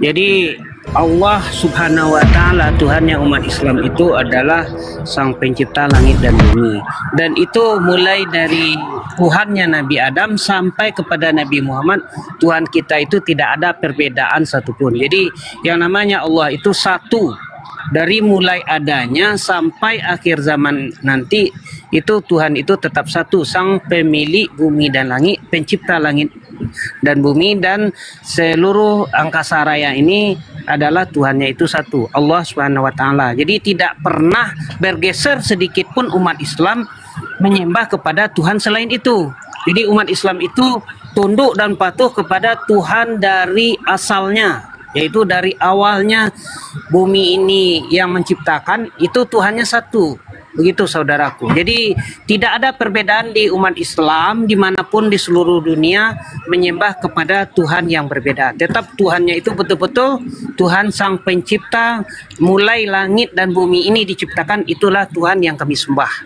Jadi Allah Subhanahu wa taala, Tuhannya umat Islam itu adalah Sang Pencipta langit dan bumi. Dan itu mulai dari Tuhannya Nabi Adam sampai kepada Nabi Muhammad, Tuhan kita itu tidak ada perbedaan satupun. Jadi yang namanya Allah itu satu. Dari mulai adanya sampai akhir zaman nanti, itu Tuhan itu tetap satu, Sang Pemilik bumi dan langit, Pencipta langit dan bumi, dan seluruh angkasa raya ini adalah Tuhannya itu satu, Allah Subhanahu wa taala. Jadi tidak pernah bergeser sedikit pun umat Islam menyembah kepada Tuhan selain itu. Jadi umat Islam itu tunduk dan patuh kepada Tuhan dari asalnya, yaitu dari awalnya bumi ini yang menciptakan, itu Tuhannya satu. Begitu saudaraku. Jadi tidak ada perbedaan di umat Islam dimanapun di seluruh dunia menyembah kepada Tuhan yang berbeda. Tetap Tuhannya itu betul-betul Tuhan Sang Pencipta, mulai langit dan bumi ini diciptakan, itulah Tuhan yang kami sembah.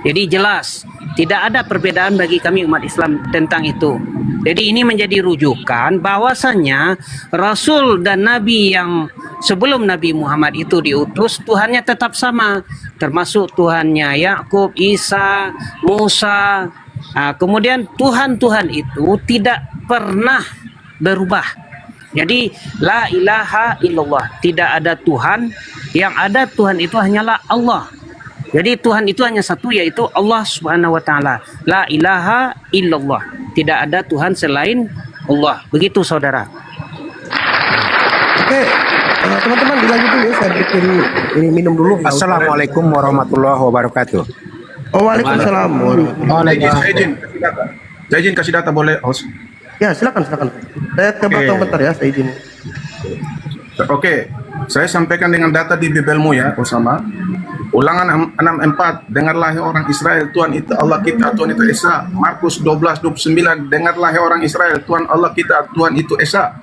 Jadi jelas tidak ada perbedaan bagi kami umat Islam tentang itu. Jadi ini menjadi rujukan bahwasanya Rasul dan Nabi yang sebelum Nabi Muhammad itu diutus, Tuhannya tetap sama, termasuk Tuhannya Yakub, Isa, Musa. Nah, kemudian Tuhan-Tuhan itu tidak pernah berubah. Jadi la ilaha illallah, tidak ada Tuhan, yang ada Tuhan itu hanyalah Allah. Jadi Tuhan itu hanya satu, yaitu Allah Subhanahu wa taala. La ilaha illallah. Tidak ada Tuhan selain Allah. Begitu saudara. Oke, teman-teman dilanjut dulu ya. Saya bikin ini minum dulu. Assalamualaikum warahmatullahi wabarakatuh. Waalaikumsalam. Saya izin kasih data boleh, host? Ya, silakan. Saya ke belakang bentar ya, saya izin. Oke, saya sampaikan dengan data di Bibelmu ya, Osama. Ulangan 6:4, dengarlah hai orang Israel, Tuhan itu Allah kita, Tuhan itu Esa. Markus 12:29, dengarlah hai orang Israel, Tuhan Allah kita, Tuhan itu Esa.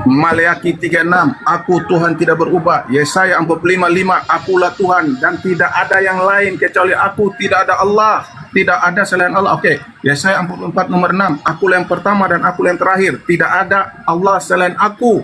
Maleakhi 3:6, aku Tuhan tidak berubah. Yesaya 45:5, akulah Tuhan dan tidak ada yang lain kecuali aku, tidak ada Allah, tidak ada selain Allah. Oke, Yesaya 44 nomor 6, akulah yang pertama dan akulah yang terakhir, tidak ada Allah selain aku.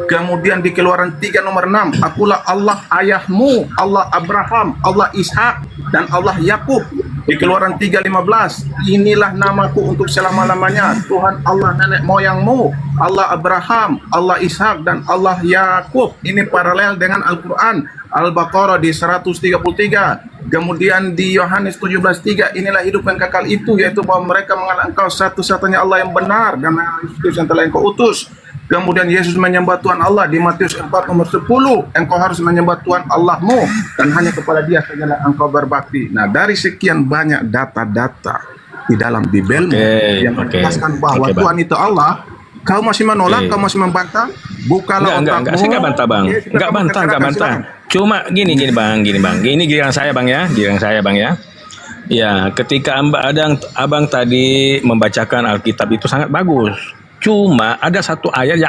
Kemudian di Keluaran 3 nomor 6, akulah Allah ayahmu, Allah Abraham, Allah Ishak, dan Allah Yakub. Di Keluaran 3:15, inilah namaku untuk selama-lamanya, Tuhan Allah nenek moyangmu, Allah Abraham, Allah Ishak, dan Allah Yakub. Ini paralel dengan Al-Quran, Al-Baqarah di 133. Kemudian di Yohanes 17:3, inilah hidup yang kekal itu, yaitu bahwa mereka mengenal engkau satu-satunya Allah yang benar, dan Yesus yang telah engkau utus. Kemudian Yesus menyembah Tuhan Allah di Matius 4 nomor 10, engkau harus menyembah Tuhan Allahmu dan hanya kepada Dia sajalah engkau berbakti. Nah, dari sekian banyak data-data di dalam Bibelmu yang menjelaskan bahwa Tuhan itu Allah, kau masih menolak, kau masih membantah? Bukalah otakmu. Enggak, saya enggak bantah, Bang. Enggak bantah. Cuma gini, Bang. Ini giliran saya, Bang ya. Ya, ketika abang tadi membacakan Alkitab itu sangat bagus. Cuma ada satu ayat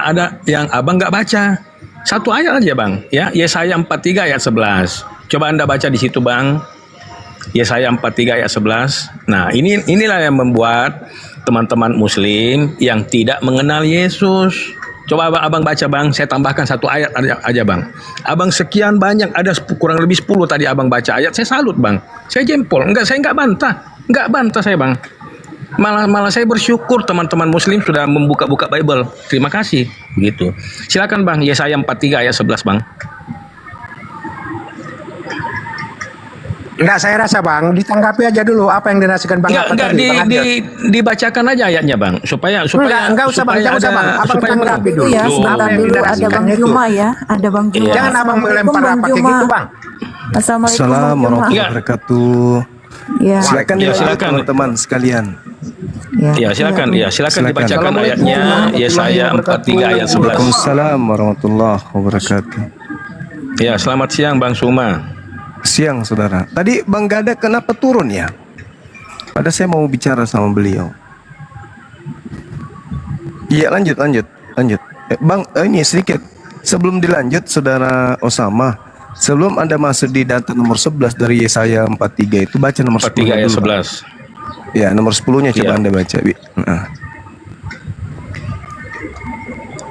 yang abang nggak baca. Satu ayat aja, Bang. Ya, Yesaya 43 ayat 11. Coba Anda baca di situ, Bang. Yesaya 43 ayat 11. Nah, inilah yang membuat teman-teman muslim yang tidak mengenal Yesus. Coba abang baca, Bang. Saya tambahkan satu ayat aja, Bang. Abang sekian banyak, ada kurang lebih 10 tadi abang baca ayat. Saya salut, Bang. Saya jempol. Saya nggak bantah. Nggak bantah saya, Bang. Malah saya bersyukur teman-teman muslim sudah membuka-buka Bible. Terima kasih. Begitu. Silakan, Bang. Yesaya 43 ayat 11, Bang. Enggak, saya rasa, Bang, ditanggapi aja dulu apa yang dirasakan Bang. Enggak, dibacakan aja ayatnya, Bang. Supaya enggak usah, Bang. Enggak usah, Bang. Abang tanggapi dulu. Ya, sebentar dulu, ada Bang Juma ya. Ada Bang Juma. Jangan abang melempar pakai gitu, Bang. Assalamualaikum warahmatullahi wabarakatuh. Ya. Silakan teman-teman sekalian. Silakan dibacakan ayatnya Yesaya 43 ayat 11. Waalaikumsalam warahmatullahi wabarakatuh. Ya, selamat siang Bang Suma. Siang, saudara. Tadi Bang Gada kenapa turun ya? Pada saya mau bicara sama beliau. Iya, lanjut. Bang, ini sedikit. Sebelum dilanjut, saudara Osama, sebelum Anda masuk di data nomor 11 dari Yesaya 43 itu, baca nomor 10 ayat dulu, 11. Bang. Ya, nomor 10-nya coba Anda baca, Bi.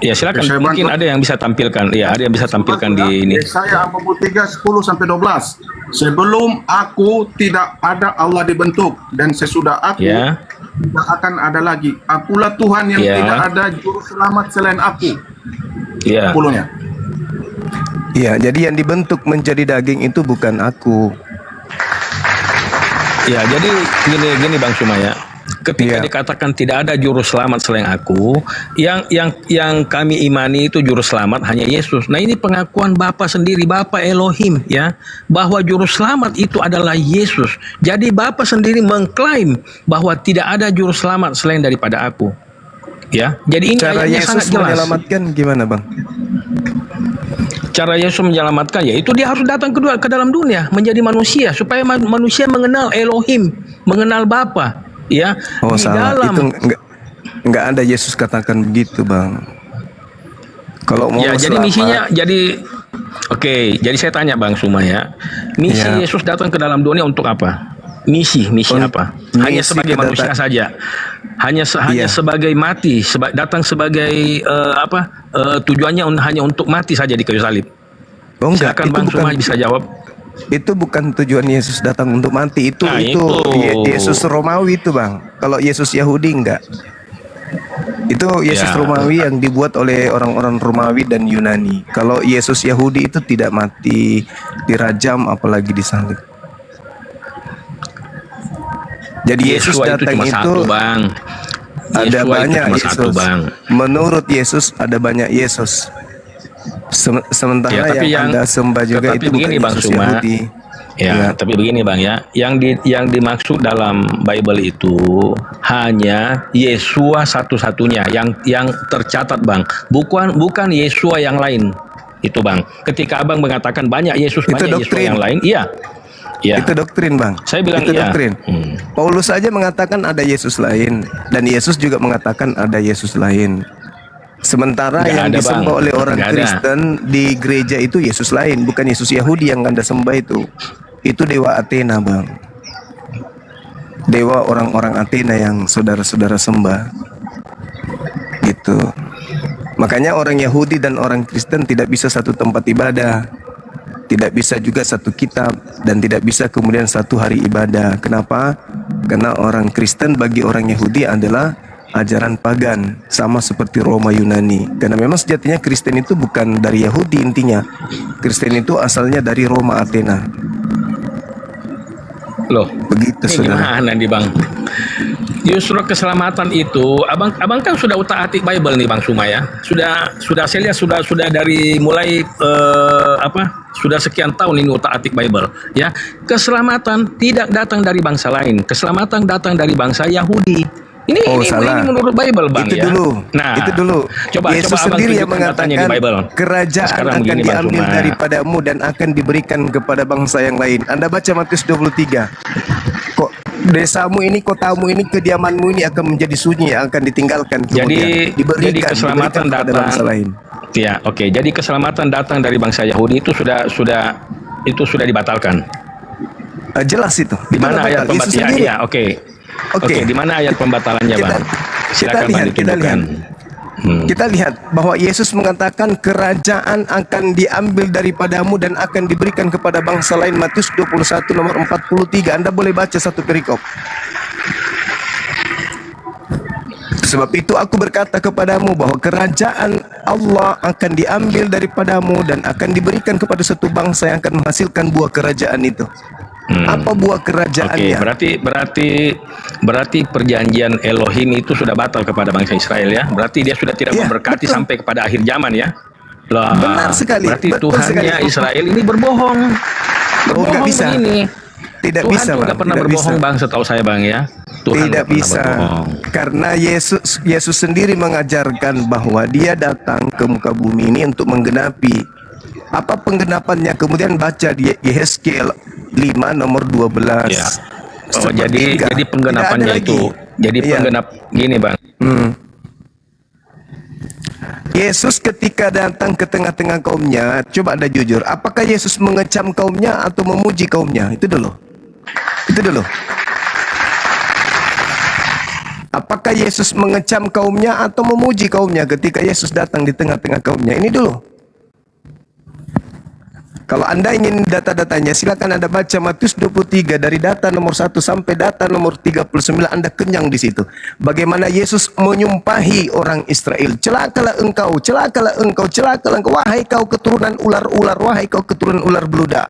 Ya silakan, Saya mungkin bantu. ada yang bisa tampilkan. Ya, ada yang bisa tampilkan di ini. Yesaya 43 10 sampai 12. Sebelum aku tidak ada Allah dibentuk, dan sesudah aku Ya. tidak akan ada lagi. Akulah Tuhan yang Ya. tidak ada juru selamat selain aku. Ya. 10-nya. Iya, jadi yang dibentuk menjadi daging itu bukan aku. Ya, jadi gini Bang Sumaya. Ketika Iya. dikatakan tidak ada juru selamat selain aku, yang kami imani itu juru selamat hanya Yesus. Nah, ini pengakuan Bapa sendiri, Bapa Elohim ya, bahwa juru selamat itu adalah Yesus. Jadi Bapa sendiri mengklaim bahwa tidak ada juru selamat selain daripada aku. Ya. Jadi ini Cara ayatnya sangat Yesus jelas. menyelamatkan gimana, Bang? Cara Yesus menyelamatkan yaitu dia harus datang ke dalam dunia menjadi manusia supaya manusia mengenal Elohim, mengenal Bapa, ya. Oh, Di salah. dalam Itu enggak ada Yesus katakan begitu, Bang. Kalau mau ya, jadi selamat, misinya Oke, jadi saya tanya Bang Sumaya, misi Ya. Yesus datang ke dalam dunia untuk apa? Misi apa? Hanya misi sebagai manusia kedatang- saja. Hanya Iya. sebagai mati, datang sebagai tujuannya hanya untuk mati saja di kayu salib. Oh, enggak, Silakan itu Bang bukan Sumaya bisa jawab. itu bukan tujuan Yesus datang untuk mati. Itu Nah, itu itu. Yesus Romawi itu, Bang. Kalau Yesus Yahudi enggak. Itu Yesus Ya. Romawi yang dibuat oleh orang-orang Romawi dan Yunani. Kalau Yesus Yahudi itu tidak mati, dirajam apalagi disalib. Jadi Yesus Yesua datang cuma itu satu, Bang. ada Yesua itu banyak cuma Yesus. satu, Bang. Menurut Yesus ada banyak Yesus. Sementara Ya, tapi yang Anda sembah juga tetapi itu bukan begini, Bang Yesus Suma. Yahudi. Ya, tapi begini Bang ya, yang dimaksud dalam Bible itu hanya Yesua satu-satunya yang tercatat Bang, bukan Yesua yang lain. Itu Bang. Ketika Abang mengatakan banyak Yesus, Itu banyak Yesua doktrin. yang lain, iya. Iya. Itu doktrin, Bang. Saya bilang itu iya. doktrin. Paulus saja mengatakan ada Yesus lain, dan Yesus juga mengatakan ada Yesus lain. Sementara Nggak yang ada, disembah Bang. oleh orang Nggak ada. Kristen di gereja itu Yesus lain, bukan Yesus Yahudi yang Anda sembah itu. Itu dewa Athena, Bang. Dewa orang-orang Athena yang saudara-saudara sembah. Gitu. Makanya orang Yahudi dan orang Kristen tidak bisa satu tempat ibadah. Tidak bisa juga satu kitab, dan tidak bisa kemudian satu hari ibadah. Kenapa? Karena orang Kristen bagi orang Yahudi adalah ajaran pagan, sama seperti Roma Yunani. Karena memang sejatinya Kristen itu bukan dari Yahudi intinya. Kristen itu asalnya dari Roma Athena. Loh, Begitu, ini saudara. gimana nih Bang? Justru keselamatan itu, abang kan sudah utak-atik Bible nih Bang Suma ya. Sudah saya lihat sudah dari mulai sudah sekian tahun ini utak-atik Bible ya. Keselamatan tidak datang dari bangsa lain, keselamatan datang dari bangsa Yahudi. Ini Salah. menurut Bible Bang Itu ya. dulu. Nah, itu dulu. Coba Yesus abang sendiri yang tunjukkan datanya mengatakan di Bible. kerajaan Sekarang akan begini, Bang diambil Suma. daripadamu dan akan diberikan kepada bangsa yang lain. Anda baca Matius 23. Kok desamu ini, kotamu ini, kediamanmu ini akan menjadi sunyi, akan ditinggalkan kemudian. Jadi keselamatan kepada datang bangsa lain. Ya, oke. Jadi keselamatan datang dari bangsa Yahudi itu sudah dibatalkan. Jelas itu. Di mana ayat Yesus pembatalan? sendiri. Ya, oke. Oke. Oke, di mana ayat pembatalannya, Bang? Silakan Bang ditunjukkan. Kita lihat bahwa Yesus mengatakan kerajaan akan diambil daripadamu dan akan diberikan kepada bangsa lain. Matius 21 nomor 43. Anda boleh baca satu perikop. Sebab itu aku berkata kepadamu bahwa kerajaan Allah akan diambil daripadamu dan akan diberikan kepada satu bangsa yang akan menghasilkan buah kerajaan itu. Apa buah Oke, kerajaannya? berarti perjanjian Elohim itu sudah batal kepada bangsa Israel ya. Berarti dia sudah tidak Iya, memberkati betul. sampai kepada akhir zaman ya. Lah, Benar sekali, Berarti betul Tuhannya sekali. Israel ini berbohong. nggak bisa. begini. Tidak Tuhan bisa, tuh Bang. nggak pernah Tidak berbohong bisa. Bang, setahu saya Bang ya. Tuhan Tidak nggak pernah bisa, berbohong. karena Yesus sendiri mengajarkan bahwa dia datang ke muka bumi ini untuk menggenapi. Apa penggenapannya? Kemudian baca di Yehezkiel 5 nomor 12. Ya. Oh, Sepertiga. jadi penggenapannya Tidak ada itu. lagi. Jadi Iya. penggenap gini Bang. Yesus ketika datang ke tengah-tengah kaumnya, coba Anda jujur, apakah Yesus mengecam kaumnya atau memuji kaumnya? Itu dulu. Apakah Yesus mengecam kaumnya atau memuji kaumnya ketika Yesus datang di tengah-tengah kaumnya? Ini dulu. Kalau Anda ingin data-datanya, silakan Anda baca Matius 23 dari data nomor 1 sampai data nomor 39, Anda kenyang di situ. Bagaimana Yesus menyumpahi orang Israel, celakalah engkau, celakalah engkau, celakalah engkau, wahai kau keturunan ular-ular, wahai kau keturunan ular beludak.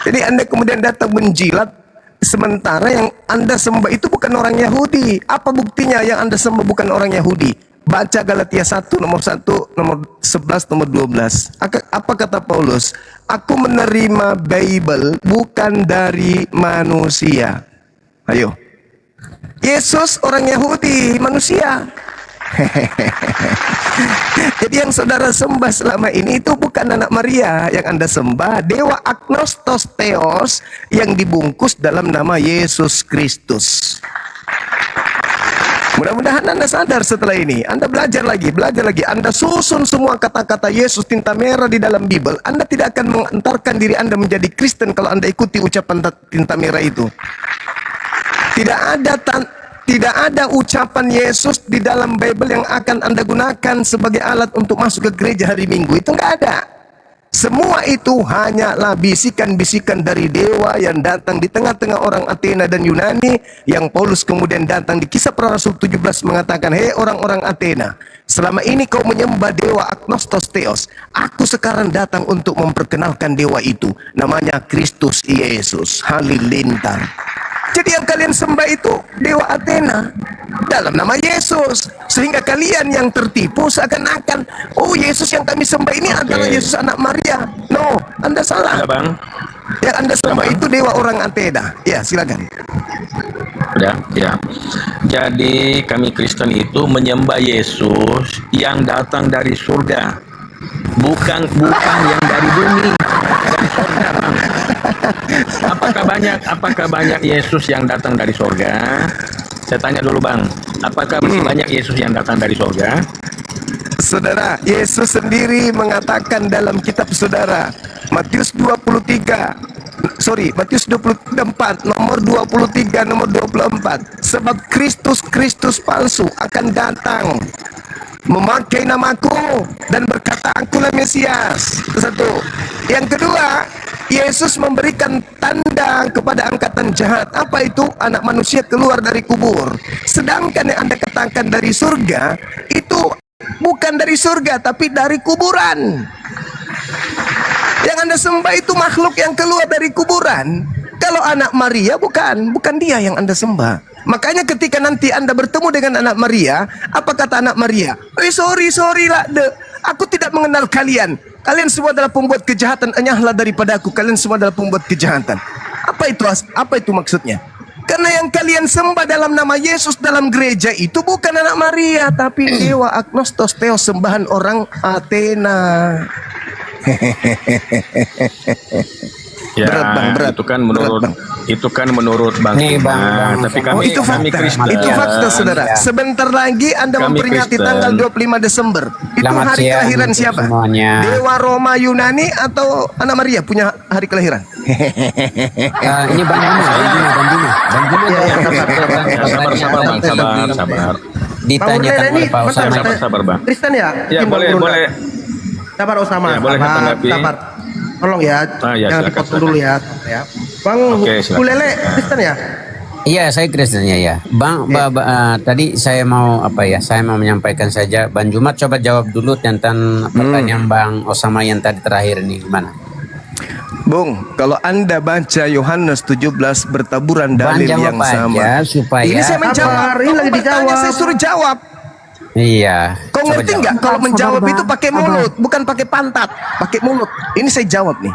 Jadi Anda kemudian datang menjilat, sementara yang Anda sembah itu bukan orang Yahudi. Apa buktinya yang Anda sembah bukan orang Yahudi? Baca Galatia 1 nomor 1, nomor 11, nomor 12. Apa kata Paulus? Aku menerima Bible bukan dari manusia. Ayo. Yesus orang Yahudi, manusia. Jadi yang saudara sembah selama ini itu bukan anak Maria yang Anda sembah, dewa agnostos theos yang dibungkus dalam nama Yesus Kristus. Mudah-mudahan Anda sadar setelah ini. Anda belajar lagi. Anda susun semua kata-kata Yesus tinta merah di dalam Bible. Anda tidak akan mengantarkan diri Anda menjadi Kristen kalau Anda ikuti ucapan tinta merah itu. Tidak ada ucapan Yesus di dalam Bible yang akan Anda gunakan sebagai alat untuk masuk ke gereja hari Minggu. Itu nggak ada. Semua itu hanyalah bisikan-bisikan dari dewa yang datang di tengah-tengah orang Athena dan Yunani, yang Paulus kemudian datang di Kisah Para Rasul 17 mengatakan, hei orang-orang Athena, selama ini kau menyembah dewa agnostos theos, aku sekarang datang untuk memperkenalkan dewa itu, namanya Kristus Yesus. Halilintar. Jadi yang kalian sembah itu dewa Athena dalam nama Yesus, sehingga kalian yang tertipu seakan-akan, oh Yesus yang kami sembah ini adalah Yesus anak Maria. No, Anda salah. Ya, Bang. Yang Anda sembah itu dewa orang Athena. Ya, silakan. Ya. Jadi kami Kristen itu menyembah Yesus yang datang dari surga, bukan yang dari bumi, dari surga, Bang. Apakah banyak Yesus yang datang dari surga? Saya tanya dulu, Bang. Apakah masih banyak Yesus yang datang dari surga? Saudara, Yesus sendiri mengatakan dalam kitab saudara, Matius 24, nomor 23, nomor 24. Sebab Kristus palsu akan datang memakai namaku dan berkata, akulah Mesias. Itu satu. Yang kedua, Yesus memberikan tanda kepada angkatan jahat. Apa itu? Anak manusia keluar dari kubur. Sedangkan yang Anda katakan dari surga, itu bukan dari surga, tapi dari kuburan. Yang Anda sembah itu makhluk yang keluar dari kuburan. Kalau anak Maria bukan dia yang Anda sembah. Makanya ketika nanti Anda bertemu dengan anak Maria, apa kata anak Maria? Sorry lah, aku tidak mengenal kalian. Kalian semua adalah pembuat kejahatan, enyahlah daripada aku. Kalian semua adalah pembuat kejahatan. Apa itu maksudnya? Karena yang kalian sembah dalam nama Yesus dalam gereja itu bukan anak Maria, tapi dewa agnostos theos, sembahan orang Athena. Ya, berat. Itu kan menurut Bang. Nih, Bang. Tapi kami Kristen. Itu fakta, saudara. Ya. Sebentar lagi Anda Kami memperingati Kristen. tanggal 25 Desember. Itu Selamat hari siang kelahiran untuk siapa? semuanya. Dewa Roma Yunani atau Anak Maria punya hari kelahiran? Ini Bang Juna. Sabar. Ditanyakan oleh Pak Osama. Sabar, Bang. Kristen ya? Ya, boleh. Sabar Osama. Ya, boleh tanggapi. Sabar. Tolong ya, Ya, jangan silakan, dipotong dulu ya. Bang Oke, silakan. Kulele Kristen ya? Iya, saya Kristen ya. Bang, tadi saya mau Saya mau menyampaikan saja. Bang Jumat coba jawab dulu tentang pertanyaan Bang Osama yang tadi terakhir ini gimana? Bung, kalau Anda baca Yohanes 17 bertaburan dalil yang sama. Supaya Ini saya menjawab. Ini lagi dijawab. Saya suruh jawab. Iya. Kau coba ngerti jawab. nggak? Kalau Sabar, menjawab Bang. itu pakai mulut, bukan pakai pantat, pakai mulut. Ini saya jawab nih.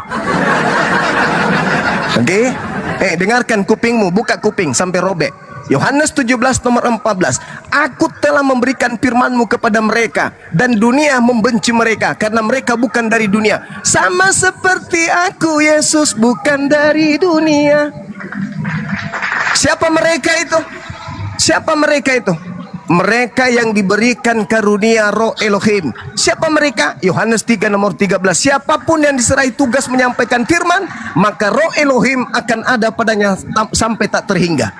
Oke? Dengarkan kupingmu, buka kuping sampai robek. Yohanes 17 nomor 14. Aku telah memberikan firman-Mu kepada mereka, dan dunia membenci mereka karena mereka bukan dari dunia. Sama seperti aku, Yesus bukan dari dunia. Siapa mereka itu? Siapa mereka itu? mereka yang diberikan karunia roh Elohim. Siapa mereka? Yohanes 3 nomor 13. Siapapun yang diserai tugas menyampaikan firman, maka roh Elohim akan ada padanya sampai tak terhingga.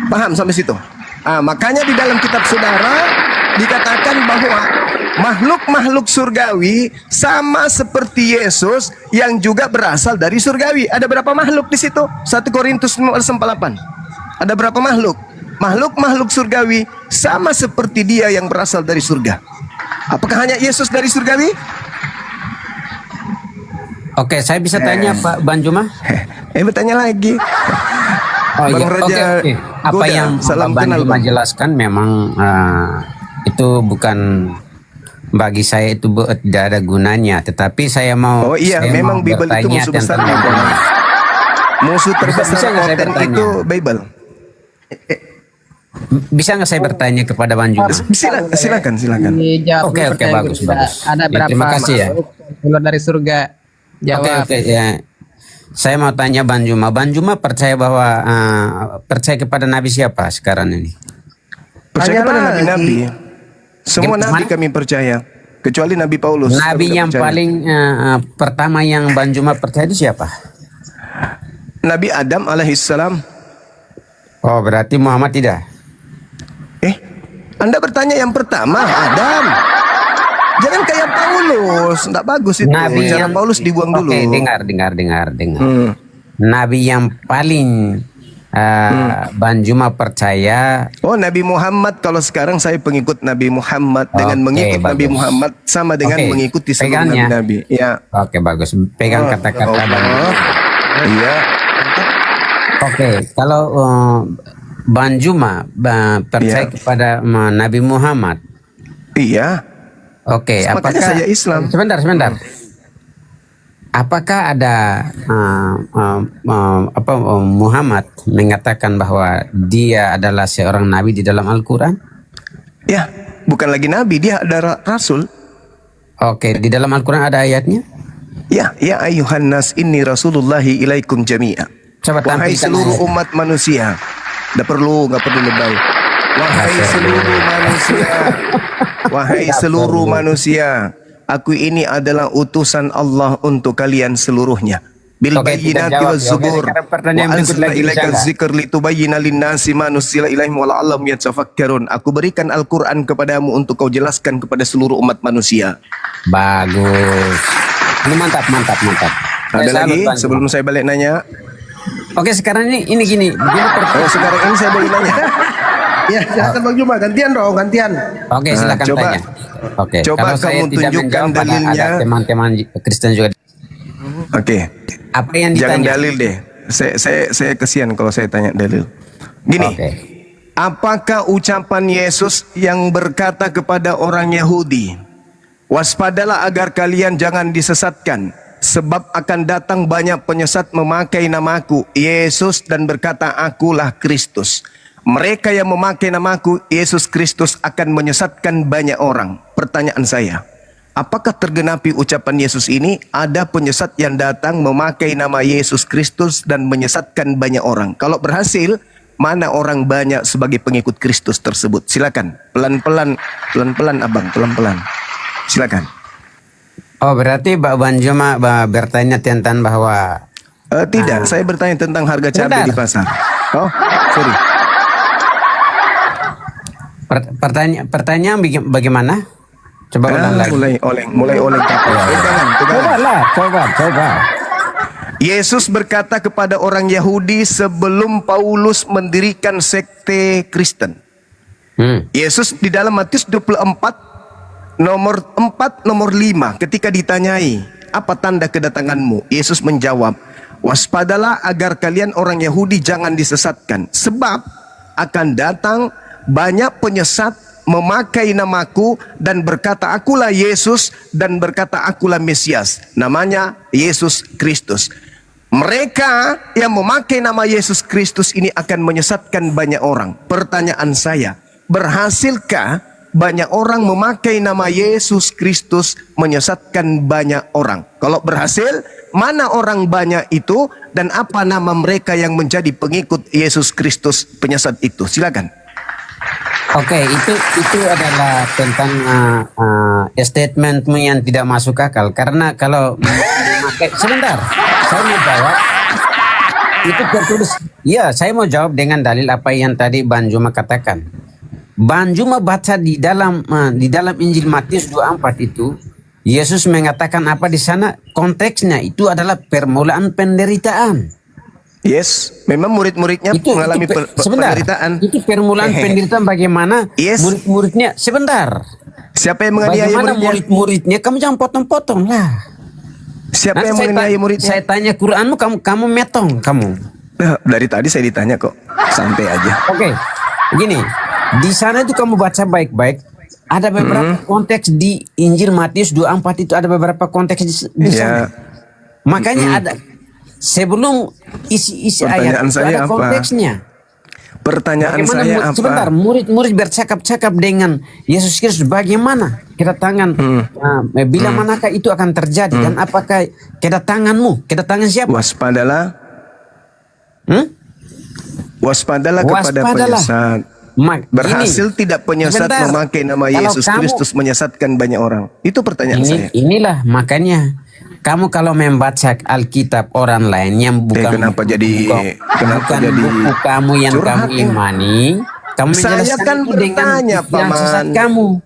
Paham sampai situ? Makanya di dalam kitab saudara dikatakan bahwa makhluk-makhluk surgawi sama seperti Yesus yang juga berasal dari surgawi. Ada berapa makhluk di situ? 1 Korintus 4:8. Ada berapa makhluk? Makhluk-makhluk surgawi sama seperti dia yang berasal dari surga. Apakah hanya Yesus dari surgawi? Oke, saya bisa tanya Pak Banjuma? Bertanya lagi. Oh Bang iya, Raja oke. Apa Goda, yang salam Pak kenal, Banjuma Bang. jelaskan memang itu bukan, bagi saya itu tidak ada gunanya. Tetapi saya mau, Oh iya, saya memang mau Bible itu bertanya musuh tentang besarnya, Bang. Musuh bisa terbesar nggak saya konten bertanya? itu Bible. Bisa nggak saya bertanya kepada Banjuma? Silakan. Dijawab Oke, dulu pertanyaan bagus, kedua. bagus. Ada Ya, berapa terima kasih ya. makhluk keluar dari surga? Jawab. Oke, ya. Saya mau tanya Banjuma. Banjuma percaya bahwa percaya kepada Nabi siapa sekarang ini? Percaya Tanya pada lagi. nabi-nabi. Semua Gimana? nabi kami percaya, kecuali Nabi Paulus. Nabi Kami yang tak percaya. paling pertama yang Banjuma percaya itu siapa? Nabi Adam alaihissalam. Oh, berarti Muhammad tidak. Anda bertanya yang pertama Adam. Jangan kayak Paulus, enggak bagus itu. Nabi Cara yang Paulus dibuang dulu. Oke, dengar. Hmm. Nabi yang paling Banjuma percaya. Oh, Nabi Muhammad. Kalau sekarang saya pengikut Nabi Muhammad. Dengan Oke, mengikut Nabi bagus. Muhammad sama dengan Oke, mengikuti seluruh pegangnya. nabi-nabi. Ya. Oke, bagus. Pegang kata-kata Banjuma. Iya. Oke, kalau Banjuma percaya Iya. kepada Nabi Muhammad. Iya. Oke, Makanya apakah saya Islam. Sebentar. Apakah ada Muhammad mengatakan bahwa dia adalah seorang nabi di dalam Al-Qur'an? Ya, bukan lagi nabi, dia ada rasul. Oke, di dalam Al-Qur'an ada ayatnya? Ya ayuhan nas inni rasulullahi ilaikum jami'a. Coba Wahai tampilkan seluruh ayat. umat manusia. Nggak perlu lebay. Wahai seluruh manusia. Wahai seluruh manusia. Aku ini adalah utusan Allah untuk kalian seluruhnya. Bil Oke, tidak bayyinati jawab waz ya. Oke, zubur. sekarang pertanyaan Wa berikut anzalna lagi, ilaika bisa nggak? dzikr litubayyina lin-nasi ma nuzila ilaihim wa la'allahum yatafakkarun. Aku berikan Al-Qur'an kepadamu untuk kau jelaskan kepada seluruh umat manusia. Bagus. Ini mantap. Ada Saya lagi salut, Banjuma. sebelum saya balik nanya? Oke, sekarang ini gini. Begini Oh, sekarang ini saya balik nanya. Ya, silakan Bang Juma, gantian dong, gantian. Oke, silakan coba. tanya. Oke, Coba kalau saya kamu tidak tunjukkan menjawab, ada dalilnya. teman-teman Kristen juga. Oke. Apa yang Jangan ditanya? dalil deh. Saya kesian kalau saya tanya dalil. Gini. Oke. Apakah ucapan Yesus yang berkata kepada orang Yahudi, waspadalah agar kalian jangan disesatkan, sebab akan datang banyak penyesat memakai namaku, Yesus, dan berkata, akulah Kristus. Mereka yang memakai namaku, Yesus Kristus, akan menyesatkan banyak orang. Pertanyaan saya, apakah tergenapi ucapan Yesus ini? Ada penyesat yang datang memakai nama Yesus Kristus dan menyesatkan banyak orang. Kalau berhasil, mana orang banyak sebagai pengikut Kristus tersebut? Silakan, pelan-pelan abang, pelan-pelan. Silakan. Oh, berarti Pak Banjuma bertanya tentang bahwa Tidak, saya bertanya tentang harga cabai Bentar. di pasar. Oh, sorry. pertanyaan bagaimana? Coba ulang lagi. Mulai oleng. Pegangan. Coba. Yesus berkata kepada orang Yahudi sebelum Paulus mendirikan sekte Kristen. Yesus di dalam Matius 24 nomor 4 nomor 5 ketika ditanyai, apa tanda kedatanganmu? Yesus menjawab, waspadalah agar kalian orang Yahudi jangan disesatkan, sebab akan datang banyak penyesat memakai namaku dan berkata akulah Yesus dan berkata akulah Mesias. Namanya Yesus Kristus. Mereka yang memakai nama Yesus Kristus ini akan menyesatkan banyak orang. Pertanyaan saya, berhasilkah banyak orang memakai nama Yesus Kristus menyesatkan banyak orang? Kalau berhasil, mana orang banyak itu dan apa nama mereka yang menjadi pengikut Yesus Kristus penyesat itu? Silakan. Oke, itu adalah tentang statementmu yang tidak masuk akal. Karena kalau memakai, sebentar, saya mau jawab. Itu tertulis. Ya, saya mau jawab dengan dalil apa yang tadi Bang Juma katakan. Bang Juma baca di dalam Injil Matius 24 itu, Yesus mengatakan apa di sana? Konteksnya itu adalah permulaan penderitaan. Yes, memang murid-muridnya mengalami sebentar, penderitaan. itu permulaan penderitaan bagaimana murid-muridnya. Sebentar. Siapa yang menganiaya Bagaimana muridnya? murid-muridnya? Kamu jangan potong-potong lah. Siapa Nanti yang menganiaya muridnya? Saya tanya Quranmu, kamu metong kamu. Nah, dari tadi saya ditanya kok. Santai aja. Oke, gini. Di sana itu kamu baca baik-baik. Ada beberapa konteks di Injil Matius 24 itu ada beberapa konteks di sana. Makanya ada sebelum isi ayat Pertanyaan itu saya ada apa? konteksnya. Pertanyaan Bagaimana saya apa? sebentar, murid-murid bercakap-cakap dengan Yesus Kristus, bagaimana kedatangan bila manakah itu akan terjadi dan apakah kedatanganmu, kedatangan siapa? Waspadalah. Waspadalah kepada penyesat. Berhasil tidak penyesat sebentar. memakai nama Kalau Yesus Kristus menyesatkan banyak orang. Itu pertanyaan saya. Inilah makanya kamu kalau membaca Alkitab orang lain yang bukan kenapa jadi buku kamu yang kamu imani, kamu saya kan itu bertanya, dengan yang sesat Paman. kamu.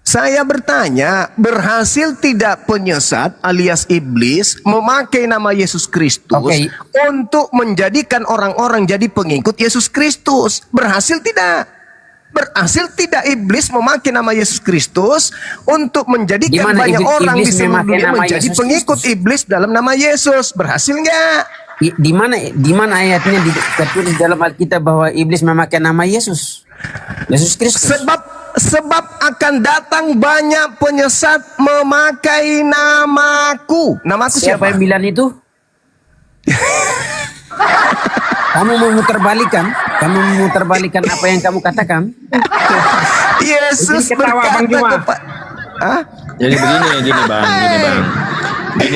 Saya bertanya, berhasil tidak penyesat alias iblis memakai nama Yesus Kristus untuk menjadikan orang-orang jadi pengikut Yesus Kristus? Berhasil tidak? Berhasil tidak iblis memakai nama Yesus Kristus untuk menjadikan banyak orang di seluruh dunia menjadi pengikut iblis dalam nama Yesus? Berhasil nggak? Di mana ayatnya tertulis dalam Alkitab bahwa iblis memakai nama Yesus Kristus? Sebab akan datang banyak penyesat memakai namaku. Namaku siapa? Yang bilang itu? Kamu memutarbalikkan apa yang kamu katakan? Yesus berkata kepada Jadi gini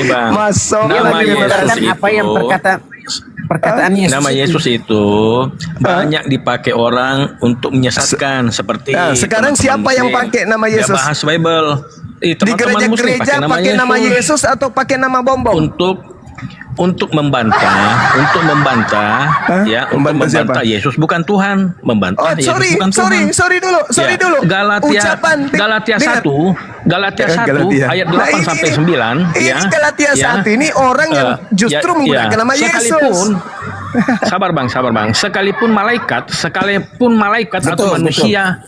bang. Nama Yesus itu, apa yang perkataan Yesus. Nama Yesus itu banyak dipakai orang untuk menyesatkan seperti. Sekarang siapa yang pakai nama Yesus? Ya bahas Bible. Di gereja-gereja pakai nama Yesus atau pakai nama bom-bom? Untuk membantah Yesus bukan Tuhan, membantah Yesus bukan Tuhan. Sorry dulu. Galatia 1 ayat 8 sampai 9 Ini Galatia 1 ini orang yang justru menggunakan nama Yesus. Sabar bang. Sekalipun malaikat atau manusia,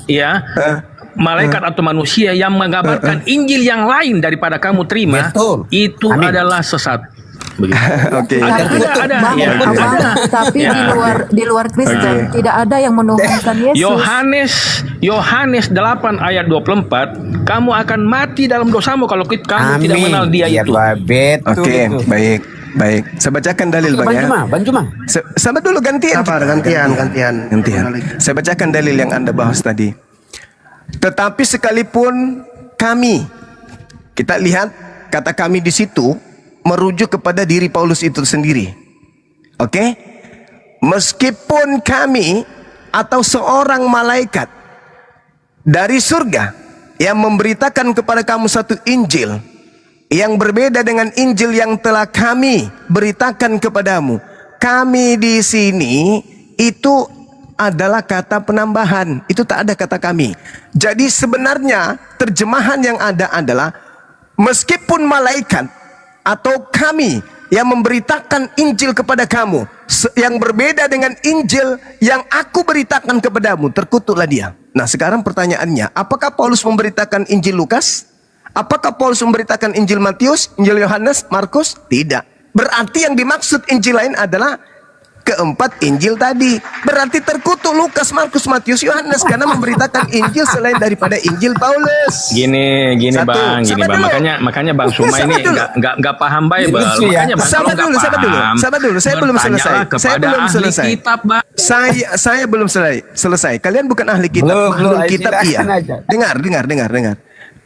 malaikat atau manusia yang mengabarkan Injil yang lain daripada kamu terima, itu adalah sesat. Oke. Tapi di luar Kristen tidak ada yang menuhankan Yesus. Yohanes 8 ayat 24, kamu akan mati dalam dosamu kalau kamu tidak mengenal Dia itu. Oke, baik. Saya bacakan dalil bang ya. Bang Juma. Sabar dulu gantian. Saya bacakan dalil yang Anda bahas tadi. Tetapi sekalipun kami, kita lihat kata kami di situ merujuk kepada diri Paulus itu sendiri. Oke? Meskipun kami atau seorang malaikat dari surga yang memberitakan kepada kamu satu Injil yang berbeda dengan Injil yang telah kami beritakan kepadamu. Kami di sini itu adalah kata penambahan. Itu tak ada kata kami. Jadi sebenarnya terjemahan yang ada adalah meskipun malaikat atau kami yang memberitakan Injil kepada kamu yang berbeda dengan Injil yang aku beritakan kepadamu, terkutuklah dia. Nah sekarang pertanyaannya, apakah Paulus memberitakan Injil Lukas? Apakah Paulus memberitakan Injil Matius, Injil Yohanes, Markus? Tidak. Berarti yang dimaksud Injil lain adalah keempat Injil tadi. Berarti terkutuk Lukas, Markus, Matius, Yohanes karena memberitakan Injil selain daripada Injil Paulus. Gini bang. Makanya Bang Suma ini nggak paham Bible. Makanya Bang Sabar dulu. Saya belum selesai. Saya belum selesai. Kalian bukan ahli kitab, makhluk kitab iya. Dengar.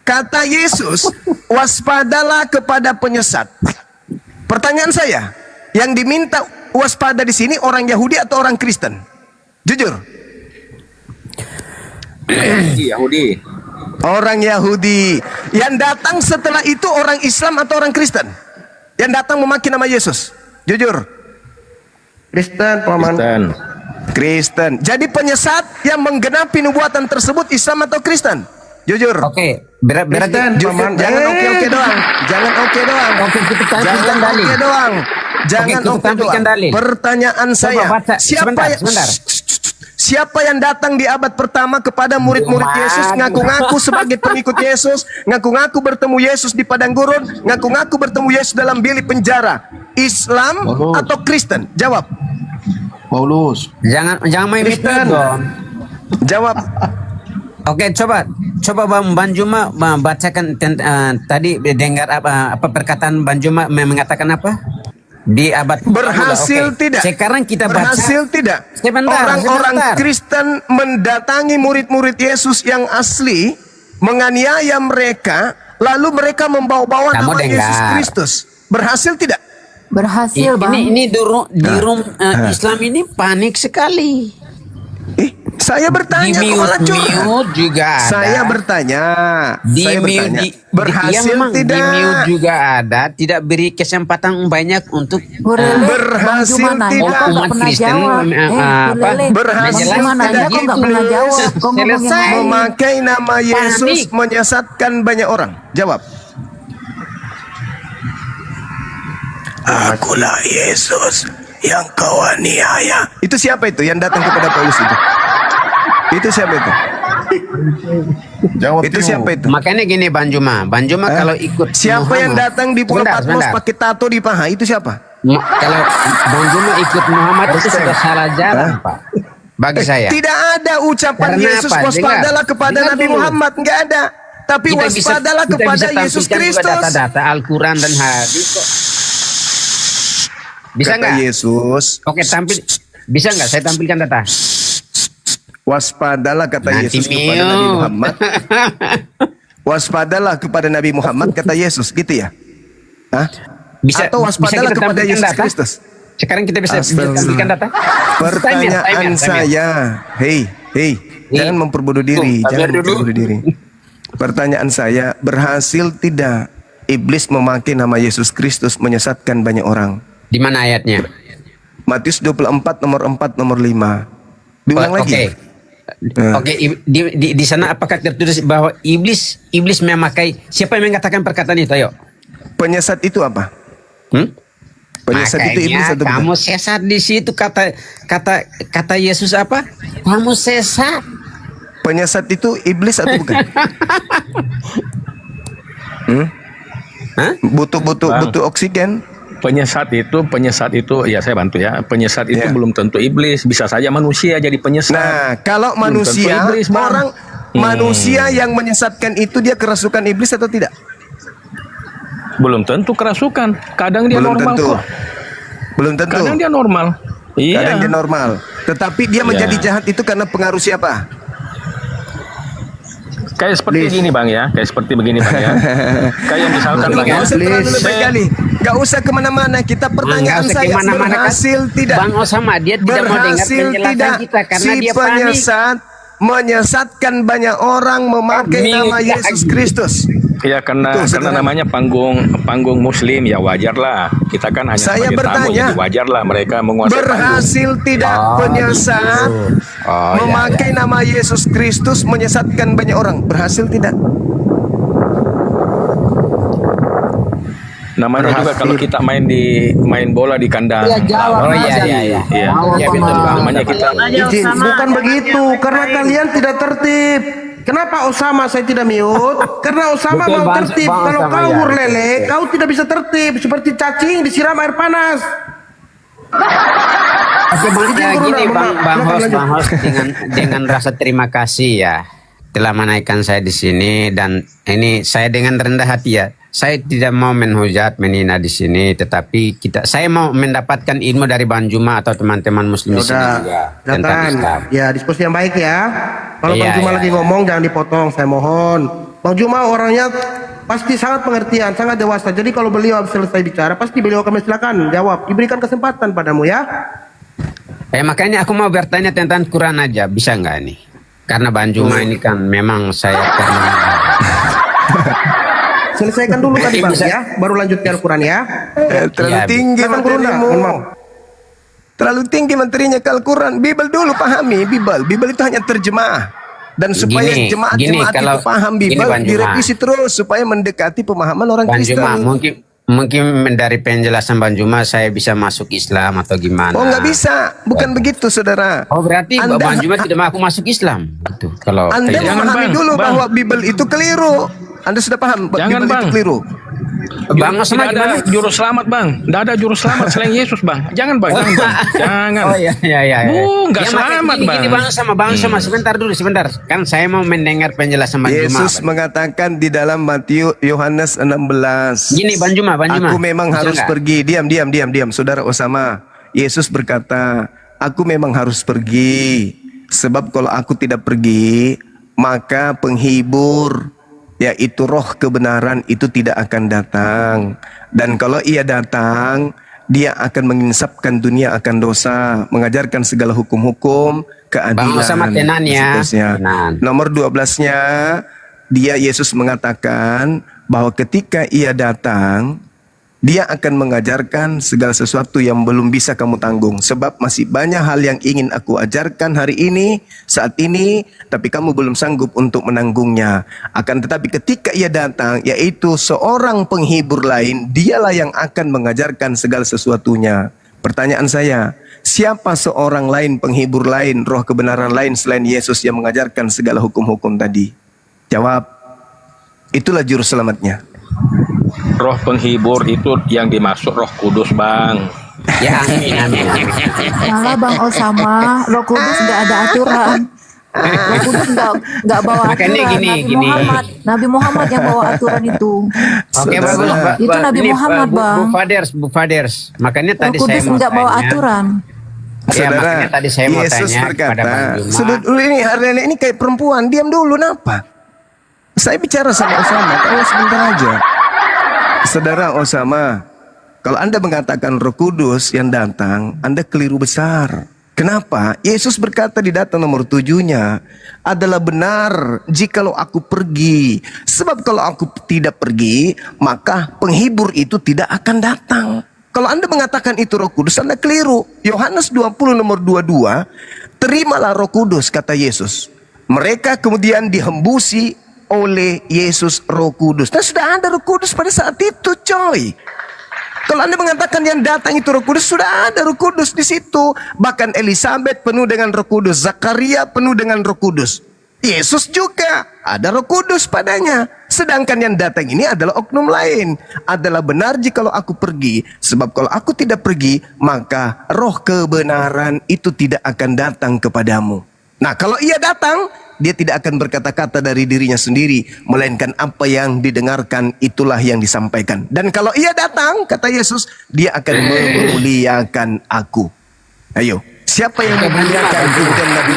Kata Yesus, waspadalah kepada penyesat. Pertanyaan saya, yang diminta waspada di sini orang Yahudi atau orang Kristen? Jujur. Yahudi. Orang Yahudi. Yang datang setelah itu orang Islam atau orang Kristen? Yang datang memaki nama Yesus. Jujur. Kristen, paman. Kristen. Jadi penyesat yang menggenapi nubuatan tersebut Islam atau Kristen? Jujur. Oke, berarti Kristen, Jujur. paman. Jangan oke doang. Jangan oke doang. Oke, kita tampilkan Jangan dalil. oke doang. Jangan kita oke tampilkan doang. dalil. Pertanyaan saya, baca. Sebentar. Siapa yang datang di abad pertama kepada murid-murid Yesus, ngaku-ngaku sebagai pengikut Yesus, ngaku-ngaku bertemu Yesus di padang gurun, ngaku-ngaku bertemu Yesus dalam bilik penjara? Islam atau Kristen? Jawab. Paulus. Jangan main itu Kristen. dong. Jawab. Oke, coba Bang Juma bacakan tadi dengar apa perkataan Bang Juma mengatakan apa? Di abad Berhasil Oke. tidak? Sekarang kita baca. Berhasil tidak? Sebentar, Orang-orang sebentar. Kristen mendatangi murid-murid Yesus yang asli, menganiaya mereka, lalu mereka membawa-bawa Kamu nama dengar. Yesus Kristus. Berhasil tidak? Berhasil, Bang. Ini di room Islam ini panik sekali. Saya bertanya Di kok malah curhat. mute juga ada. Saya bertanya. Saya bertanya. Berhasil memang tidak? Di mute juga ada. Tidak beri kesempatan banyak untuk Gurele, Berhasil Bang Juma nanya tidak? kok nggak Umat pernah Kristen, jawab. Gurele, Berhasil Bang Juma nanya tidak? kok nggak pernah jawab. Kok ngomong yang Selesai. lain? Memakai nama Yesus Panik. menyesatkan banyak orang. Jawab. Akulah Yesus yang kau aniaya. Itu siapa itu yang datang kepada Paulus itu? Itu siapa itu? Jawab Itu Timo. siapa itu? Makanya gini Bang Juma kalau ikut Siapa yang Muhammad- datang di Pulau Sebentar, Patmos sebentar. pakai tato di paha? Itu siapa? Kalau Bang Juma ikut Muhammad itu sudah salah jalan, Pak. Bagi saya. Tidak ada ucapan Karena Yesus apa? waspadalah kepada Dengar Nabi dulu. Muhammad, enggak ada. Tapi waspadalah kita kepada bisa Yesus tampilkan juga Kristus. data-data Al-Quran dan hadis kok. Bisa Kata nggak? Yesus, Oke, bisa nggak saya tampilkan data? waspadalah kata Nanti Yesus kepada Nabi Muhammad. Waspadalah kepada Nabi Muhammad kata Yesus, gitu ya? Hah? Bisa Atau waspadalah kita kepada tampilkan Yesus data? Kristus. Sekarang kita bisa Astagfirullah. tampilkan data. Pertanyaan Timer. saya, hei, jangan memperbodoh diri, Tuh, jangan dulu. memperbodoh diri. Pertanyaan saya, berhasil tidak iblis memakai nama Yesus Kristus menyesatkan banyak orang? Di mana ayatnya? Matius 24 nomor 4 nomor 5. Diulang Oke. lagi. Oke, di sana apakah tertulis bahwa iblis memakai, siapa yang mengatakan perkataan itu? Ayo. Penyesat itu apa? Penyesat itu iblis atau bukan? Kamu sesat di situ, kata Yesus apa? Kamu sesat. Penyesat itu iblis atau bukan? Hah? Butuh oksigen. Penyesat itu ya saya bantu ya. Penyesat itu Ya. belum tentu iblis, bisa saja manusia jadi penyesat. Nah, kalau Belum manusia, tentu iblis, Bang. orang manusia yang menyesatkan itu dia kerasukan iblis atau tidak? Belum tentu kerasukan. Kadang dia Belum normal tentu. kok. Belum tentu. Kadang dia normal. Iya. Kadang dia normal. Tetapi dia menjadi jahat itu karena pengaruh siapa? Kayak seperti gini Bang ya. Kayak seperti begini Bang ya. Kayak misalkan Bang ya. Gak usah terlalu lebih kali. Gak usah kemana-mana. Kita pertanyaan Nggak usah saya kemana-mana, kan? berhasil tidak? Bang Osama dia tidak mau dengar Berhasil penjelasan tidak? kita karena Si dia panik. penyesat menyesatkan banyak orang memakai nama Yesus Kristus. Ya karena Itu, saudara. namanya panggung muslim ya wajar lah. Kita kan hanya Saya sebagai tamu bertanya. jadi wajar lah mereka menguasai panggung. Berhasil tidak penyesat memakai nama Yesus Kristus menyesatkan banyak orang? Berhasil tidak? Namanya juga kalau kita main bola di kandang. Iya, jawab. Oh iya. Iya. Iya betul Bang. Namanya kita Izin, bukan begitu. Karena kalian tidak tertib. Kenapa Osama saya tidak mute? Karena Osama Betul, mau Bang. tertib. Bang Kalau Osama, kau ya. lele, kau tidak bisa tertib. Seperti cacing disiram air panas. Oke Bang, Izin, gini Corona, Bang lanjut. Host dengan rasa terima kasih ya telah menaikkan saya di sini dan ini saya dengan rendah hati ya. Saya tidak mau menhujat, menghina di sini, tetapi saya mau mendapatkan ilmu dari Bang Juma atau teman-teman Muslim di sini juga tentang Islam. Ya, diskusi yang baik ya. Kalau Bang Iya, Juma iya, lagi iya. ngomong jangan dipotong, saya mohon. Bang Juma orangnya pasti sangat pengertian, sangat dewasa. Jadi kalau beliau selesai bicara, pasti beliau akan silakan jawab. Diberikan kesempatan padamu ya. Makanya aku mau bertanya tentang Quran aja, bisa nggak nih? Karena Banjuma ini kan memang saya pernah. Selesaikan dulu tadi Bang Bisa. ya, baru lanjut ke Al-Quran ya. Terlalu Iya, tinggi Silakan Gurunda, mohon materimu. maaf. Terlalu tinggi materinya ke Al-Quran. Bible dulu pahami, Bible itu hanya terjemah. Dan supaya Gini, jemaat-jemaat kalau- itu paham gini, Bible, Bang Juma. direvisi terus supaya mendekati pemahaman orang Banjuma, Kristen. mungkin dari penjelasan Banjuma saya bisa masuk Islam atau gimana? Oh, nggak bisa, bukan begitu, saudara. Oh, berarti Anda- Banjuma tidak mau aku masuk Islam. Gitu. Kalau Anda kayak- Jangan, memahami Bang. dulu Bang. bahwa Bible itu keliru. Anda sudah paham Jangan, Bible Bang. itu keliru. Bang Osman Tidak ada gimana? juru selamat, Bang. Tidak ada juru selamat selain Yesus, Bang. Jangan, Bang. Jangan, Bang. Jangan. Oh iya. Nggak Ya, makanya selamat, gini, Bang. Gini Bang sama sebentar dulu sebentar. Kan saya mau mendengar penjelasan Banjuma. Yesus mengatakan di dalam Matius Yohanes 16. Gini Banjuma. Aku memang Bisa harus nggak? pergi. Diam, Saudara Osama. Yesus berkata, aku memang harus pergi. Sebab kalau aku tidak pergi, maka penghibur, yaitu roh kebenaran itu tidak akan datang. Dan kalau ia datang, dia akan menginsapkan dunia akan dosa, mengajarkan segala hukum-hukum, keadilan, Bang Osama tenan ya. seterusnya. Tenan. Nomor 12-nya, Yesus mengatakan bahwa ketika ia datang, dia akan mengajarkan segala sesuatu yang belum bisa kamu tanggung. Sebab masih banyak hal yang ingin aku ajarkan hari ini, saat ini, tapi kamu belum sanggup untuk menanggungnya. Akan tetapi ketika ia datang, yaitu seorang penghibur lain, dialah yang akan mengajarkan segala sesuatunya. Pertanyaan saya, siapa seorang lain, penghibur lain, roh kebenaran lain selain Yesus yang mengajarkan segala hukum-hukum tadi? Jawab, itulah juru selamatnya. Roh penghibur itu yang dimaksud Roh Kudus, Bang. Ya amin. Malah Bang Osama, Roh Kudus nggak ada aturan. Roh Kudus nggak bawa Makanya aturan. gini. Nabi Muhammad yang bawa aturan itu. Oke, Saudara, bagus. Itu Nabi Ini, Muhammad, Bang. Bu Faders. Makanya Roh tadi saya Kudus mau nggak bawa tanya. aturan. Ya, makanya tadi saya mau Yesus tanya kepada Bang berkata, Juma. sudut dulu ini, Harlena ini kayak perempuan, diam dulu, kenapa? Saya bicara sama Osama, tolong sebentar aja. Saudara Osama, kalau Anda mengatakan Roh Kudus yang datang, Anda keliru besar. Kenapa? Yesus berkata di data nomor 7-nya, adalah benar jikalau aku pergi. Sebab kalau aku tidak pergi, maka penghibur itu tidak akan datang. Kalau Anda mengatakan itu Roh Kudus, Anda keliru. Yohanes 20 nomor 22, terimalah Roh Kudus, kata Yesus. Mereka kemudian dihembusi oleh Yesus Roh Kudus. Dan sudah ada Roh Kudus pada saat itu, coy. Kalau Anda mengatakan yang datang itu Roh Kudus, sudah ada Roh Kudus di situ. Bahkan Elizabeth penuh dengan Roh Kudus, Zakaria penuh dengan Roh Kudus. Yesus juga ada Roh Kudus padanya. Sedangkan yang datang ini adalah oknum lain. Adalah benar jikalau aku pergi, sebab kalau aku tidak pergi, maka roh kebenaran itu tidak akan datang kepadamu. Nah, kalau ia datang, dia tidak akan berkata-kata dari dirinya sendiri, melainkan apa yang didengarkan itulah yang disampaikan. Dan kalau ia datang, kata Yesus, dia akan memuliakan aku. Ayo, siapa yang memuliakan kemudian Nabi?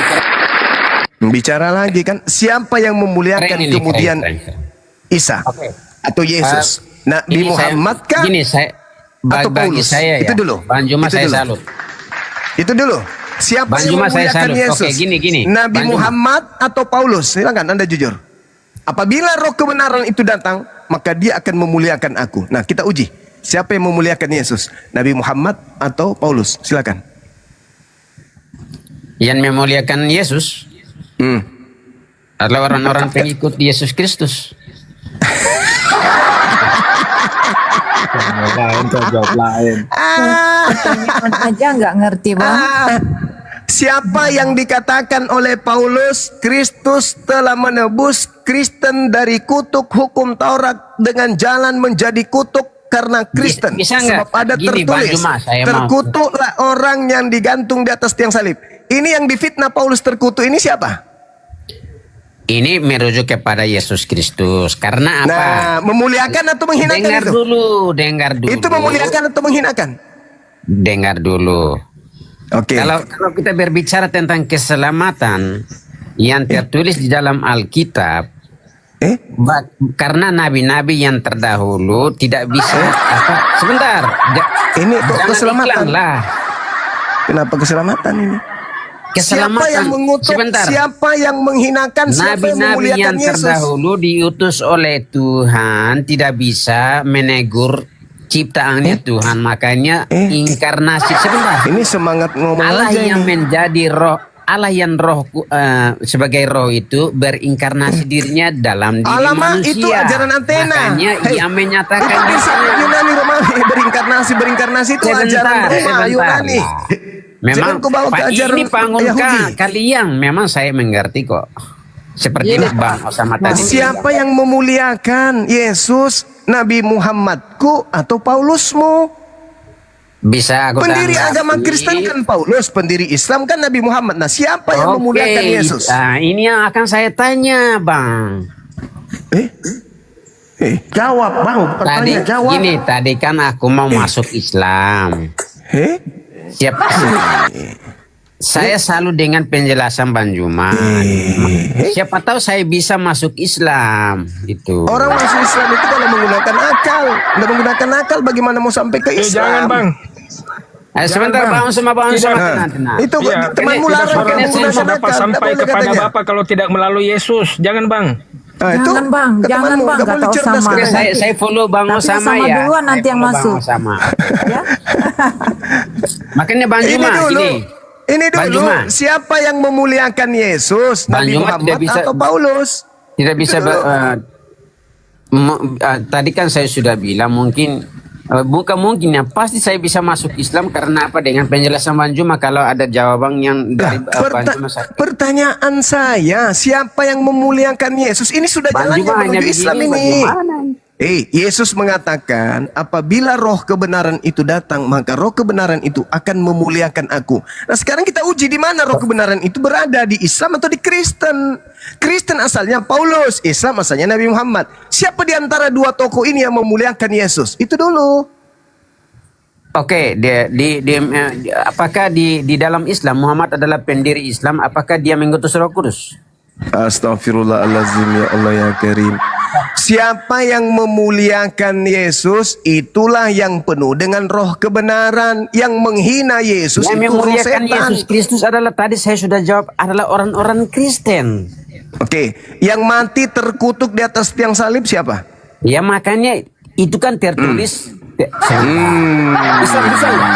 Bicara lagi kan, siapa yang memuliakan Keren ini, kemudian keren. Isa atau Yesus? Nabi Ini Muhammad kah? Gini saya atau bagi Paulus? saya ya. Itu dulu. Bang Juma Itu saya dulu. salut. Itu dulu. Siapa Bang yang Juma saya memuliakan salut. Yesus? Oke, gini. Nabi Bang Juma. Muhammad atau Paulus? Silakan Anda jujur. Apabila roh kebenaran itu datang, maka dia akan memuliakan aku. Nah, kita uji. Siapa yang memuliakan Yesus? Nabi Muhammad atau Paulus? Silakan. Yang memuliakan Yesus adalah orang-orang pengikut Yesus Kristus. Pertanyaan aja nggak ngerti Bang. Siapa yang dikatakan oleh Paulus, Kristus telah menebus Kristen dari kutuk hukum Taurat dengan jalan menjadi kutuk karena Kristen. Bisa nggak? Sebab ada Gini, Bang tertulis, Juma, saya mau. terkutuklah orang yang digantung di atas tiang salib. Ini yang difitnah Paulus terkutuk ini siapa? Ini merujuk kepada Yesus Kristus. Karena apa? Nah, memuliakan atau menghinakan dengar itu? dengar dulu. Itu memuliakan atau menghinakan? Dengar dulu. Oke. Kalau kita berbicara tentang keselamatan yang tertulis di dalam Alkitab, karena nabi-nabi yang terdahulu tidak bisa Ini kok jangan keselamatan? iklan lah. Kenapa keselamatan ini? keselamatan. Siapa yang mengutuk? Sebentar. Siapa yang menghinakan? Siapa yang Nabi-nabi memuliakan yang Yesus? terdahulu diutus oleh Tuhan tidak bisa menegur ciptaannya Tuhan. Makanya inkarnasi. Sebentar. Ini semangat ngomong Allah aja yang ini. menjadi roh, Allah yang roh sebagai roh itu berinkarnasi dirinya dalam diri Alamak, manusia. itu ajaran antena. Makanya Hei, ia menyatakan itu bisa Yunani Romawi berinkarnasi itu ajaran Roma Yunani. Jangan kau bawa ke ajaran ini panggung Yahudi. kalian memang saya mengerti kok. Seperti Bang Osama tadi. Siapa yang memuliakan Yesus, Nabi Muhammadku atau Paulusmu? Bisa aku Pendiri tanggapi. agama Kristen kan Paulus, pendiri Islam kan Nabi Muhammad. Nah, siapa yang memuliakan Yesus? Nah, ini yang akan saya tanya, Bang. Jawab bang, bukan Tadi tanya, jawab. gini, tadi kan aku mau masuk Islam. Siapa? Saya selalu dengan penjelasan Bang Juma. Siapa tahu saya bisa masuk Islam gitu. Orang masuk Islam itu kalau menggunakan akal. Nggak menggunakan akal bagaimana mau sampai ke Islam? Jangan bang. Sebentar Bang sama tenang. Itu Ya, temanmu tidak larang suara kamu menggunakan dapat akal. sampai Nggak boleh kepada katanya. Bapak kalau tidak melalui Yesus. Jangan bang. Nah, itu Jangan, Bang. ke Jangan, temanmu, Bang, nggak kata boleh cerdas Osama. Oke, katanya. saya follow Bang Tapi Osama Osama ya. duluan nanti Saya yang follow masuk. Bang Osama. Ya. Makanya Bang Ini Juma dulu. gini. Ini Bang dulu, Juma. siapa yang memuliakan Yesus, Bang Nabi Juma Muhammad tidak bisa- atau Paulus? Tidak bisa tadi kan saya sudah bilang mungkin bukan mungkin ya, pasti saya bisa masuk Islam karena apa, dengan penjelasan Bang Juma. Kalau ada jawaban yang dari Bang Juma saya. Pertanyaan saya, siapa yang memuliakan Yesus? Ini sudah Bang jalannya Juma hanya menuju Islam begini, ini. bagaimana? Yesus mengatakan, apabila roh kebenaran itu datang, maka roh kebenaran itu akan memuliakan aku. Nah, sekarang kita uji di mana roh kebenaran itu berada, di Islam atau di Kristen. Kristen asalnya Paulus, Islam asalnya Nabi Muhammad. Siapa di antara dua tokoh ini yang memuliakan Yesus? Itu dulu. Oke, apakah di dalam Islam Muhammad adalah pendiri Islam? Apakah dia mengutus Roh Kudus? Astagfirullahaladzim, ya Allah ya Karim. Siapa yang memuliakan Yesus, itulah yang penuh dengan roh kebenaran. Yang menghina Yesus Yang itu roh memuliakan setan. Yesus Kristus adalah, tadi saya sudah jawab, adalah orang-orang Kristen. Oke, yang mati terkutuk di atas tiang salib siapa? Ya makanya itu kan tertulis. Bisa nggak?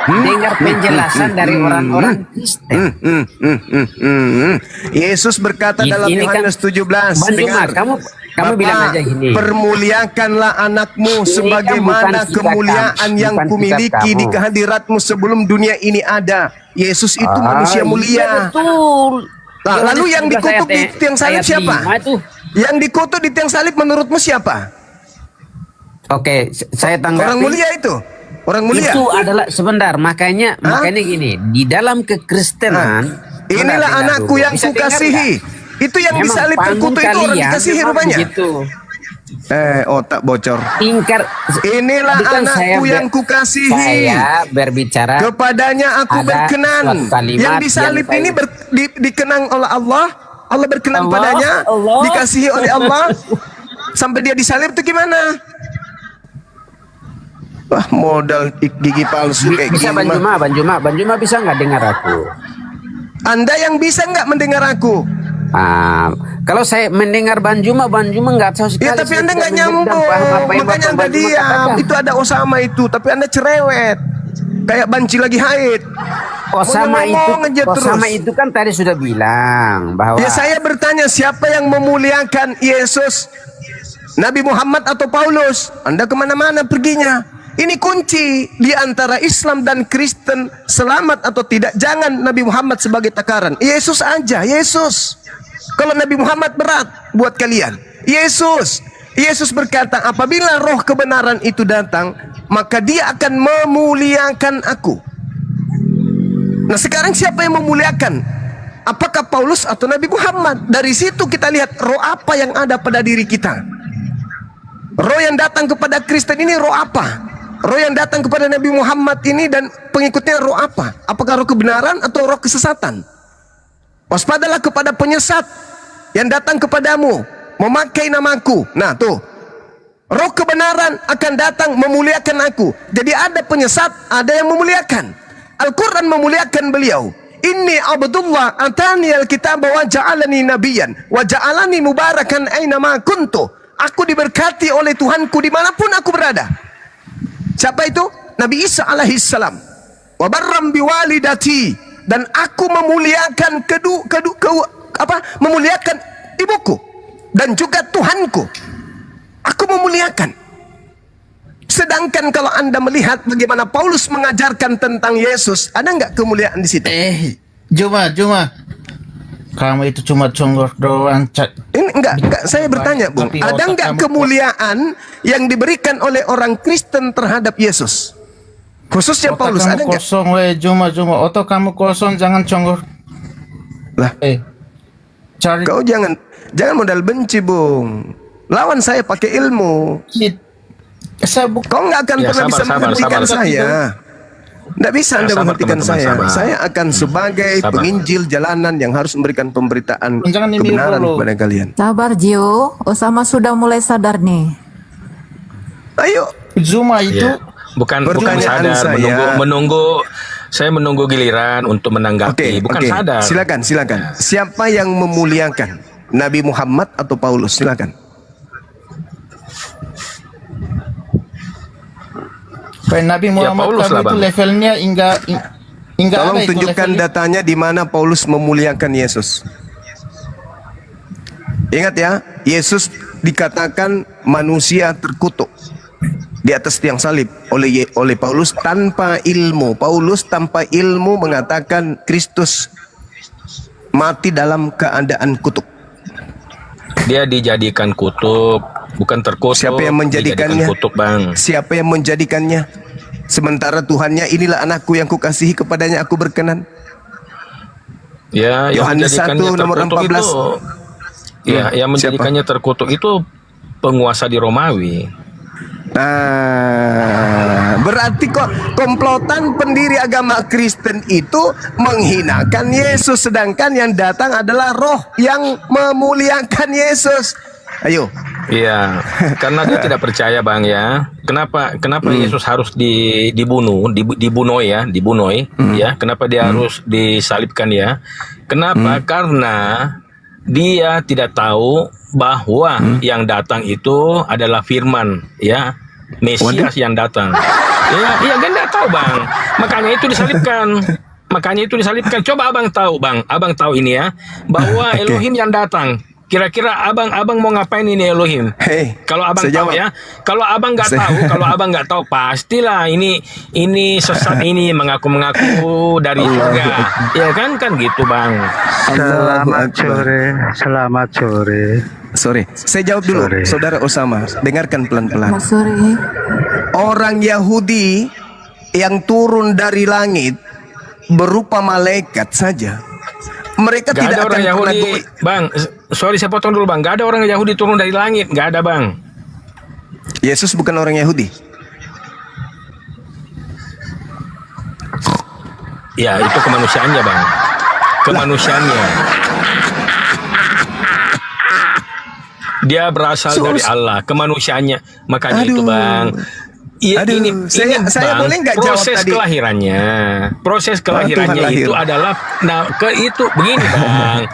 Dengar penjelasan dari orang-orang Kristen. Yesus berkata dalam Ini kan- Yohanes 17, Bang Juma, dengar, kamu bilang aja gini. permuliakanlah anakmu Ini sebagaimana kan bukan kitab kemuliaan kamu, yang bukan kumiliki kitab di kamu. kehadiratmu sebelum dunia ini ada. Yesus itu manusia mulia. Betul. Nah, lalu yang dikutuk di tiang salib ayat siapa? 5 itu. Yang dikutuk di tiang salib menurutmu siapa? Oke, saya tanggapi. Orang mulia itu. Orang mulia. Itu adalah sebentar, makanya gini, di dalam kekristenan Inilah dengar anakku dulu. yang Bisa dengar kukasihi. nggak? Itu yang Memang disalib panggung terkutuk itu orang kalian dikasihi memang rupanya. begitu. Otak bocor. Tingkar. Inilah Bukan anakku yang kukasihi. Saya berbicara. Kepadanya aku Ada berkenan. suatu kalimat Yang disalib yang ini dikenang oleh Allah. Allah berkenan Allah, padanya. Allah. Dikasihi oleh Allah. Sampai dia disalib itu gimana? Wah, modal gigi palsu kayak Bisa gini. Bang Juma bisa nggak dengar aku? Anda yang bisa nggak mendengar aku? Kalau saya mendengar Bang Juma nggak tahu sekali. Ya tapi saya Anda tidak nggak mengerti dan nyambung, paham apa yang makanya Bang Anda Juma diam. katakan. Itu ada Osama itu, tapi Anda cerewet, kayak banci lagi haid. Ngomong aja Osama terus. itu kan tadi sudah bilang bahwa Ya saya bertanya, siapa yang memuliakan Yesus? Nabi Muhammad atau Paulus? Anda kemana-mana perginya. Ini kunci di antara Islam dan Kristen, selamat atau tidak. Jangan Nabi Muhammad sebagai takaran. Yesus aja, Yesus. Kalau Nabi Muhammad berat buat kalian. Yesus berkata, apabila roh kebenaran itu datang, maka dia akan memuliakan aku. Nah sekarang siapa yang memuliakan? Apakah Paulus atau Nabi Muhammad? Dari situ kita lihat roh apa yang ada pada diri kita. Roh yang datang kepada Kristen ini roh apa? Roh yang datang kepada Nabi Muhammad ini dan pengikutnya roh apa? Apakah roh kebenaran atau roh kesesatan? Waspadalah kepada penyesat yang datang kepadamu memakai namaku. Nah tuh, roh kebenaran akan datang memuliakan aku. Jadi ada penyesat, ada yang memuliakan. Al-Quran memuliakan beliau. Inni Abdullah atani al-kitab wa ja'alani nabiyan wa ja'alani mubarakan aina ma kuntu. Aku diberkati oleh Tuhanku dimanapun aku berada. Siapa itu? Nabi Isa alaihissalam. Wa barram biwalidati, dan aku memuliakan memuliakan ibuku dan juga Tuhanku. Aku memuliakan. Sedangkan kalau Anda melihat bagaimana Paulus mengajarkan tentang Yesus, ada nggak kemuliaan di situ? Juma. Kamu itu cuma conggor doang, Cak. Ini enggak, saya bertanya, Bung. Tapi Ada otak enggak kamu kemuliaan yang diberikan oleh orang Kristen terhadap Yesus? Khususnya Otak Paulus, kamu ada enggak? kosong, Juma. Otak kamu kosong, jangan conggor. Lah, Cari kau jangan modal benci, Bung. Lawan saya pakai ilmu. Kau nggak akan pernah bisa menghentikan saya. Nggak bisa Anda menghentikan saya. Saya akan sebagai penginjil jalanan yang harus memberikan pemberitaan Jangan nimir kebenaran dulu. kepada kalian. Sabar Gio, Osama sudah mulai sadar nih. Ayo, Zuma itu Bukan Pertanyaan sadar, saya- saya menunggu giliran untuk menanggapi, bukan sadar. Silakan. Siapa yang memuliakan? Nabi Muhammad atau Paulus? Silakan. Nabi Muhammad Paulus lah, itu Bang. levelnya hingga Tolong ada itu tunjukkan levelnya. datanya di mana Paulus memuliakan Yesus. Ingat ya, Yesus dikatakan manusia terkutuk di atas tiang salib oleh Paulus tanpa ilmu. Paulus tanpa ilmu mengatakan Kristus mati dalam keadaan kutuk. Dia dijadikan kutuk, bukan terkutuk. Siapa yang menjadikannya? Dijadikan kutuk, Bang. Siapa yang menjadikannya? Sementara Tuhannya, inilah anakku yang kukasihi, kepadanya aku berkenan. Ya, yang Yohanes 1 menjadikannya nomor terkutuk 14. itu, ya, yang menjadikannya terkutuk itu penguasa di Romawi. Nah, berarti kok komplotan pendiri agama Kristen itu menghinakan Yesus, sedangkan yang datang adalah roh yang memuliakan Yesus. Ayo. Iya, karena dia tidak percaya, Bang, ya. Kenapa Yesus harus dibunuh ya. Kenapa dia harus disalibkan ya? Kenapa? Karena dia tidak tahu bahwa yang datang itu adalah firman, ya. Mesias yang datang. Iya, dia nggak tahu, Bang. Makanya itu disalibkan. Coba Abang tahu ini ya, bahwa Elohim yang datang. Kira-kira abang mau ngapain ini Elohim? Kalau abang tahu ya, kalau abang nggak tahu, pastilah ini sesat ini mengaku dari surga, ya kan gitu, Bang. Selamat sore. Sorry, saya jawab dulu, Saudara Osama. Dengarkan pelan-pelan. Sorry. Orang Yahudi yang turun dari langit berupa malaikat saja. Mereka Gak tidak ada akan orang pernah Yahudi, Bang. Sorry, saya potong dulu, Bang. Gak ada orang Yahudi turun dari langit, gak ada, Bang. Yesus bukan orang Yahudi. Ya, itu kemanusiaannya, Bang. Kemanusiaannya. Dia berasal dari Allah, kemanusiaannya. Makanya itu, Bang. Iya, saya Bang, boleh nggak jawab tadi? Proses kelahirannya Tuhan lahir. itu adalah, itu begini, Bang.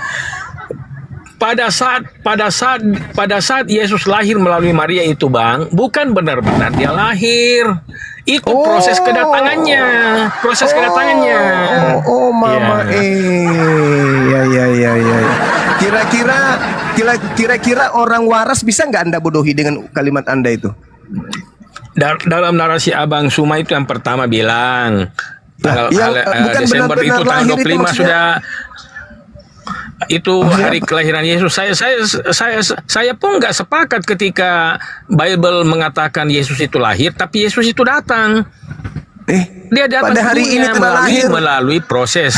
Pada saat Yesus lahir melalui Maria itu, Bang, bukan benar-benar dia lahir. Itu proses kedatangannya. Mama ya. Kira-kira orang waras bisa nggak Anda bodohi dengan kalimat Anda itu? Dalam narasi Abang Suma itu yang pertama bilang bukan Desember benar-benar itu tanggal lahir itu 25 maksudnya. sudah itu hari kelahiran Yesus. Saya pun nggak sepakat ketika Bible mengatakan Yesus itu lahir, tapi Yesus itu datang. Dia datang pada hari ini telah lahir melalui proses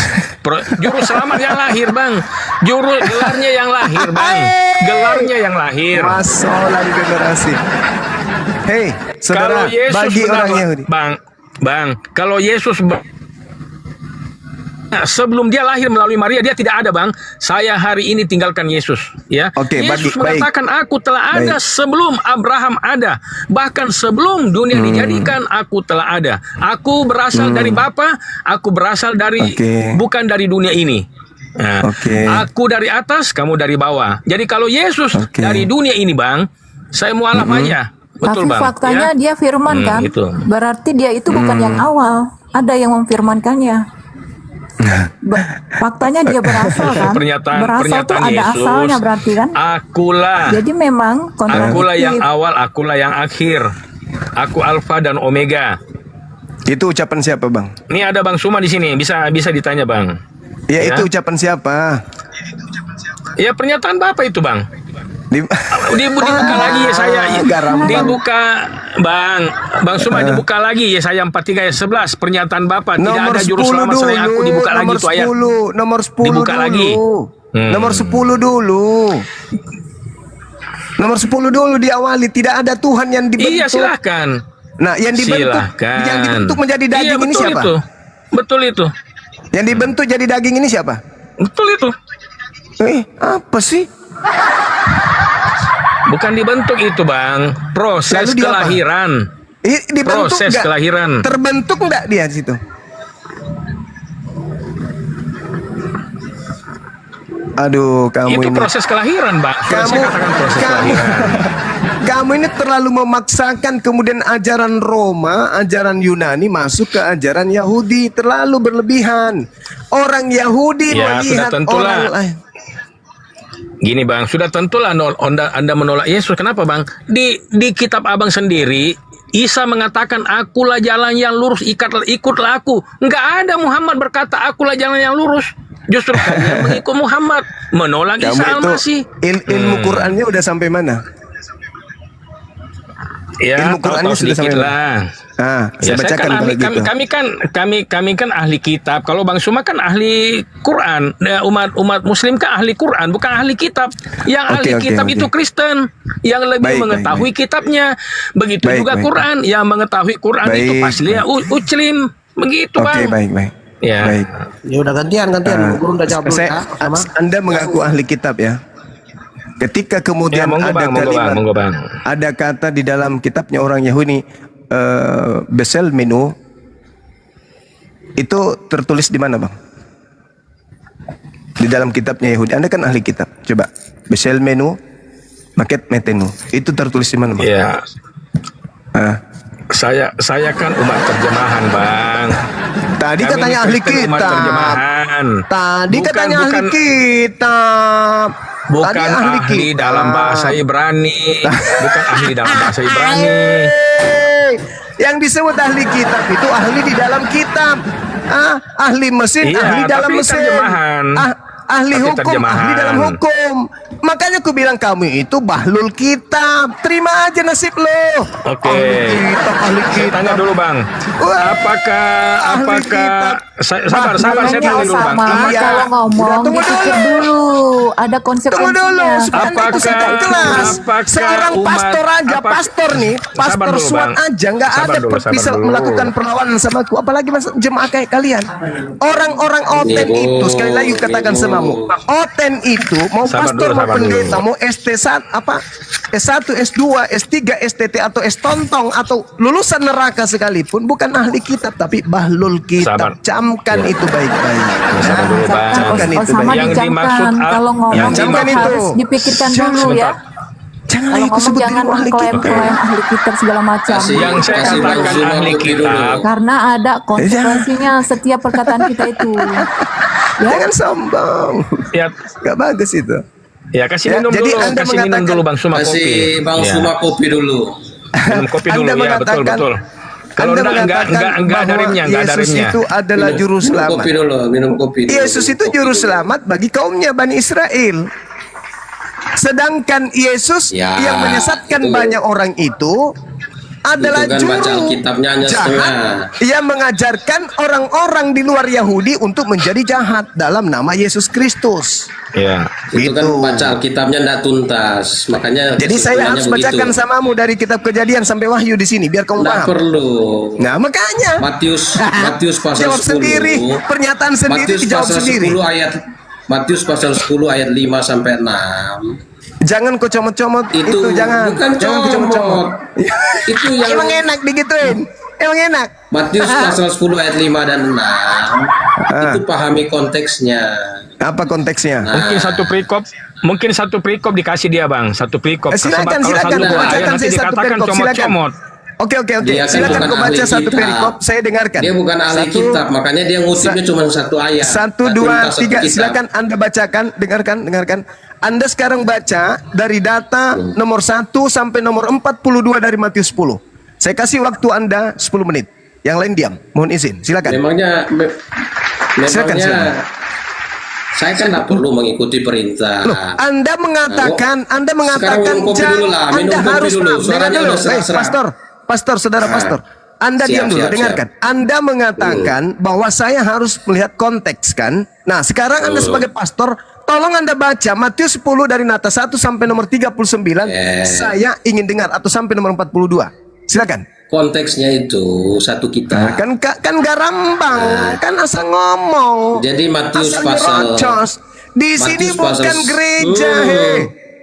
juru selamat yang lahir, Bang. Gelarnya yang lahir, Bang. Gelarnya yang lahir. Masalah generasi. Hei, saudara, Kalau Yesus bagi orang Yahudi. Bang, kalau Yesus sebelum dia lahir melalui Maria dia tidak ada, Bang. Saya hari ini tinggalkan Yesus, ya. Oke, Yesus baik. mengatakan aku telah ada sebelum Abraham ada, bahkan sebelum dunia dijadikan aku telah ada. Aku berasal dari Bapa, aku berasal dari bukan dari dunia ini. Nah, aku dari atas, kamu dari bawah. Jadi kalau Yesus dari dunia ini, Bang, saya mualaf aja. Betul, Tapi Bang. faktanya dia firman kan? Gitu. Berarti dia itu bukan yang awal. Ada yang memfirmankannya. Faktanya dia berasal kan? Berasal tuh ada Yesus, asalnya berarti kan? Akulah. Jadi memang kontradiktif. Akulah yang awal, akulah yang akhir. Aku Alfa dan Omega. Itu ucapan siapa, Bang? Ini ada Bang Suma di sini, bisa ditanya, Bang. Ya, itu ucapan siapa? Ya pernyataan Bapak itu, Bang. Dibuka lagi ya saya. Dibuka, Bang Suma, dibuka lagi ya saya 43 ayat 11 pernyataan Bapak. Tidak ada juru selamat selain aku, dibuka lagi itu ayat. Nomor 10 dibuka dulu. Lagi. Nomor 10 dulu. Nomor 10 dulu diawali, tidak ada Tuhan yang dibentuk. Iya, silahkan. Nah, yang dibentuk menjadi daging ini siapa? Betul itu. Yang dibentuk jadi daging ini siapa? Betul itu. Apa sih? Bukan dibentuk itu, Bang. Proses kelahiran. Proses kelahiran. Terbentuk enggak dia di situ? Aduh, kamu itu ini. Proses kelahiran, Bang. Saya katakan proses kelahiran. Kamu ini terlalu memaksakan kemudian ajaran Roma, ajaran Yunani masuk ke ajaran Yahudi, terlalu berlebihan. Orang Yahudi melihat orang lain. Gini, Bang, sudah tentulah Anda menolak Yesus. Kenapa, Bang? Di kitab Abang sendiri, Isa mengatakan, akulah jalan yang lurus, ikutlah aku. Enggak ada Muhammad berkata, akulah jalan yang lurus. Justru kalian mengikut Muhammad, menolak Isa Al-Masih. Ilmu Qur'annya udah sampai mana? Ya, ilmu Qur'annya sudah sampai lah. Saya bacakan kalau gitu. Kami kan ahli kitab. Kalau Bang Suma kan ahli Quran. Umat Muslim kan ahli Quran, bukan ahli kitab. Yang ahli kitab itu Kristen, yang lebih mengetahui kitabnya. Begitu juga Quran, yang mengetahui Quran itu pasti Muslim. Begitu, Bang. Baik. Ya. Ya udah gantian. Guru udah jawab dulu ya. Anda mengaku ahli kitab ya. Ketika kemudian ada kata di dalam kitabnya orang Yahudi, Besel menu itu tertulis di mana, Bang? Di dalam kitabnya Yahudi. Anda kan ahli kitab. Coba Besel menu maket metenu itu tertulis di mana, Bang? Ya. Saya kan umat terjemahan, Bang. Tadi katanya ahli kitab. Tadi katanya ahli kitab. Bukan ahli dalam bahasa Ibrani. Bukan ahli dalam bahasa Ibrani. Yang disebut ahli kitab itu ahli di dalam kitab. Ahli mesin, ahli dalam mesin. Ahli hukum, ahli dalam hukum. Makanya aku bilang kamu itu bahlul kitab. Terima aja nasib lo. Oke. Ahli kitab. Tanya dulu, Bang. Apakah sabar saya tanya dulu, Bang. Kalau ngomong dipikir dulu, ada konsekuensinya. Apakah seorang pastor aja, pastor nih, pastor SWAT aja nggak ada bisa melakukan perlawanan sama aku, apalagi jemaah kayak kalian. Orang-orang oten itu, sekali lagi katakan samamu, oten itu mau pastor mau pendeta mau S1 S2 S3 STT atau S-tontong atau lulusan neraka sekalipun bukan ahli kitab tapi bahlul kitab. Camkan itu baik-baik. Camkan itu baik. Yang dimaksud kalau ngomong harus dipikirkan dulu ya. Jangan kalau ngomong jangan klaim ahli kitab segala macam. Yang saya katakan ahli kitab. Karena ada konsekuensinya setiap perkataan kita itu. Jangan sombong. Ya, gak bagus itu. Ya kasih minum dulu, kasih minum dulu Bang Suma kopi. Kasih Bang Suma kopi dulu. Minum kopi dulu ya, betul. Kalau enggak ada remnya, Yesus itu adalah juru selamat. Minum kopi dulu. Yesus itu juru selamat bagi kaumnya Bani Israel. Sedangkan Yesus yang menyesatkan banyak orang itu adalah Itu kan baca juru Alkitabnya hanya jahat setengah. yang mengajarkan orang-orang di luar Yahudi untuk menjadi jahat dalam nama Yesus Kristus. Ya. Itu kan Gitu. baca Alkitabnya tidak tuntas. Makanya Jadi saya harus kesimpulannya bacakan begitu. samamu dari kitab Kejadian sampai Wahyu di sini biar kamu Nggak paham. perlu. Nah, makanya Matius pasal jawab 10. sendiri, pernyataan sendiri Matius dijawab pasal sendiri. 10 ayat Matius pasal 10 ayat 5 sampai 6. Jangan kau comot-comot Itu jangan. bukan Jangan kau comot-comot. Itu yang Emang enak digituin. Emang enak. Matius pasal 10 ayat 5 dan 6. Itu pahami konteksnya. Apa konteksnya? Mungkin satu perikop dikasih dia bang, satu perikop. Silakan, Sebab kalau silakan. satu ayat Bacakan nanti saya satu dikatakan perikop. Silakan. comot-comot. Oke. Dia kan Silakan bukan kau baca ahli satu kitab. perikop, saya dengarkan. Dia bukan ahli kitab, makanya dia ngutipnya cuma satu ayat. 1, Nggak 2, tuntas satu 3. kitab. Silakan Anda bacakan, dengarkan. Anda sekarang baca dari data nomor 1 sampai nomor 42 dari Matius 10. Saya kasih waktu Anda 10 menit. Yang lain diam. Mohon izin. Silakan. Memangnya Silakan. saya kan tidak perlu mengikuti perintah. Loh, Anda mengatakan Sekarang minum kopi dulu lah, minum Anda kopi harus dulu. dengar Suaranya dulu. udah serak-serak. Pastor, saudara pastor. Anda Siap, diam dulu, siap, dengarkan. Anda mengatakan bahwa saya harus melihat konteks kan. Nah, sekarang Anda sebagai pastor, tolong Anda baca Matius 10 dari nata 1 sampai nomor 39. Saya ingin dengar atau sampai nomor 42. Silakan. Konteksnya itu satu kitab. Kan garambang, kan asal ngomong. Jadi Matius Asal pasal nyerocos. Di sini Matius pasal- bukan gereja,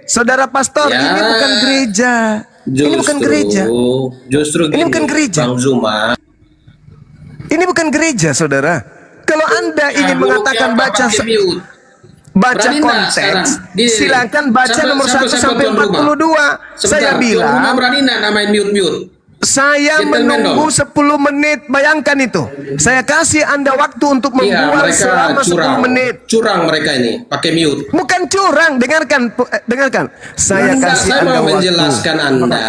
Saudara pastor, Ya. ini bukan gereja. Ini bukan gereja. Justru Ini bukan gereja. Bang Zuma. Ini bukan gereja, saudara. Kalau Anda ingin mengatakan baca Berani nggak konteks, sekarang? silakan baca Siapa- nomor siapa- 1 siapa sampai tuan rumah? 42. Sebentar, Saya tuan bilang rumah berani nggak namain mute? saya Gentleman menunggu dong. 10 menit. Bayangkan itu. Saya kasih Anda waktu untuk Iya, membual mereka selama 10 curang. menit. Curang mereka ini, pakai mute. Bukan curang, dengarkan. Saya Enggak, kasih saya Anda mau waktu. menjelaskan Anda,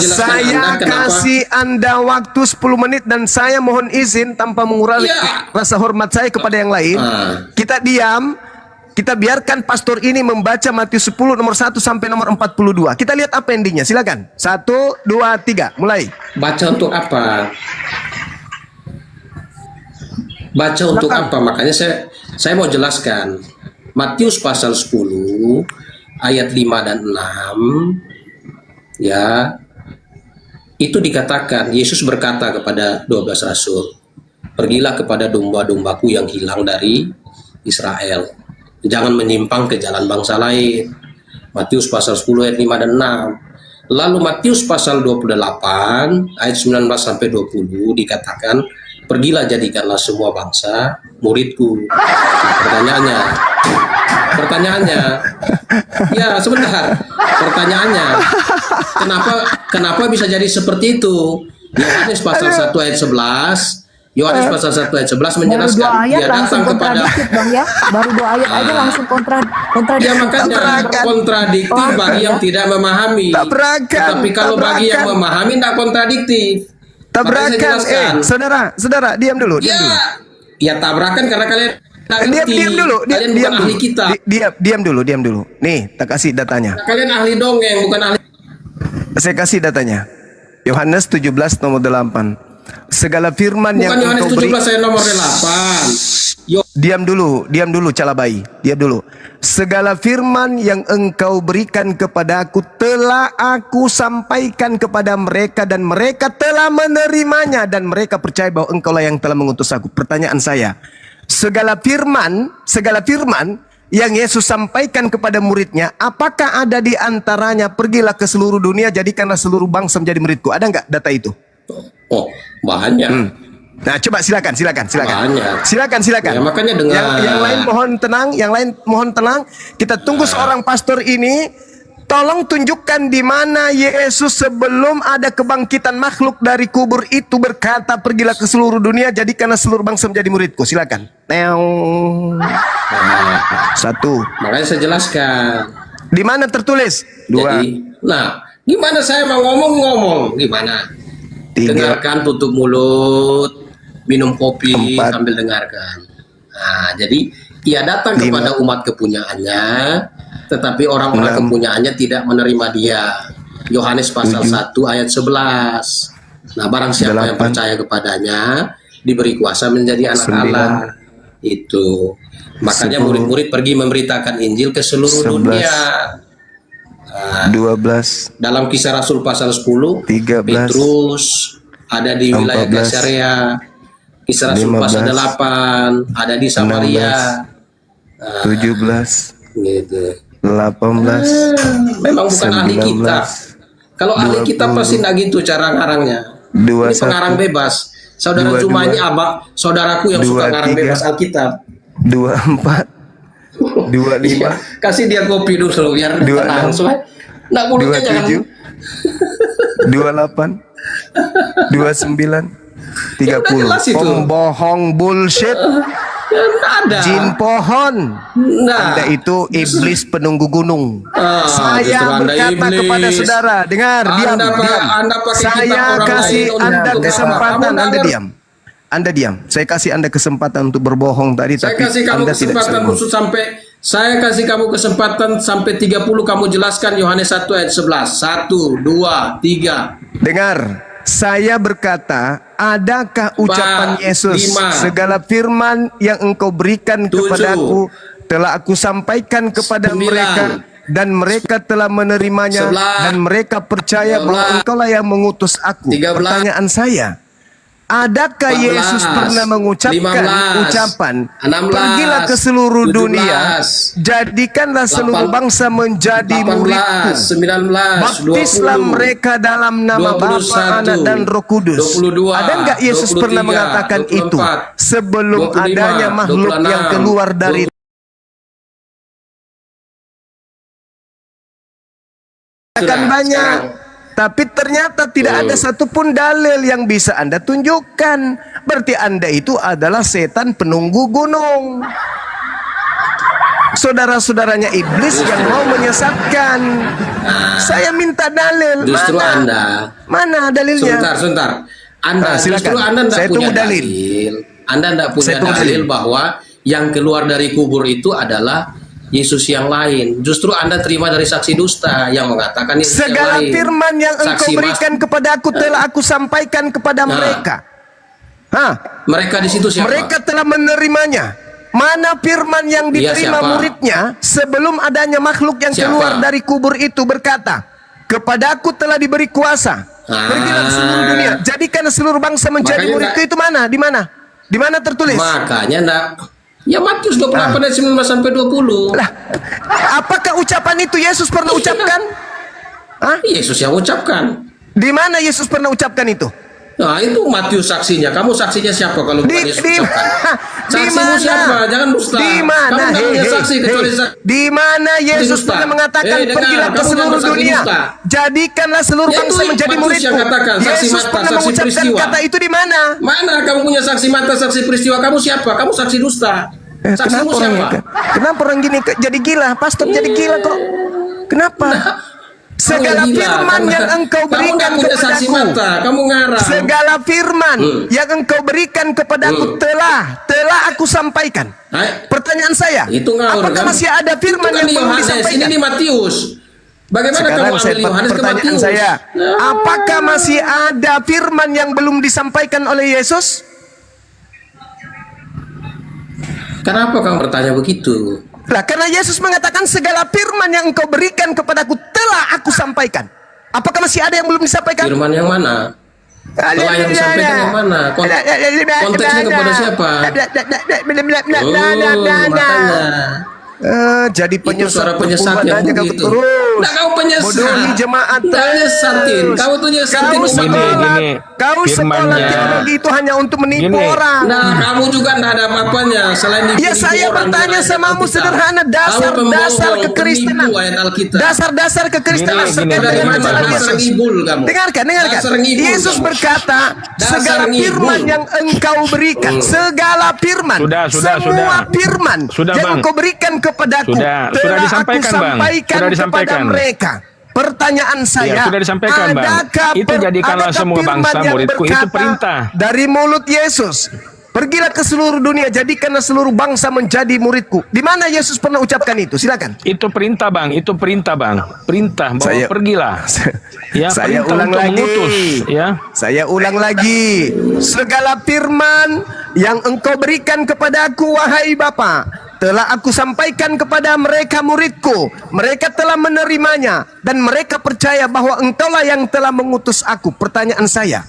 Saya Anda kenapa. kasih Anda waktu 10 menit dan saya mohon izin tanpa mengurangi Ya. rasa hormat saya kepada yang lain. Kita diam. Kita biarkan pastor ini membaca Matius 10 nomor 1 sampai nomor 42. Kita lihat apa endingnya. Silakan. 1, 2, 3. Mulai. Baca untuk apa? Baca untuk apa? Makanya saya mau jelaskan. Matius pasal 10 ayat 5 dan 6 ya. Itu dikatakan Yesus berkata kepada 12 rasul, "Pergilah kepada domba-dombaku yang hilang dari Israel. Jangan menyimpang ke jalan bangsa lain." Matius pasal 10 ayat 5 dan 6. Lalu Matius pasal 28 ayat 19 sampai 20 dikatakan, "Pergilah jadikanlah semua bangsa muridku." Nah, pertanyaannya, ya sebentar. Pertanyaannya, kenapa bisa jadi seperti itu? Yohanes pasal 1 ayat 11. Yohanes pasal 1 ayat 11 Baru menjelaskan 2 ayat dia langsung datang kepada kontradiktif Bang ya. Baru 2 ayat aja langsung kontradiktif. ya makanya kontradiktif bagi yang tidak memahami. Tapi kalau bagi yang memahami tidak kontradiktif. Makanya saya Tabrakan. jelaskan. Saudara, diam dulu. Ya tabrakan karena kalian tidak ngerti. Diam dulu. Kalian bukan ahli kitab. Diam dulu. Nih, tak kasih datanya. Kalian ahli dongeng, bukan ahli. Saya kasih datanya. Yohanes 17 nomor 8. Segala firman yang Bukan Yohanes engkau beri. 17 saya nomor 8. Diam dulu calabai. Diam dulu. Segala firman yang engkau berikan kepadaku telah aku sampaikan kepada mereka dan mereka telah menerimanya dan mereka percaya bahwa engkau lah yang telah mengutus aku. Pertanyaan saya, segala firman yang Yesus sampaikan kepada muridnya, apakah ada di antaranya pergilah ke seluruh dunia jadikanlah seluruh bangsa menjadi muridku? Ada nggak data itu? Oh, banyak. Nah, coba silakan. Banyak. Silakan. Ya, makanya dengan yang lain mohon tenang. Kita tunggu seorang pastor ini. Tolong tunjukkan di mana Yesus sebelum ada kebangkitan makhluk dari kubur itu berkata, "Pergilah ke seluruh dunia, jadikanlah seluruh bangsa menjadi muridku." Silakan. Satu. Makanya saya jelaskan. Di mana tertulis? 2. Gimana saya mau ngomong? Gimana? 3. Dengarkan, tutup mulut, minum kopi sambil dengarkan. Nah, jadi ia datang kepada umat kepunyaannya, tetapi orang-orang kepunyaannya tidak menerima dia. Yohanes pasal 1 ayat 11. Nah, barang siapa yang 8, percaya kepadanya diberi kuasa menjadi anak 9, Allah. Itu. Makanya 10, murid-murid pergi memberitakan Injil ke seluruh 11, dunia. 12, Dalam Kisah Rasul pasal 10, 13, Petrus ada di wilayah 14, Kaisarea. Kisah Rasul pasal 15, 8 ada di Samaria. 17, Gitu. 18, Memang bukan ahli 19, kitab. Kalau ahli kitab 20, pasti nggak gitu cara ngarangnya. Ini 21, pengarang bebas. Saudara 22, cuma ini saudaraku yang suka ngarang 23, bebas Alkitab. 24, 25, Kasih dia kopi dulu biar 26, tenang. Soalnya nggak mulutnya jangan 27, 28, 29, Ya udah jelas 30. itu. Pembohong bullshit. Nggak ada. Jin pohon. Nah. Anda itu iblis penunggu gunung. Justru Saya Anda berkata iblis. kepada saudara, dengar, diam, diam. Anda pakai kitab Saya orang kasih lain Anda untuk kesempatan, apa? Kamu Anda nggak diam. Anda diam. Saya kasih Anda kesempatan untuk berbohong tadi, Saya tapi kasih kamu Anda tidak bisa kesempatan berbohong. khusus saya kasih kamu kesempatan sampai 30 kamu jelaskan Yohanes 1 ayat 11. 1, 2, 3. Dengar, saya berkata, adakah ucapan 4, Yesus, 5, segala firman yang engkau berikan 7, kepadaku telah aku sampaikan kepada 9, mereka, dan mereka telah menerimanya, 11, dan mereka percaya 12, bahwa engkaulah yang mengutus aku. 13, Pertanyaan saya, adakah 14, Yesus pernah mengucapkan 15, ucapan, 16, pergilah ke seluruh 17, dunia, jadikanlah seluruh 8, bangsa menjadi 18, muridku, 19, baptislah 20, mereka dalam nama Bapa, 21, Anak dan Roh Kudus. 22, Ada enggak Yesus 23, pernah mengatakan 24, itu sebelum 25, adanya makhluk 26, yang keluar dari akan banyak, tapi ternyata tidak ada satupun dalil yang bisa Anda tunjukkan. Berarti Anda itu adalah setan penunggu gunung, saudara-saudaranya iblis yang mau menyesatkan. Saya minta dalil. Justru Mana dalilnya? Sebentar. Anda silakan. justru Anda tidak Saya punya tunggu dalil. dalil. Anda tidak punya Saya tunggu dalil dalil. bahwa yang keluar dari kubur itu adalah Yesus yang lain. Justru Anda terima dari saksi dusta yang mengatakan Yesus Segala yang lain. firman yang engkau berikan kepada aku telah aku sampaikan kepada mereka. Mereka di situ siapa? Mereka telah menerimanya. Mana firman yang diterima siapa? muridnya sebelum adanya makhluk yang Siapa? keluar dari kubur itu berkata, kepadaku telah diberi kuasa. Pergilah ke seluruh dunia, jadikan seluruh bangsa menjadi Makanya muridku. Itu mana? Di mana? Di mana tertulis? Makanya enggak. Ya Matius 28 ayat 19 sampai 20. Lah, apakah ucapan itu Yesus pernah ucapkan? Yesus yang ucapkan. Di mana Yesus pernah ucapkan itu? Nah, itu Matius saksinya. Kamu saksinya siapa kalau bukan Yesus ucapkan? Saksimu siapa? Jangan dusta. Di Kamu mana? nggak punya saksi kecuali Di mana Yesus dusta. pernah mengatakan Dengar, pergilah ke kamu seluruh jangan saksi dunia, dusta. jadikanlah seluruh Ya, bangsa itu menjadi Matius muridku. yang katakan, saksi Yesus mata, pernah saksi mengucapkan peristiwa. kata itu di mana? Mana kamu punya saksi mata, saksi peristiwa? Kamu siapa? Kamu saksi dusta. Saksimu siapa? Kenapa orang gini jadi gila? Pastor jadi gila kok? Kenapa? Segala Gila, firman yang engkau kamu berikan nggak punya saksi kepadaku, mata, kamu ngarang. segala firman yang engkau berikan kepadaku telah aku sampaikan. Pertanyaan saya, Itu ngawur, apakah kan? masih ada firman Itu kan yang di belum Yohanes, disampaikan? ini di Matius. Bagaimana Sekarang kamu ambil Yohanes ke pertanyaan Matius? saya, apakah masih ada firman yang belum disampaikan oleh Yesus? Kenapa kamu bertanya begitu? Lah, karena Yesus mengatakan segala firman yang engkau berikan kepadaku telah aku sampaikan. Apakah masih ada yang belum disampaikan? Firman yang mana? Telah yang disampaikan yang mana? Konteksnya kepada siapa? Makanya. Jadi suara penyesat penyesat yang aja kau begitu. terus. Nah, kau penyesat. Bodohi jemaat Nggak nyesatin. Kamu tuh nyesatin Kau umat. sekolah, kau sekolah firmannya. teologi itu hanya untuk menipu Gini. orang. Nah, kamu juga nggak ada apa-apanya selain nipu. Ya, saya bertanya samamu sederhana, dasar-dasar kekristenan. Dasar-dasar kekristenan Gini, terkait gini, dengan gini, ajaran gini. Yesus. Dasar ngibul kamu. Dengarkan. Dasar ngibul Yesus kamu. berkata, Dasar segala ngibul. firman yang engkau berikan, segala firman, Sudah, semua firman Sudah, yang Bang. engkau berikan kepadaku, Sudah telah aku disampaikan, Bang. sampaikan Sudah kepada disampaikan. mereka. Pertanyaan saya, Iya, sudah disampaikan, Bang. adakah Itu jadikanlah adakah semua firman bangsa yang muridku, itu berkata perintah. dari mulut Yesus, Pergilah ke seluruh dunia, jadikanlah seluruh bangsa menjadi muridku. Di mana Yesus pernah ucapkan itu? Silakan. Itu perintah bang, itu perintah bang, perintah bahwa pergilah. Ya, Saya perintah ulang untuk lagi. mengutus, ya. Saya ulang lagi. Segala firman yang engkau berikan kepada aku, wahai Bapa, telah aku sampaikan kepada mereka muridku. Mereka telah menerimanya dan mereka percaya bahwa engkaulah yang telah mengutus aku. Pertanyaan saya,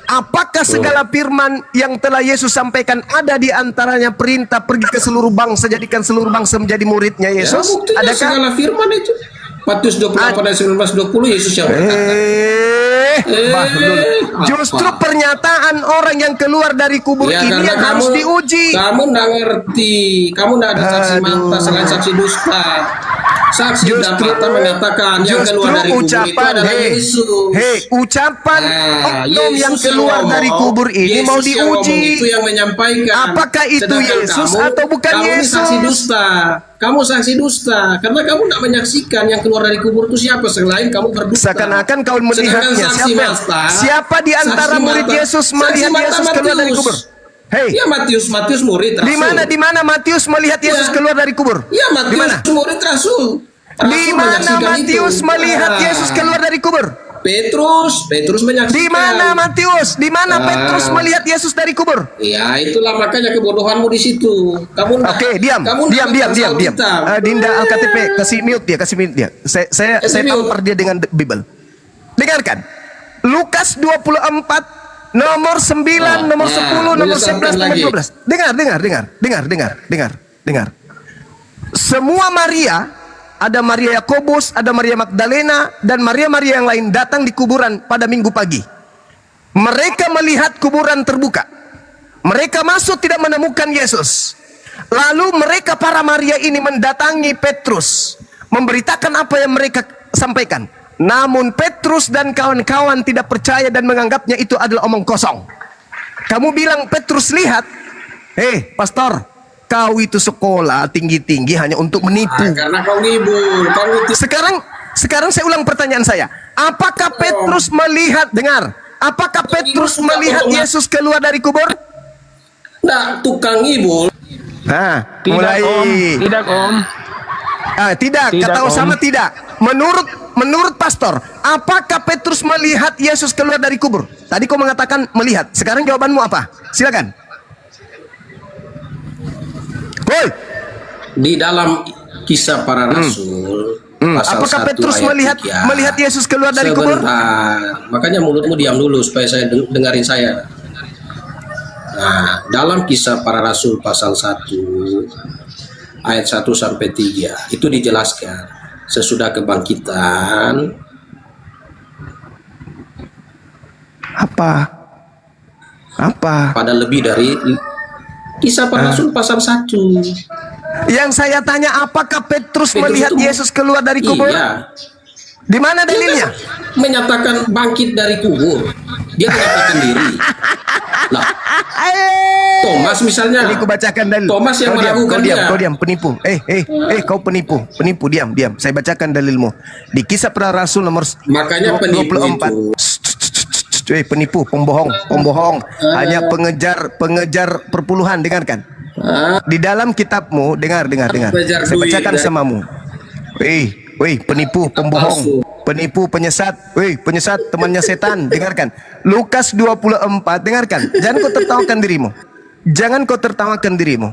apakah segala firman yang telah Yesus sampaikan ada di antaranya perintah pergi ke seluruh bangsa, jadikan seluruh bangsa menjadi muridnya Yesus? Ya, buktinya Adakah? segala firman itu. Matius 28 ayat 19-20 Yesus yang berkata. Justru pernyataan orang yang keluar dari kubur Ya, ini karena yang harus diuji. Kamu nggak ngerti. Kamu nggak ada saksi mata selain saksi dusta. Saksi dan mata mengatakan yang keluar dari kubur itu adalah Yesus. Ucapan oknum yang keluar dari kubur ini Yesus mau yang ngomong diuji. itu yang menyampaikan. Apakah itu Sedangkan Yesus kamu, atau bukan kamu ini Yesus? saksi dusta. Kamu saksi dusta karena kamu tidak menyaksikan yang keluar dari kubur itu siapa selain kamu berdusta. Seakan-akan kau melihatnya. Sedangkan saksi Siapa? mata, Siapa di antara saksi murid mata- Yesus saksi melihat mata Yesus keluar dari Matius. kubur? Hei, Ya Matius murid rasul. di mana Matius melihat Yesus Ya. keluar dari kubur? Ya Di mana? Matius murid rasul. Di mana Matius melihat Nah, Yesus keluar dari kubur? Petrus menyaksikan. Di mana Matius? Di mana Ah. Petrus melihat Yesus dari kubur? Ya itulah makanya kebodohanmu di situ. Kamu Oke, diam. Dinda Alktp, kasih mute dia. Saya tampar dia dengan Bible. Dengarkan. Lukas 24 nomor 9, nomor 10, nomor 11, nomor 12. Dengar. Semua Maria, ada Maria Yakobus, ada Maria Magdalena, dan Maria-Maria yang lain datang di kuburan pada Minggu pagi. Mereka melihat kuburan terbuka. Mereka masuk tidak menemukan Yesus. Lalu mereka para Maria ini mendatangi Petrus, memberitakan apa yang mereka sampaikan. Namun Petrus dan kawan-kawan tidak percaya dan menganggapnya itu adalah omong kosong. Kamu bilang Petrus lihat, pastor, kau itu sekolah tinggi-tinggi hanya untuk menipu. Karena kau ngibul. Sekarang saya ulang pertanyaan saya. Apakah Petrus melihat, apakah Petrus melihat Yesus keluar dari kubur? Nah, tukang ngibul. Mulai. Tidak om. Tidak, kata Osama tidak. Menurut pastor, apakah Petrus melihat Yesus keluar dari kubur? Tadi kau mengatakan melihat. Sekarang jawabanmu apa? Silakan. Woi. Di dalam Kisah Para Rasul pasal Apakah 1 Petrus ayat melihat 3. Yesus keluar dari kubur? Sebentar. Makanya mulutmu diam dulu supaya saya dengarin saya. Nah, dalam Kisah Para Rasul pasal 1 ayat 1 sampai 3 itu dijelaskan sesudah kebangkitan Apa? pada lebih dari Kisah Para Rasul pasal 1. Yang saya tanya, apakah Petrus melihat itu- Yesus keluar dari kubur? Iya. Di mana dalilnya? Menyatakan bangkit dari kubur. Dia menyatakan diri. Lah, Thomas misalnya. Ini ku bacakan dalil. Thomas yang Kau meragukan dia. diam, penipu. Kau penipu, diam. Saya bacakan dalilmu. Di Kisah Para Rasul nomor Makanya penipu 24. Penipu, pembohong. Hanya pengejar perpuluhan, dengarkan. Di dalam kitabmu, dengar. Pengejar Saya duit, bacakan ya. samamu. Penipu, pembohong. Penipu, penyesat. Penyesat, temannya setan. Dengarkan. Lukas 24, dengarkan. Jangan kau tertawakan dirimu.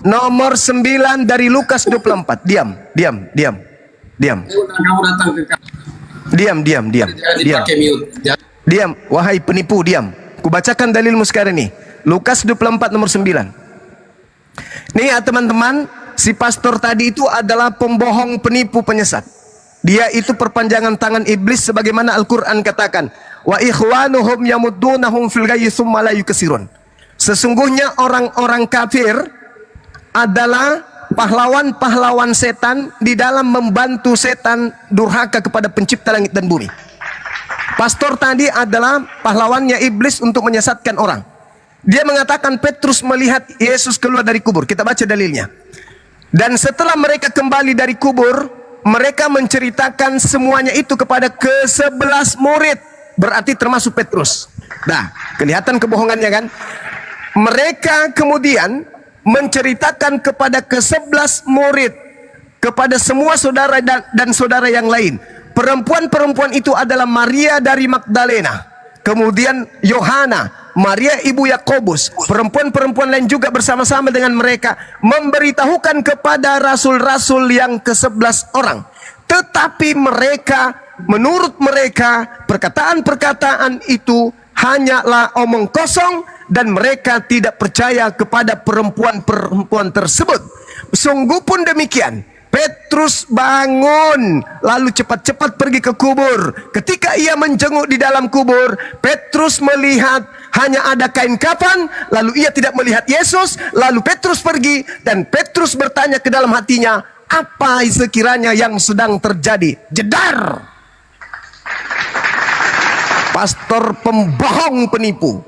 Nomor 9 dari Lukas 24. Diam. Kamu datang ke Diam. dipakai mute. Diam, wahai penipu, diam. Kubacakan dalilmu sekarang nih. Lukas 24 nomor 9. Nih ya teman-teman, si pastor tadi itu adalah pembohong, penipu, penyesat. Dia itu perpanjangan tangan iblis sebagaimana Al-Quran katakan. Wa ikhwanuhum yamuddunahum fil ghayyi tsumma la yukasirun. Sesungguhnya orang-orang kafir adalah pahlawan-pahlawan setan di dalam membantu setan durhaka kepada pencipta langit dan bumi. Pastor tadi adalah pahlawannya iblis untuk menyesatkan orang. Dia mengatakan Petrus melihat Yesus keluar dari kubur. Kita baca dalilnya. Dan setelah mereka kembali dari kubur, mereka menceritakan semuanya itu kepada ke-11 murid. Berarti termasuk Petrus. Nah, kelihatan kebohongannya kan? Mereka kemudian menceritakan kepada ke-11 murid, kepada semua saudara dan saudara yang lain. Perempuan-perempuan itu adalah Maria dari Magdalena, kemudian Yohana, Maria ibu Yakobus, perempuan-perempuan lain juga bersama-sama dengan mereka memberitahukan kepada rasul-rasul yang ke-11 orang. Tetapi mereka, menurut mereka, perkataan-perkataan itu hanyalah omong kosong dan mereka tidak percaya kepada perempuan-perempuan tersebut. Sungguh pun demikian. Petrus bangun lalu cepat-cepat pergi ke kubur. Ketika ia menjenguk di dalam kubur, Petrus melihat hanya ada kain kafan, lalu ia tidak melihat Yesus. Lalu Petrus pergi dan Petrus bertanya ke dalam hatinya, apa sekiranya yang sedang terjadi? Jedar. Pastor pembohong, penipu.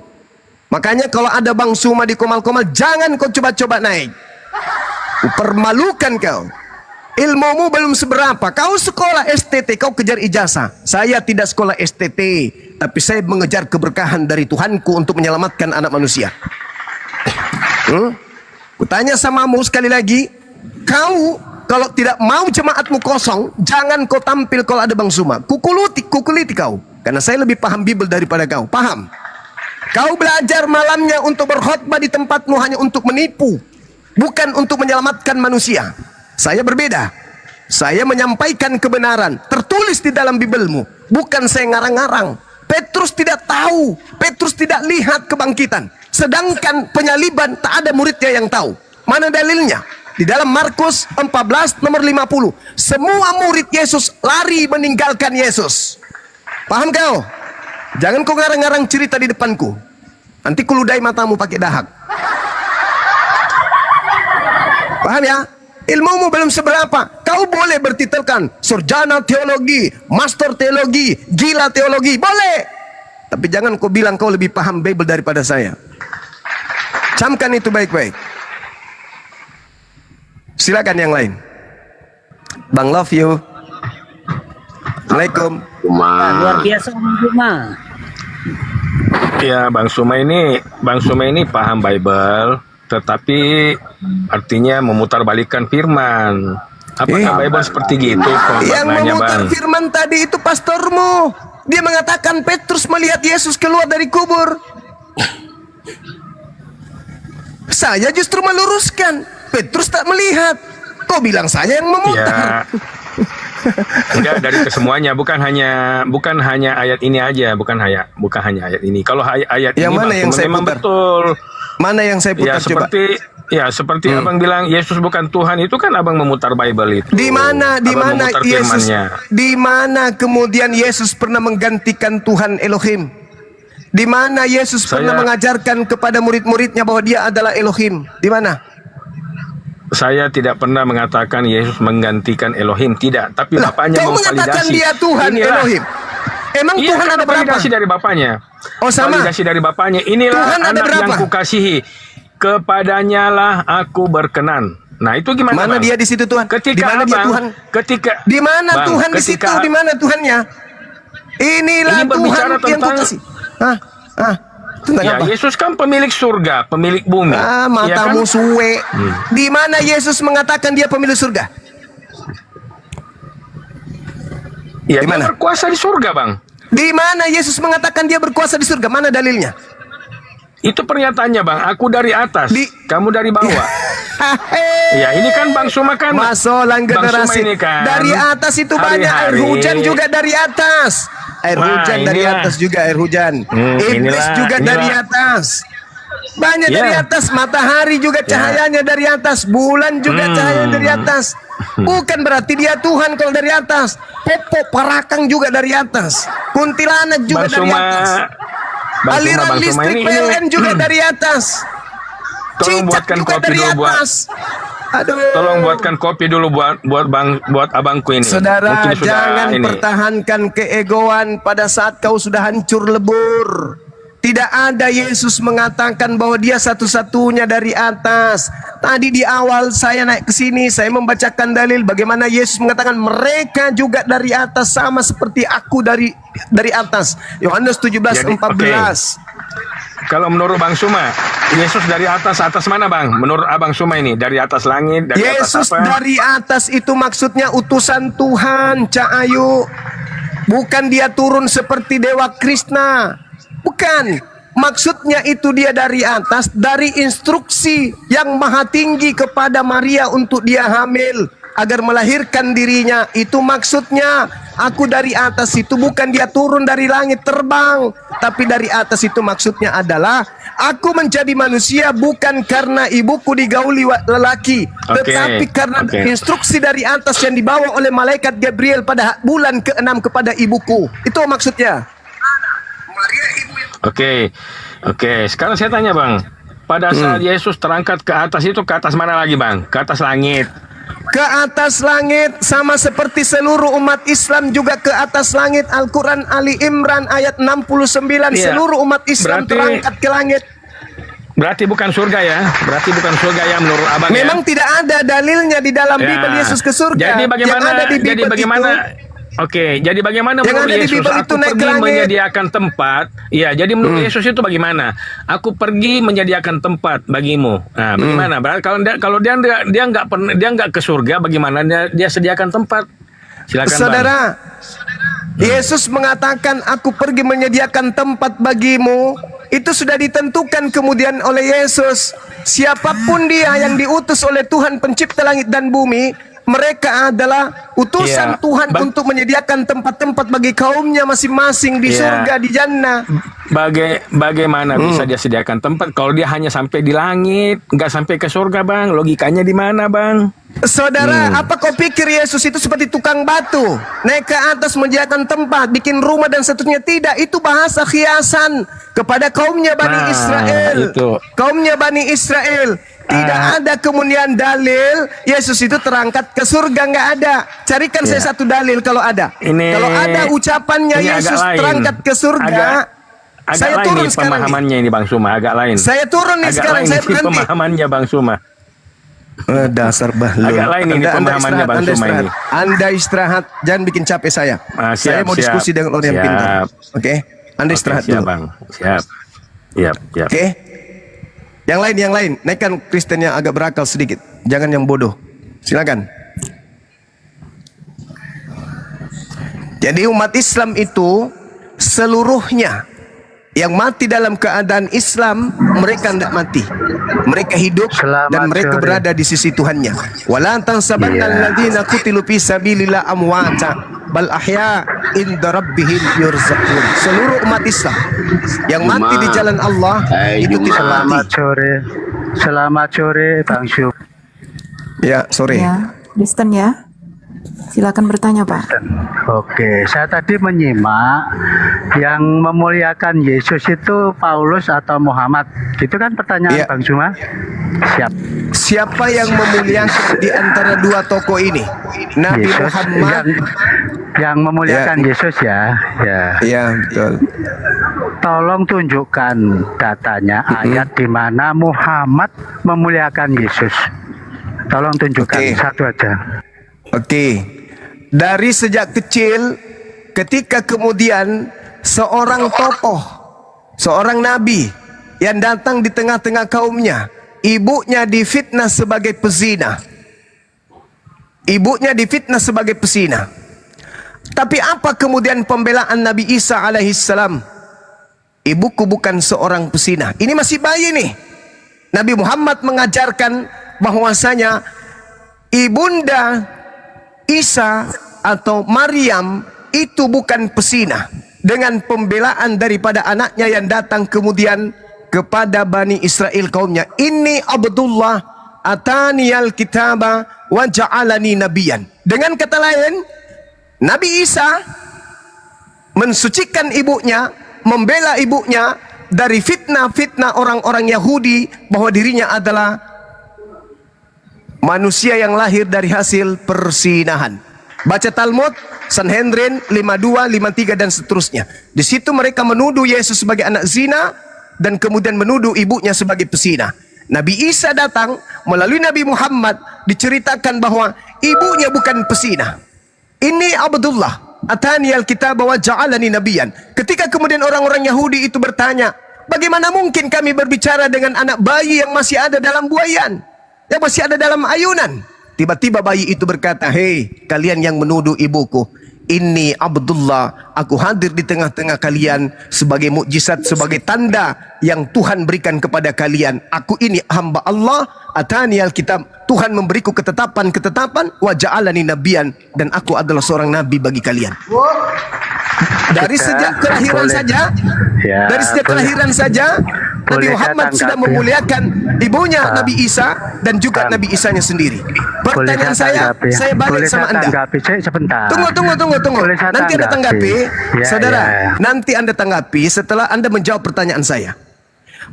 Makanya kalau ada Bang Suma di Komal-Komal, jangan kau coba-coba naik. Permalukan kau. Ilmumu belum seberapa. Kau sekolah STT, kau kejar ijazah. Saya tidak sekolah STT, tapi saya mengejar keberkahan dari Tuhanku untuk menyelamatkan anak manusia. Kutanya samamu sekali lagi, kau kalau tidak mau jemaatmu kosong, jangan kau tampil kalau ada Bang Suma. Kukuliti kau. Karena saya lebih paham Bible daripada kau. Paham? Kau belajar malamnya untuk berkhotbah di tempatmu hanya untuk menipu, bukan untuk menyelamatkan manusia. Saya berbeda. Saya menyampaikan kebenaran tertulis di dalam Biblemu, bukan saya ngarang-ngarang. Petrus tidak tahu, Petrus tidak lihat kebangkitan. Sedangkan penyaliban tak ada muridnya yang tahu. Mana dalilnya? Di dalam Markus 14 nomor 50. Semua murid Yesus lari meninggalkan Yesus. Paham kau? Jangan kau ngarang-ngarang cerita di depanku. Nanti kuludai matamu pakai dahak. Paham ya? Ilmumu belum seberapa. Kau boleh bertitelkan sarjana teologi, master teologi, gila teologi, boleh. Tapi jangan kau bilang kau lebih paham Bible daripada saya. Camkan itu baik-baik. Silakan yang lain. Bang love you. Assalamualaikum. Luar biasa Bang Suma. Ya, Bang Suma ini paham Bible, tetapi artinya memutarbalikkan firman. Apakah Bible seperti gitu? Yang memutar firman tadi itu pastormu. Dia mengatakan Petrus melihat Yesus keluar dari kubur. Saya justru meluruskan. Petrus tak melihat. Kau bilang saya yang memutar. Ya. Enggak, dari kesemuanya, bukan hanya ayat ini aja, bukan hanya ayat ini. Kalau ayat yang ini mana yang saya memang putar? Betul. Mana yang saya putar coba? Seperti Abang bilang Yesus bukan Tuhan, itu kan Abang memutar Bible itu. Di mana Yesus? Di mana kemudian Yesus pernah menggantikan Tuhan Elohim? Di mana Yesus pernah mengajarkan kepada murid-muridnya bahwa dia adalah Elohim? Di mana? Saya tidak pernah mengatakan Yesus menggantikan Elohim, tidak. Tapi Bapaknya kau mengatakan dia Tuhan Elohim. Emang iya, Tuhan ada berapa? Validasi dari Bapaknya. Oh sama. Validasi dari Bapaknya. Inilah Tuhan anak yang kukasihi. Kepadanya lah aku berkenan. Nah itu gimana? Mana Bang? dia di situ Tuhan? Ketika di mana dia Tuhan? Di mana Tuhan di situ? Di mana Tuhannya? Inilah ini Tuhan yang kukasihi. Tentang ya, apa? Yesus kan pemilik surga, pemilik bumi. Matamu suwe. Di mana Yesus mengatakan dia pemilik surga? Ya, dia berkuasa di surga, Bang. Di mana Yesus mengatakan dia berkuasa di surga? Mana dalilnya? Itu pernyataannya, Bang. Aku dari atas, kamu dari bawah. Ya, ini kan Bang Suma kan. Masolang generasi. Kan, dari atas itu banyak air hujan juga dari atas. Air hujan dari atas juga air hujan. Iblis juga dari atas. Banyak dari atas. Matahari juga cahayanya dari atas. Bulan juga cahaya dari atas. Bukan berarti dia Tuhan kalau dari atas. Popo parakang juga dari atas. Kuntilanak juga dari atas. Aliran listrik PLN juga dari atas. Tolong buatkan kopi dulu Tolong buatkan kopi dulu buat abangku ini. Saudara, jangan pertahankan keegoan pada saat kau sudah hancur lebur. Tidak ada Yesus mengatakan bahwa dia satu-satunya dari atas. Tadi di awal saya naik ke sini, saya membacakan dalil bagaimana Yesus mengatakan mereka juga dari atas sama seperti aku dari atas. Yohanes 17:14. Kalau menurut Bang Suma, Yesus dari atas mana Bang? Menurut Abang Suma ini dari atas langit, dari Yesus atas apa? dari atas itu maksudnya utusan Tuhan, Cak Ayu. Bukan dia turun seperti Dewa Krishna. Bukan. Maksudnya itu dia dari atas, dari instruksi yang maha tinggi kepada Maria untuk dia hamil agar melahirkan dirinya. Itu maksudnya. Aku dari atas itu bukan dia turun dari langit terbang, tapi dari atas itu maksudnya adalah aku menjadi manusia bukan karena ibuku digauli lelaki, tetapi karena instruksi dari atas yang dibawa oleh malaikat Gabriel pada bulan ke-6 kepada ibuku. Itu maksudnya. Oke. Sekarang saya tanya Bang, pada saat Yesus terangkat ke atas itu ke atas mana lagi Bang? Ke atas langit. Ke atas langit sama seperti seluruh umat Islam juga ke atas langit. Al-Quran Ali Imran ayat 69 seluruh umat Islam terangkat ke langit. Berarti bukan surga ya? Berarti bukan surga ya menurut Abang Memang ya? tidak ada dalilnya di dalam Bible Yesus ke surga. Jadi bagaimana? Yang ada di Bible jadi bagaimana? Jadi bagaimana menurut Yesus? Aku pergi menyediakan tempat. Ya, jadi menurut Yesus itu bagaimana? Aku pergi menyediakan tempat bagimu. Nah, bagaimana? Berarti kalau dia nggak ke surga, bagaimana dia sediakan tempat? Silakan Saudara, Yesus mengatakan aku pergi menyediakan tempat bagimu. Itu sudah ditentukan kemudian oleh Yesus. Siapapun dia yang diutus oleh Tuhan pencipta langit dan bumi, mereka adalah utusan Tuhan untuk menyediakan tempat-tempat bagi kaumnya masing-masing di surga, di jannah. Bagaimana bisa dia sediakan tempat kalau dia hanya sampai di langit, nggak sampai ke surga Bang? Logikanya di mana Bang? Saudara, apa kau pikir Yesus itu seperti tukang batu, naik ke atas menyediakan tempat, bikin rumah dan seterusnya? Tidak, itu bahasa khiasan kepada kaumnya Bani Israel. Kaumnya Bani Israel. Tidak ada kemudian dalil Yesus itu terangkat ke surga, nggak ada. Carikan saya satu dalil kalau ada. Kalau ada ucapannya Yesus terangkat ke surga, saya turun sekarang. Pemahamannya ini Bang Suma agak lain. Saya turun nih sekarang, saya berhenti. Pemahamannya Bang Suma. Dasar bahlul. Agak lain ini pemahamannya Bang Suma ini. Anda istirahat, jangan bikin capek saya. Saya mau diskusi dengan orang yang pintar. Oke? Anda istirahat dulu. Bang. Siap. Oke? Yang lain, naikkan Kristen yang agak berakal sedikit. Jangan yang bodoh. Silakan. Jadi umat Islam itu seluruhnya yang mati dalam keadaan Islam, mereka tidak mati. Mereka hidup dan mereka berada di sisi Tuhannya. Wala tansabanna alladziina qutilu fi sabilillah amwata bal ahya inda rabbihim yurzaqun. Seluruh umat Islam yang mati di jalan Allah itu tidak mati. Selamat sore Bang Syuk. Ya, sore. Ya, Kristen ya. Silakan bertanya, Pak. Oke, saya tadi menyimak yang memuliakan Yesus itu Paulus atau Muhammad. Itu kan pertanyaan Bang Suma. Siap. Siapa yang memuliakan di antara dua tokoh ini? Nabi Yesus, Muhammad yang memuliakan Yesus ya. Ya, betul. Tolong tunjukkan datanya ayat di mana Muhammad memuliakan Yesus. Tolong tunjukkan satu aja. Dari sejak kecil, ketika kemudian seorang tokoh, seorang nabi yang datang di tengah-tengah kaumnya, ibunya difitnah sebagai pezina. Ibunya difitnah sebagai pezina. Tapi apa kemudian pembelaan Nabi Isa alaihissalam? Ibuku bukan seorang pezina. Ini masih bayi nih. Nabi Muhammad mengajarkan bahwasanya ibunda Isa atau Maryam itu bukan pezina, dengan pembelaan daripada anaknya yang datang kemudian kepada Bani Israel kaumnya. Inni Abdullah ataniyal kitaba wa ja'alani nabiyan. Dengan kata lain, Nabi Isa mensucikan ibunya, membela ibunya dari fitnah-fitnah orang-orang Yahudi bahwa dirinya adalah manusia yang lahir dari hasil persinahan. Baca Talmud, Sanhedrin 52, 53 dan seterusnya. Di situ mereka menuduh Yesus sebagai anak zina dan kemudian menuduh ibunya sebagai pesina. Nabi Isa datang melalui Nabi Muhammad, diceritakan bahwa ibunya bukan pesina. Ini Abdullah atani alkitab wa ja'alani nabiyan. Ketika kemudian orang-orang Yahudi itu bertanya, bagaimana mungkin kami berbicara dengan anak bayi yang masih ada dalam buayan, yang masih ada dalam ayunan? Tiba-tiba bayi itu berkata, hei kalian yang menuduh ibuku, ini Abdullah, aku hadir di tengah-tengah kalian sebagai mukjizat, sebagai tanda yang Tuhan berikan kepada kalian. Aku ini hamba Allah, atani alkitab, Tuhan memberiku ketetapan-ketetapan, wa ja'alani nabiyan, dan aku adalah seorang nabi bagi kalian. Dari sejak kelahiran saja, dari sejak kelahiran saja, Nabi Muhammad sudah memuliakan ibunya Nabi Isa dan juga Nabi Isanya sendiri. Pertanyaan saya balik sama Anda. Tunggu. Nanti Anda tanggapi, saudara. Nanti Anda tanggapi setelah Anda menjawab pertanyaan saya.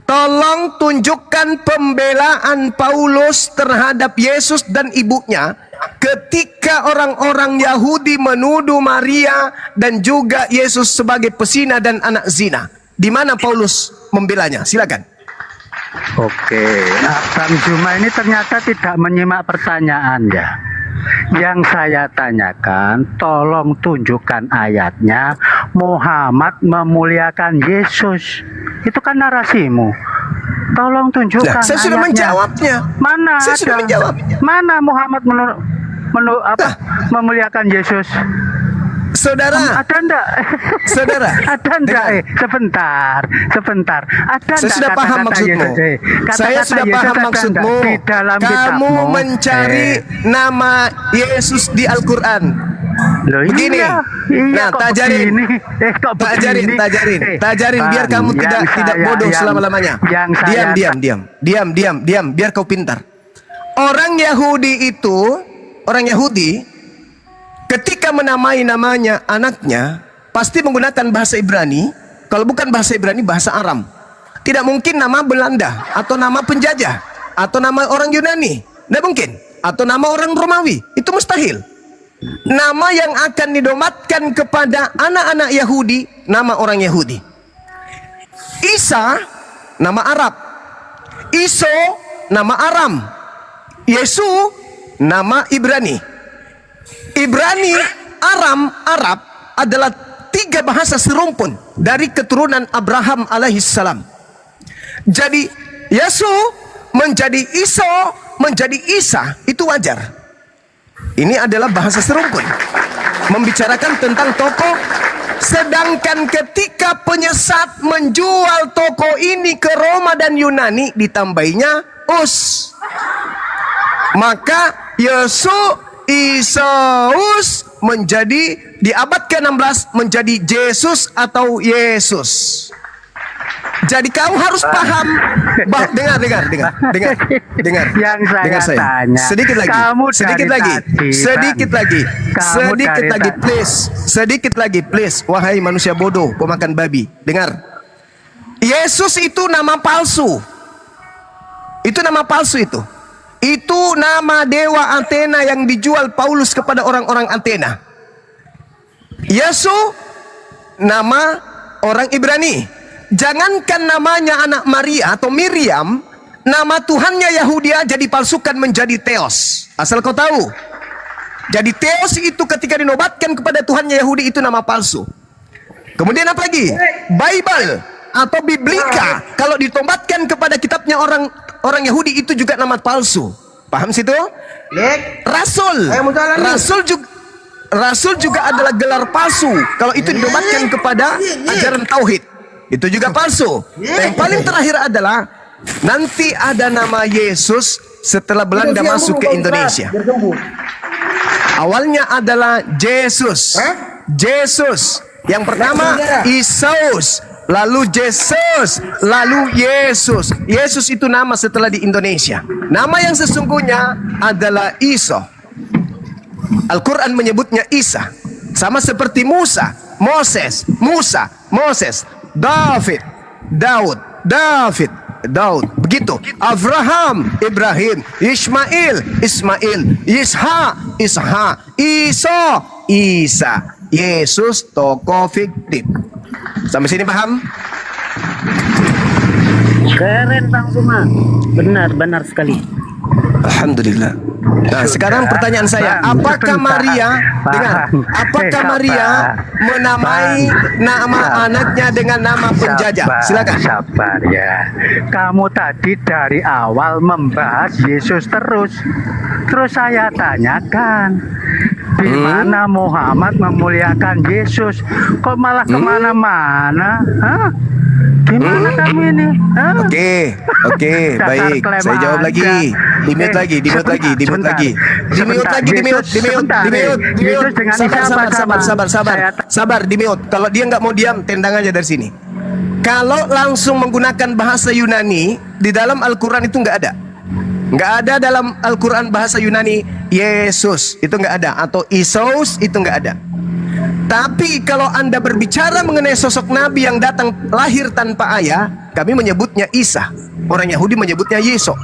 Tolong tunjukkan pembelaan Paulus terhadap Yesus dan ibunya ketika orang-orang Yahudi menuduh Maria dan juga Yesus sebagai pesina dan anak zina. Di mana Paulus membelanya? Silakan. Oke, Bang Juma ini ternyata tidak menyimak pertanyaan ya. Yang saya tanyakan, tolong tunjukkan ayatnya Muhammad memuliakan Yesus. Itu kan narasimu. Tolong tunjukkan saya sudah ayatnya. menjawabnya. Mana saya ada? sudah menjawab. Mana Muhammad memuliakan Yesus? Saudara, ada enggak? Saudara, ada enggak? Sebentar. Ada saya sudah paham maksudmu. Saya sudah paham maksudmu. Kamu mencari nama Yesus di Al-Quran. Begini, nah tajarin, biar kamu tidak bodoh selama-lamanya. Diam, biar kau pintar. Orang Yahudi ketika menamai namanya anaknya pasti menggunakan bahasa Ibrani. Kalau bukan bahasa Ibrani, bahasa Aram. Tidak mungkin nama Belanda atau nama penjajah atau nama orang Yunani. Tidak mungkin. Atau nama orang Romawi. Itu mustahil. Nama yang akan didomatkan kepada anak-anak Yahudi, nama orang Yahudi. Isa, nama Arab. Iso, nama Aram. Yesu, nama Ibrani. Ibrani, Aram, Arab adalah 3 bahasa serumpun dari keturunan Abraham alaihissalam. Jadi Yesu menjadi Iso, menjadi Isa, itu wajar. Ini adalah bahasa serumpun, membicarakan tentang tokoh. Sedangkan ketika penyesat menjual tokoh ini ke Roma dan Yunani, ditambahinya us, maka Yesus menjadi di abad ke-16 menjadi Jesus atau Yesus. Jadi kamu harus paham. Dengar. Yang saya tanya. Sedikit lagi, please. Wahai manusia bodoh, pemakan babi. Dengar. Yesus itu nama palsu. Itu nama palsu itu. Itu nama dewa Athena yang dijual Paulus kepada orang-orang Athena. Yesu nama orang Ibrani. Jangankan namanya anak Maria atau Miriam, nama Tuhannya Yahudi aja dipalsukan menjadi Theos. Asal kau tahu. Jadi Theos itu ketika dinobatkan kepada Tuhannya Yahudi itu nama palsu. Kemudian apa lagi? Bible atau Biblika kalau ditobatkan kepada kitabnya orang Yahudi itu juga nama palsu. Paham situ? Rasul juga adalah gelar palsu kalau itu dinobatkan kepada ajaran tauhid. Itu juga palsu. Yang paling terakhir adalah nanti ada nama Yesus setelah Belanda masuk ke Indonesia. Awalnya adalah Jesus. Yang pertama Isaus, lalu Jesus, lalu Yesus. Yesus itu nama setelah di Indonesia. Nama yang sesungguhnya adalah Iso. Al-Quran menyebutnya Isa. Sama seperti Musa, Moses, Daud. Begitu. Abraham, Ibrahim, Ismail, Ishak, Isa. Yesus tokoh fiktif. Sampai sini paham? Keren Bang Zuma. Benar sekali. Alhamdulillah. Nah, sekarang pertanyaan saya, apakah Maria menamai nama anaknya dengan nama penjajah? Silakan. Sabar ya. Kamu tadi dari awal membahas Yesus terus saya tanyakan, di mana Muhammad memuliakan Yesus? Kok malah kemana-mana? Hah? Gimana kamu ini? Hah? Oke, baik. Saya jawab lagi. Dimute lagi. Sabar, dimute. Kalau dia nggak mau diam, tendang aja dari sini. Kalau langsung menggunakan bahasa Yunani di dalam Al-Quran itu nggak ada. Nggak ada dalam Al-Quran bahasa Yunani Yesus, itu nggak ada, atau Isus, itu nggak ada. Tapi kalau Anda berbicara mengenai sosok Nabi yang datang lahir tanpa ayah, kami menyebutnya Isa. Orang Yahudi menyebutnya Yesus.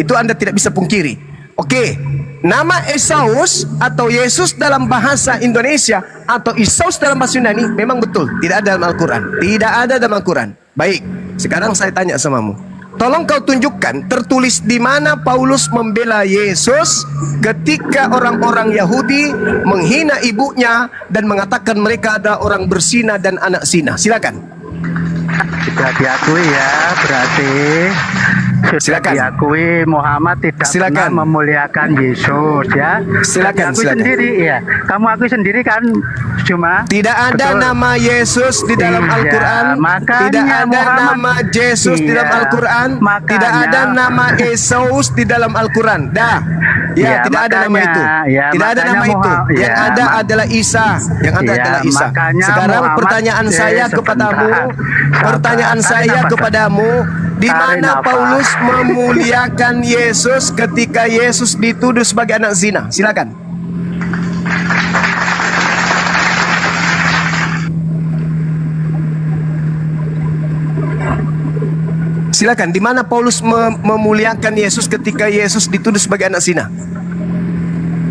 Itu Anda tidak bisa pungkiri. Oke, nama Esaus atau Yesus dalam bahasa Indonesia atau Isus dalam bahasa Yunani memang betul tidak ada dalam Al-Quran. Tidak ada dalam Al-Quran. Baik, sekarang saya tanya samamu. Tolong kau tunjukkan tertulis di mana Paulus membela Yesus ketika orang-orang Yahudi menghina ibunya dan mengatakan mereka adalah orang berzina dan anak zina. Silakan. Sudah diakui ya, berarti sudah diakui Muhammad tidak pernah memuliakan Yesus ya. Silakan. Sendiri ya. Kamu akui sendiri kan, cuma tidak ada nama Yesus di dalam Al-Quran. Tidak ada nama Yesus di dalam Al-Quran. Tidak ada nama Yesus di dalam Al-Quran. Tidak ada nama itu. Tidak ada nama itu. Yang ada adalah Isa. Sekarang pertanyaan saya kepadamu, di mana Paulus memuliakan Yesus ketika Yesus dituduh sebagai anak zina? Silakan. Silakan, di mana Paulus memuliakan Yesus ketika Yesus dituduh sebagai anak zina?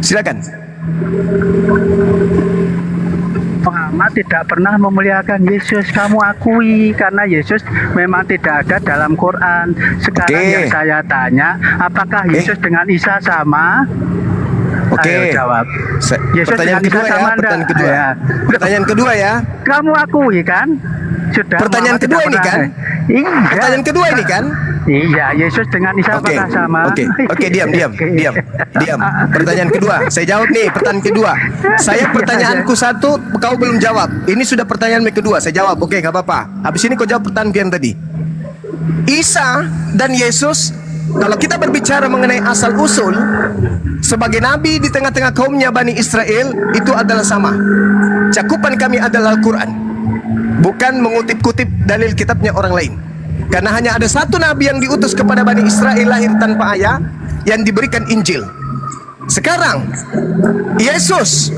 Silakan. Muhammad tidak pernah memuliakan Yesus, kamu akui, karena Yesus memang tidak ada dalam Quran. Sekarang yang saya tanya, apakah Yesus dengan Isa sama? Ayo jawab. Pertanyaan kedua ya. Kamu akui kan? Sudah. Pertanyaan kedua ini kan? Iya. Pertanyaan kedua ini kan? Iya, Yesus dengan Isa apakah sama? Oke, diam. Pertanyaan kedua, saya jawab nih. Pertanyaan kedua, pertanyaanku satu, kau belum jawab. Ini sudah pertanyaan kedua, saya jawab. Oke, nggak apa-apa. Habis ini kau jawab pertanyaan yang tadi. Isa dan Yesus, kalau kita berbicara mengenai asal usul sebagai nabi di tengah-tengah kaumnya Bani Israel, itu adalah sama. Cakupan kami adalah Al-Quran, bukan mengutip-kutip dalil kitabnya orang lain. Karena hanya ada satu nabi yang diutus kepada Bani Israel lahir tanpa ayah, yang diberikan Injil. Sekarang Yesus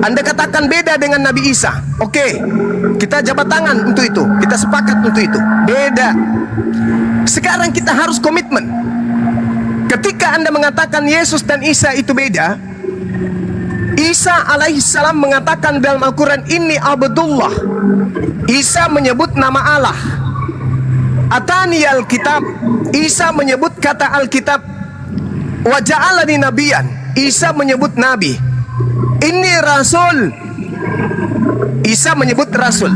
Anda katakan beda dengan Nabi Isa. Oke, kita jabat tangan untuk itu, kita sepakat untuk itu. Beda. Sekarang kita harus komitmen. Ketika Anda mengatakan Yesus dan Isa itu beda, Isa alaihissalam mengatakan dalam Al-Quran, Inni Abdullah. Isa menyebut nama Allah. Atani Alkitab. Isa menyebut kata Alkitab. Wa ja'alani nabiyan. Isa menyebut nabi. Ini rasul. Isa menyebut rasul.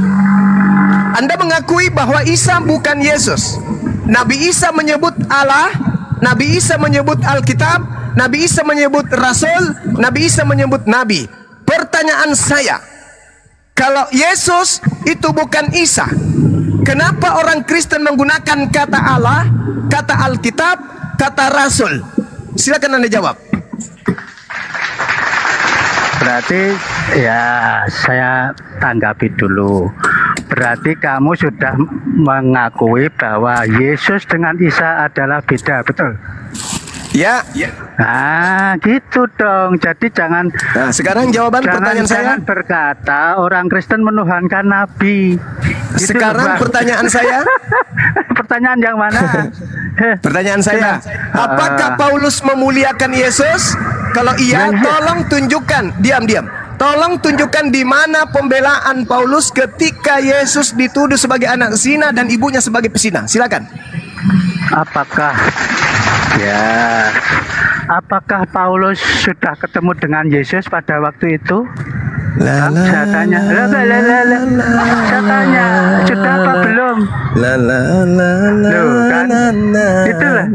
Anda mengakui bahwa Isa bukan Yesus. Nabi Isa menyebut Allah. Nabi Isa menyebut Alkitab. Nabi Isa menyebut rasul. Nabi Isa menyebut nabi. Pertanyaan saya, kalau Yesus itu bukan Isa, kenapa orang Kristen menggunakan kata Allah, kata Alkitab, kata Rasul? Silakan Anda jawab. Berarti ya saya tanggapi dulu. Berarti kamu sudah mengakui bahwa Yesus dengan Isa adalah beda, betul? Ya. Nah, gitu dong. Jadi jangan. Nah, sekarang jawaban pertanyaan saya. Jangan berkata orang Kristen menuhankan Nabi. Gitu sekarang loh, pertanyaan saya. Pertanyaan yang mana? Pertanyaan saya. Apakah Paulus memuliakan Yesus? Kalau iya, tolong tunjukkan. Diam. Tolong tunjukkan di mana pembelaan Paulus ketika Yesus dituduh sebagai anak zina dan ibunya sebagai pesina. Silakan. Apakah Paulus sudah ketemu dengan Yesus pada waktu itu? Saya tanya, sudah apa belum? Loh, kan? Itulah.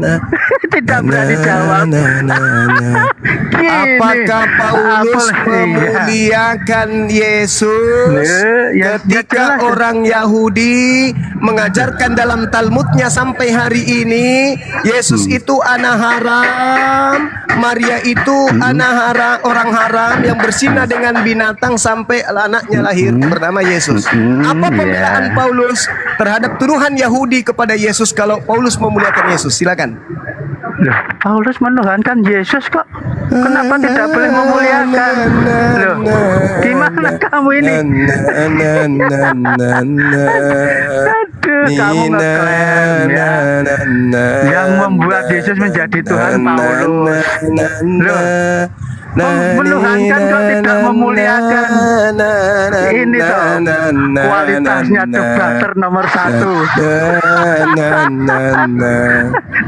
Tidak berani jawab. Apakah Paulus memuliakan Yesus ketika orang Yahudi mengajarkan dalam Talmudnya sampai hari ini Yesus itu anak haram, Maria itu anak haram, orang haram yang berzina dengan binatang sampai anaknya lahir bernama Yesus. Apa pembelaan Paulus terhadap tuduhan Yahudi kepada Yesus kalau Paulus memuliakan Yesus? Silakan. Paulus menuhankan Yesus kok. Kenapa tidak boleh memuliakan? Loh, gimana kamu ini? Aduh, kamu ngeklaim ya. Yang membuat Yesus menjadi Tuhan Paulus. Loh, menuhankan kok tidak memuliakan. Ini toh kualitasnya debater nomor 1.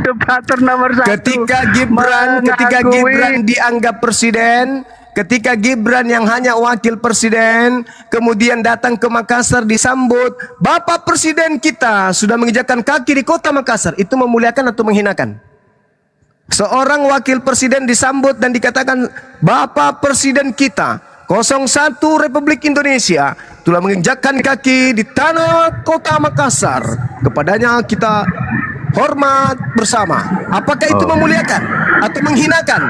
Debater nomor 1. Ketika Gibran dianggap presiden, ketika Gibran yang hanya wakil presiden kemudian datang ke Makassar disambut, Bapak Presiden kita sudah menginjakkan kaki di kota Makassar, itu memuliakan atau menghinakan? Seorang wakil presiden disambut dan dikatakan Bapak Presiden kita 01 Republik Indonesia telah menginjakkan kaki di tanah kota Makassar, kepadanya kita hormat bersama. Apakah itu memuliakan atau menghinakan?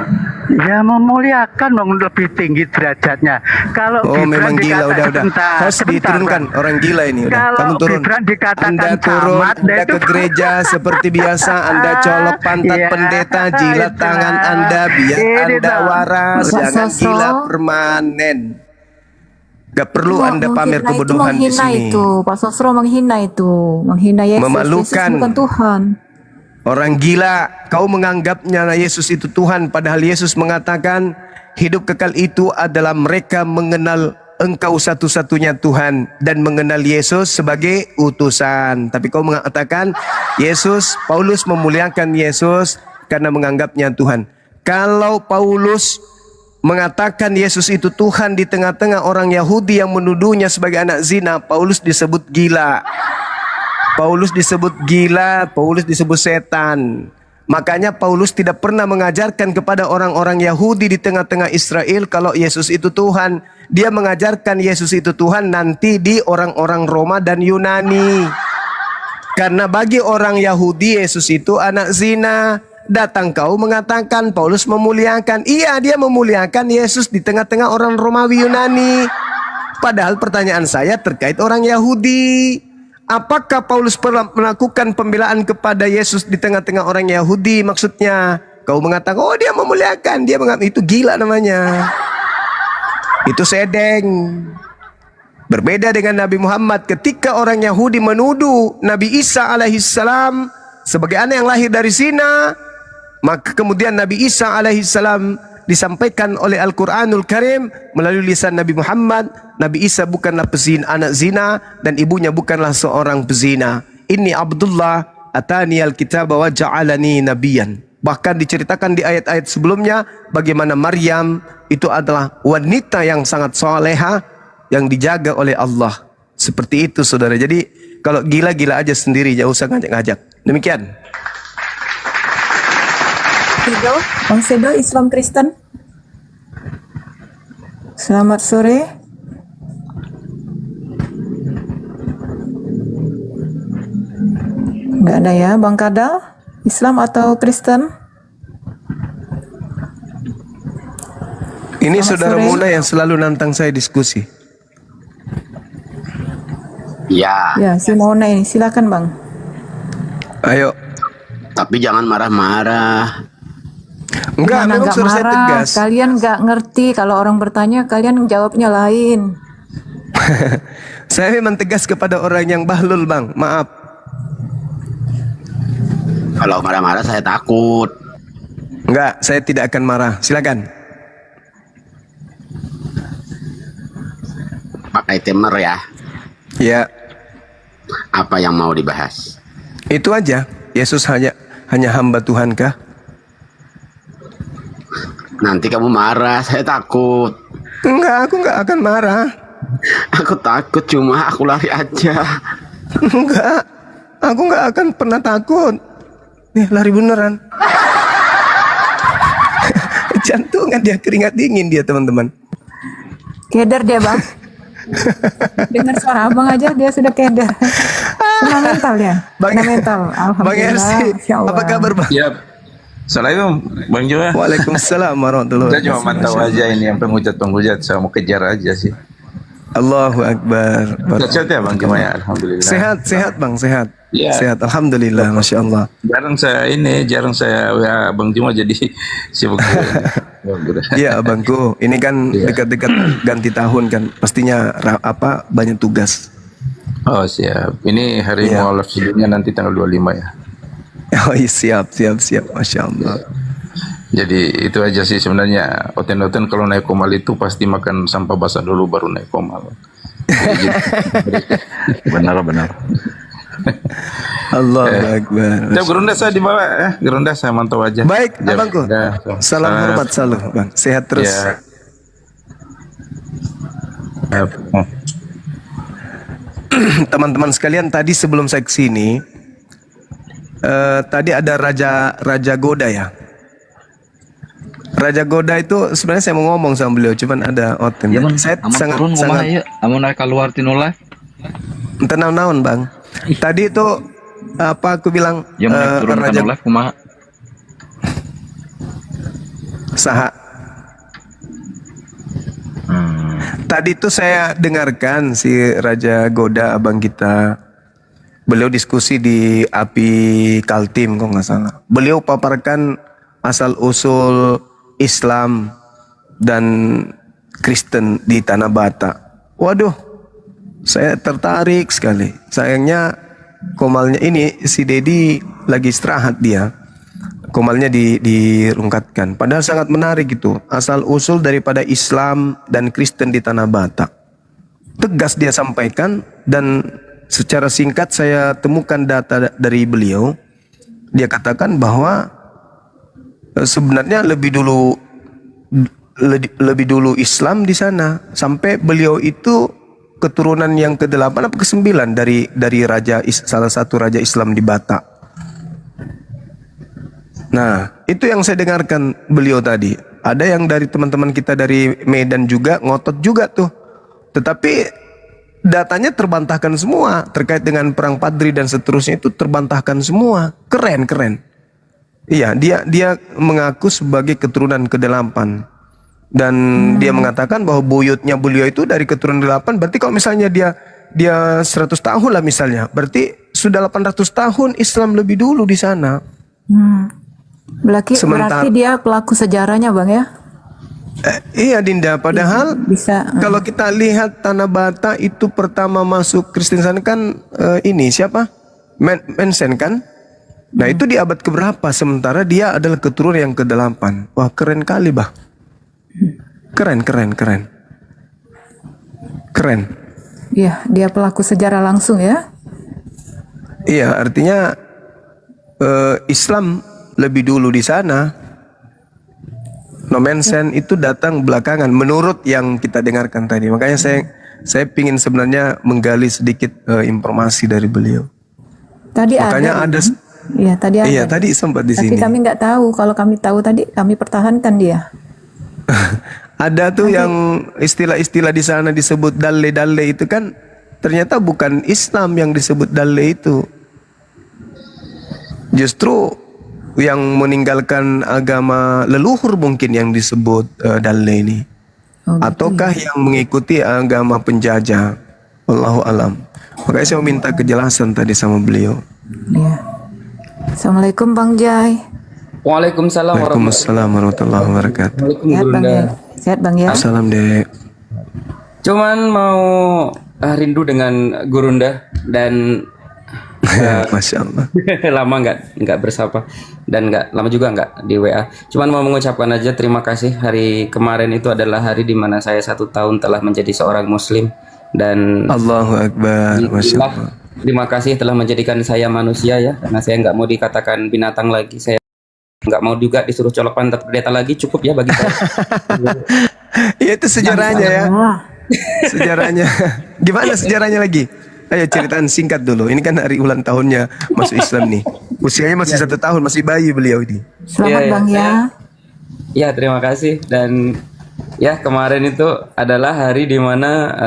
Ya memuliakan, lebih tinggi derajatnya. Kalau memang gila, udah. Harus diturunkan, orang gila ini. Udah. Kamu turun. Anda turun, Anda ke gereja seperti biasa. Anda colok pantat pendeta, jilat tangan Anda biar Anda waras. Jangan gila permanen. Gak perlu Anda pamer kebodohan di sini. Pak Sosro menghina Yesus. Memalukan. Yesus bukan Tuhan. Orang gila, kau menganggapnya Yesus itu Tuhan, padahal Yesus mengatakan hidup kekal itu adalah mereka mengenal Engkau satu-satunya Tuhan dan mengenal Yesus sebagai utusan. Tapi kau mengatakan Paulus memuliakan Yesus karena menganggapnya Tuhan. Kalau Paulus mengatakan Yesus itu Tuhan di tengah-tengah orang Yahudi yang menuduhnya sebagai anak zina, Paulus disebut gila. Paulus disebut gila, Paulus disebut setan. Makanya Paulus tidak pernah mengajarkan kepada orang-orang Yahudi di tengah-tengah Israel kalau Yesus itu Tuhan. Dia mengajarkan Yesus itu Tuhan nanti di orang-orang Roma dan Yunani. Karena bagi orang Yahudi Yesus itu anak zina. Datang kau mengatakan Paulus memuliakan. Iya, dia memuliakan Yesus di tengah-tengah orang Romawi Yunani. Padahal pertanyaan saya terkait orang Yahudi. Apakah Paulus pernah melakukan pembelaan kepada Yesus di tengah-tengah orang Yahudi? Maksudnya, kau mengatakan, oh dia memuliakan, itu gila namanya. Itu sedeng. Berbeda dengan Nabi Muhammad, ketika orang Yahudi menuduh Nabi Isa alaihissalam sebagai anak yang lahir dari zina, maka kemudian Nabi Isa alaihissalam disampaikan oleh Al-Quranul Karim melalui lisan Nabi Muhammad, Nabi Isa bukanlah anak zina dan ibunya bukanlah seorang pezina. Inni Abdullah atani al-kitab wa ja'alani nabiyan. Bahkan diceritakan di ayat-ayat sebelumnya bagaimana Maryam itu adalah wanita yang sangat soleha yang dijaga oleh Allah. Seperti itu saudara. Jadi kalau gila-gila aja sendiri, jangan usah ngajak-ngajak. Demikian. Bang Sedo, Islam Kristen. Selamat sore. Nggak ada ya, Bang Kadal? Islam atau Kristen? Ini Selamat saudara sore. Muna yang selalu nantang saya diskusi. Ya. Ya, si Mona ini. Silakan, Bang. Ayo. Tapi jangan marah-marah. Enggak, Gimana memang nggak suruh saya marah? tegas. Kalian nggak ngerti kalau orang bertanya, kalian jawabnya lain. Saya memang tegas kepada orang yang bahlul, Bang. Maaf. Kalau marah-marah saya takut. Enggak, saya tidak akan marah. Silakan. Timer ya. Ya, Apa yang mau dibahas? itu aja. Yesus hanya hamba Tuhan kah? Nanti kamu marah, saya takut. Enggak, aku enggak akan marah. Aku takut, cuma aku lari aja. Enggak, aku enggak akan pernah takut. Nih, lari beneran. Jantungan dia, keringat dingin dia, teman-teman. Keder dia, Bang. Dengar suara Abang aja dia sudah keder. Kena mental ya. Kena mental. Bang Alhamdulillah. Ersi, Masya Allah. apa kabar Bang? Ya. Assalamualaikum Bang Juma. Waalaikumsalam warahmatullahi Saya cuma mantau aja ini yang penghujat, saya mau kejar aja sih. Allahu Akbar. Sehat ya Bang Juma ya, alhamdulillah. Sehat Bang, sehat. Ya. Sehat, alhamdulillah, masya Allah. Jarang saya ya Bang Juma jadi sibuk. Iya abangku, ini kan dekat-dekat ganti tahun kan, pastinya banyak tugas. Oh siap. Ini hari mualaf sidurnya nanti tanggal 25 ya. Oh iya, siap, masya Allah. Jadi itu aja sih sebenarnya. Oten-oten kalau naik komal itu pasti makan sampah basah dulu baru naik komal. Benar. Allahu Akbar. Jauh gerunda saya dibawa ya. Gerunda saya mantau aja. Baik, abangku. Salam hormat selalu, Bang. Sehat terus. Ya. Teman-teman sekalian, tadi sebelum saya kesini, tadi ada Raja Goda ya. Raja Goda itu sebenarnya saya mau ngomong sama beliau, cuman ada Oten. Saya sangat naik keluar tinulai. Tenang-naun Bang. Tadi itu apa aku bilang Raja Saha. Tadi itu saya dengarkan si Raja Goda abang kita. Beliau diskusi di API Kaltim kok nggak salah. Beliau paparkan asal usul Islam dan Kristen di Tanah Batak. Waduh, saya tertarik sekali. Sayangnya komalnya ini si Dedi lagi istirahat dia. Komalnya dirungkatkan. Padahal sangat menarik itu. Asal usul daripada Islam dan Kristen di Tanah Batak. Tegas dia sampaikan dan secara singkat saya temukan data dari beliau. Dia katakan bahwa sebenarnya lebih dulu Islam di sana, sampai beliau itu keturunan yang ke-8 atau ke-9 dari salah satu raja Islam di Batak. Nah, itu yang saya dengarkan beliau tadi. Ada yang dari teman-teman kita dari Medan juga ngotot juga tuh. Tetapi datanya terbantahkan semua terkait dengan perang Padri dan seterusnya, itu terbantahkan semua. Keren. Iya, dia mengaku sebagai keturunan ke-8. Dan dia mengatakan bahwa buyutnya beliau itu dari keturunan 8. Berarti kalau misalnya dia 100 tahun lah misalnya, berarti sudah 800 tahun Islam lebih dulu di sana. Berarti dia pelaku sejarahnya Bang ya? Iya Dinda, padahal kalau kita lihat Tanah Batak itu pertama masuk Kristen sana kan ini siapa? Mensen kan? Nah itu di abad keberapa? Sementara dia adalah keturunan yang ke-8. Wah keren kali bah. Keren. Iya, dia pelaku sejarah langsung ya? Iya, artinya Islam lebih dulu di sana. Nomensen itu datang belakangan menurut yang kita dengarkan tadi. Makanya saya pingin sebenarnya menggali sedikit informasi dari beliau. Makanya ada. Iya, tadi ada. Iya, tadi sempat di sini. Tapi kami nggak tahu. Kalau kami tahu tadi, kami pertahankan dia. Ada tuh yang istilah-istilah di sana disebut dalle itu kan ternyata bukan Islam yang disebut dalle itu. Justru yang meninggalkan agama leluhur mungkin yang disebut dalle ini. Ataukah yang mengikuti agama penjajah. Wallahu alam. Makanya saya minta kejelasan tadi sama beliau. Iya. Assalamualaikum Bang Jai. Waalaikumsalam warahmatullahi wabarakatuh. Sehat Bang ya. Sehat Bang ya. Assalam Dek. Cuman mau rindu dengan Gurunda dan Masya Allah. lama nggak bersapa dan lama juga nggak di WA. Cuman mau mengucapkan aja terima kasih. Hari kemarin itu adalah hari di mana saya 1 tahun telah menjadi seorang Muslim Dan Allahu Akbar, Masya Alhamdulillah, Allah. terima kasih telah menjadikan saya manusia ya, karena saya nggak mau dikatakan binatang lagi, saya nggak mau juga disuruh colok pantat pendeta lagi, cukup ya bagi saya. Ya itu sejarahnya ya. Sejarahnya. Gimana sejarahnya lagi? Ayo ceritaan singkat dulu. Ini kan hari ulang tahunnya masuk Islam nih. Usianya masih 1 tahun, masih bayi beliau ini. Selamat Iya, Bang ya. Ya, terima kasih. Dan ya, kemarin itu adalah hari di mana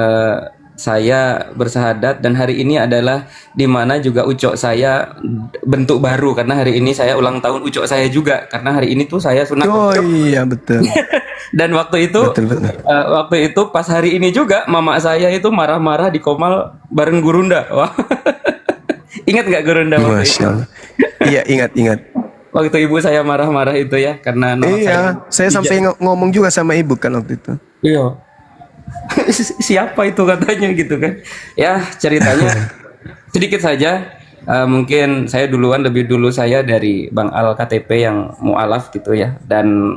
saya bersahadat, dan hari ini adalah di mana juga ucok saya bentuk baru, karena hari ini saya ulang tahun ucok saya juga, karena hari ini tuh saya sunat Oh ucok. iya betul. Dan waktu itu waktu itu pas hari ini juga mama saya itu marah-marah di Komal bareng Gurunda. Wah. Ingat nggak Gurunda waktu itu? Masya Allah. Iya ingat. Waktu ibu saya marah-marah itu ya, karena nama Iya, saya sampai ngomong juga sama ibu kan waktu itu. Iya. Siapa itu katanya gitu kan. Ya, ceritanya sedikit saja. Mungkin saya lebih dulu saya dari Bang Al KTP yang mualaf gitu ya. Dan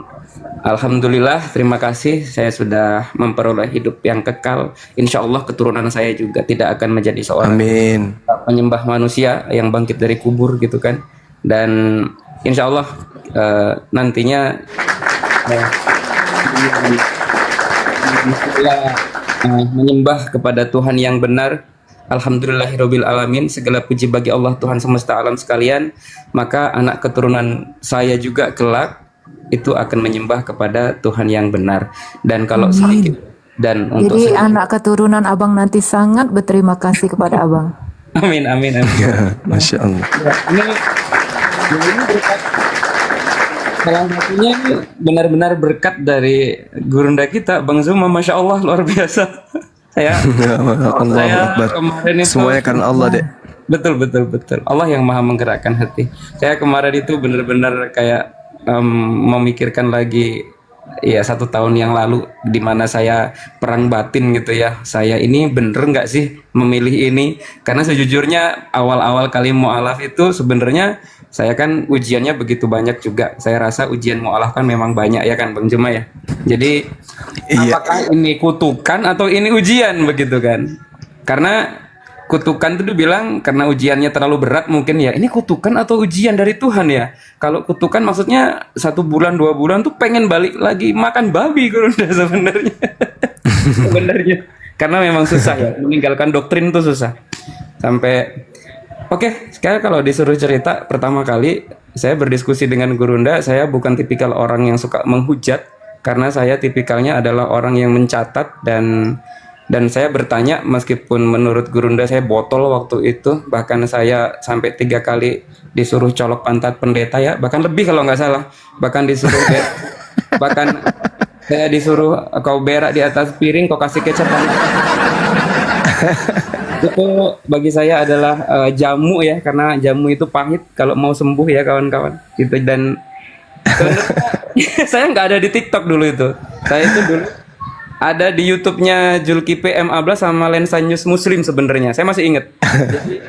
alhamdulillah, terima kasih saya sudah memperoleh hidup yang kekal. Insya Allah keturunan saya juga tidak akan menjadi seorang penyembah manusia yang bangkit dari kubur gitu kan. Dan insya Allah nantinya menyembah kepada Tuhan yang benar. Alhamdulillahirabbil alamin, segala puji bagi Allah Tuhan semesta alam sekalian. Maka anak keturunan saya juga kelak itu akan menyembah kepada Tuhan yang benar. Dan kalau sedikit dan untuk Jadi anak keturunan abang nanti sangat berterima kasih kepada abang. amin. Masya Allah. Ini berkat, salah satunya ini benar-benar berkat dari gurunda kita Bang Zuma, Masya Allah, luar biasa. Saya Akbar. kemarin itu Semuanya karena Allah deh. Betul. Allah yang maha menggerakkan hati. Saya kemarin itu benar-benar kayak memikirkan lagi ya 1 tahun yang lalu, di mana saya perang batin gitu ya. Saya ini bener nggak sih memilih ini? Karena sejujurnya awal-awal kali mu'alaf itu sebenarnya saya kan ujiannya begitu banyak juga. Saya rasa ujian mu'alaf kan memang banyak ya kan Bang Juma ya. Jadi apakah ini kutukan atau ini ujian begitu kan? Karena kutukan itu dibilang karena ujiannya terlalu berat, mungkin ya ini kutukan atau ujian dari Tuhan ya. Kalau kutukan maksudnya 1 bulan 2 bulan tuh pengen balik lagi makan babi Gurunda sebenarnya. Sebenarnya karena memang susah ya, meninggalkan doktrin tuh susah. Sampai oke, sekarang kalau disuruh cerita, pertama kali saya berdiskusi dengan Gurunda, saya bukan tipikal orang yang suka menghujat, karena saya tipikalnya adalah orang yang mencatat dan saya bertanya, meskipun menurut Gurunda saya botol waktu itu, bahkan saya sampai 3 kali disuruh colok pantat pendeta ya, bahkan lebih kalau nggak salah, bahkan disuruh bahkan saya disuruh kau berak di atas piring, kau kasih kecap. Itu bagi saya adalah jamu ya, karena jamu itu pahit kalau mau sembuh ya kawan-kawan gitu. Dan saya nggak ada di TikTok dulu itu, saya itu dulu ada di YouTube-nya Zulkifli M. Ablas sama Lensa News Muslim sebenarnya. Saya masih ingat. Jadi,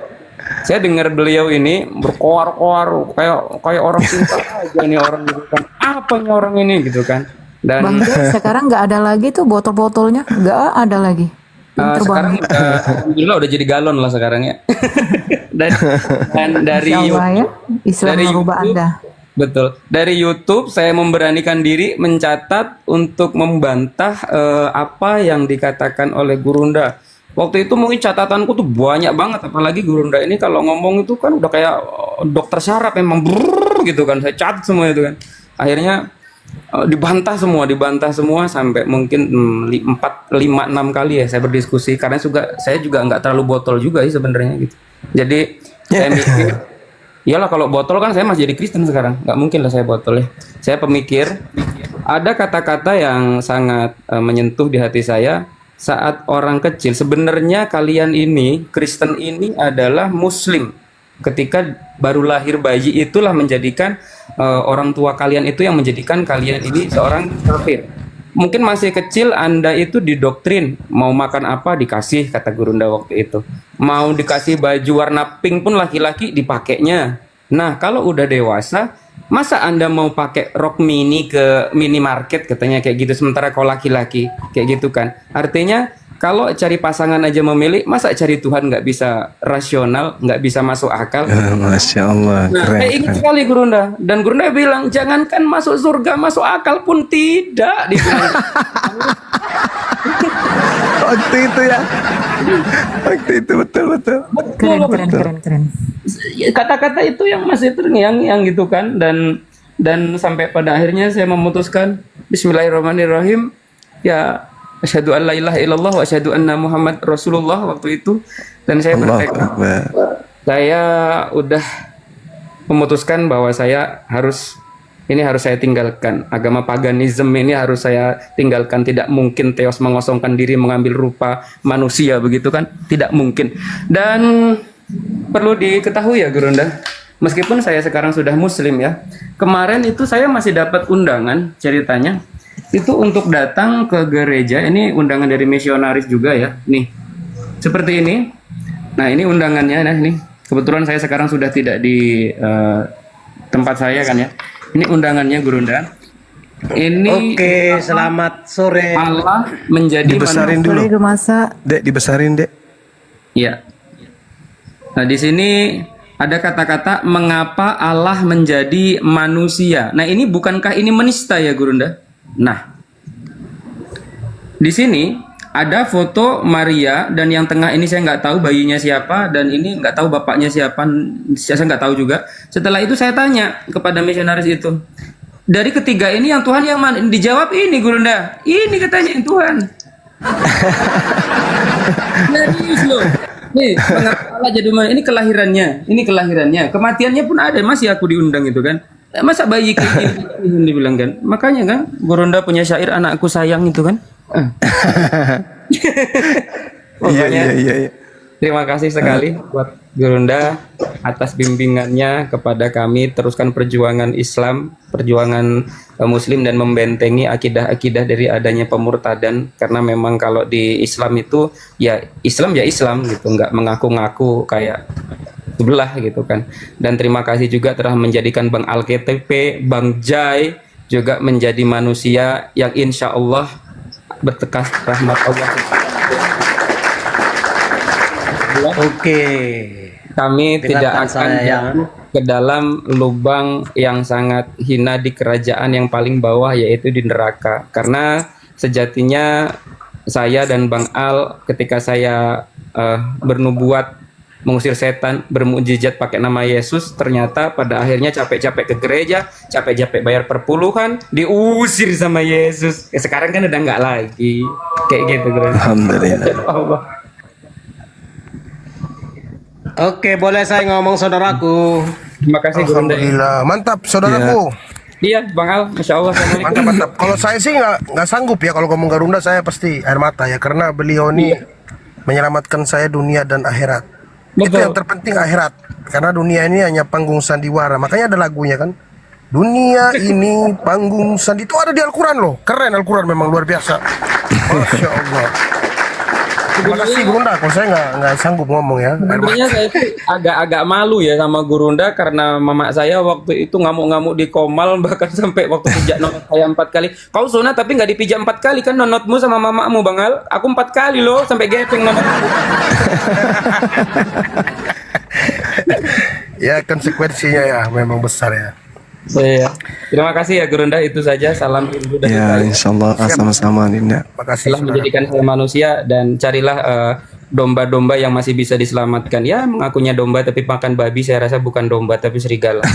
saya dengar beliau ini berkoar-koar kayak orang cinta aja nih orang gitu kan. Apa nih orang ini gitu kan. Dan Bang Jul, sekarang nggak ada lagi tuh botol-botolnya, nggak ada lagi. sekarang alhamdulillah udah jadi galon lah sekarang ya. dan dari Insya Allah ya, Islam dari merubah YouTube, Anda. betul. Dari YouTube saya memberanikan diri mencatat untuk membantah apa yang dikatakan oleh Gurunda. Waktu itu mungkin catatanku tuh banyak banget, apalagi Gurunda ini kalau ngomong itu kan udah kayak dokter syaraf, memang brrrr gitu kan. Saya catat semua itu kan. Akhirnya dibantah semua sampai mungkin 4, 5, 6 kali ya saya berdiskusi, karena saya juga nggak terlalu botol juga sih sebenarnya gitu. Jadi saya mikir, iyalah kalau botol kan saya masih jadi Kristen sekarang, nggak mungkin lah saya botol ya. Saya pemikir, ada kata-kata yang sangat menyentuh di hati saya saat orang kecil. Sebenarnya kalian ini, Kristen ini adalah Muslim. Ketika baru lahir bayi itulah menjadikan orang tua kalian itu yang menjadikan kalian ini seorang kafir. Mungkin masih kecil Anda itu didoktrin, mau makan apa dikasih, kata Gurunda waktu itu. Mau dikasih baju warna pink pun laki-laki dipakainya. Nah, kalau udah dewasa, masa Anda mau pakai rok mini ke minimarket katanya kayak gitu, sementara kalau laki-laki kayak gitu kan. Artinya Kalau cari pasangan aja memilih, masa cari Tuhan nggak bisa rasional, nggak bisa masuk akal? Masya Allah, Nah, keren. saya ingat sekali Gurunda. Dan Gurunda bilang, jangankan masuk surga, masuk akal pun tidak. Dibilang. Waktu itu ya. Waktu itu betul. Keren. Kata-kata itu yang masih terngiang-ngiang gitu kan. Dan sampai pada akhirnya saya memutuskan, Bismillahirrahmanirrahim. Ya, asyhadu an la ilaha illallah wa asyhadu anna Muhammad Rasulullah waktu itu. Dan saya bertekad, saya udah memutuskan bahwa saya harus saya tinggalkan. Agama paganisme ini harus saya tinggalkan. Tidak mungkin Theos mengosongkan diri mengambil rupa manusia begitu kan? Tidak mungkin. Dan perlu diketahui ya Gurunda, meskipun saya sekarang sudah muslim ya, kemarin itu saya masih dapat undangan ceritanya itu untuk datang ke gereja. Ini undangan dari misionaris juga ya. Nih, seperti ini. Nah, ini undangannya. Nah, ini kebetulan saya sekarang sudah tidak di tempat saya kan ya. Ini undangannya Gurunda. Ini Oke, selamat sore. Allah menjadi Dibesarin manusia. dulu. Dek, dibesarin, Dek. Iya. Nah, di sini ada kata-kata mengapa Allah menjadi manusia. Nah, ini bukankah ini menista ya Gurunda? Nah, di sini ada foto Maria dan yang tengah ini saya nggak tahu bayinya siapa dan ini nggak tahu bapaknya siapa, saya nggak tahu juga. Setelah itu saya tanya kepada misionaris itu, dari ketiga ini yang Tuhan yang mana? Dijawab ini Gurunda, ini katanya yang Tuhan. Serius loh. Nih, mengapa Allah jadi manusia? Ini kelahirannya, kematiannya pun ada, masih aku diundang itu kan. Masa bayi kayak gini dibilang kan. Makanya kan Gurunda punya syair anakku sayang itu kan. Iya. Terima kasih sekali buat Gurunda atas bimbingannya kepada kami teruskan perjuangan Islam, perjuangan Muslim dan membentengi akidah-akidah dari adanya pemurtadan. Karena memang kalau di Islam itu ya Islam gitu, nggak mengaku-ngaku kayak sebelah gitu kan. Dan terima kasih juga telah menjadikan Bang Alketepe, Bang Jai juga menjadi manusia yang insya Allah bertekas rahmat Allah. Oke. Kami tidak Dengarkan akan saya, ya. jatuh ke dalam lubang yang sangat hina di kerajaan yang paling bawah, yaitu di neraka. Karena sejatinya saya dan Bang Al ketika saya bernubuat mengusir setan, bermujizat pakai nama Yesus, ternyata pada akhirnya capek-capek ke gereja, capek-capek bayar perpuluhan, diusir sama Yesus. Sekarang kan udah nggak lagi kayak gitu. Alhamdulillah. Allah. Oke, boleh saya ngomong saudaraku? Terima kasih Gurunda. Alhamdulillah, mantap saudaraku. Iya, Bang Al, Masya Allah. Mantap. Kalau saya sih nggak sanggup ya kalau ngomong Garunda, saya pasti air mata ya, karena beliau ini menyelamatkan saya dunia dan akhirat. Itu yang terpenting akhirat, karena dunia ini hanya panggung sandiwara. Makanya ada lagunya kan, dunia ini panggung sandi. Itu ada di Al-Quran loh, keren Al-Quran memang luar biasa. Masya Allah. Terima kasih Gurunda, kalau saya nggak sanggup ngomong ya. Sebenarnya saya tuh agak malu ya sama Gurunda karena mama saya waktu itu ngamuk-ngamuk di Komal, bahkan sampai waktu pijak nonot saya 4 kali. Kau sunat tapi nggak dipijak 4 kali kan nonotmu sama mamamu Bang Al. Aku 4 kali loh sampai gepeng nonotmu. Ya konsekuensinya ya memang besar ya. Iya. Terima kasih ya Gurunda, itu saja. Salam rindu dari Ya, saya. insyaallah sama-sama Dinda. Telah menjadikan saya manusia dan carilah domba-domba yang masih bisa diselamatkan. Ya, mengakunya domba tapi makan babi, saya rasa bukan domba tapi serigala.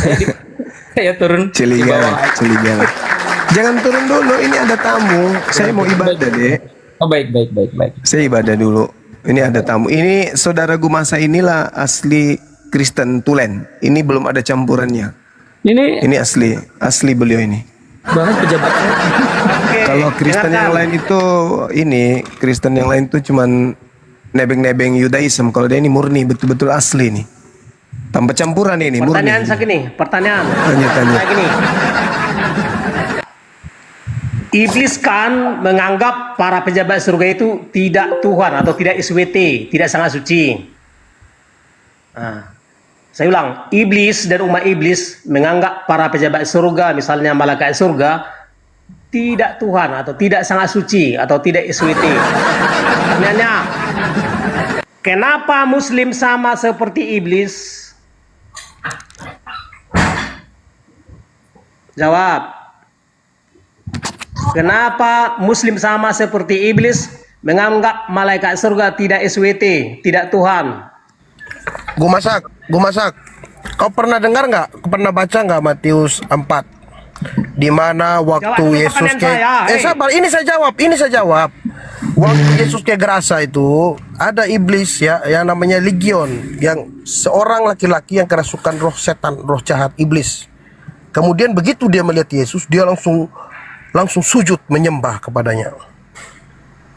Saya turun di bawah. Celigala. Jangan turun dulu, ini ada tamu. Saya mau ibadah, Dek. Oh, baik. Saya ibadah dulu. Ini ada tamu. Ini saudara Gumasa inilah asli Kristen Tulen. Ini belum ada campurannya. Ini asli beliau ini. Banget pejabatnya. Kalau Kristen yang lain itu Kristen yang lain itu cuman nebeng-nebeng Yudaism. Kalau dia ini murni, betul-betul asli nih. Tanpa campuran ini, Pertanyaan murni. saya gini, pertanyaan. Tanya. Saya gini. Iblis kan menganggap para pejabat surga itu tidak Tuhan atau tidak SWT, tidak sangat suci. Nah, saya ulang, iblis dan umat iblis menganggap para pejabat surga, misalnya malaikat surga, tidak Tuhan atau tidak sangat suci atau tidak SWT. Pertanyaannya, kenapa Muslim sama seperti iblis? Jawab. Kenapa Muslim sama seperti iblis menganggap malaikat surga tidak SWT, tidak Tuhan? Gue masak. Kau pernah dengar nggak? Pernah baca nggak Matius 4? Di mana waktu Yesus sabar, ini saya jawab. Waktu Yesus ke Gerasa itu ada iblis ya, yang namanya Legion, yang seorang laki-laki yang kerasukan roh setan, roh jahat, iblis. Kemudian begitu dia melihat Yesus, dia langsung sujud menyembah kepadanya.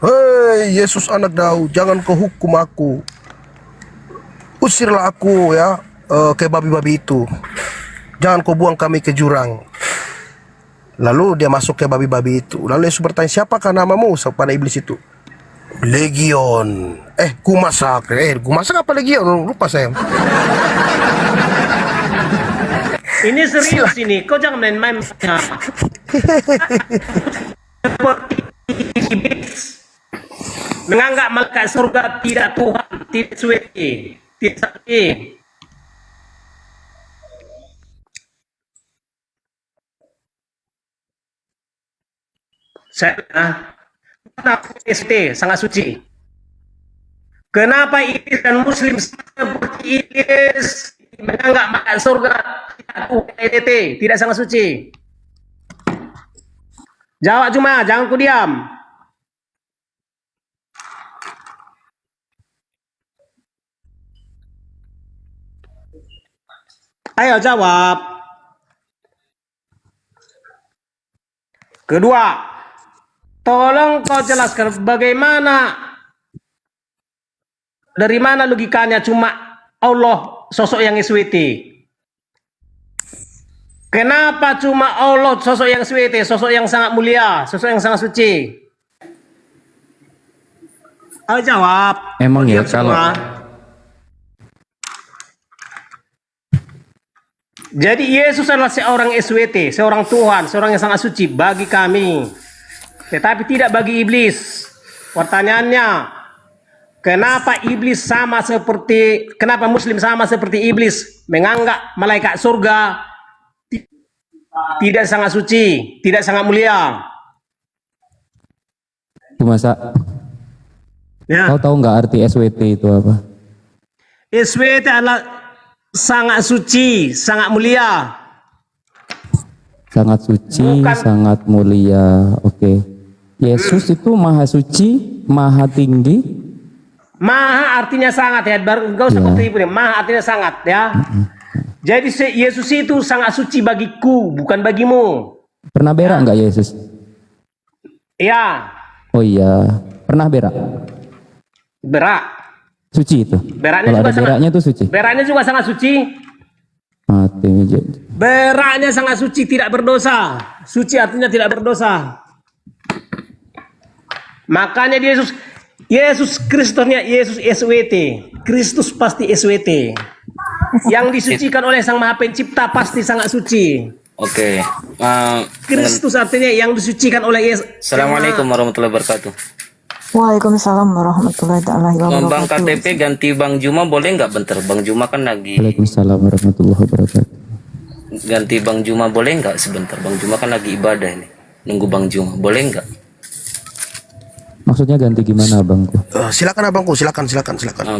Hei Yesus anak Daud, jangan kau hukum aku. Usirlah aku ya ke babi-babi itu. Jangan kau buang kami ke jurang. Lalu dia masuk ke babi-babi itu. Lalu Yesus bertanya, siapakah namamu pada iblis itu? Legion. Gumasak apa Legion? Lupa saya. Ini serius ini, kau jangan main-main. Seperti iblis menganggap malaikat surga tidak Tuhan, tidak suci, tidak suci. Kenapa ST sangat suci? Kenapa iblis dan Muslim seperti iblis menganggap malaikat surga tidak sangat suci? Jawab cuma, jangan ku diam. Ayo jawab. Kedua, tolong kau jelaskan dari mana logikanya cuma Allah sosok yang SWT? Kenapa cuma Allah sosok yang SWT, sosok yang sangat mulia, sosok yang sangat suci? Ayo jawab. Emang ya kalau jadi Yesus adalah seorang SWT, seorang Tuhan, seorang yang sangat suci bagi kami. Tetapi tidak bagi iblis. Pertanyaannya, kenapa Muslim sama seperti iblis menganggap malaikat surga tidak sangat suci, tidak sangat mulia? masa Ya. kau tahu nggak arti SWT itu apa? SWT adalah sangat suci, sangat mulia. Sangat suci, sangat mulia. Oke. Yesus itu maha suci, maha tinggi. Maha artinya sangat ya, baru enggak usah seperti itu. Maha artinya sangat ya. Jadi Yesus itu sangat suci bagiku, bukan bagimu. Pernah berak nggak Yesus? Iya. Oh iya. Pernah berak? Berak. Suci itu. Beraknya Kalau juga ada beraknya itu suci. Beraknya juga sangat suci. Mati aja. Beraknya sangat suci, tidak berdosa. Suci artinya tidak berdosa. Makanya Yesus Kristusnya Yesus SWT. Kristus pasti SWT. Yang disucikan oleh Sang Maha Pencipta pasti sangat suci. Oke. Kristus artinya yang disucikan oleh Yesus. Assalamualaikum warahmatullahi wabarakatuh. Waalaikumsalam warahmatullahi wabarakatuh. Bang KTP ganti Bang Juma boleh nggak bentar? Bang Juma kan lagi. Waalaikumsalam warahmatullahi wabarakatuh. Ganti Bang Juma boleh nggak sebentar? Bang Juma kan lagi ibadah ini. Nunggu Bang Juma boleh nggak? Maksudnya ganti gimana abangku? Silakan abangku, silakan.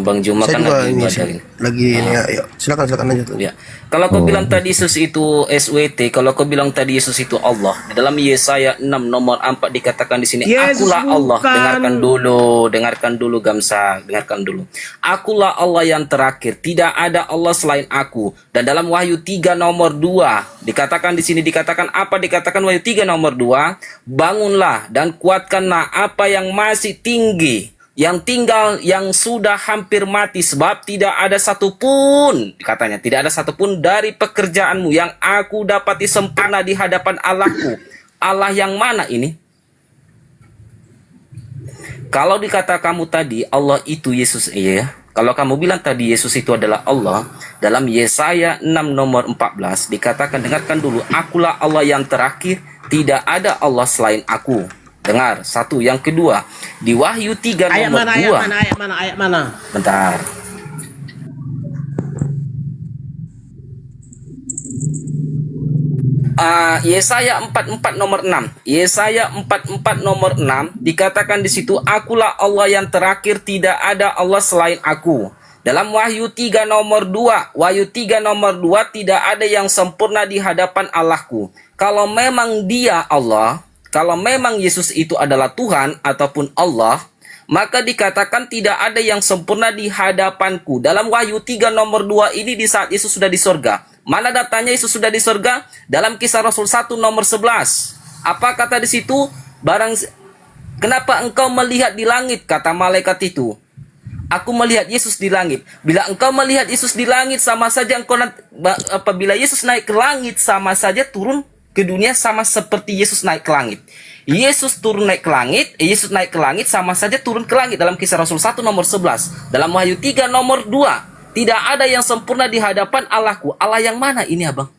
Bang Juma Saya kan juga lagi ini ibadah ini. lagi ini ya. Silakan aja tuh. Ya. Kalau kau bilang tadi Yesus itu SWT, kalau kau bilang tadi Yesus itu Allah, di dalam Yesaya 6 nomor 4 dikatakan di sini, Yesus akulah Allah. bukan. Dengarkan dulu Gamsa, dengarkan dulu. Akulah Allah yang terakhir, tidak ada Allah selain aku. Dan dalam Wahyu 3 nomor 2 dikatakan di sini dikatakan Wahyu 3 nomor 2, bangunlah dan kuatkanlah apa yang masih tinggi, yang tinggal, yang sudah hampir mati, sebab tidak ada satupun, katanya, tidak ada satupun dari pekerjaanmu yang aku dapati sempurna di hadapan Allahku. Allah yang mana ini? Kalau dikata kamu tadi Allah itu Yesus, iya ya. Kalau kamu bilang tadi Yesus itu adalah Allah, dalam Yesaya 6 nomor 14 dikatakan, dengarkan dulu, akulah Allah yang terakhir, tidak ada Allah selain aku. Dengar, satu. Yang kedua, di Wahyu 3 Ayat nomor mana, 2. ayat mana? Bentar. Yesaya 44 nomor 6. Yesaya 44 nomor 6 dikatakan di situ, akulah Allah yang terakhir, tidak ada Allah selain aku. Dalam Wahyu 3 nomor 2, Wahyu 3 nomor 2, tidak ada yang sempurna di hadapan Allahku. Kalau memang dia Allah, kalau memang Yesus itu adalah Tuhan ataupun Allah, maka dikatakan tidak ada yang sempurna di hadapanku. Dalam Wahyu 3 nomor 2 ini di saat Yesus sudah di sorga. Mana datanya Yesus sudah di sorga? Dalam Kisah Rasul 1 nomor 11. Apa kata di situ? Kenapa engkau melihat di langit? Kata malaikat itu. Aku melihat Yesus di langit. Bila engkau melihat Yesus di langit, sama saja engkau apabila Yesus naik ke langit, sama saja turun ke dunia, sama seperti Yesus naik ke langit. Yesus naik ke langit sama saja turun ke langit. Dalam Kisah Rasul 1 nomor 11. Dalam Wahyu 3 nomor 2, tidak ada yang sempurna di hadapan Allahku. Allah yang mana ini, abang?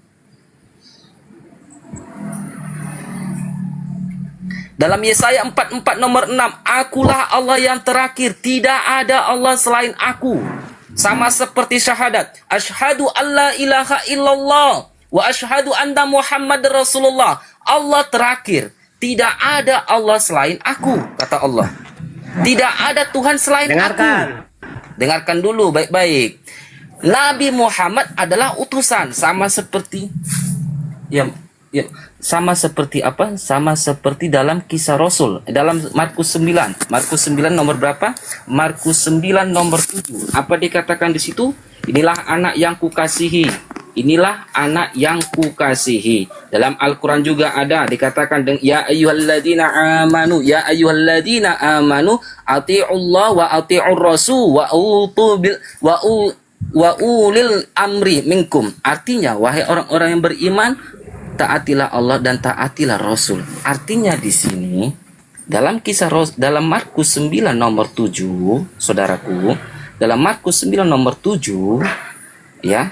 Dalam Yesaya 44 nomor 6, akulah Allah yang terakhir, tidak ada Allah selain aku. Sama seperti syahadat, asyhadu alla ilaha illallah wa asyhadu anna Muhammad Rasulullah. Allah terakhir, tidak ada Allah selain aku, kata Allah. Tidak ada Tuhan selain aku. Dengarkan dulu baik-baik. Nabi Muhammad adalah utusan, sama seperti sama seperti apa? Sama seperti dalam Kisah Rasul, dalam Markus 9. Markus 9 nomor berapa? Markus 9 nomor 7. Apa dikatakan di situ? Inilah anak yang kukasihi. Inilah anak yang kukasihi. Dalam Al-Quran juga ada dikatakan, ya ayyuhalladzina amanu, ya ayyuhalladzina amanu ati'ullah wa ati'ur rasul wa ulil amri minkum. Artinya, wahai orang-orang yang beriman, taatilah Allah dan taatilah Rasul. Artinya di sini dalam dalam Markus 9 nomor 7, saudaraku, dalam Markus 9 nomor 7, ya,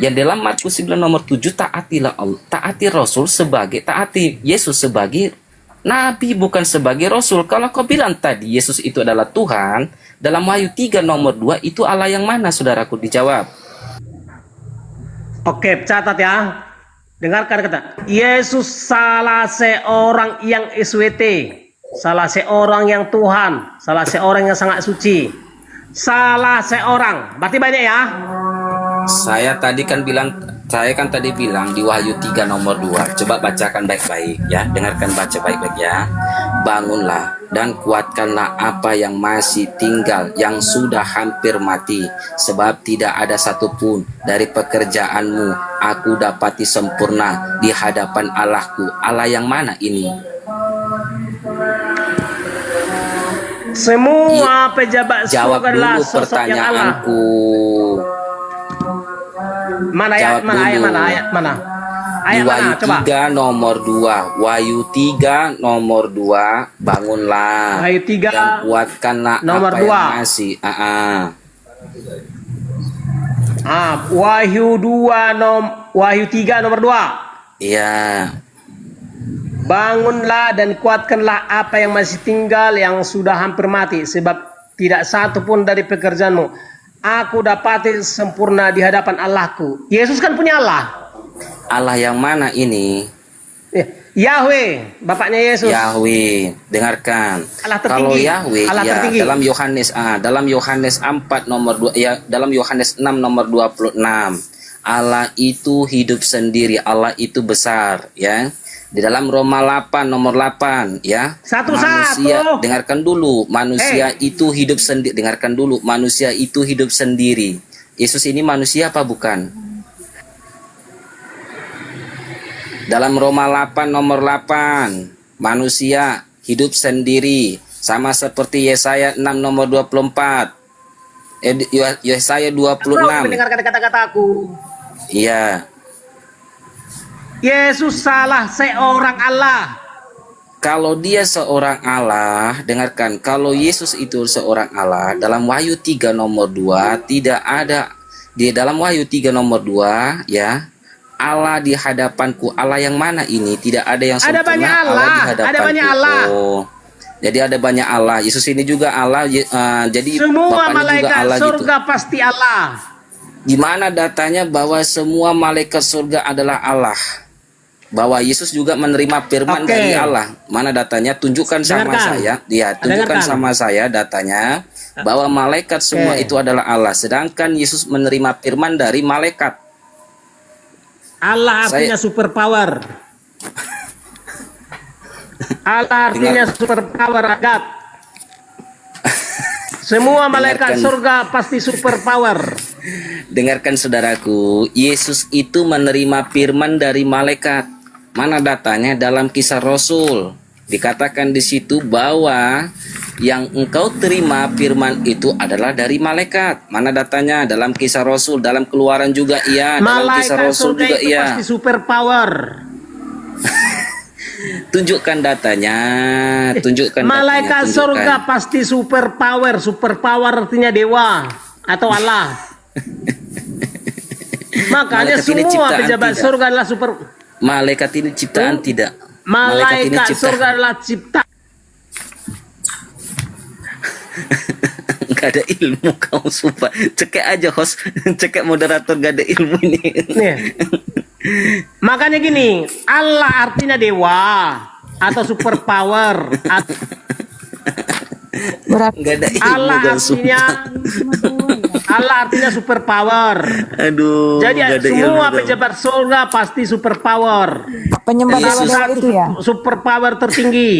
yang dalam Markus 9 nomor 7, taatilah Allah, taati Rasul sebagai, taati Yesus sebagai Nabi, bukan sebagai Rasul. Kalau kau bilang tadi Yesus itu adalah Tuhan, dalam Wahyu 3 nomor 2 itu Allah yang mana, saudaraku? Dijawab. Oke, catat ya. Dengarkan kata, Yesus salah seorang yang SWT, salah seorang yang Tuhan, salah seorang yang sangat suci, salah seorang, berarti banyak ya. Saya kan tadi bilang di Wahyu 3 nomor 2. Coba bacakan baik-baik ya, dengarkan, baca baik-baik ya. Bangunlah dan kuatkanlah apa yang masih tinggal, yang sudah hampir mati, sebab tidak ada satupun dari pekerjaanmu aku dapati sempurna di hadapan Allahku. Allah yang mana ini? Semua pejabat jawab surga dulu sosok yang Allah. pertanyaanku. Mana ayat, mana ayat, mana ayat, mana? Di Wahyu 3 nomor 2. Wahyu 3 nomor 2. Bangunlah Wahyu 3 dan kuatkanlah nomor apa 2. yang masih. Wahyu 3 nomor 2. Iya. Bangunlah dan kuatkanlah apa yang masih tinggal, yang sudah hampir mati, sebab tidak satu pun dari pekerjaanmu aku dapati sempurna di hadapan Allahku. Yesus kan punya Allah. Allah yang mana ini? Yahweh, bapaknya Yesus. Yahweh, dengarkan. Allah tertinggi. Kalau Yahweh, Allah ya, tertinggi. dalam Yohanes 4 nomor 2, ya, dalam Yohanes 6 nomor 26. Allah itu hidup sendiri, Allah itu besar, ya. Di dalam Roma 8 nomor 8, ya. Manusia, dengarkan dulu, manusia itu hidup sendiri. Dengarkan dulu, manusia itu hidup sendiri. Yesus ini manusia apa bukan? Dalam Roma 8 nomor 8, manusia hidup sendiri, sama seperti Yesaya 6 nomor 24. Yesaya 26. Mendengarkan kata-kataku. Iya. Yesus salah seorang Allah. Kalau dia seorang Allah, dengarkan, kalau Yesus itu seorang Allah, dalam Wahyu 3 nomor 2 tidak ada, di dalam Wahyu 3 nomor 2, ya, Allah di hadapanku. Allah yang mana ini? Tidak ada yang Ada sempurna. banyak Allah, di hadapanku. ada banyak Allah. Oh. Jadi ada banyak Allah. Yesus ini juga Allah. Jadi Semua Bapaknya juga malaikat Allah gitu. surga pasti Allah. Gimana datanya bahwa semua malaikat surga adalah Allah? Bahwa Yesus juga menerima firman Oke. dari Allah. Mana datanya? Tunjukkan sama Dengarkan. saya. Ya, tunjukkan Dengarkan. sama saya datanya bahwa malaikat semua Oke. itu adalah Allah. Sedangkan Yesus menerima firman dari malaikat. Allah artinya super power. Allah artinya super power, Agat. Semua malaikat Dengarkan. surga pasti super power. Dengarkan saudaraku, Yesus itu menerima firman dari malaikat. Mana datanya? Dalam Kisah Rasul. Dikatakan di situ bahwa yang engkau terima firman itu adalah dari malaikat. Mana datanya? Dalam Kisah Rasul, dalam Keluaran juga iya, dalam Kisah Malaikat Rasul surga juga itu iya. pasti super power. Tunjukkan datanya, tunjukkan Malaikat datanya, surga tunjukkan. pasti super power. Super power artinya dewa atau Allah. Makanya Malaikat ini semua ciptaan pejabat tidak. surga adalah super. Malaikat ini ciptaan tidak. Malaikat ciptaan. surga adalah ciptaan. Gak ada ilmu kamu sumpah. Cekek aja host, cekek moderator gak ada ilmu ini. Nih. Makanya gini, Allah artinya dewa atau super power. Berarti Gak ada ilmu Allah kau artinya sumpah. Allah artinya super power. Aduh, Jadi gak ada semua ilmu kau. pejabat surga pasti super power. penyembah Salah dewa-dewa satu itu ya. super power tertinggi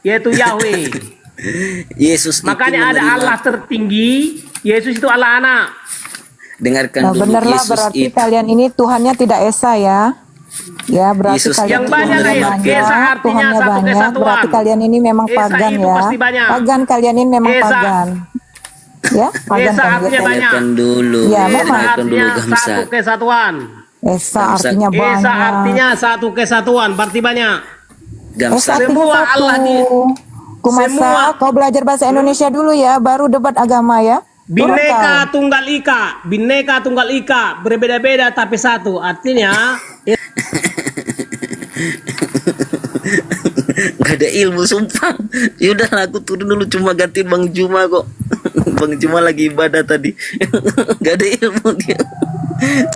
yaitu Yahweh. Yesus itu Makanya ada menerima- Allah tertinggi, Yesus itu Allah anak. Dengarkan Nah, dulu, benerlah Yesus berarti itu kalian ini Tuhannya tidak esa ya. Ya, berarti Yesus kalian yang banyak Tuhannya nih, banyak, Esa artinya Tuhannya satu banyak, kesatuan. berarti kalian ini memang Esa pagan itu ya. pasti banyak. Pagan kalian ini memang Esa. pagan. Ya, pagan Esa kan artinya gitu. banyak. dengarkan dulu, Ya, Esa memang. dengarkan dulu artinya Gamsa. satu kesatuan. Esa Gamsa. artinya Esa banyak. artinya satu kesatuan, berarti banyak. Gamsa. Esa artinya Semua satu. Allah Kumasa, semua- kau belajar bahasa Indonesia dulu ya, baru debat agama ya. Turun Bineka kau. Tunggal Ika, Bineka Tunggal Ika, berbeda-beda tapi satu. Artinya Gak ada ilmu sumpah. Yaudah aku turun dulu, cuma ganti Bang Juma kok. Bang Juma lagi ibadah tadi. Gak ada ilmu dia.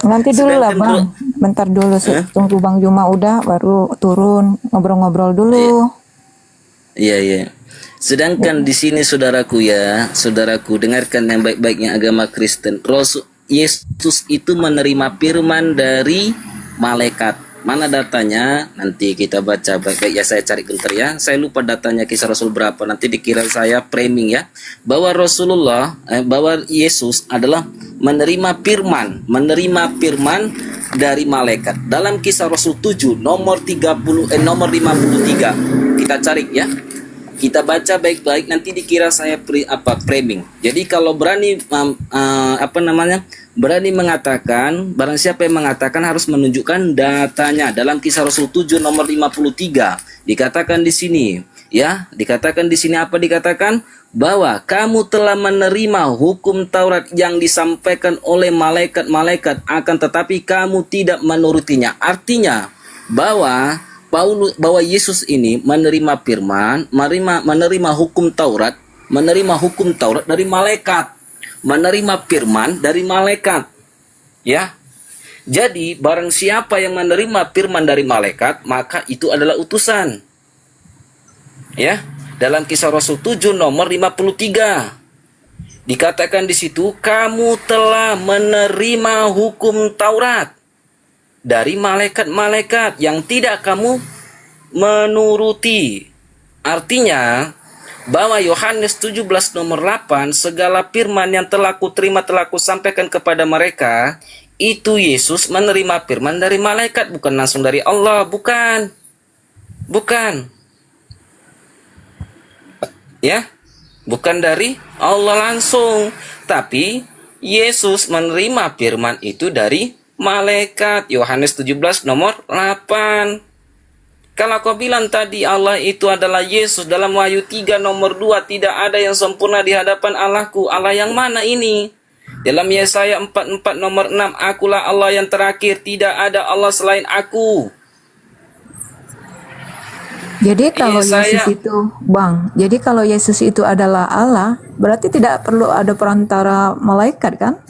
Nanti dulu lah Sedangkan Bang, bentar dulu tunggu Bang Juma udah baru turun ngobrol-ngobrol dulu. Iya, iya. Sedangkan di sini saudaraku ya, saudaraku dengarkan yang baik-baiknya agama Kristen. Rasul Yesus itu menerima firman dari malaikat. Mana datanya? Nanti kita baca baik-baik ya, saya cari bentar ya. Saya lupa datanya Kisah Rasul berapa. Nanti dikira saya framing ya. Bahwa Rasulullah, bahwa Yesus adalah menerima firman dari malaikat. Dalam Kisah Rasul 7 nomor 53. Kita cari ya. Kita baca baik-baik, nanti dikira saya framing. Jadi kalau berani berani mengatakan, barang siapa yang mengatakan harus menunjukkan datanya. Dalam Kisah Rasul 7 nomor 53 dikatakan di sini, ya, dikatakan di sini apa dikatakan? Bahwa kamu telah menerima hukum Taurat yang disampaikan oleh malaikat-malaikat, akan tetapi kamu tidak menurutinya. Artinya bahwa Yesus ini menerima firman, menerima hukum Taurat, dari malaikat, menerima firman dari malaikat, ya. Jadi barang siapa yang menerima firman dari malaikat, maka itu adalah utusan, ya. Dalam Kisah Rasul 7 nomor 53 dikatakan di situ, kamu telah menerima hukum Taurat dari malaikat-malaikat yang tidak kamu menuruti. Artinya bahwa Yohanes 17 nomor 8, segala firman yang telah kuterima telah kusampaikan kepada mereka, itu Yesus menerima firman dari malaikat, bukan langsung dari Allah, bukan. Ya, bukan dari Allah langsung, tapi Yesus menerima firman itu dari malaikat. Yohanes 17 nomor 8. Kalau kau bilang tadi Allah itu adalah Yesus, dalam Wahyu 3 nomor 2, tidak ada yang sempurna di hadapan Allahku. Allah yang mana ini? Dalam Yesaya 44 nomor 6, akulah Allah yang terakhir, tidak ada Allah selain aku. Jadi kalau Yesaya Yesus itu, Bang, jadi kalau Yesus itu adalah Allah, berarti tidak perlu ada perantara malaikat kan?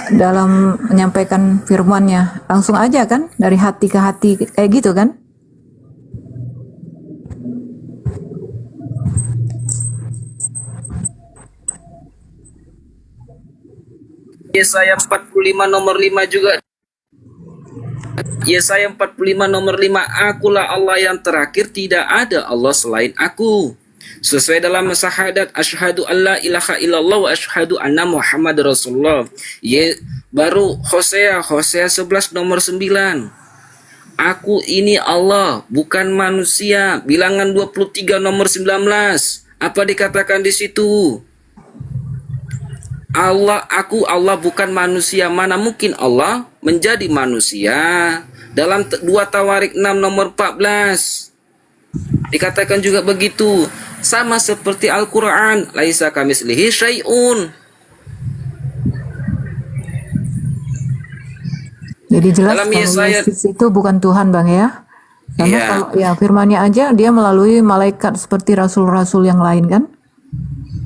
Dalam menyampaikan firman-Nya, langsung aja kan dari hati ke hati kayak gitu kan? Yesaya 45 nomor 5 juga. Yesaya 45 nomor 5, akulah Allah yang terakhir, tidak ada Allah selain aku. Sesuai dalam syahadat asyhadu alla ilaha illallah wa asyhadu anna Muhammad Rasulullah. Baru Hosea 11 nomor 9. Aku ini Allah, bukan manusia. Bilangan 23 nomor 19. Apa dikatakan di situ? Aku Allah bukan manusia. Mana mungkin Allah menjadi manusia? Dalam 2 Tawarik 6 nomor 14 dikatakan juga begitu. Sama seperti Al-Quran, laisa kamitslihi syai'un. Jadi jelas Dalam kalau Yesaya, Yesus itu bukan Tuhan, Bang ya. Karena Iya. kalau ya firman-Nya aja dia melalui malaikat seperti rasul-rasul yang lain kan?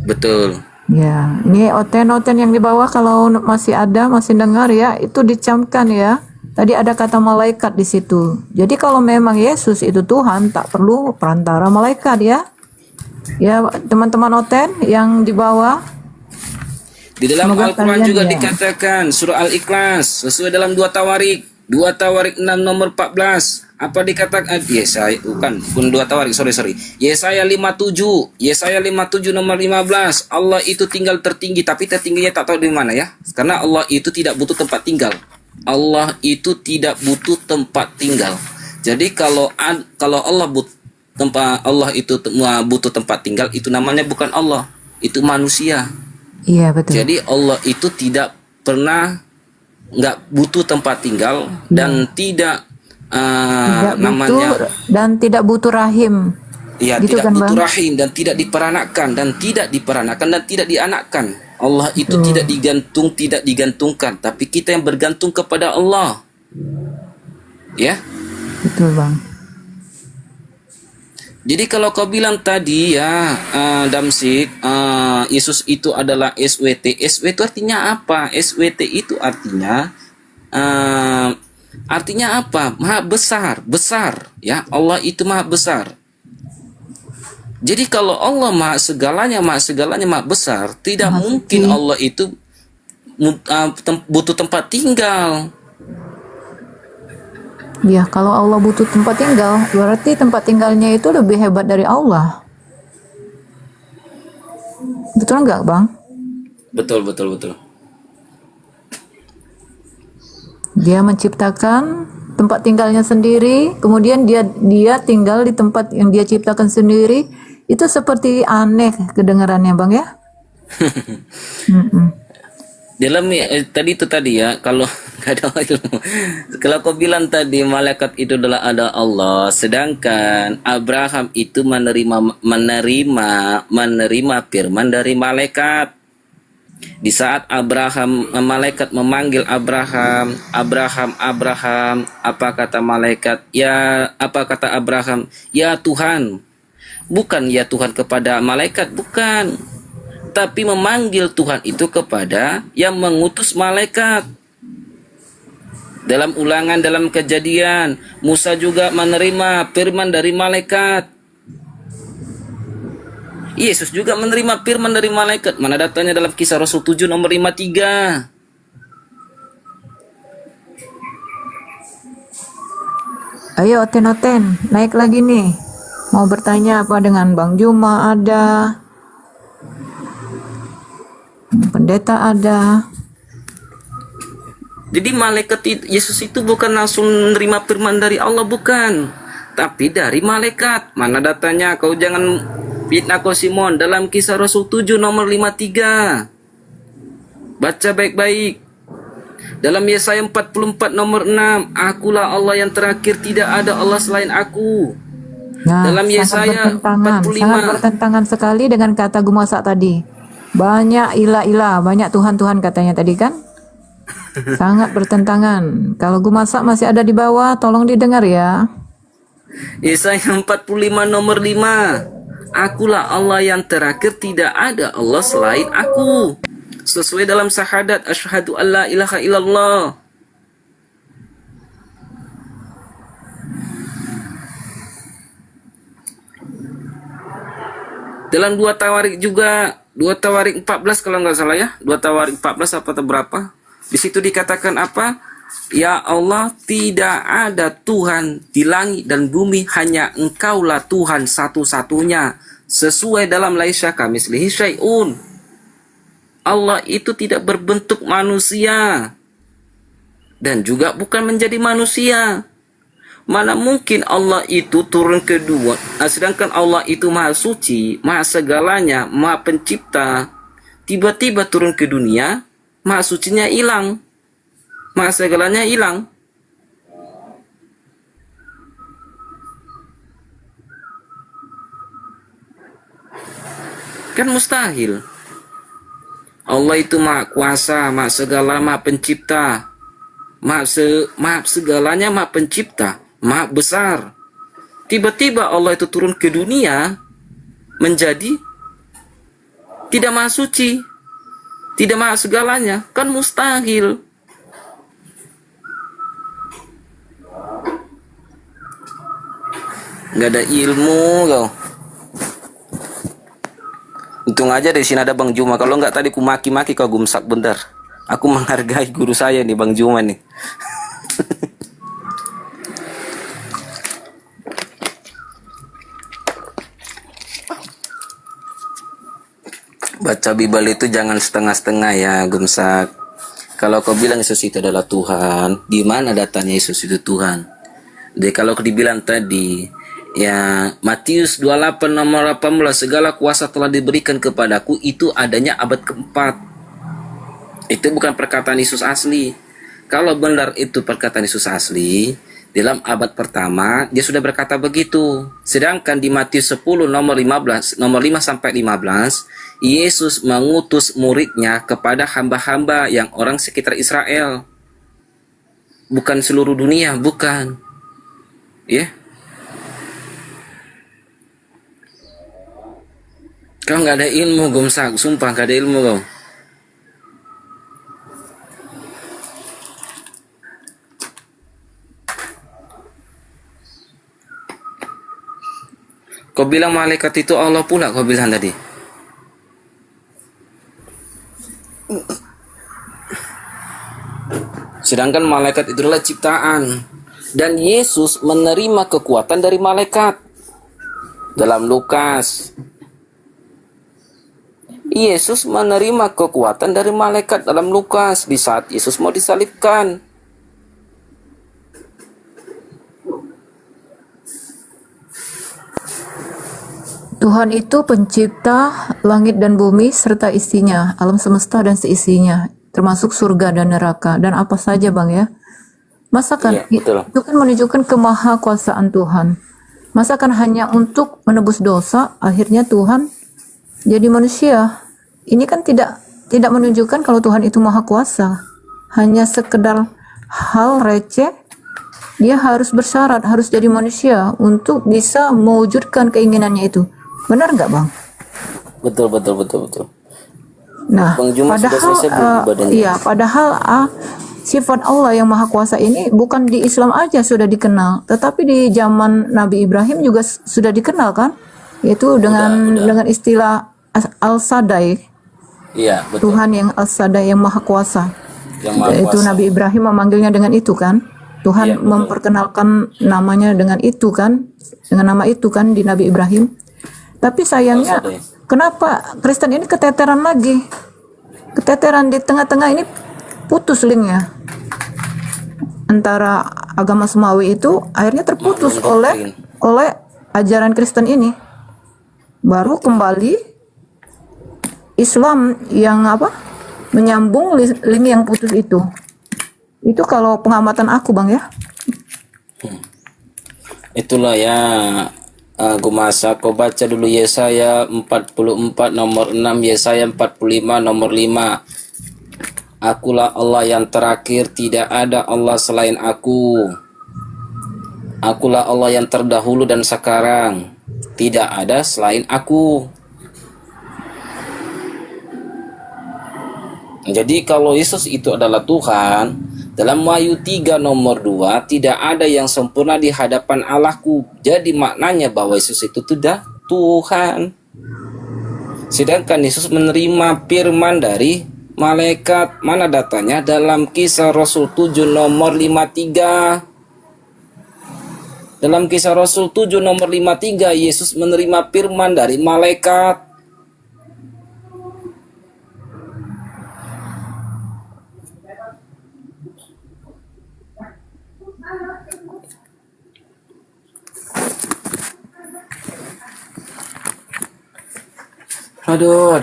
betul. Ya, ini oten-oten yang di bawah kalau masih ada, masih dengar ya, itu dicamkan ya. Tadi ada kata malaikat di situ. Jadi kalau memang Yesus itu Tuhan, tak perlu perantara malaikat ya. Ya, teman-teman oten yang di bawah. Di dalam Semoga Al-Quran kalian juga ya. dikatakan surah Al-Ikhlas sesuai dalam 2 Tawarik 6 nomor 14. Apa dikatakan? Yesaya bukan 2 Tawarik, sorry. Yesaya 57 nomor 15. Allah itu tinggal tertinggi, tapi tertingginya tak tahu di mana ya. Karena Allah itu tidak butuh tempat tinggal. Allah itu tidak butuh tempat tinggal. Jadi kalau Allah itu butuh tempat tinggal, itu namanya bukan Allah, itu manusia. Iya, betul. Jadi Allah itu tidak pernah nggak butuh tempat tinggal dan tidak tidak butuh rahim. Ya, Gitu tidak kan, butuh Bang? rahim dan tidak diperanakkan dan tidak dianakkan. Allah itu tidak digantungkan, tapi kita yang bergantung kepada Allah. Ya. Betul, Bang. Jadi kalau kau bilang tadi ya, Damsik, Yesus itu adalah SWT. SWT itu artinya apa? SWT itu artinya apa? Maha besar ya. Allah itu maha besar. Jadi kalau Allah maha segalanya maha besar, tidak mungkin Allah itu butuh tempat tinggal. Ya, kalau Allah butuh tempat tinggal, berarti tempat tinggalnya itu lebih hebat dari Allah. Betul nggak, Bang? Betul. Dia menciptakan tempat tinggalnya sendiri, kemudian dia tinggal di tempat yang dia ciptakan sendiri. Itu seperti aneh kedengarannya, Bang ya? Dalam tadi ya, kalau kalau kau bilang tadi malaikat itu ada Allah, sedangkan Abraham itu menerima firman dari malaikat. Di saat malaikat memanggil Abraham, apa kata malaikat? Apa kata Abraham? Ya Tuhan. Bukan ya Tuhan kepada malaikat, bukan. Tapi memanggil Tuhan itu kepada yang mengutus malaikat. Dalam Ulangan, dalam Kejadian, Musa juga menerima firman dari malaikat. Yesus juga menerima firman dari malaikat. Mana datanya dalam Kisah Rasul 7 nomor 53. Ayo oten-oten, naik lagi nih. Mau bertanya apa dengan Bang Juma ada. Pendeta ada. Jadi malaikat Yesus itu bukan langsung menerima firman dari Allah, bukan, tapi dari malaikat. Mana datanya? Kau jangan fitnah kau Simon. Dalam Kisah Rasul 7 nomor 53. Baca baik-baik. Dalam Yesaya 44 nomor 6, akulah Allah yang terakhir, tidak ada Allah selain aku. Nah, dalam Yesaya 45 sangat bertentangan sekali dengan kata Gumasa tadi. Banyak ilah-ilah, banyak Tuhan-Tuhan katanya tadi kan. Sangat bertentangan. Kalau gue masak masih ada di bawah, tolong didengar ya. Yesaya 45 nomor 5. Akulah Allah yang terakhir, tidak ada Allah selain aku. Sesuai dalam syahadat asyhadu alla ilaha illallah. Dalam 2 Tawarik juga, 2 Tawarik 14 kalau nggak salah ya, 2 Tawarik 14 apa atau berapa? Di situ dikatakan apa? Ya Allah, tidak ada Tuhan di langit dan bumi, hanya Engkaulah Tuhan satu-satunya. Sesuai dalam laisa kamitslihi syai'un. Allah itu tidak berbentuk manusia dan juga bukan menjadi manusia. Mana mungkin Allah itu turun kedua, sedangkan Allah itu maha suci, maha segalanya, maha pencipta. Tiba-tiba turun ke dunia, maha sucinya hilang, maha segalanya hilang. Kan mustahil. Allah itu maha kuasa, maha segala, maha pencipta, maha segalanya, maha pencipta, maha besar. Tiba-tiba Allah itu turun ke dunia menjadi tidak maha suci, tidak maha segalanya, kan mustahil. Nggak ada ilmu kau. Untung aja di sini ada Bang Juma. Kalau nggak tadi ku maki-maki kau gumsak bentar. Aku menghargai guru saya nih, Bang Juma nih. Baca Bible itu jangan setengah-setengah ya, Gumsak. Kalau kau bilang Yesus itu adalah Tuhan, di mana datanya Yesus itu Tuhan? Jadi kalau dibilang tadi, ya Matius 28 nomor 18, segala kuasa telah diberikan kepadaku, itu adanya abad keempat. Itu bukan perkataan Yesus asli. Kalau benar itu perkataan Yesus asli, dalam abad pertama dia sudah berkata begitu. Sedangkan di Matius 10 nomor 15, nomor 5 sampai 15, Yesus mengutus muridnya kepada hamba-hamba yang orang sekitar Israel. Bukan seluruh dunia, bukan. Ya. Kau nggak ada ilmu, Gumsak. Sumpah nggak ada ilmu kau. Kau bilang malaikat itu Allah pula, kau bilang tadi. Sedangkan malaikat itu adalah ciptaan. Dan Yesus menerima kekuatan dari malaikat. Dalam Lukas, Yesus menerima kekuatan dari malaikat dalam Lukas di saat Yesus mau disalibkan. Tuhan itu pencipta langit dan bumi serta isinya, alam semesta dan seisinya, termasuk surga dan neraka dan apa saja Bang ya. Masakan itu kan menunjukkan kemahakuasaan Tuhan. Masakan hanya untuk menebus dosa, akhirnya Tuhan jadi manusia. Ini kan tidak menunjukkan kalau Tuhan itu maha kuasa. Hanya sekedar hal receh, dia harus bersyarat, harus jadi manusia untuk bisa mewujudkan keinginannya itu. Benar nggak Bang? Betul. Nah, Bang Juma padahal sifat Allah yang maha kuasa ini bukan di Islam aja sudah dikenal, tetapi di zaman Nabi Ibrahim juga sudah dikenal kan? Yaitu dengan istilah Al-Sadai. Iya, betul. Tuhan yang Al-Sadai yang maha kuasa. Yang maha Itu kuasa. Nabi Ibrahim memanggilnya dengan itu kan? Tuhan memperkenalkan namanya dengan itu kan? Dengan nama itu kan di Nabi Ibrahim. Tapi sayangnya kenapa Kristen ini keteteran lagi? Keteteran di tengah-tengah ini, putus linknya antara agama Semawi itu akhirnya terputus oleh ajaran Kristen ini. Baru kembali Islam yang menyambung link yang putus itu. Itu kalau pengamatan aku Bang ya. Itulah ya, Gumasa, kau baca dulu Yesaya 44 nomor 6, Yesaya 45 nomor 5. Akulah Allah yang terakhir, tidak ada Allah selain aku. Akulah Allah yang terdahulu dan sekarang, tidak ada selain aku. Jadi kalau Yesus itu adalah Tuhan, dalam Wahyu 3 nomor 2, tidak ada yang sempurna di hadapan Allahku. Jadi maknanya bahwa Yesus itu sudah Tuhan. Sedangkan Yesus menerima firman dari malaikat. Mana datanya? Dalam Kisah Rasul 7 nomor 53. Dalam Kisah Rasul 7 nomor 53, Yesus menerima firman dari malaikat. Aduh.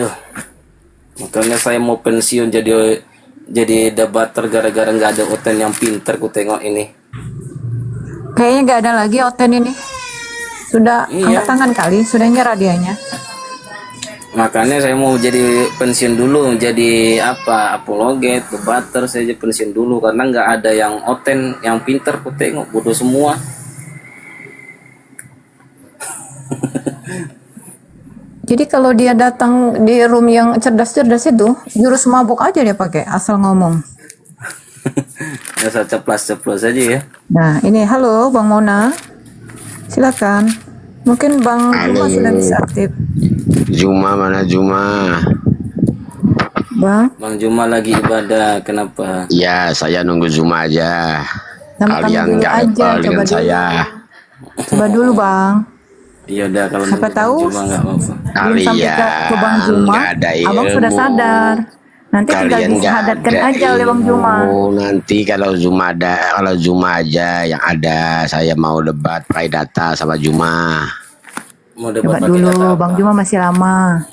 Makanya saya mau pensiun jadi debater gara-gara nggak ada Oten yang pinter. Ku tengok ini. Kayaknya nggak ada lagi Oten ini. Sudah angkat tangan kali, sudah nyerah dianya. Makanya saya mau jadi pensiun dulu, jadi apologet, debater. Saya jadi pensiun dulu karena nggak ada yang Oten yang pinter. Ku tengok bodoh semua. Jadi kalau dia datang di room yang cerdas-cerdas itu, jurus mabuk aja dia pakai, asal ngomong. Asal ceplas-ceplos aja ya. Nah, ini halo Bang Mona. Silakan. Mungkin Bang Juma sudah bisa aktif. Juma mana Juma? Bang Juma lagi ibadah, kenapa? Ya, saya nunggu Juma aja. Nama Kalian dulu nggak aja, level coba dengan dulu. saya. Coba dulu Bang. Iya udah kalau Siapa tahu Juma nggak apa-apa. belum sampai ke Bang Juma, nggak ada Abang sudah ilmu. sadar. Nanti tinggal Kalian nggak disahadatkan ada aja oleh Bang Juma. ilmu. Nanti kalau Juma aja yang ada, saya mau debat pakai data sama Juma. Mau Coba dulu, Bang Juma masih lama.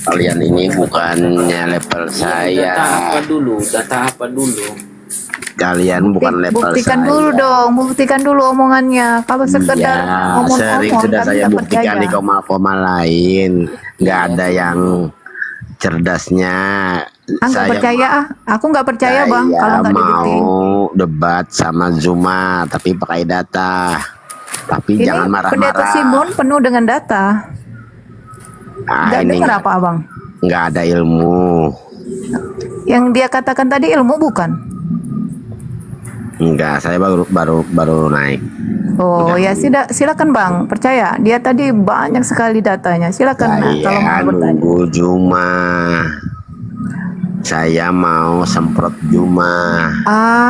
Kalian ini bukannya level saya. Data apa dulu? Kalian bukan level Buktikan saya. dulu dong, buktikan dulu omongannya. Kalau sekedar Ya, sering ngomong-ngomong, sudah kan saya nggak buktikan percaya. di koma-koma lain. Nggak ada yang cerdasnya. Nggak percaya aku nggak percaya Bang kalau nggak dibuktiin. mau debat sama Zuma, tapi pakai data. Tapi Ini jangan Pendeta marah-marah. Simon penuh dengan data. Nggak ini dengar apa Abang? nggak ada ilmu. Yang dia katakan tadi ilmu bukan? Enggak, saya baru naik. Oh ya silakan Bang, percaya dia tadi banyak sekali datanya. Silakan kalau Saya mau bertanya. nunggu Juma. Saya mau semprot Juma.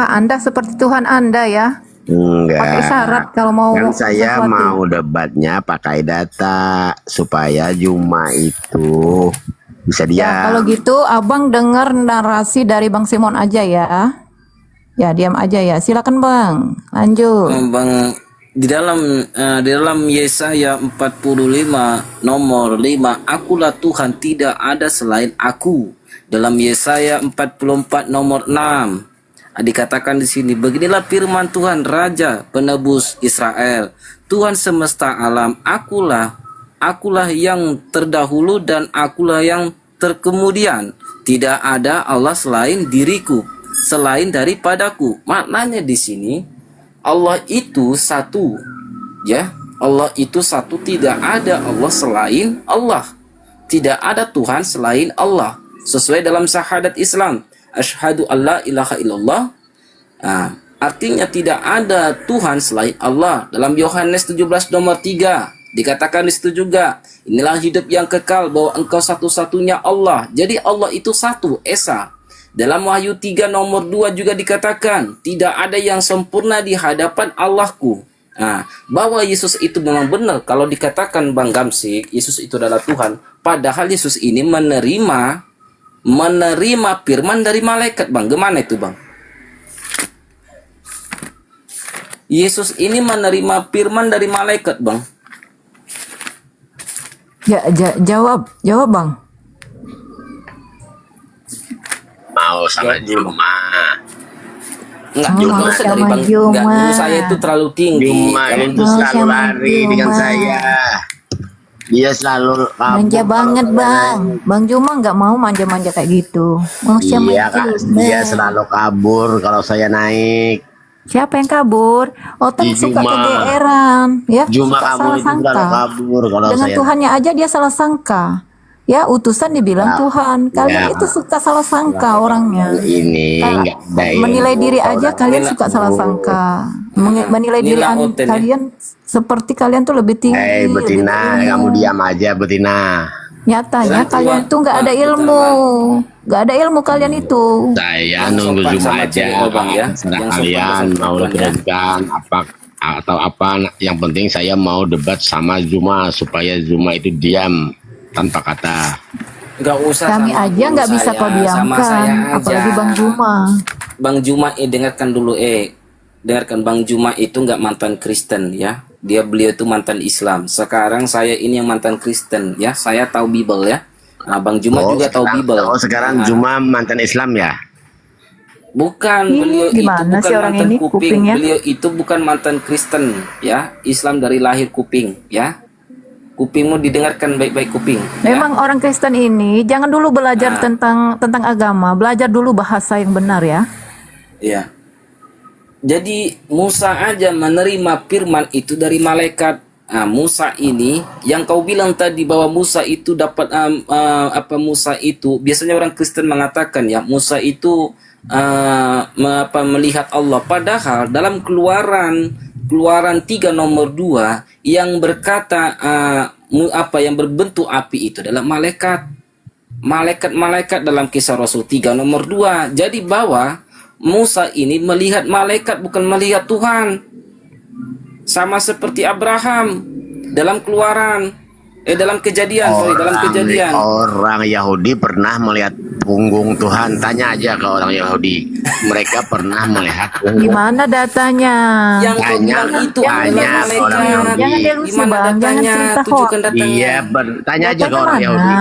Anda seperti Tuhan Anda ya. Enggak. Pakai syarat kalau mau Kan saya sesuatu. mau debatnya pakai data supaya Juma itu bisa Ya, diam. kalau gitu Abang dengar narasi dari Bang Simon aja ya. Ya, diam aja ya. Silakan Bang. Lanjut. Bang, di dalam Yesaya 45 nomor 5, akulah Tuhan, tidak ada selain aku. Dalam Yesaya 44 nomor 6 dikatakan di sini, beginilah firman Tuhan, Raja penebus Israel, Tuhan semesta alam, akulah yang terdahulu dan akulah yang terkemudian. Tidak ada Allah selain diriku, selain daripadaku. Maknanya di sini Allah itu satu, ya. Allah itu satu, tidak ada Allah selain Allah. Tidak ada Tuhan selain Allah. Sesuai dalam syahadat Islam, asyhadu alla ilaha illallah. Artinya tidak ada Tuhan selain Allah. Dalam Yohanes 17 nomor 3 dikatakan di situ juga, inilah hidup yang kekal, bahwa engkau satu-satunya Allah. Jadi Allah itu satu, Esa. Dalam Wahyu 3 nomor 2 juga dikatakan, tidak ada yang sempurna di hadapan Allahku. Bahwa Yesus itu memang benar. Kalau dikatakan Bang Gamsik, Yesus itu adalah Tuhan, padahal Yesus ini menerima firman dari malaikat, Bang. Gimana itu, Bang? Yesus ini menerima firman dari malaikat, Bang. Jawab Bang. Mau sama Juma. Enggak, Oh, enggak usah dari Bang. Enggak, dulu saya itu terlalu tinggi. Juma Kalau itu selalu lari dengan saya. Dia selalu Manja banget bang. Bang Juma nggak mau manja-manja kayak gitu. Oh, siapa Iya kak, itu? dia selalu kabur kalau saya naik. Siapa yang kabur? Otak Di suka Juma. kegeeran, ya. Juma Suka kamu salah itu selalu sangka. kabur kalau Dengan saya. Tuhannya aja dia salah sangka. Ya, utusan dibilang Ya. Tuhan. Kalian Ya. itu suka salah sangka orangnya. Ini enggak ada Menilai diri aja kalian Nila- suka salah sangka. Menilai diri Nila Oten, ya. kalian seperti kalian tuh lebih tinggi. Hei lebih betina, berilmu. kamu diam aja betina. Nyatanya Jangan kalian keluar. tuh nggak ada Betul, ilmu, nggak ada ilmu kalian itu. Saya Yang nunggu sopan Juma sama aja. cewek, oh, Bang, ya. Serah Yang sopan kalian sama mau perempuan, ya. teruskan apa atau apa. Yang penting saya mau debat sama Juma supaya Juma itu diam tanpa kata. Enggak usah Kami sama aja nggak guru bisa saya, kau sama diamkan, saya aja. apalagi Bang Juma. Bang Juma, dengarkan dulu, dengarkan. Bang Juma itu nggak mantan Kristen, ya. Beliau itu mantan Islam. Sekarang saya ini yang mantan Kristen, ya. Saya tahu Bible, ya. Nah, Bang Juma juga tahu Bible. Oh sekarang Nah, Juma mantan Islam ya? bukan, Ih, beliau itu gimana bukan sih orang mantan ini kuping. kupingnya? Beliau itu bukan mantan Kristen, ya. Islam dari lahir kuping, ya. Kupingmu didengarkan baik-baik kuping. Ya. Memang orang Kristen ini jangan dulu belajar tentang agama, belajar dulu bahasa yang benar ya. Iya. Jadi Musa aja menerima firman itu dari malaikat. Nah, Musa ini yang kau bilang tadi bahwa Musa itu dapat Musa itu biasanya orang Kristen mengatakan ya Musa itu melihat Allah. Padahal dalam Keluaran 3 nomor 2 yang berkata yang berbentuk api itu adalah malaikat dalam Kisah Rasul 3 nomor 2. Jadi bahwa Musa ini melihat malaikat bukan melihat Tuhan. Sama seperti Abraham dalam dalam kejadian. Orang Yahudi pernah melihat punggung Tuhan. Tanya aja ke orang Yahudi. Mereka pernah melihat punggung. Gimana datanya? Yang kau Tanya, bilang itu tanya adalah ke malaikat. orang Yahudi. Jangan delusi Gimana bang, jangan datanya? cerita hoax. Tunjukkan datanya. Iya, tanya aja ke Datanya orang mana? Yahudi.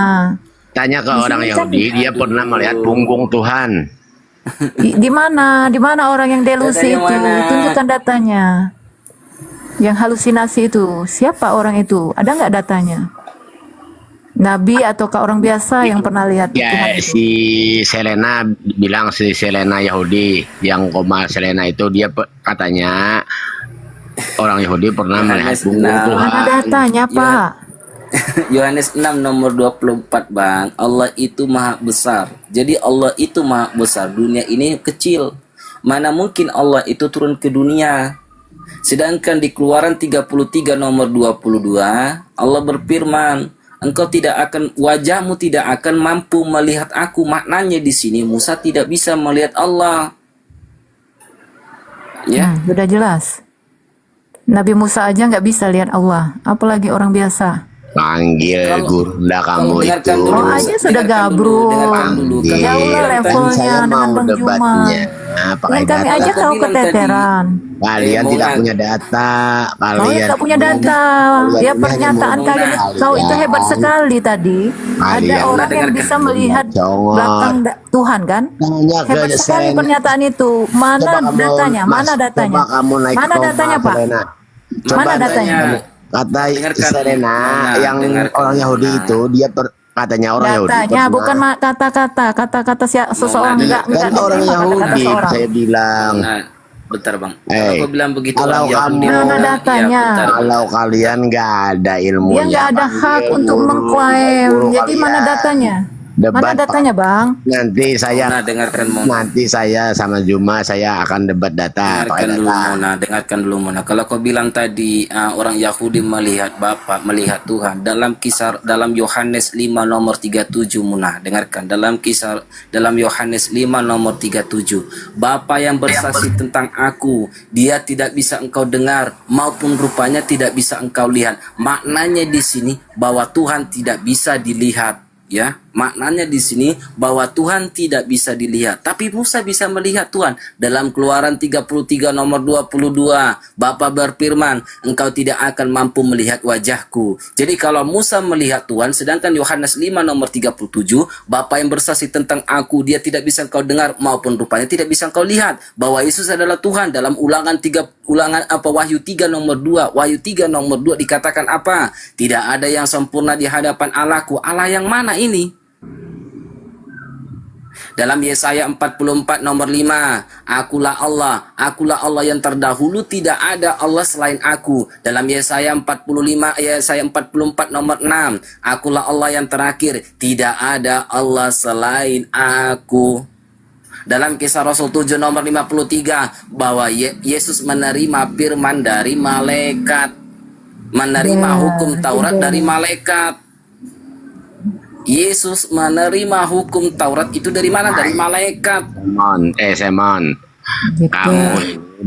Tanya ke orang sini Yahudi, dia pernah melihat punggung Tuhan. Di mana orang yang delusi Datanya itu? mana? Tunjukkan datanya. Yang halusinasi itu siapa orang itu? Ada nggak datanya? Nabi ataukah orang biasa yang pernah lihat Tuhan Ya, itu? si Selena bilang si Selena Yahudi, yang koma Selena itu dia katanya orang Yahudi pernah melihat punggung Tuhan. Mana datanya Pak? Yohanes 6 nomor 24 Bang. Allah itu maha besar. Jadi Allah itu maha besar. Dunia ini kecil. Mana mungkin Allah itu turun ke dunia. Sedangkan di Keluaran 33 nomor 22 Allah berfirman, engkau tidak akan, wajahmu tidak akan mampu melihat aku. Maknanya di sini Musa tidak bisa melihat Allah. Ya. Sudah jelas. Nabi Musa aja nggak bisa lihat Allah, apalagi orang biasa. Panggil gurunda kamu itu. Oh aja sudah gabruk. Jauh lah levelnya dengan Bang Juma. Pakai Dengan kami data. aja kau keteteran. Kalian tidak punya data. Kau Kalian tidak punya data. Ya pernyataan kalian, kau itu hebat sekali tadi. Ada Kalian orang yang bisa melihat Congol. belakang Tuhan kan? Tanya ke Hebat sekali Selena. pernyataan itu. Mana Coba kamu, datanya? Mana Mas, datanya? coba kamu naik Mana ke datanya Toma, Pak? Selena. Mana datanya? Kata Dengarkan. Selena yang orang Yahudi itu dia katanya orang Yahudi Datanya pernah- bukan kata-kata seseorang enggak kan orang diterima kata-kata Yahudi seorang. saya bilang. Nah, bentar Bang. Eh, Aku bilang begitu kalau orang Yahudi. kamu- Mana datanya? Ya, bentar. Kalau kalian nggak ada ilmunya, Dia nggak ada hak untuk mengklaim. Jadi mana datanya? Mana datanya Bang? Nanti saya dengarkan nanti saya sama Juma saya akan debat data. Dengarkan dulu Mona, dengarkan dulu Mona. Kalau kau bilang tadi orang Yahudi melihat Bapa, melihat Tuhan dalam Yohanes 5 nomor 37 Mona, dengarkan dalam Yohanes 5 nomor 37. Bapa yang bersaksi tentang aku, dia tidak bisa engkau dengar maupun rupanya tidak bisa engkau lihat. Maknanya di sini bahwa Tuhan tidak bisa dilihat, ya. Maknanya di sini bahwa Tuhan tidak bisa dilihat, tapi Musa bisa melihat Tuhan. Dalam Keluaran 33 nomor 22, Bapa berfirman, engkau tidak akan mampu melihat wajahku. Jadi kalau Musa melihat Tuhan, sedangkan Yohanes 5 nomor 37, Bapa yang bersaksi tentang aku, dia tidak bisa engkau dengar maupun rupanya tidak bisa engkau lihat. Bahwa Yesus adalah Tuhan. Dalam Wahyu 3 nomor 2, Wahyu 3 nomor 2 dikatakan apa? Tidak ada yang sempurna di hadapan Allahku. Allah yang mana ini? Dalam Yesaya 44 nomor 5, akulah Allah yang terdahulu, tidak ada Allah selain aku. Dalam Yesaya 44 nomor 6, akulah Allah yang terakhir, tidak ada Allah selain aku. Dalam Kisah Rasul 7 nomor 53, bahwa Yesus menerima firman dari malaikat, menerima hukum Taurat dari malaikat. Yesus menerima hukum Taurat itu dari mana? Dari malaikat. Semon, kamu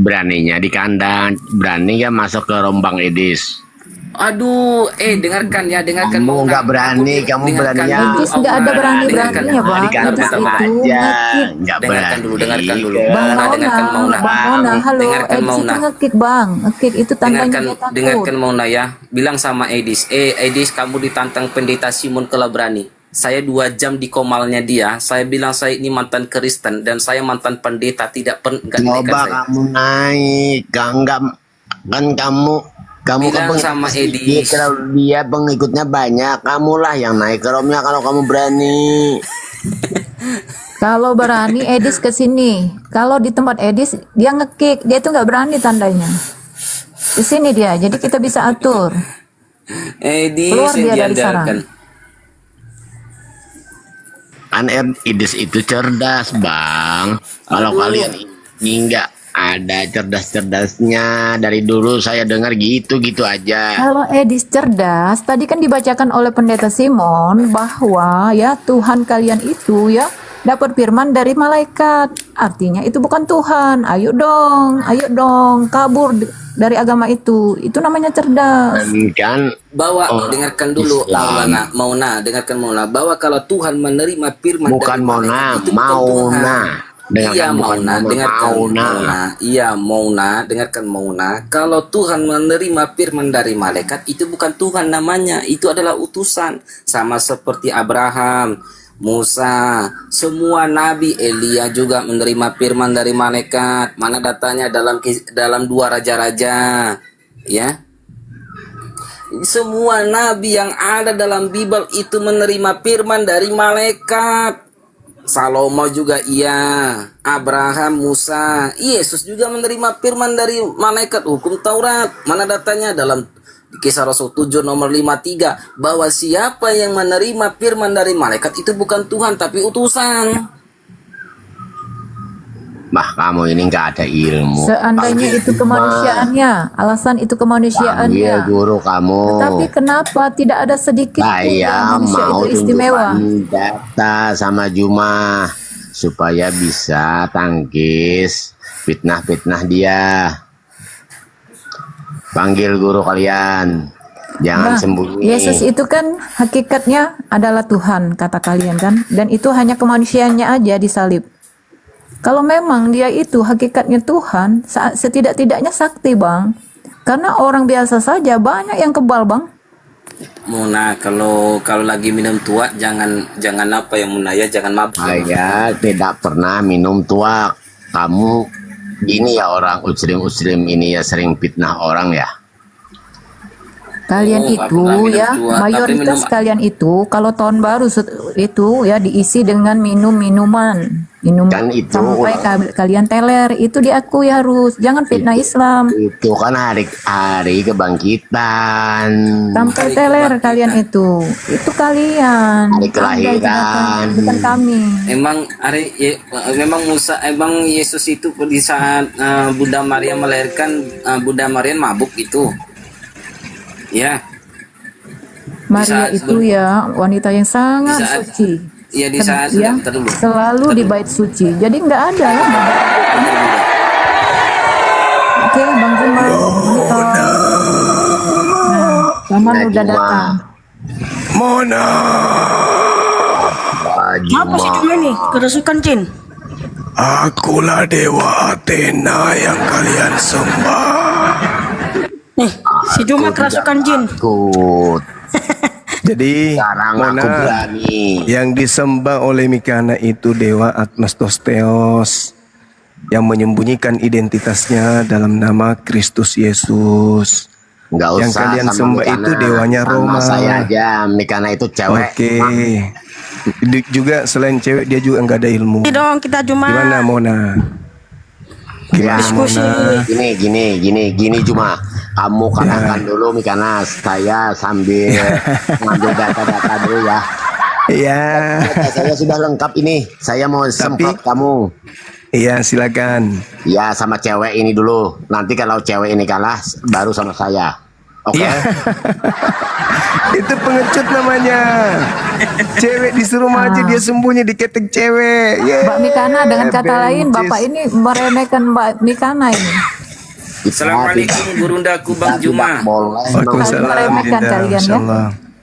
beraninya di kandang, berani gak masuk ke rombang Edis? Aduh, dengarkan ya, dengarkan. Kamu nggak berani, kamu berani ya? Edis nggak ada berani-beraninya bang. Edis itu ngekik. Dengarkan dulu. Bang Mauna, halo. Edis itu ngekik bang. Ngekik itu tandanya dia takut. Dengarkan Mauna ya. Bilang sama Edis, Edis kamu ditantang pendeta Simon kalau berani. Saya 2 jam di komalnya dia. Saya bilang saya ini mantan Kristen dan saya mantan pendeta, tidak pernah. Coba kamu naik, kan kamu bilang sama Edis. Kalau dia pengikutnya banyak, kamulah yang naik ke romnya kalau kamu berani. Kalau berani Edis ke sini. Kalau di tempat Edis dia ngekik, dia itu nggak berani tandanya. Di sini dia, jadi kita bisa atur. Edis keluar dia dari sarang. Kan Edis itu cerdas bang. Kalau kalian ini nggak ada cerdas-cerdasnya, dari dulu saya dengar gitu-gitu aja. Kalau Edis cerdas, tadi kan dibacakan oleh pendeta Simon bahwa ya Tuhan kalian itu ya dapat firman dari malaikat. Artinya itu bukan Tuhan. Ayo dong kabur dari agama itu. Itu namanya cerdas. Kan bahwa dengarkan dulu Mauna, dengarkan Mauna, bahwa kalau Tuhan menerima firman bukan dari malaikat, itu Mauna. Iya Mauna, dengarkan Mauna. Kalau Tuhan menerima firman dari malaikat, itu bukan Tuhan namanya, itu adalah utusan. Sama seperti Abraham, Musa, semua nabi, Elia juga menerima firman dari malaikat. Mana datanya dalam 2 raja-raja, ya. Semua nabi yang ada dalam Bible itu menerima firman dari malaikat. Salomo juga iya, Abraham, Musa, Yesus juga menerima firman dari malaikat, hukum Taurat. Mana datanya? Dalam Kisah Rasul 7 nomor 53, bahwa siapa yang menerima firman dari malaikat itu bukan Tuhan tapi utusan. Bah, kamu ini nggak ada ilmu. Seandainya itu kemanusiaannya, alasan itu kemanusiaannya. Panggil guru kamu. Tapi kenapa tidak ada sedikit pun yang manusia mau itu istimewa? Data sama Juma supaya bisa tangkis fitnah-fitnah dia. Panggil guru kalian. Jangan sembunyi. Yesus itu kan hakikatnya adalah Tuhan, kata kalian kan, dan itu hanya kemanusiaannya aja disalib. Kalau memang dia itu hakikatnya Tuhan, setidak-tidaknya sakti bang. Karena orang biasa saja banyak yang kebal bang. Muna, kalau lagi minum tua jangan apa yang Muna ya, jangan mabuk. Saya tidak pernah minum tua. Kamu ini ya orang usrim ini ya sering fitnah orang ya. Kalian itu ya mayoritas kalian itu kalau tahun baru itu ya diisi dengan minuman kan itu sampai kalian teler, itu diakui harus. Jangan fitnah Islam. Itu kan hari kebangkitan. Sampai teler kalian itu kalian. Hari kelahiran. Bukan kami. Memang Yesus itu di saat Bunda Maria melahirkan, Bunda Maria mabuk itu. Ya. Maria itu ya wanita yang sangat suci. Iya di saat ya, selalu di bait suci. Jadi nggak ada ya. Oke, Bang Juma. Taman udah datang. Mona. Juma. Apa sih Juma ini? Kerasukan jin. Akulah dewa Athena yang kalian sembah. Nih, si Juma kerasukan jin. Takut. Jadi Sekarang aku Mona, berani. yang disembah oleh Mikana itu dewa Agnostosteos yang menyembunyikan identitasnya dalam nama Kristus Yesus. Nggak Yang usah kalian sama sembah Mikana, itu dewanya sama Roma. saya aja, Mikana itu cewek. Oke. Juga selain cewek dia juga nggak ada ilmu. Ini dong kita Juma. Gimana Mona? Gimana Diskusi. Mona? Gini Juma. Kamu katakan dulu Mikana, saya sambil ngambil data-data dulu ya. Iya. Data saya sudah lengkap ini. Saya mau semprot kamu. Iya silakan. Ya sama cewek ini dulu. Nanti kalau cewek ini kalah, baru sama saya. Oke. Itu pengecut namanya. Cewek disuruh maju dia sembunyi di ketek cewek. Mbak Mikana dengan kata lain Bapak ini meremehkan Mbak Mikana ini. Assalamualaikum Gurundaku Bang Juma. Waalaikumsalam. Meremehkan kalian ya.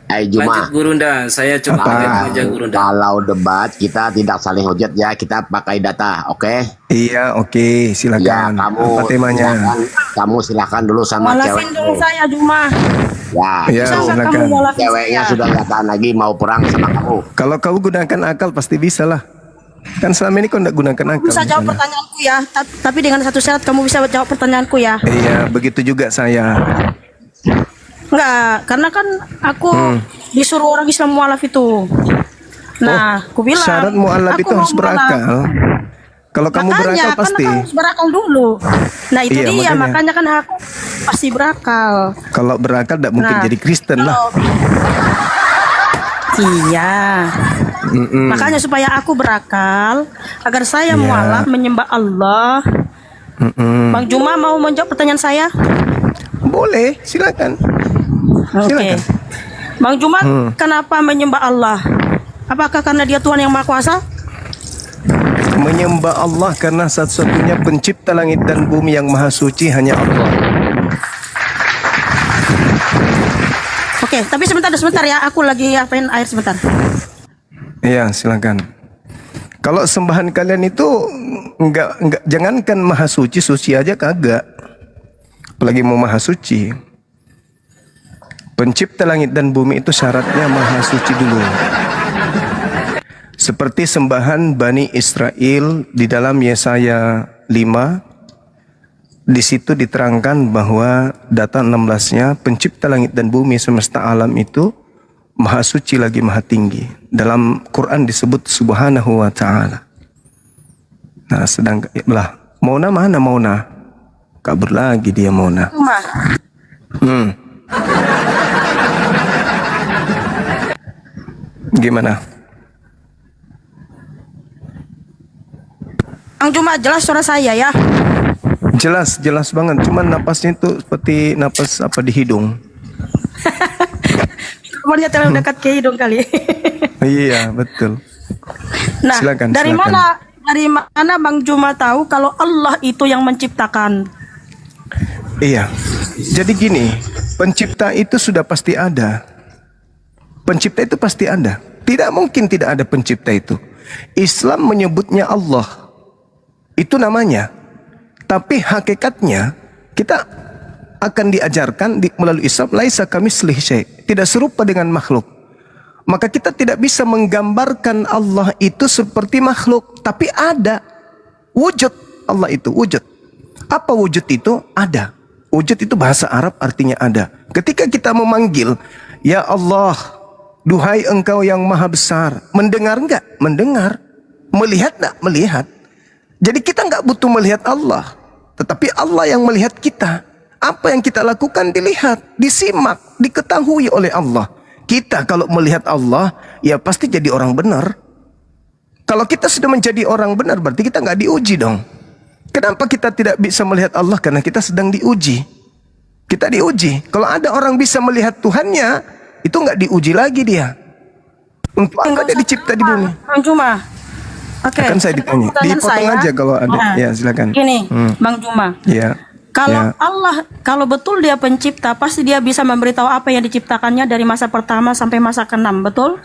Hai Juma. Lanjut Gurunda, saya coba lihat aja Gurunda. Kalau debat kita tidak saling hujat ya, kita pakai data, oke? Iya, oke, silakan. Ya, kamu apa temanya? Kamu silakan dulu sama Malasin cewek. dulu saya Juma. Ya, Iya, Bisa nggak silakan. kamu malasin ceweknya saya? sudah datang lagi mau perang sama kamu. Kalau kau gunakan akal pasti bisa lah. Kan selama ini kau tidak gunakan akal. Bisa jawab pertanyaanku ya, tapi dengan satu syarat kamu bisa jawab pertanyaanku ya. Iya, begitu juga saya. Enggak, karena kan aku disuruh orang Islam mualaf itu. Nah, aku bilang Syarat mu'alaf aku itu mau harus mualaf. berakal. Kalau kamu Makanya, berakal kan pasti. harus berakal dulu. Nah itu Iya, dia, makanya. makanya kan aku pasti berakal. Kalau berakal tidak mungkin Nah, jadi Kristen lah. Iya. Makanya supaya aku berakal, agar saya Iya. mualaf menyembah Allah. Bang Juma mau menjawab pertanyaan saya? Boleh, silakan. Oke. Bang Juma, kenapa menyembah Allah? Apakah karena dia Tuhan yang Maha Kuasa? Menyembah Allah karena satu-satunya pencipta langit dan bumi yang maha suci hanya Allah. Oke, tapi sebentar ya, aku lagi apain air sebentar. Iya, silakan. Kalau sembahan kalian itu enggak jangankan maha suci, suci aja kagak. Apalagi mau maha suci. Pencipta langit dan bumi itu syaratnya maha suci dulu. Seperti sembahan Bani Israel di dalam Yesaya 5, di situ diterangkan bahwa data 16-nya pencipta langit dan bumi semesta alam itu maha suci lagi maha tinggi. Dalam Quran disebut subhanahu wa ta'ala. Nah sedangkan lah Mona mana Mona? Kabur lagi dia Mona. Gimana? Bang Juma, jelas suara saya ya? Jelas banget. Cuman napasnya itu seperti napas apa di hidung. Kamarnya terlalu dekat ke hidung kali. Iya betul. Nah, Silakan, dari silakan. mana Bang Juma tahu kalau Allah itu yang menciptakan? Iya. Jadi gini, pencipta itu sudah pasti ada. Pencipta itu pasti ada. Tidak mungkin tidak ada pencipta itu. Islam menyebutnya Allah. Itu namanya. Tapi hakikatnya kita akan diajarkan melalui Islam laisa kamitslihi syai', tidak serupa dengan makhluk. Maka kita tidak bisa menggambarkan Allah itu seperti makhluk, tapi ada wujud Allah itu wujud. Apa wujud itu? Ada. Wujud itu bahasa Arab artinya ada. Ketika kita memanggil, ya Allah, duhai Engkau yang maha besar, mendengar enggak? Mendengar. Melihat enggak? Melihat. Jadi kita enggak butuh melihat Allah, tetapi Allah yang melihat kita. Apa yang kita lakukan dilihat, disimak, diketahui oleh Allah. Kita kalau melihat Allah, ya pasti jadi orang benar. Kalau kita sudah menjadi orang benar, berarti kita nggak diuji dong. Kenapa kita tidak bisa melihat Allah? Karena kita sedang diuji. Kita diuji. Kalau ada orang bisa melihat Tuhannya, itu nggak diuji lagi dia. Untuk apa dia dicipta di bumi? Bang Juma. Oke. Akan saya ditanya. Pertanyaan Dipotong saya, aja kalau ada. Ya silakan. Gini, Bang Juma. Ya. Kalau Ya. Allah, kalau betul dia pencipta, pasti dia bisa memberitahu apa yang diciptakannya dari masa pertama sampai masa ke-6, betul?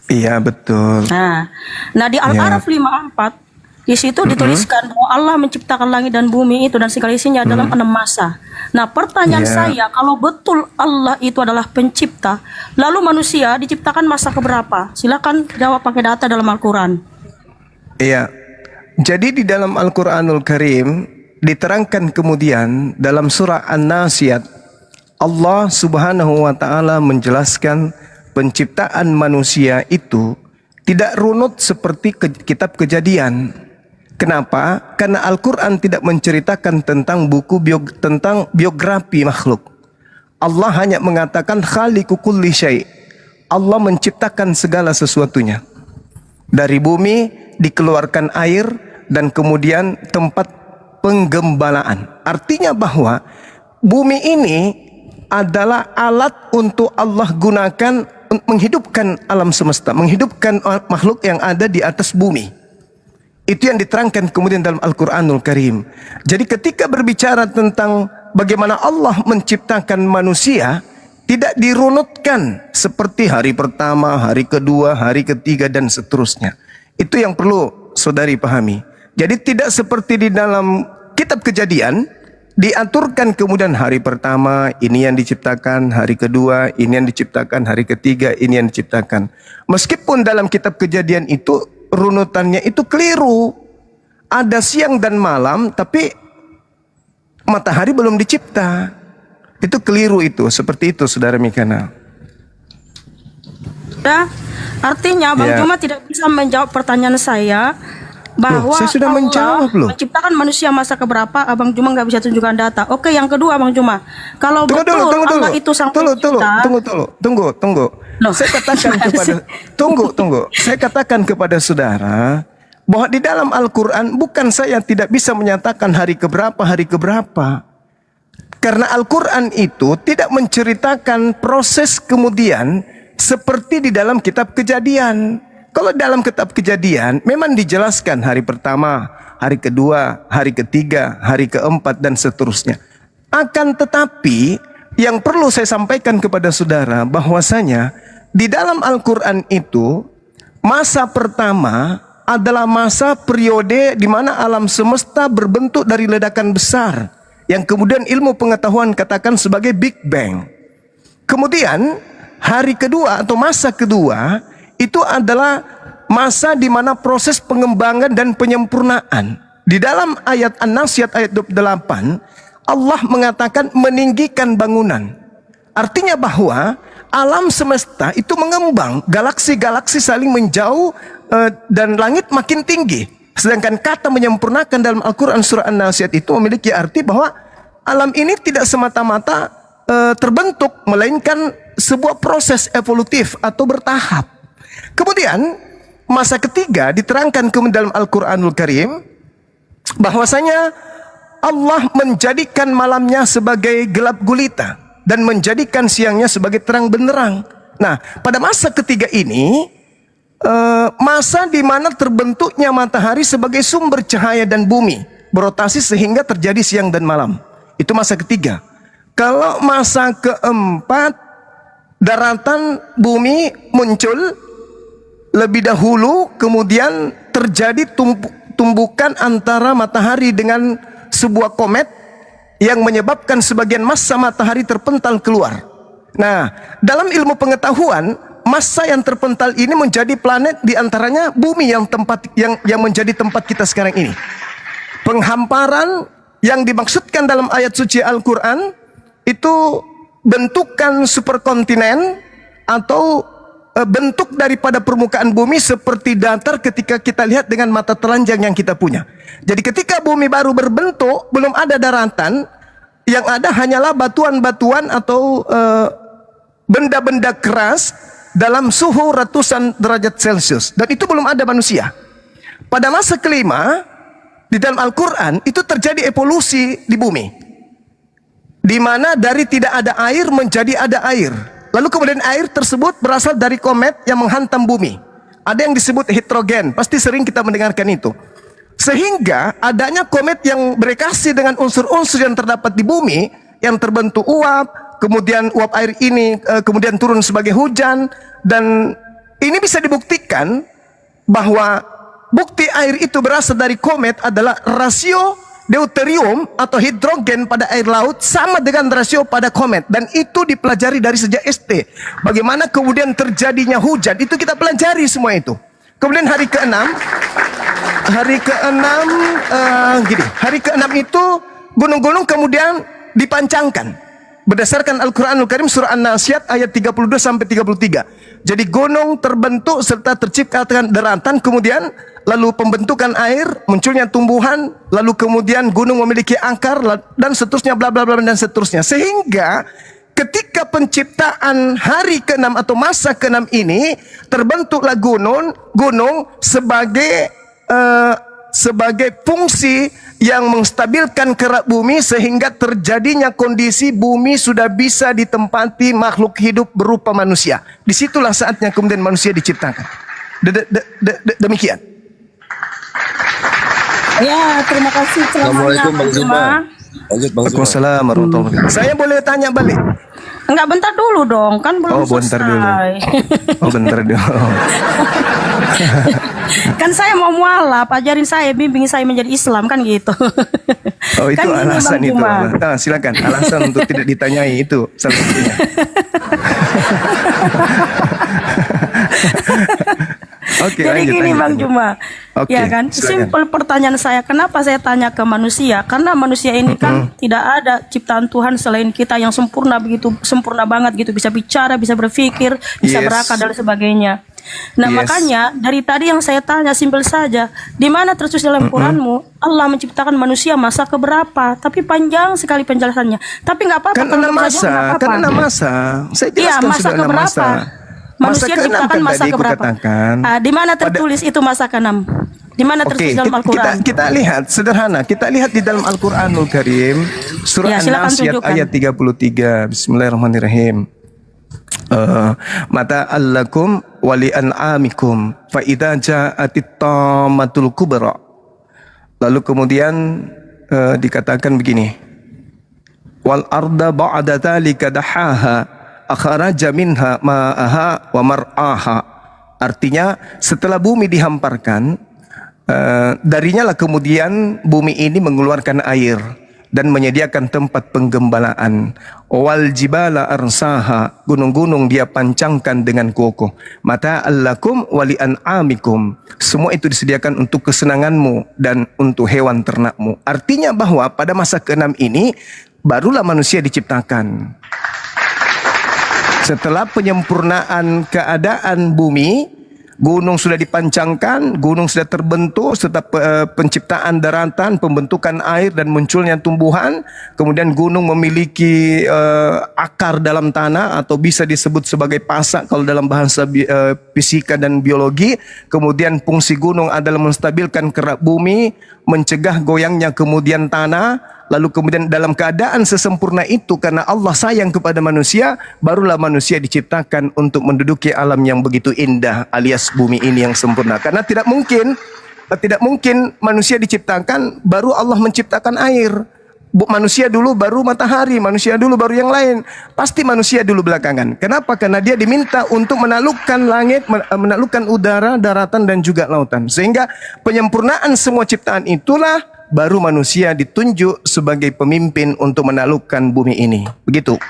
Iya, betul. Nah di Al-Araf 54 di situ dituliskan bahwa Allah menciptakan langit dan bumi itu dan segala isinya dalam 6 masa. Nah, pertanyaan saya, kalau betul Allah itu adalah pencipta, lalu manusia diciptakan masa keberapa? Silakan jawab pakai data dalam Al-Quran. Iya. Jadi di dalam Al-Quranul Karim diterangkan kemudian dalam surah An-Nasiyat, Allah Subhanahu wa taala menjelaskan penciptaan manusia itu tidak runut seperti kitab Kejadian. Kenapa? Karena Al-Quran tidak menceritakan tentang tentang biografi makhluk. Allah hanya mengatakan khaliqu kulli syai'. Allah menciptakan segala sesuatunya. Dari bumi dikeluarkan air dan kemudian tempat penggembalaan. Artinya bahwa bumi ini adalah alat untuk Allah gunakan menghidupkan alam semesta, menghidupkan makhluk yang ada di atas bumi. Itu yang diterangkan kemudian dalam Al-Quranul Karim. Jadi ketika berbicara tentang bagaimana Allah menciptakan manusia, tidak dirunutkan seperti hari pertama, hari kedua, hari ketiga, dan seterusnya. Itu yang perlu saudari pahami. Jadi tidak seperti di dalam kitab Kejadian, diaturkan kemudian hari pertama, ini yang diciptakan, hari kedua, ini yang diciptakan, hari ketiga, ini yang diciptakan. Meskipun dalam kitab Kejadian itu, runutannya itu keliru. Ada siang dan malam, tapi matahari belum dicipta. Itu keliru itu, seperti itu saudara Mikana. Artinya Bang Juma tidak bisa menjawab pertanyaan saya bahwa saya sudah menjawab loh. Menciptakan manusia masa keberapa, Abang Juma nggak bisa tunjukkan data. Oke, yang kedua Bang Juma, kalau betul Allah itu sang pencipta, tunggu. Saya katakan kepada Saya katakan kepada saudara bahwa di dalam Al-Quran bukan saya tidak bisa menyatakan hari keberapa. Karena Al-Quran itu tidak menceritakan proses kemudian seperti di dalam kitab Kejadian. Kalau dalam kitab Kejadian memang dijelaskan hari pertama, hari kedua, hari ketiga, hari keempat, dan seterusnya. Akan tetapi yang perlu saya sampaikan kepada saudara bahwasanya di dalam Al-Quran itu masa pertama adalah masa periode di mana alam semesta berbentuk dari ledakan besar yang kemudian ilmu pengetahuan katakan sebagai Big Bang. Kemudian hari kedua atau masa kedua itu adalah masa di mana proses pengembangan dan penyempurnaan. Di dalam ayat An-Nasiyat ayat 28, Allah mengatakan meninggikan bangunan. Artinya bahwa alam semesta itu mengembang, galaksi-galaksi saling menjauh dan langit makin tinggi. Sedangkan kata menyempurnakan dalam Al-Quran surah An-Nasiyat itu memiliki arti bahwa alam ini tidak semata-mata terbentuk, melainkan sebuah proses evolutif atau bertahap. Kemudian masa ketiga diterangkan dalam Al-Quranul Karim bahwasanya Allah menjadikan malamnya sebagai gelap gulita dan menjadikan siangnya sebagai terang benderang. Nah, pada masa ketiga ini masa di mana terbentuknya matahari sebagai sumber cahaya dan bumi berotasi sehingga terjadi siang dan malam. Itu masa ketiga. Kalau masa keempat, daratan bumi muncul lebih dahulu, kemudian terjadi tumbukan antara matahari dengan sebuah komet yang menyebabkan sebagian massa matahari terpental keluar. Nah, dalam ilmu pengetahuan, massa yang terpental ini menjadi planet, diantaranya bumi yang menjadi tempat kita sekarang ini. Penghamparan yang dimaksudkan dalam ayat suci Al-Quran itu bentukan superkontinen atau bentuk daripada permukaan bumi seperti datar ketika kita lihat dengan mata telanjang yang kita punya. Jadi ketika bumi baru berbentuk, belum ada daratan, yang ada hanyalah batuan-batuan atau benda-benda keras dalam suhu ratusan derajat Celcius. Dan itu belum ada manusia. Pada masa kelima, di dalam Al-Quran itu terjadi evolusi di bumi, di mana dari tidak ada air menjadi ada air. Lalu kemudian air tersebut berasal dari komet yang menghantam bumi. Ada yang disebut hidrogen, pasti sering kita mendengarkan itu. Sehingga adanya komet yang bereaksi dengan unsur-unsur yang terdapat di bumi, yang terbentuk uap, kemudian uap air ini kemudian turun sebagai hujan, dan ini bisa dibuktikan bahwa bukti air itu berasal dari komet adalah rasio deuterium atau hidrogen pada air laut sama dengan rasio pada komet, dan itu dipelajari dari sejak SD. Bagaimana kemudian terjadinya hujan itu kita pelajari semua itu. Kemudian hari ke-6 itu gunung-gunung kemudian dipancangkan berdasarkan Al-Quranul Karim surah An-Naziat ayat 32 sampai 33. Jadi gunung terbentuk serta terciptakan daratan, kemudian lalu pembentukan air, munculnya tumbuhan, lalu kemudian gunung memiliki akar dan seterusnya, bla bla bla dan seterusnya. Sehingga ketika penciptaan hari ke-6 atau masa ke-6 ini terbentuklah gunung sebagai fungsi yang menstabilkan kerak bumi sehingga terjadinya kondisi bumi sudah bisa ditempati makhluk hidup berupa manusia. Disitulah saatnya kemudian manusia diciptakan. Demikian. Ya, terima kasih ceramahnya Bang Juma. Waalaikumsalam warahmatullahi wabarakatuh. Saya boleh tanya balik? Enggak, bentar dulu dong, kan belum bentar dulu. selesai. Bentar dulu. Kan saya mau mualaf, ajarin saya, bimbing saya menjadi Islam, kan gitu. Oh, itu Kan gini, alasan Bang itu. Juma. Silakan. Alasan untuk tidak ditanyai itu salah satunya. Oke, Jadi lanjut, gini lanjut, Bang lanjut. Juma, Oke, ya kan, silakan. simpel pertanyaan saya, kenapa saya tanya ke manusia? Karena manusia ini kan tidak ada ciptaan Tuhan selain kita yang sempurna, begitu sempurna banget gitu, bisa bicara, bisa berpikir, bisa Yes. berakal dan sebagainya. Nah, Yes. makanya dari tadi yang saya tanya simpel saja, di mana tertulis dalam Quranmu Allah menciptakan manusia masa keberapa? Tapi panjang sekali penjelasannya. Tapi nggak apa-apa. Kan kalau 6 nggak jawab, nggak masa, apa-apa. kan 6 masa. Saya Iya, jelaskan masa sudah 6 keberapa? masa. Manusia Masa ke-6 diciptakan kan masa tadi aku keberapa? katakan. Di mana tertulis itu masa ke-6? Di mana tertulis dalam Al-Quran? kita lihat sederhana. Kita lihat di dalam Al-Quranul Karim surah Ya, silakan An-Naziat tunjukkan. ayat 33. Bismillahirrahmanirrahim. Mata allakum wali an'amikum fa idza ja'atit tammatul kubra. Lalu kemudian dikatakan begini. Wal arda ba'da dzalika dahaha akharaja minha ma'aha wa mar'aha. Artinya setelah bumi dihamparkan, darinya lah kemudian bumi ini mengeluarkan air dan menyediakan tempat penggembalaan. Wal jibala arsaha, gunung-gunung dia pancangkan dengan kokoh. Mata allakum wali an'amikum, semua itu disediakan untuk kesenanganmu dan untuk hewan ternakmu. Artinya bahwa pada masa ke-6 ini barulah manusia diciptakan. Setelah penyempurnaan keadaan bumi, gunung sudah dipancangkan, gunung sudah terbentuk, serta penciptaan daratan, pembentukan air dan munculnya tumbuhan. Kemudian gunung memiliki akar dalam tanah atau bisa disebut sebagai pasak kalau dalam bahasa fisika dan biologi. Kemudian fungsi gunung adalah menstabilkan kerak bumi, mencegah goyangnya kemudian tanah. Lalu kemudian dalam keadaan sesempurna itu, karena Allah sayang kepada manusia, barulah manusia diciptakan untuk menduduki alam yang begitu indah alias bumi ini yang sempurna. Karena tidak mungkin manusia diciptakan baru Allah menciptakan air. Manusia dulu baru matahari, manusia dulu baru yang lain. Pasti manusia dulu belakangan. Kenapa? Karena dia diminta untuk menaklukkan langit, menaklukkan udara, daratan dan juga lautan. Sehingga penyempurnaan semua ciptaan itulah baru manusia ditunjuk sebagai pemimpin untuk menaklukkan bumi ini. Begitu.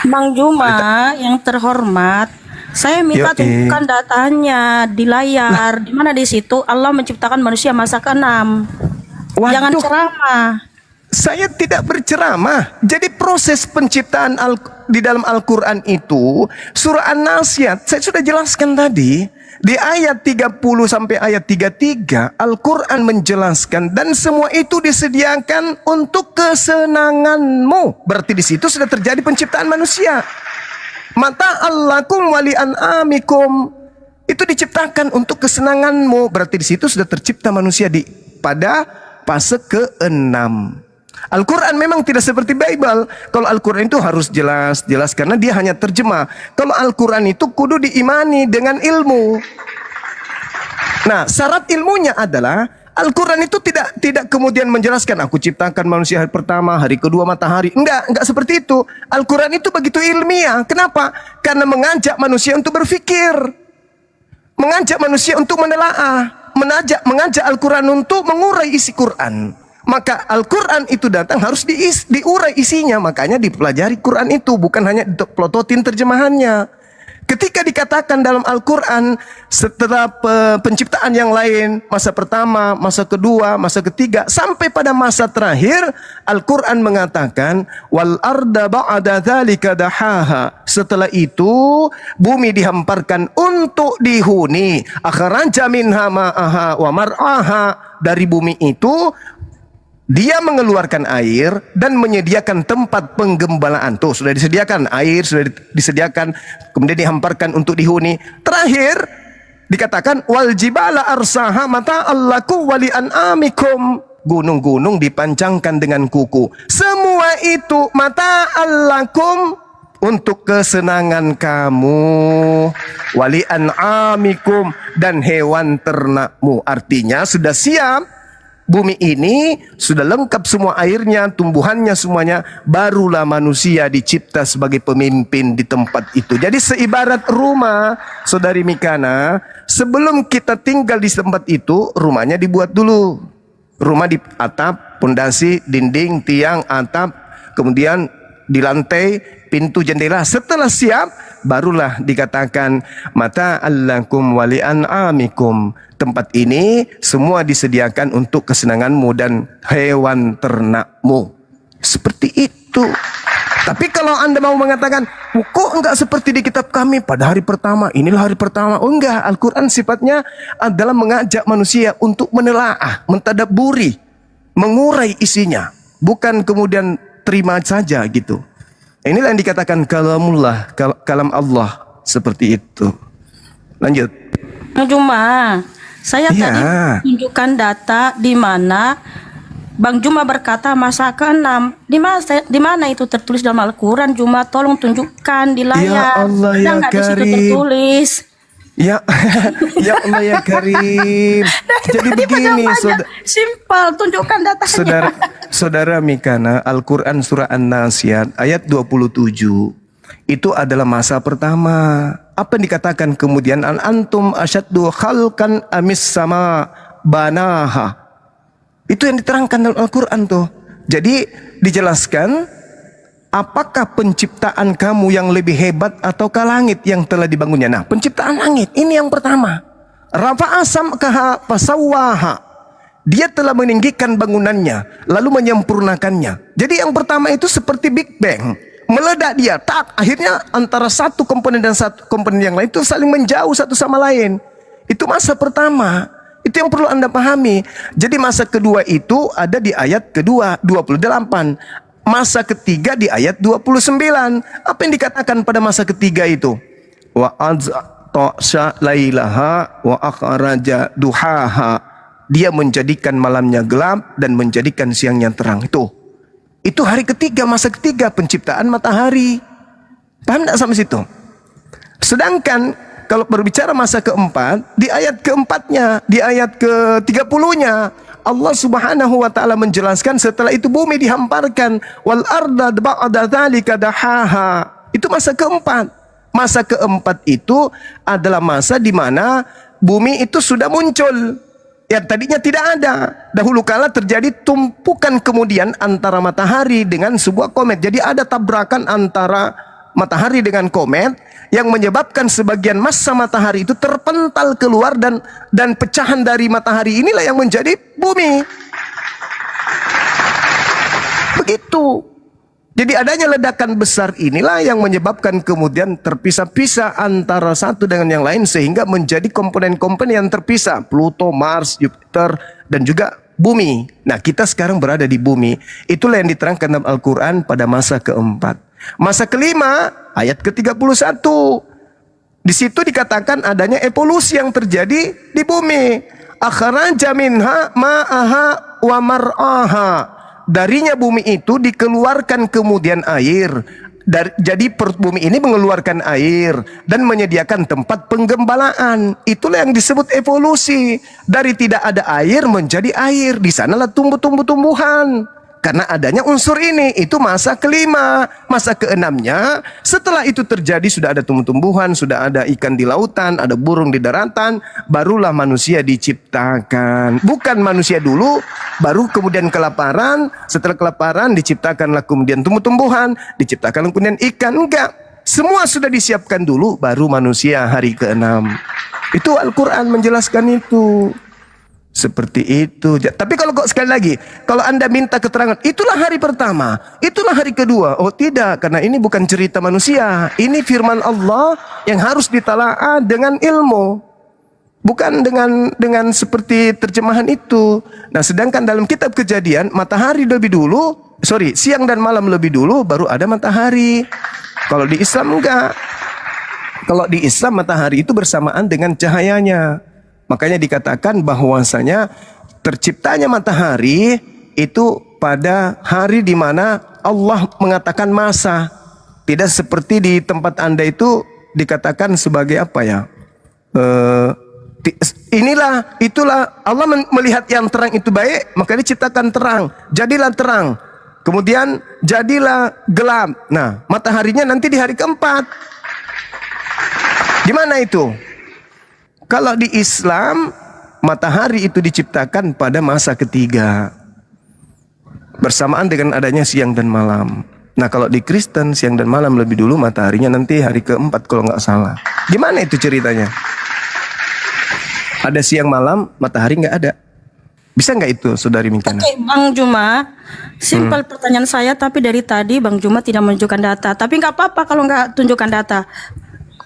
Bang Juma yang terhormat, saya minta tunjukkan datanya di layar. Di mana di situ Allah menciptakan manusia masa ke-6. Jangan ceramah. Saya tidak berceramah. Jadi proses penciptaan di dalam Al-Quran itu, surah An-Naziat, saya sudah jelaskan tadi. Di ayat 30 sampai ayat 33, Al-Quran menjelaskan dan semua itu disediakan untuk kesenanganmu. Berarti di situ sudah terjadi penciptaan manusia. Mata allakum wali an'amikum, itu diciptakan untuk kesenanganmu. Berarti di situ sudah tercipta manusia pada fase ke-6. Al-Quran memang tidak seperti Bible. Kalau Al-Quran itu harus jelas karena dia hanya terjemah. Kalau Al-Quran itu kudu diimani dengan ilmu. Nah, syarat ilmunya adalah Al-Quran itu tidak kemudian menjelaskan aku ciptakan manusia hari pertama, hari kedua matahari. Enggak seperti itu. Al-Quran itu begitu ilmiah. Kenapa? Karena mengajak manusia untuk berpikir, mengajak manusia untuk menelaah, mengajak Al-Quran untuk mengurai isi Quran. Maka Al-Quran itu datang harus diurai isinya. Makanya dipelajari Quran itu, bukan hanya dipelototin terjemahannya. Ketika dikatakan dalam Al-Quran setelah penciptaan yang lain, masa pertama, masa kedua, masa ketiga, sampai pada masa terakhir, Al-Quran mengatakan wal arda ba'da dzalika dahaha. Setelah itu bumi dihamparkan untuk dihuni. Akhraja minha ma'aha wa mar'aha. Dari bumi itu dia mengeluarkan air dan menyediakan tempat penggembalaan. Tuh, sudah disediakan air, sudah disediakan, kemudian dihamparkan untuk dihuni. Terakhir dikatakan wal jibala arsaha mata'allakum wa li'an'amikum. Gunung-gunung dipancangkan dengan kuku. Semua itu mata'allakum, untuk kesenangan kamu, wa li'an'amikum, dan hewan ternakmu. Artinya sudah siap. Bumi ini sudah lengkap semua airnya, tumbuhannya semuanya, barulah manusia dicipta sebagai pemimpin di tempat itu. Jadi seibarat rumah, Saudari Mikana, sebelum kita tinggal di tempat itu, rumahnya dibuat dulu. Rumah di atap, pondasi, dinding, tiang, atap, kemudian di lantai, pintu, jendela. Setelah siap, barulah dikatakan mata'allakum wa li'an'amikum. Tempat ini semua disediakan untuk kesenanganmu dan hewan ternakmu. Seperti itu. Tapi kalau Anda mau mengatakan, kok enggak seperti di kitab kami pada hari pertama, inilah hari pertama. Oh enggak, Al-Quran sifatnya adalah mengajak manusia untuk menelaah, mentadabburi, mengurai isinya. Bukan kemudian terima saja gitu. Inilah yang dikatakan kalamullah, kalam Allah, seperti itu. Lanjut. Cuma saya tadi tunjukkan data di mana Bang Juma berkata masa ke-6. Di mana itu tertulis dalam Al-Quran? Juma tolong tunjukkan di layar. Ya Allah ya nggak di situ Karim. tertulis. Ya, ya Allah ya Karim. Jadi begini, simpel, tunjukkan datanya. Saudara Mikana, Al-Quran surah An-Naziat ayat 27 itu adalah masa pertama. Apa yang dikatakan kemudian antum asyaddu khalqan amis sama banaha. Itu yang diterangkan dalam Al-Quran tuh. Jadi dijelaskan apakah penciptaan kamu yang lebih hebat ataukah langit yang telah dibangunnya. Nah, penciptaan langit ini yang pertama. Rafa'a samkaha fasawwaha. Dia telah meninggikan bangunannya lalu menyempurnakannya. Jadi yang pertama itu seperti Big Bang. Meledak dia, tak, akhirnya antara satu komponen dan satu komponen yang lain itu saling menjauh satu sama lain. Itu masa pertama. Itu yang perlu Anda pahami. Jadi masa kedua itu ada di ayat kedua 28. Masa ketiga di ayat 29. Apa yang dikatakan pada masa ketiga itu? Wa aztasha lailaha wa akhraja duhaha. Dia menjadikan malamnya gelap dan menjadikan siangnya terang. Itu hari ketiga, masa ketiga penciptaan matahari. Paham tidak sampai situ? Sedangkan kalau berbicara masa keempat, di ayat keempatnya, di ayat ke-30-nya, Allah Subhanahu wa taala menjelaskan setelah itu bumi dihamparkan, wal arda ba'da dzalika dahaha. Itu masa keempat. Masa keempat itu adalah masa di mana bumi itu sudah muncul. Yang tadinya tidak ada. Dahulu kala terjadi tumpukan kemudian antara matahari dengan sebuah komet. Jadi ada tabrakan antara matahari dengan komet yang menyebabkan sebagian massa matahari itu terpental keluar dan pecahan dari matahari inilah yang menjadi bumi. Begitu. Jadi adanya ledakan besar inilah yang menyebabkan kemudian terpisah-pisah antara satu dengan yang lain sehingga menjadi komponen-komponen yang terpisah. Pluto, Mars, Jupiter, dan juga bumi. Nah, kita sekarang berada di bumi. Itulah yang diterangkan dalam Al-Quran pada masa keempat. Masa kelima, ayat ke-31. Di situ dikatakan adanya evolusi yang terjadi di bumi. Akhraja minha ma'aha wa mar'aha. Darinya bumi itu dikeluarkan kemudian air. Jadi perut bumi ini mengeluarkan air dan menyediakan tempat penggembalaan. Itulah yang disebut evolusi. Dari tidak ada air menjadi air. Di sanalah tumbuh-tumbuhan. Karena adanya unsur ini, itu masa kelima. Masa keenamnya, setelah itu terjadi sudah ada tumbuh-tumbuhan, sudah ada ikan di lautan, ada burung di daratan, barulah manusia diciptakan. Bukan manusia dulu, baru kemudian kelaparan, setelah kelaparan diciptakanlah kemudian tumbuh-tumbuhan, diciptakanlah kemudian ikan. Enggak, semua sudah disiapkan dulu, baru manusia hari ke-6. Itu Al-Quran menjelaskan itu. Seperti itu. Tapi kalau kok sekali lagi, kalau Anda minta keterangan, itulah hari pertama, itulah hari kedua. Oh tidak, karena ini bukan cerita manusia. Ini firman Allah yang harus ditelaah dengan ilmu. Bukan dengan seperti terjemahan itu. Nah, sedangkan dalam kitab Kejadian, matahari lebih dulu, siang dan malam lebih dulu, baru ada matahari. Kalau di Islam enggak. Kalau di Islam matahari itu bersamaan dengan cahayanya. Makanya dikatakan bahwasanya terciptanya matahari itu pada hari di mana Allah mengatakan masa. Tidak seperti di tempat Anda itu dikatakan sebagai apa ya? Itulah Allah melihat yang terang itu baik, maka diciptakan terang. Jadilah terang. Kemudian jadilah gelap. Nah, mataharinya nanti di hari keempat. Gimana itu? Kalau di Islam, matahari itu diciptakan pada masa ketiga. Bersamaan dengan adanya siang dan malam. Nah, kalau di Kristen, siang dan malam lebih dulu, mataharinya nanti hari keempat kalau nggak salah. Gimana itu ceritanya? Ada siang malam, matahari nggak ada. Bisa nggak itu, Saudari Mikana? Oke, Bang Juma, simpel pertanyaan saya, tapi dari tadi Bang Juma tidak menunjukkan data. Tapi nggak apa-apa kalau nggak tunjukkan data.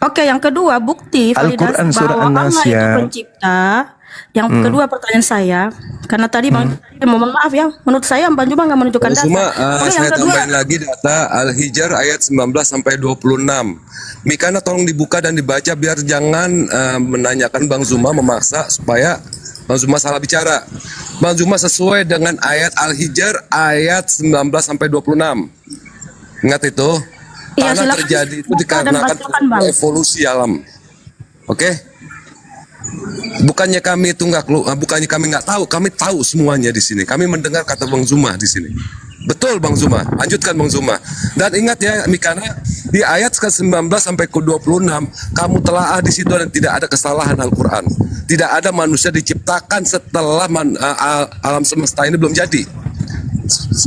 Oke, yang kedua, bukti validasi bahwa Allah itu pencipta. Yang kedua pertanyaan saya, karena tadi Bang, mohon maaf ya, menurut saya Bang Juma nggak menunjukkan data. Saya tambahin lagi data Al-Hijr ayat 19-26. Mikana tolong dibuka dan dibaca biar jangan menanyakan Bang Zuma memaksa supaya Bang Zuma salah bicara. Bang Zuma sesuai dengan ayat Al-Hijr ayat 19-26. Ingat itu? Tanah terjadi itu dikarenakan evolusi alam. Oke? Bukannya kami itu bukannya kami nggak tahu, kami tahu semuanya di sini. Kami mendengar kata Bang Zuma di sini. Betul Bang Zuma, lanjutkan Bang Zuma. Dan ingat ya Mikana, di ayat ke-19 sampai ke-26 kamu telaah di situ dan tidak ada kesalahan Al-Qur'an. Tidak ada manusia diciptakan setelah alam semesta ini belum jadi.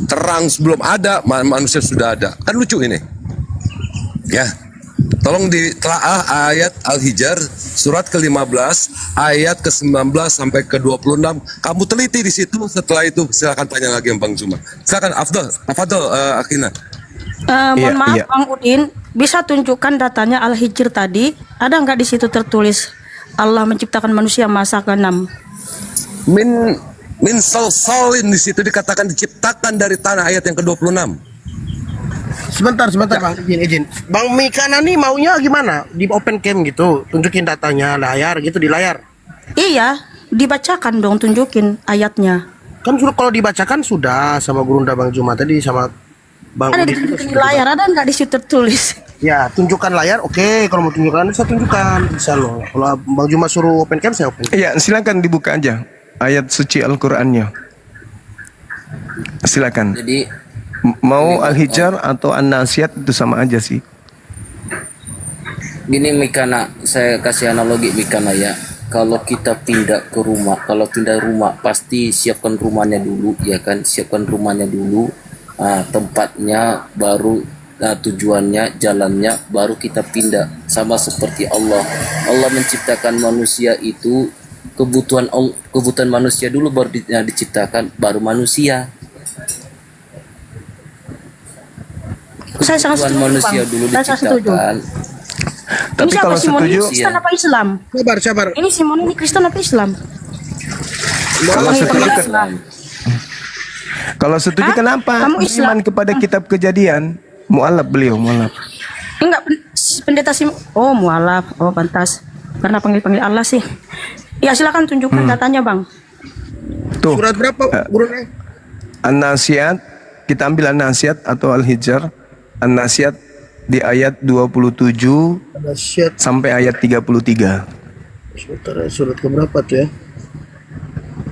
Terang sebelum ada, manusia sudah ada. Kan lucu ini. Ya, tolong ditelaah ayat Al-Hijr surat ke-15 ayat ke-19 sampai ke-26. Kamu teliti di situ. Setelah itu silakan tanya lagi Bang Zuma. Silakan Afdal Akina. Mohon maaf Bang Udin, bisa tunjukkan datanya Al-Hijr tadi? Ada nggak di situ tertulis Allah menciptakan manusia masa ke-6? Min salsalin, di situ dikatakan diciptakan dari tanah, ayat yang ke-26. Sebentar Bang, izin. Bang Mikana nih maunya gimana? Di open cam gitu, tunjukin datanya layar gitu di layar. Iya, dibacakan dong, tunjukin ayatnya. Kan sudah, kalau dibacakan sudah sama Gurunda Bang Juma tadi sama Bang Ada di layar, ada nggak di situ tertulis? Ya, tunjukkan layar. Oke, kalau mau tunjukkan bisa tunjukkan, bisa loh. Kalau Bang Juma suruh open cam, saya open. Iya, silakan dibuka aja ayat suci Al-Qur'annya. Silakan. Jadi mau Al-Hijr atau An-Nasiyat itu sama aja sih. Gini Mikana, saya kasih analogi Mikana ya. Kalau kita pindah ke rumah, kalau pindah rumah pasti siapkan rumahnya dulu, ya kan? Siapkan rumahnya dulu, tempatnya, baru tujuannya, jalannya, baru kita pindah. Sama seperti Allah. Allah menciptakan manusia itu kebutuhan manusia dulu baru diciptakan, baru manusia. Saya sangat setuju, manusia Bang. dulu Saya diciptakan. Tapi ini kalau Simon setuju, ini Kristen apa Islam? Sabar. Ini Simon ini Kristen apa Islam? Kalau setuju kenapa? Iman kepada kitab Kejadian, mualaf beliau, mualaf. Enggak, pendeta Simon. Oh, mualaf. Oh, pantas. Karena panggil Allah sih. Ya, silakan tunjukkan datanya, Bang. Tuh. Surat berapa, Gurunda? An-Nasiyat, kita ambil An-Nasiyat atau Al-Hijr. An-Nasiyat di ayat 27 An-Nasyat. sampai ayat 33. Sebentar ya, surat keberapa tuh ya?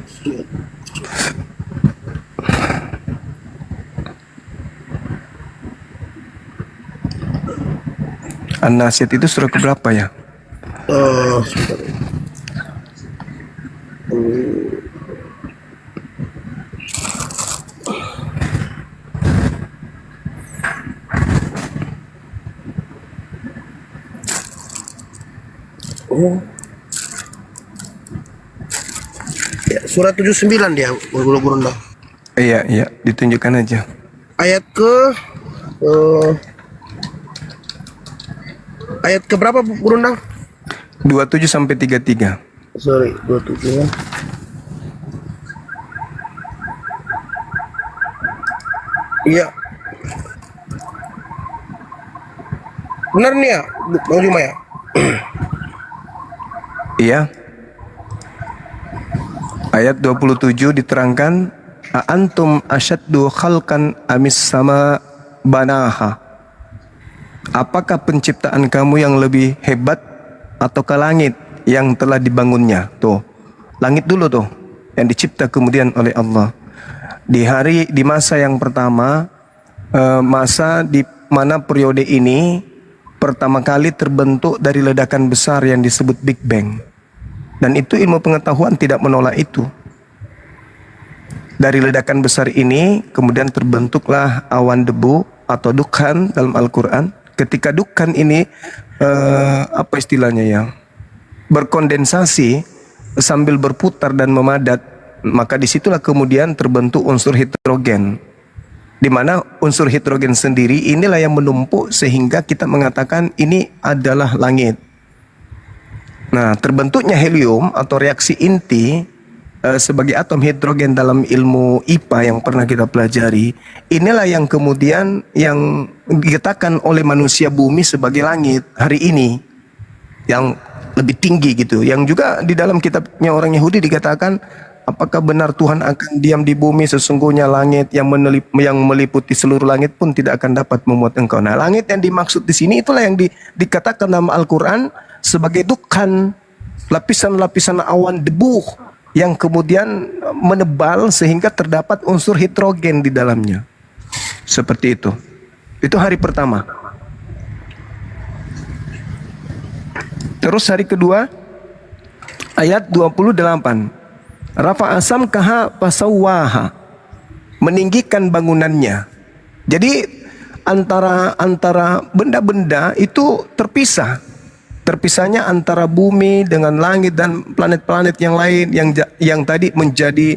Surat. An-Nasyat itu surah keberapa ya? Sebentar ya. Ya, surat 79 dia, guru-guru. Iya, iya, ditunjukkan aja. Ayat ke berapa Burundang? 27 sampai 33. Sorry, 27 ya. Iya. Benar nih ya, Bang Juma ya? Iya. Ayat 27 diterangkan, antum asyaddu khalqan amis sama banaha. Apakah penciptaan kamu yang lebih hebat atau ke langit yang telah dibangunnya? Tuh, langit dulu tuh yang dicipta kemudian oleh Allah. Di masa yang pertama, masa di mana periode ini pertama kali terbentuk dari ledakan besar yang disebut Big Bang. Dan itu ilmu pengetahuan tidak menolak itu. Dari ledakan besar ini kemudian terbentuklah awan debu atau dukhan dalam Al-Quran. Ketika dukhan ini apa istilahnya ya, berkondensasi sambil berputar dan memadat, maka disitulah kemudian terbentuk unsur hidrogen. Di mana unsur hidrogen sendiri inilah yang menumpuk sehingga kita mengatakan ini adalah langit. Nah, terbentuknya helium atau reaksi inti sebagai atom hidrogen dalam ilmu IPA yang pernah kita pelajari, inilah yang kemudian yang dikatakan oleh manusia bumi sebagai langit hari ini, yang lebih tinggi gitu. Yang juga di dalam kitabnya orang Yahudi dikatakan, apakah benar Tuhan akan diam di bumi, sesungguhnya langit yang meliputi seluruh langit pun tidak akan dapat memuat engkau. Nah, langit yang dimaksud di sini itulah yang dikatakan dalam Al-Quran sebagai dukhan, lapisan-lapisan awan debu yang kemudian menebal sehingga terdapat unsur hidrogen di dalamnya. Seperti itu. Itu hari pertama. Terus hari kedua, ayat 28. Rafa asam kaha pasawaha, meninggikan bangunannya. Jadi antara benda-benda itu terpisahnya antara bumi dengan langit dan planet-planet yang lain yang tadi menjadi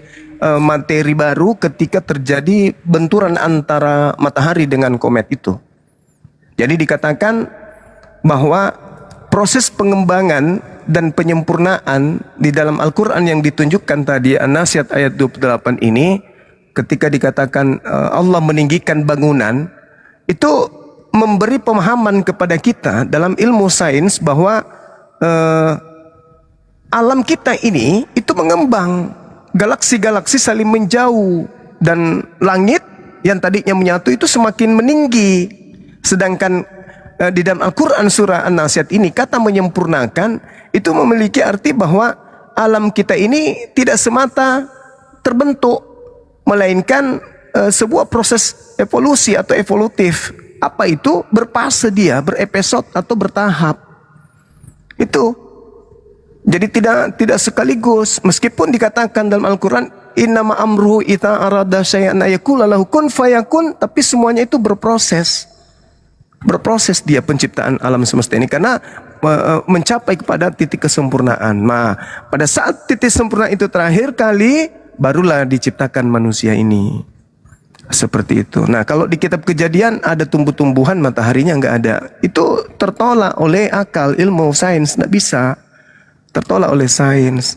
materi baru ketika terjadi benturan antara matahari dengan komet itu. Jadi dikatakan bahwa proses pengembangan dan penyempurnaan di dalam Al-Quran yang ditunjukkan tadi, An-Nasyat ayat 28 ini, ketika dikatakan Allah meninggikan bangunan, itu memberi pemahaman kepada kita dalam ilmu sains bahwa alam kita ini itu mengembang, galaksi-galaksi saling menjauh, dan langit yang tadinya menyatu itu semakin meninggi. Sedangkan di dalam Al-Quran surah An-Nasyat ini kata menyempurnakan itu memiliki arti bahwa alam kita ini tidak semata terbentuk, melainkan sebuah proses evolusi atau evolutif. Apa itu? Berfase dia, berepisode atau bertahap. Itu. Jadi tidak sekaligus. Meskipun dikatakan dalam Al-Quran, innama amruhu idza arada syai'an ayaqula lahu kun fayakun, tapi semuanya itu berproses. Berproses dia penciptaan alam semesta ini karena mencapai kepada titik kesempurnaan. Nah, pada saat titik sempurna itu terakhir kali, barulah diciptakan manusia ini. Seperti itu. Nah, kalau di kitab Kejadian ada tumbuh-tumbuhan, mataharinya nggak ada. Itu tertolak oleh akal, ilmu, sains, nggak bisa. Tertolak oleh sains.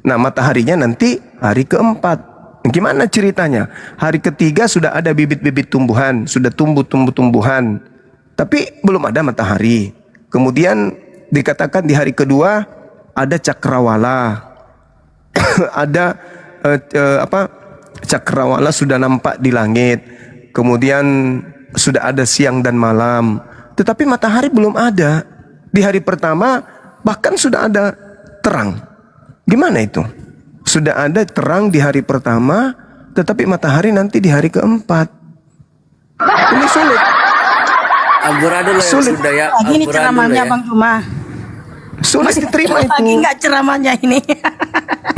Nah, mataharinya nanti hari keempat. Gimana ceritanya? Hari ketiga sudah ada bibit-bibit tumbuhan, sudah tumbuh-tumbuhan, tapi belum ada matahari. Kemudian dikatakan di hari kedua ada cakrawala, ada cakrawala sudah nampak di langit. Kemudian sudah ada siang dan malam. tetapi matahari belum ada. Di hari pertama bahkan sudah ada terang. Gimana itu? Sudah ada terang di hari pertama, tetapi matahari nanti di hari keempat. Ini sulit. Amburadul ya Sulit. sudah ya. Lagi ini Amburadul ceramahnya ya. Bang Juma. Sulit diterima itu. Lagi nggak ceramahnya ini.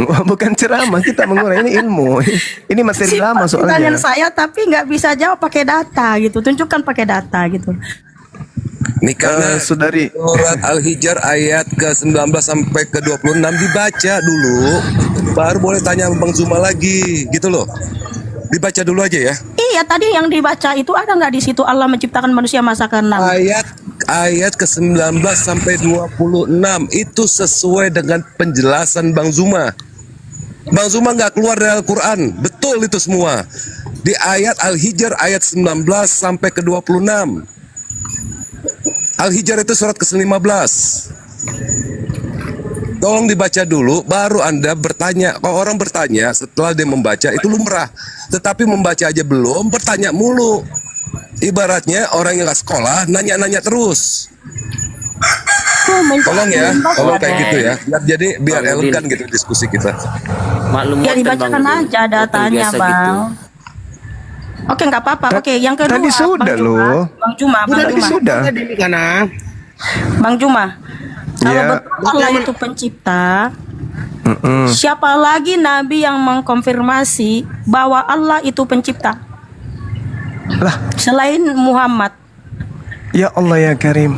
Bukan ceramah, kita mengurai ini ilmu. Ini materi lama Pertanyaan soalnya. saya tapi nggak bisa jawab pakai data gitu. Tunjukkan pakai data gitu. Nih karena saudari surat Al-Hijr ayat ke-19 sampai ke-26 dibaca dulu, baru boleh tanya Bang Zuma lagi, gitu loh. Dibaca dulu aja ya. Iya, tadi yang dibaca itu ada nggak di situ Allah menciptakan manusia masa ke-6? Ayat ke-19 sampai 26 itu sesuai dengan penjelasan Bang Zuma. Bang Zuma nggak keluar dari Al-Quran, betul itu semua. Di ayat Al-Hijr ayat 19 sampai ke-26. Al-Hijr itu surat ke-15. Tolong dibaca dulu, baru Anda bertanya. Kalau orang bertanya setelah dia membaca itu lumrah. Tetapi membaca aja belum, bertanya mulu. Ibaratnya orang yang nggak sekolah, nanya-nanya terus. Tolong ya, tolong kayak gitu ya. Biar elegan gitu diskusi kita. Ya dibacakan aja datanya Bang. Oke, nggak apa-apa. Oke, yang kedua. Tadi sudah loh. Bang Juma. Tadi sudah. Bang Juma. Kalau Ya. betul Allah itu pencipta, siapa lagi nabi yang mengkonfirmasi bahwa Allah itu pencipta? Selain Muhammad. Ya Allah ya Karim.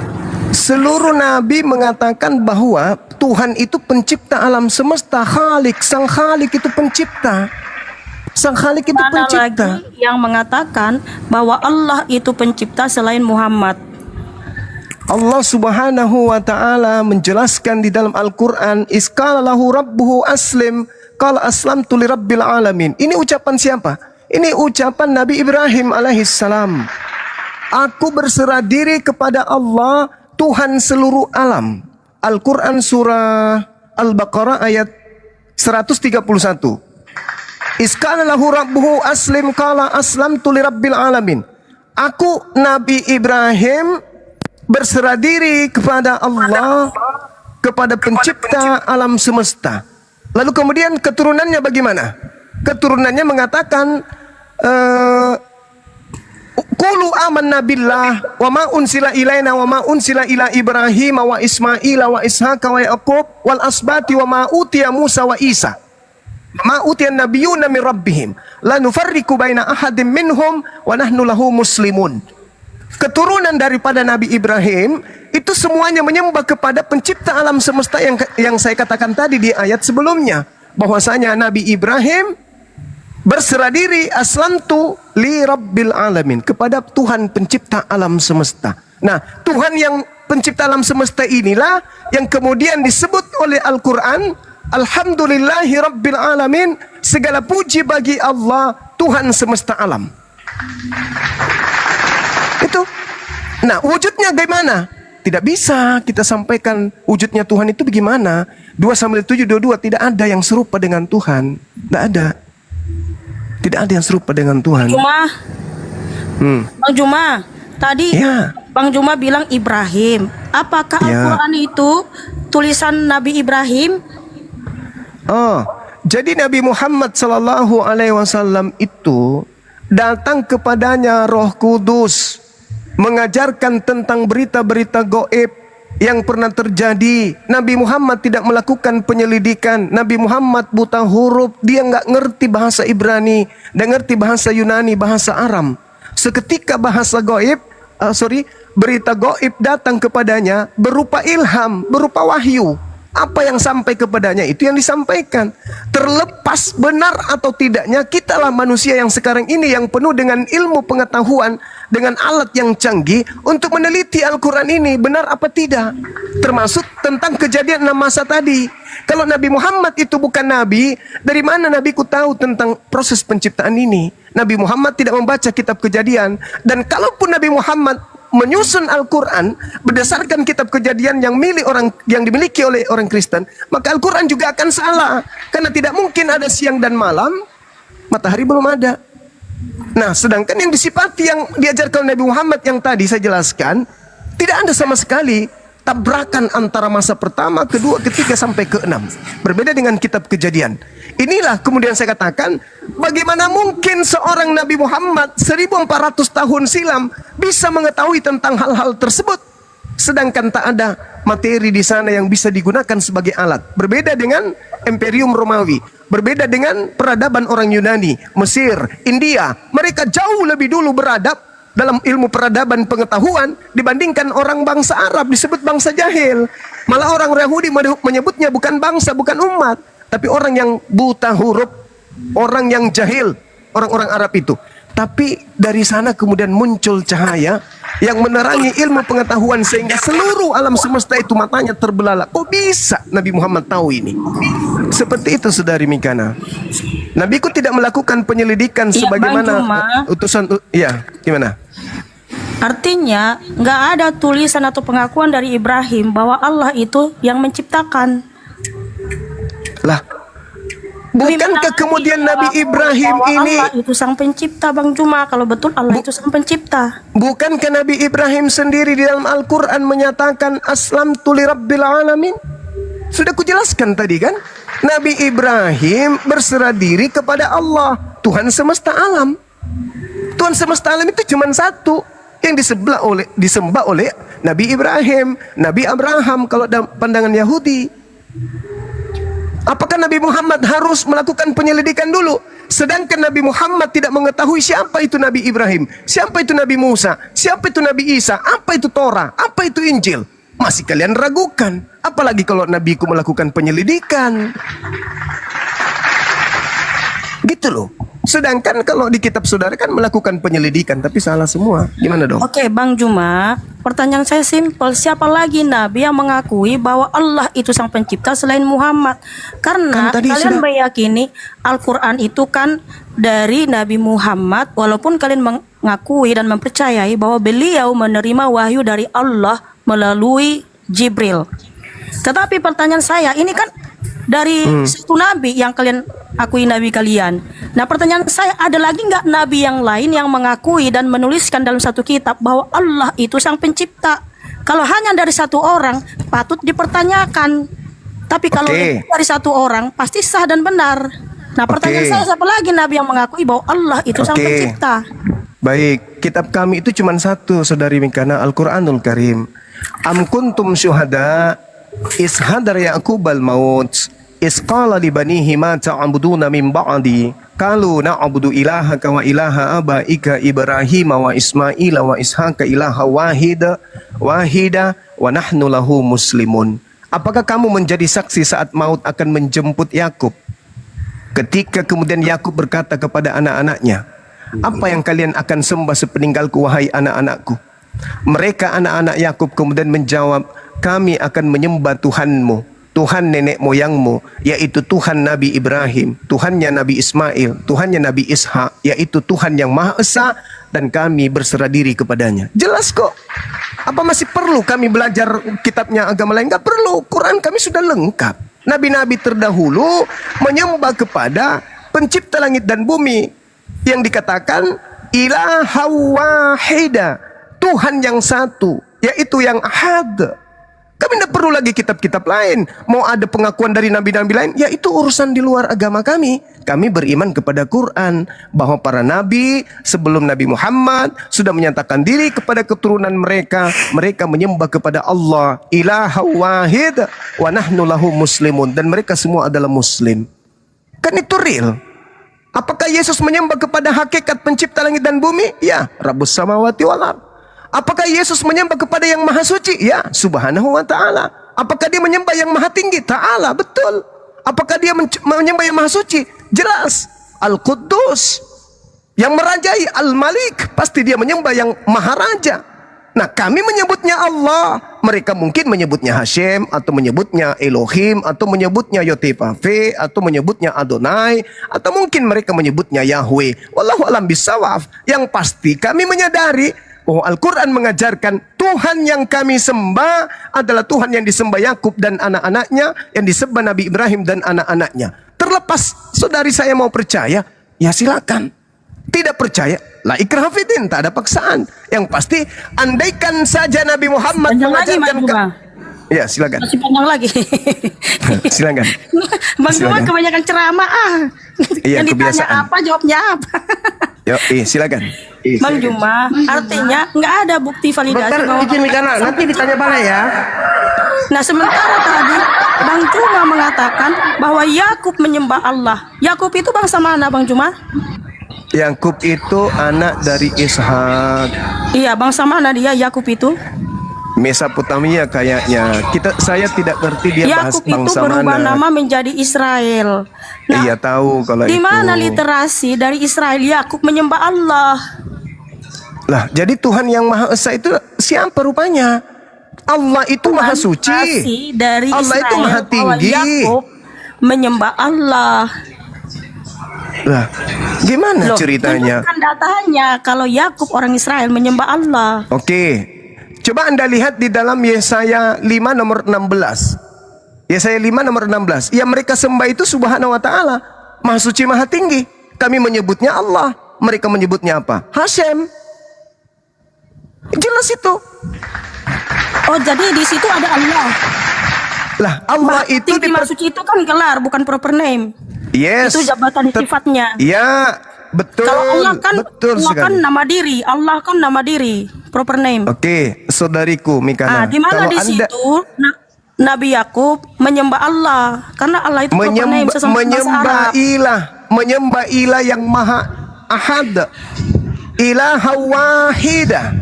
Seluruh nabi mengatakan bahwa Tuhan itu pencipta alam semesta, Khalik, sang Khalik itu pencipta. Sang Khalik itu Mana pencipta. lagi yang mengatakan bahwa Allah itu pencipta selain Muhammad? Allah Subhanahu wa taala menjelaskan di dalam Al-Qur'an, "Isqala lahu rabbuhu aslim, qala aslamtu lirabbil alamin." Ini ucapan siapa? Ini ucapan Nabi Ibrahim alaihissalam. Aku berserah diri kepada Allah, Tuhan seluruh alam. Al-Qur'an surah Al-Baqarah ayat 131. Isqala lahu rabbuhu aslim qala aslamtu lirabbil alamin. Aku Nabi Ibrahim berserah diri kepada Allah, kepada pencipta alam semesta. Lalu kemudian keturunannya bagaimana? Keturunannya mengatakan qulu amanna billah wa ma unsila ilaina wa ma unsila ila Ibrahim wa Ismail wa Ishaq wa Yaqub wal asbati wa ma utiya Musa wa Isa. Ma utiyan nabiyyuna min rabbihim la nufarriqu baina ahadin minhum wa nahnu lahu muslimun. Keturunan daripada Nabi Ibrahim itu semuanya menyembah kepada pencipta alam semesta yang saya katakan tadi di ayat sebelumnya, bahwasanya Nabi Ibrahim berserah diri aslamtu li rabbil alamin, kepada Tuhan pencipta alam semesta. Nah, Tuhan yang pencipta alam semesta inilah yang kemudian disebut oleh Al-Quran, alhamdulillahi rabbil alamin, segala puji bagi Allah Tuhan semesta alam. Itu. Nah, wujudnya bagaimana? Tidak bisa kita sampaikan wujudnya Tuhan itu bagaimana. 2 Samuel 7:22 tidak ada yang serupa dengan Tuhan. Tidak ada. Tidak ada yang serupa dengan Tuhan. Bang Juma, tadi Bang Juma bilang Ibrahim. Apakah Al-Quran itu tulisan Nabi Ibrahim? Oh, jadi Nabi Muhammad sallallahu alaihi wasallam itu datang kepadanya Roh Kudus, mengajarkan tentang berita-berita gaib yang pernah terjadi. Nabi Muhammad tidak melakukan penyelidikan. Nabi Muhammad buta huruf, dia nggak ngerti bahasa Ibrani, dia ngerti bahasa Yunani, bahasa Aram. Seketika bahasa gaib, berita gaib datang kepadanya berupa ilham, berupa wahyu. Apa yang sampai kepadanya itu yang disampaikan. Terlepas benar atau tidaknya, kitalah manusia yang sekarang ini yang penuh dengan ilmu pengetahuan, dengan alat yang canggih untuk meneliti Al-Quran ini benar apa tidak. Termasuk tentang kejadian 6 masa tadi. Kalau Nabi Muhammad itu bukan Nabi, dari mana Nabi ku tahu tentang proses penciptaan ini? Nabi Muhammad tidak membaca kitab Kejadian. Dan kalaupun Nabi Muhammad menyusun Al-Quran berdasarkan kitab Kejadian yang dimiliki oleh orang Kristen, maka Al-Quran juga akan salah. Karena tidak mungkin ada siang dan malam, matahari belum ada. Nah, sedangkan yang disifati yang diajarkan Nabi Muhammad yang tadi saya jelaskan, Tidak ada sama sekali tabrakan antara masa pertama, kedua, ketiga sampai keenam. Berbeda dengan kitab Kejadian. Inilah kemudian saya katakan, bagaimana mungkin seorang Nabi Muhammad 1400 tahun silam bisa mengetahui tentang hal-hal tersebut, sedangkan tak ada materi di sana yang bisa digunakan sebagai alat. Berbeda dengan Imperium Romawi, berbeda dengan peradaban orang Yunani, Mesir, India. Mereka jauh lebih dulu beradab dalam ilmu peradaban pengetahuan dibandingkan orang bangsa Arab, disebut bangsa jahil. Malah orang Yahudi menyebutnya bukan bangsa, bukan umat, tapi orang yang buta huruf, orang yang jahil, orang-orang Arab itu. Tapi dari sana kemudian muncul cahaya yang menerangi ilmu pengetahuan sehingga seluruh alam semesta itu matanya terbelalak. Kok bisa Nabi Muhammad tahu ini? Seperti itu, Saudari Mikana. Nabiku tidak melakukan penyelidikan sebagaimana utusan. Ya, gimana? Artinya, nggak ada tulisan atau pengakuan dari Ibrahim bahwa Allah itu yang menciptakan. Lah, bukankah kemudian Nabi Ibrahim ini Allah itu sang pencipta, Bang Juma? Kalau betul Allah itu sang pencipta. Bukankah Nabi Ibrahim sendiri di dalam Al-Quran menyatakan aslamtu lirabbil alamin? Sudah kujelaskan tadi kan? Nabi Ibrahim berserah diri kepada Allah, Tuhan semesta alam. Tuhan semesta alam itu cuma satu, yang disembah oleh Nabi Ibrahim, Nabi Abraham kalau dalam pandangan Yahudi. Apakah Nabi Muhammad harus melakukan penyelidikan dulu? Sedangkan Nabi Muhammad tidak mengetahui siapa itu Nabi Ibrahim, siapa itu Nabi Musa, siapa itu Nabi Isa, apa itu Torah, apa itu Injil. Masih kalian ragukan. Apalagi kalau Nabiku melakukan penyelidikan. Gitu loh. Sedangkan kalau di kitab saudara kan melakukan penyelidikan, tapi salah semua. Gimana dong? Oke, Bang Juma, pertanyaan saya simpel. Siapa lagi Nabi yang mengakui bahwa Allah itu sang pencipta selain Muhammad? Karena Kan tadi kalian sudah- meyakini Al-Quran itu kan dari Nabi Muhammad, walaupun kalian mengakui dan mempercayai bahwa beliau menerima wahyu dari Allah melalui Jibril. Tetapi pertanyaan saya, ini kan dari satu Nabi yang kalian akui Nabi kalian. Nah, pertanyaan saya, ada lagi nggak Nabi yang lain yang mengakui dan menuliskan dalam satu kitab bahwa Allah itu sang pencipta? Kalau hanya dari satu orang, patut dipertanyakan. Tapi kalau lebih dari satu orang, pasti sah dan benar. Nah, pertanyaan saya, siapa lagi Nabi yang mengakui bahwa Allah itu sang pencipta? Baik, kitab kami itu cuma satu, Saudari Mikana, Al-Quranul Karim. Am kuntum syuhada is hadar Ya'qubal maut is qala li banihi ma ta'buduna min ba'di qalu na'budu ilahaka wa ilaha abaika Ibrahim wa Ismail wa Ishaq ilaha wahida wa nahnu lahu muslimun. Apakah kamu menjadi saksi saat maut akan menjemput Yakub? Ketika kemudian Yakub berkata kepada anak-anaknya, apa yang kalian akan sembah sepeninggalku wahai anak-anakku? Mereka anak-anak Yakub kemudian menjawab, kami akan menyembah Tuhanmu, Tuhan nenek moyangmu, yaitu Tuhan Nabi Ibrahim, Tuhannya Nabi Ismail, Tuhannya Nabi Ishak, yaitu Tuhan yang Maha Esa, dan kami berserah diri kepadanya. Jelas kok. Apa masih perlu kami belajar kitabnya agama lain? Enggak perlu. Quran kami sudah lengkap. Nabi-nabi terdahulu menyembah kepada pencipta langit dan bumi yang dikatakan ilaha wahida, Tuhan yang satu, yaitu yang ahad. Kami tidak perlu lagi kitab-kitab lain. Mau ada pengakuan dari nabi-nabi lain, ya itu urusan di luar agama kami. Kami beriman kepada Quran, bahwa para nabi sebelum Nabi Muhammad sudah menyatakan diri kepada keturunan mereka. Mereka menyembah kepada Allah, ilaha wahid, wa nahnu lahu muslimun. Dan mereka semua adalah muslim. Kan itu real. Apakah Yesus menyembah kepada hakikat pencipta langit dan bumi? Ya, Rabbus samawati wal ardh. Apakah Yesus menyembah kepada yang maha suci? Ya, subhanahu wa ta'ala. Apakah dia menyembah yang maha tinggi? Ta'ala, betul. Apakah dia menyembah yang maha suci? Jelas. Al-Quddus, yang merajai. Al-Malik, pasti dia menyembah yang maha raja. Nah, kami menyebutnya Allah. Mereka mungkin menyebutnya Hashem, atau menyebutnya Elohim, atau menyebutnya Yotevave, atau menyebutnya Adonai, atau mungkin mereka menyebutnya Yahweh. Wallahu a'lam bishawab. Yang pasti kami menyadari bahwa Al-Quran mengajarkan Tuhan yang kami sembah adalah Tuhan yang disembah Yakub dan anak-anaknya, yang disembah Nabi Ibrahim dan anak-anaknya. Terlepas saudari saya mau percaya, ya silakan. Tidak percaya, la ikraha fiddin, tak ada paksaan. Yang pasti, andaikan saja Nabi Muhammad Panjang lagi, mengajarkan Bang Juma. Ya, silakan. Masih panjang lagi. Silakan. Bang Juma Silakan. kebanyakan ceramah Iya, yang ditanya kebiasaan. apa jawabnya apa. Yo, silakan. Bang Juma, artinya nggak ada bukti validasi Bentar, bahwa izin Mikana, nanti ditanya balik ya. Nah, sementara tadi Bang Juma mengatakan bahwa Yakub menyembah Allah. Yakub itu bangsa mana, Bang Juma? Yakub itu anak dari Ishak. Iya, bangsa mana dia Yakub itu? Mesopotamia kayaknya. Saya tidak ngerti dia bahas Yakub itu bangsa berubah mana. nama menjadi Israel. Iya tahu kalau Di itu. mana literasi dari Israel Yakub menyembah Allah? Lah, jadi Tuhan yang Maha Esa itu siapa rupanya? Allah itu Maha Suci. Literasi dari Allah Israel itu Maha bahwa Tinggi. Yakub menyembah Allah. Lah, gimana Loh, ceritanya? tunjukkan datanya kalau Yakub orang Israel menyembah Allah. Oke. Coba Anda lihat di dalam Yesaya 5 nomor 16. Yesaya 5 nomor 16. Yang mereka sembah itu Subhanahu wa taala, Maha Suci Maha Tinggi. Kami menyebutnya Allah, mereka menyebutnya apa? Hashem. Jelas itu. Oh, jadi di situ ada Allah. Lah, Allah itu Tinggi Maha Suci itu kan gelar, bukan proper name. Yes. Itu jabatan sifatnya. Ya, betul. Kalau Allah kan, betul Allah kan sekali. nama diri, Allah kan nama diri, proper name. Oke, saudariku Mikana. Di mana Kalau di Anda situ Nabi Yakub menyembah Allah, karena Allah itu proper name sesuai bahasa Arab. menyembah ilah yang maha ahad, ilaha wahida.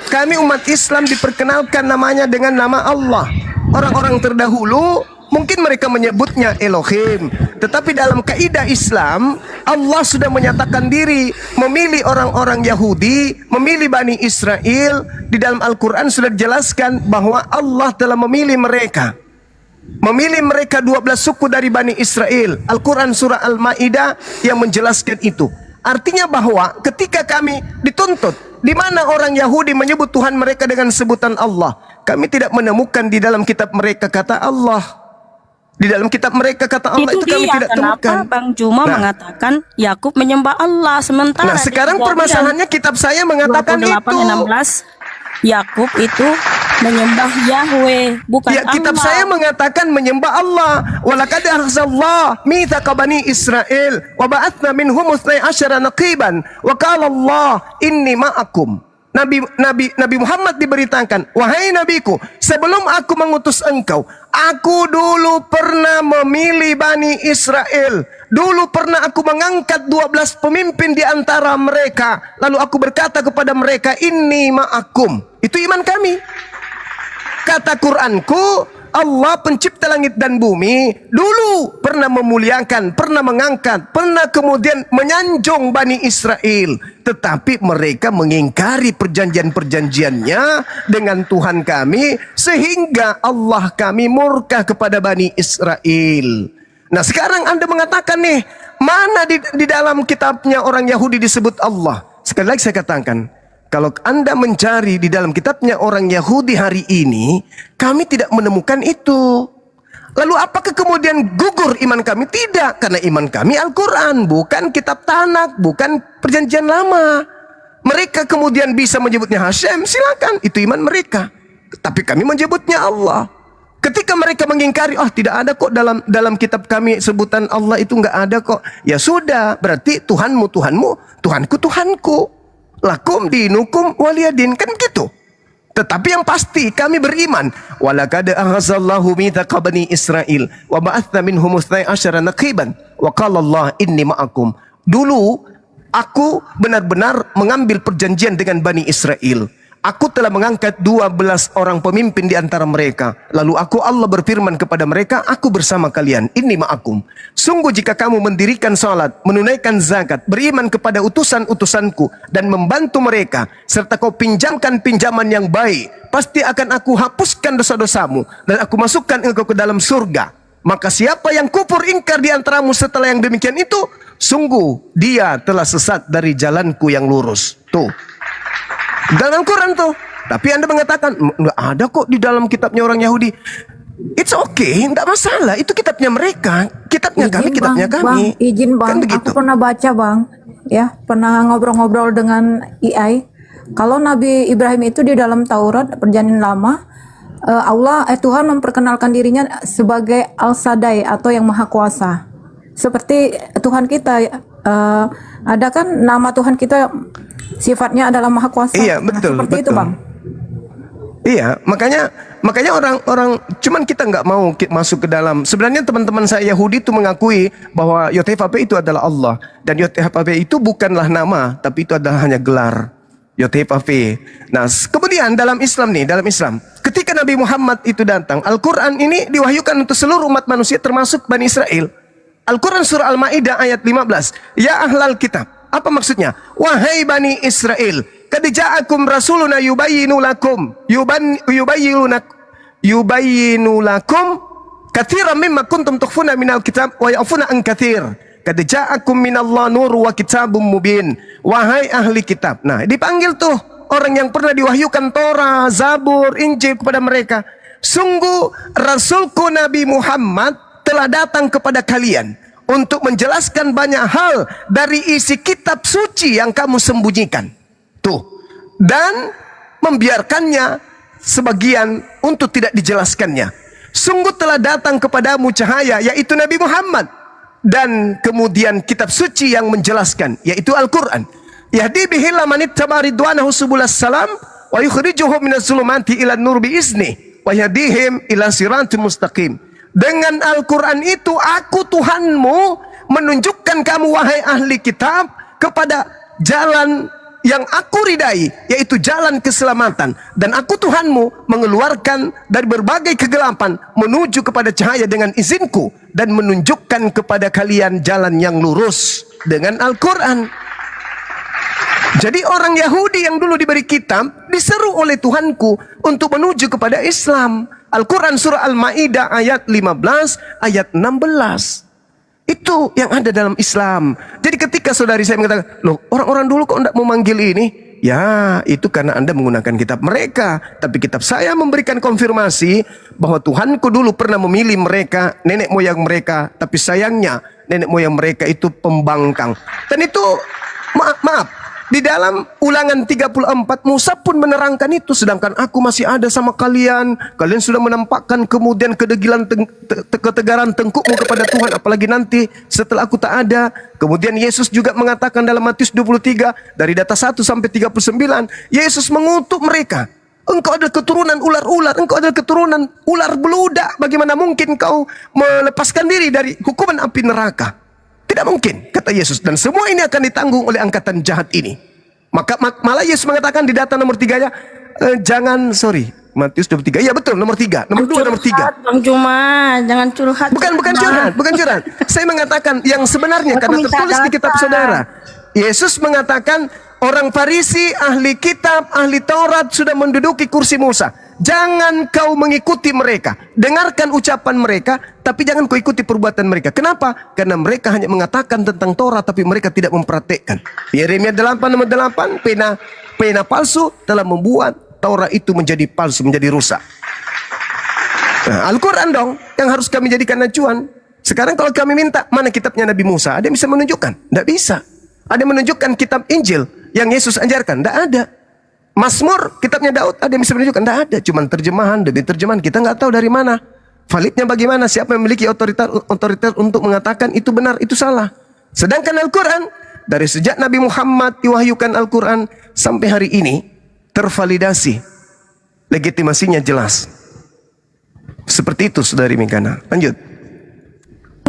Kami umat Islam diperkenalkan namanya dengan nama Allah. Orang-orang terdahulu mungkin mereka menyebutnya Elohim, tetapi dalam kaidah Islam Allah sudah menyatakan diri, memilih orang-orang Yahudi, memilih Bani Israel. Di dalam Al-Quran sudah dijelaskan bahwa Allah telah memilih mereka, 12 suku dari Bani Israel. Al-Quran surah Al-Ma'idah yang menjelaskan itu. Artinya bahwa ketika kami dituntut, di mana orang Yahudi menyebut Tuhan mereka dengan sebutan Allah, kami tidak menemukan di dalam kitab mereka kata Allah. Di dalam kitab mereka kata Allah itu kami tidak kenapa temukan. Bang Juma mengatakan Yakub menyembah Allah, sementara Nah, sekarang permasalahannya kitab saya mengatakan 28, itu. 16 Yakub itu menyembah Yahweh, bukan Ya, kitab Allah. saya mengatakan menyembah Allah. Walaqad akhadallahu mitsaqa bani Israil wa ba'atsna minhum 12 naqiban wa qala Allah inni ma'akum. Nabi Muhammad diberitakan, wahai nabiku, sebelum aku mengutus engkau, aku dulu pernah memilih Bani Israel. Dulu pernah aku mengangkat 12 pemimpin di antara mereka. Lalu aku berkata kepada mereka, inni ma'akum. Itu iman kami. Kata Quranku, Allah pencipta langit dan bumi dulu pernah memuliakan, pernah mengangkat, pernah kemudian menyanjung Bani Israel. Tetapi mereka mengingkari perjanjian-perjanjiannya dengan Tuhan kami, sehingga Allah kami murka kepada Bani Israel. Nah, sekarang Anda mengatakan nih, mana di dalam kitabnya orang Yahudi disebut Allah? Sekali lagi saya katakan, kalau Anda mencari di dalam kitabnya orang Yahudi hari ini, kami tidak menemukan itu. Lalu apakah kemudian gugur iman kami? Tidak, karena iman kami Al-Quran, bukan kitab Tanakh, bukan perjanjian lama. Mereka kemudian bisa menyebutnya Hashem, silakan, itu iman mereka. Tapi kami menyebutnya Allah. Ketika mereka mengingkari, tidak ada kok dalam kitab kami sebutan Allah itu nggak ada kok. Ya sudah, berarti Tuhanmu Tuhanmu, Tuhanku Tuhanku. Lakum dinukum waliyadin, kan gitu. Tetapi yang pasti kami beriman, walaqad akhadallahu mitsaqa bani Israil wa ba'atsna minhum 12 naqiban wa qala Allah inni ma'akum. Dulu aku benar-benar mengambil perjanjian dengan Bani Israel. Aku telah mengangkat 12 orang pemimpin di antara mereka. Lalu Allah berfirman kepada mereka, aku bersama kalian, inni ma'akum. Sungguh jika kamu mendirikan salat, menunaikan zakat, beriman kepada utusan-utusanku, dan membantu mereka, serta kau pinjamkan pinjaman yang baik, pasti akan aku hapuskan dosa-dosamu, dan aku masukkan engkau ke dalam surga. Maka siapa yang kufur ingkar di antaramu setelah yang demikian itu, sungguh dia telah sesat dari jalanku yang lurus. Tuh. Dalam Quran tuh. Tapi Anda mengatakan, nggak ada kok di dalam kitabnya orang Yahudi. It's okay, nggak masalah. Itu kitabnya mereka. Kitabnya kami, kitabnya kami. Bang, izin bang, Kan begitu. aku pernah baca bang. ya pernah ngobrol-ngobrol dengan AI. Kalau Nabi Ibrahim itu di dalam Taurat Perjanjian Lama, Tuhan memperkenalkan dirinya sebagai Al-Sadai atau yang Maha Kuasa. Seperti Tuhan kita, ada kan nama Tuhan kita sifatnya adalah Maha Kuasa. Iya, betul, seperti betul. itu, Bang. Iya, makanya orang-orang cuman kita nggak mau masuk ke dalam. Sebenarnya teman-teman saya Yahudi itu mengakui bahwa Yod-Heh-Vav-He itu adalah Allah, dan Yod-Heh-Vav-He itu bukanlah nama, tapi itu adalah hanya gelar. Yod-Heh-Vav-He. Nah, kemudian dalam Islam, ketika Nabi Muhammad itu datang, Al-Quran ini diwahyukan untuk seluruh umat manusia termasuk Bani Israel. Al-Quran surah Al-Ma'idah ayat 15. Ya ahlal kitab. Apa maksudnya? Wahai Bani Israel, qad ja'akum rasuluna yubayyinu lakum katsiran mimma kuntum tukhfuna minal kitab wa ya'funa an katsir. Qad ja'akum minallahi nur wa kitabum mubin. Wahai ahli kitab. Nah, dipanggil tuh orang yang pernah diwahyukan Torah, Zabur, Injil kepada mereka. Sungguh Rasulku Nabi Muhammad telah datang kepada kalian untuk menjelaskan banyak hal dari isi kitab suci yang kamu sembunyikan. Tuh. Dan membiarkannya sebagian untuk tidak dijelaskannya. Sungguh telah datang kepadamu cahaya, yaitu Nabi Muhammad. Dan kemudian kitab suci yang menjelaskan, yaitu Al-Quran. Yahdi bihillah manittaba ridwanahu subulas salam wa yukhrijuhum minaz zulumati ilan nur biizni wa yahdihim ila siratim mustaqim. Dengan Al-Quran itu aku Tuhanmu menunjukkan kamu wahai ahli kitab kepada jalan yang aku ridai, yaitu jalan keselamatan. Dan aku Tuhanmu mengeluarkan dari berbagai kegelapan menuju kepada cahaya dengan izinku, dan menunjukkan kepada kalian jalan yang lurus dengan Al-Quran. Jadi orang Yahudi yang dulu diberi kitab diseru oleh Tuhanku untuk menuju kepada Islam. Al-Quran surah Al-Ma'idah ayat 15, ayat 16. Itu yang ada dalam Islam. Jadi ketika saudari saya mengatakan, loh orang-orang dulu kok tidak memanggil ini? Ya, itu karena Anda menggunakan kitab mereka. Tapi kitab saya memberikan konfirmasi bahwa Tuhanku dulu pernah memilih mereka, nenek moyang mereka. Tapi sayangnya nenek moyang mereka itu pembangkang. Dan itu, maaf. Di dalam Ulangan 34 Musa pun menerangkan itu. Sedangkan aku masih ada sama kalian. Kalian sudah menampakkan kemudian kedegilan ketegaran tengkukmu kepada Tuhan. Apalagi nanti setelah aku tak ada. Kemudian Yesus juga mengatakan dalam Matius 23 dari data 1 sampai 39. Yesus mengutuk mereka. Engkau adalah keturunan ular-ular. Engkau adalah keturunan ular beludak. Bagaimana mungkin kau melepaskan diri dari hukuman api neraka? Tidak mungkin, kata Yesus. Dan semua ini akan ditanggung oleh angkatan jahat ini. Maka malah Yesus mengatakan di data nomor 3 ya, Matius 23. Iya betul, nomor 3. Nomor 2, nomor 3. Bang Juma, jangan curhat. Bukan curhat. Saya mengatakan yang sebenarnya karena tertulis di kitab saudara. Yesus mengatakan orang Farisi, ahli kitab, ahli Taurat sudah menduduki kursi Musa. Jangan kau mengikuti mereka. Dengarkan ucapan mereka, tapi jangan kau ikuti perbuatan mereka. Kenapa? Karena mereka hanya mengatakan tentang Taurat, tapi mereka tidak mempraktekkan. Yeremia 8:8, pena palsu telah membuat Taurat itu menjadi palsu, menjadi rusak. Nah, Al-Quran dong yang harus kami jadikan acuan. Sekarang kalau kami minta, mana kitabnya Nabi Musa? Ada yang bisa menunjukkan? Tidak bisa. Ada yang menunjukkan kitab Injil yang Yesus ajarkan? Tidak ada. Mazmur, kitabnya Daud, ada yang bisa menunjukkan? Tidak ada. Cuma terjemahan demi terjemahan. Kita nggak tahu dari mana. Validnya bagaimana? Siapa yang memiliki otoritas untuk mengatakan itu benar, itu salah. Sedangkan Al-Quran, dari sejak Nabi Muhammad diwahyukan Al-Quran sampai hari ini, tervalidasi. Legitimasinya jelas. Seperti itu, Saudari Mikana. Lanjut.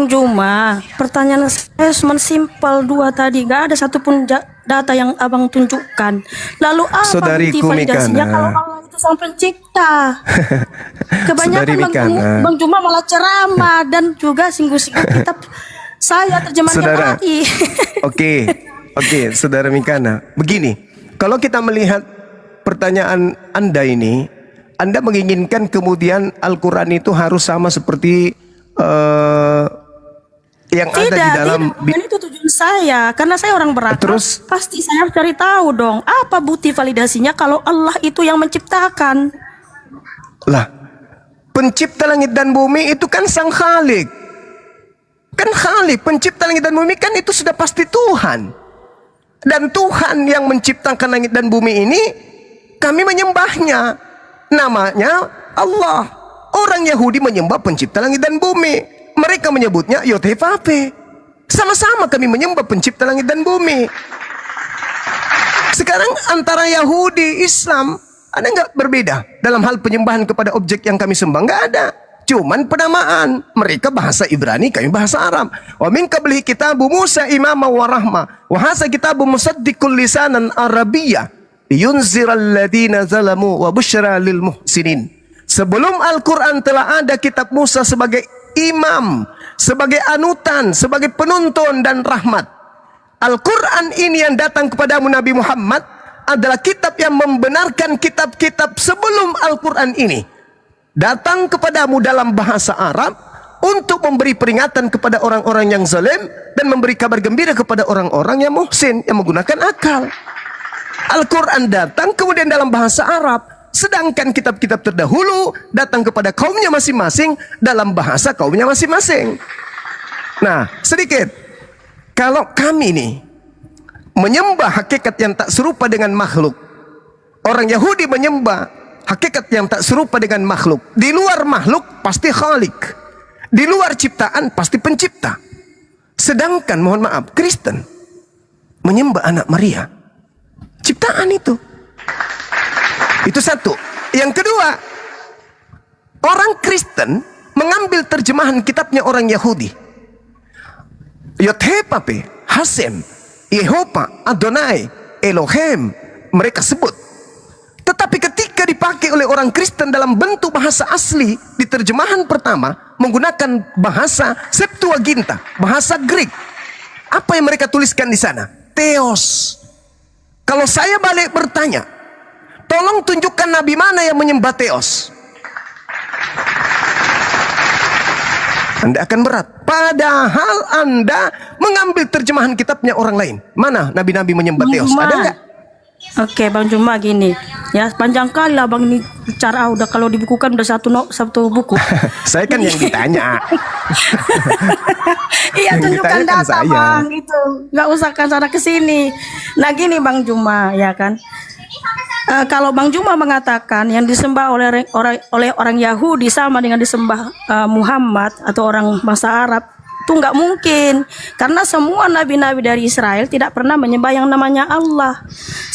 Juma, pertanyaan saya cuma simpel 2 tadi, gak ada satupun data yang abang tunjukkan. Lalu apa bukti validasinya kalau Allah itu sang pencipta? Kebanyakan Bang Juma malah ceramah dan juga singgung-singgung kitab saya terjemahan AI. Oke, Saudara Mikana. Begini, kalau kita melihat pertanyaan Anda ini, Anda menginginkan kemudian Al-Quran itu harus sama seperti yang ada di dalam. Bukan itu tujuan saya, karena saya orang berakal. Terus pasti saya harus cari tahu dong, apa bukti validasinya kalau Allah itu yang menciptakan. Lah, pencipta langit dan bumi itu kan sang Khalik. Kan Khalik, pencipta langit dan bumi kan itu sudah pasti Tuhan. Dan Tuhan yang menciptakan langit dan bumi ini, kami menyembahnya. Namanya Allah. Orang Yahudi menyembah pencipta langit dan bumi. Mereka menyebutnya Yod-Heh-Vav-Heh. Sama-sama kami menyembah pencipta langit dan bumi. Sekarang antara Yahudi, Islam, ada nggak berbeda dalam hal penyembahan kepada objek yang kami sembah? Nggak ada. Cuman penamaan. Mereka bahasa Ibrani, kami bahasa Arab. Wa min qablihi kitabu Musa imama wa rahma. Wa hadza kitabu musaddiqul lisanan Arabiyyah. Yunziral ladina zalamu wa busyra lil muhsinin. Sebelum Al-Quran telah ada kitab Musa sebagai imam, sebagai anutan, sebagai penuntun dan rahmat. Al-Quran ini yang datang kepadamu Nabi Muhammad adalah kitab yang membenarkan kitab-kitab sebelum Al-Quran ini. Datang kepadamu dalam bahasa Arab untuk memberi peringatan kepada orang-orang yang zalim dan memberi kabar gembira kepada orang-orang yang muhsin, yang menggunakan akal. Al-Quran datang kemudian dalam bahasa Arab, sedangkan kitab-kitab terdahulu datang kepada kaumnya masing-masing dalam bahasa kaumnya masing-masing. Nah, sedikit, kalau kami ini menyembah hakikat yang tak serupa dengan makhluk, orang Yahudi menyembah hakikat yang tak serupa dengan makhluk. Di luar makhluk pasti khalik, di luar ciptaan pasti pencipta. Sedangkan mohon maaf, Kristen menyembah anak Maria, ciptaan itu. Itu satu. Yang kedua, orang Kristen mengambil terjemahan kitabnya orang Yahudi. Yod-Heh-Vav-Heh, Hasem, Yehova, Adonai, Elohim, mereka sebut. Tetapi ketika dipakai oleh orang Kristen dalam bentuk bahasa asli di terjemahan pertama menggunakan bahasa Septuaginta, bahasa Greek. Apa yang mereka tuliskan di sana? Theos. Kalau saya balik bertanya, tolong tunjukkan nabi mana yang menyembah Theos. Anda akan berat. Padahal Anda mengambil terjemahan kitabnya orang lain. Mana nabi-nabi menyembah Theos? Ada nggak? Oke, Bang Juma gini. Ya, panjang kali lah Bang ini bicara, udah kalau dibukukan udah satu buku. Saya kan yang ditanya. Iya, tunjukkan data saya. Bang itu. Nggak usah ke sana ke sini. Nah, gini Bang Juma, ya kan? Kalau Bang Juma mengatakan yang disembah oleh orang Yahudi sama dengan disembah Muhammad atau orang bangsa Arab, itu nggak mungkin, karena semua nabi-nabi dari Israel tidak pernah menyembah yang namanya Allah.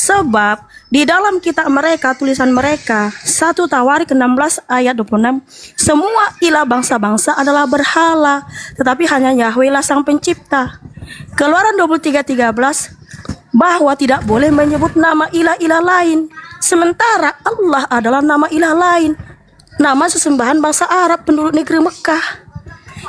Sebab di dalam kitab mereka, tulisan mereka 1 Tawarik 16 ayat 26, semua ilah bangsa-bangsa adalah berhala, tetapi hanya Yahweh lah sang pencipta. Keluaran 23:13 bahwa tidak boleh menyebut nama ilah-ilah lain, sementara Allah adalah nama ilah lain, nama sesembahan bangsa Arab penduduk negeri Mekah.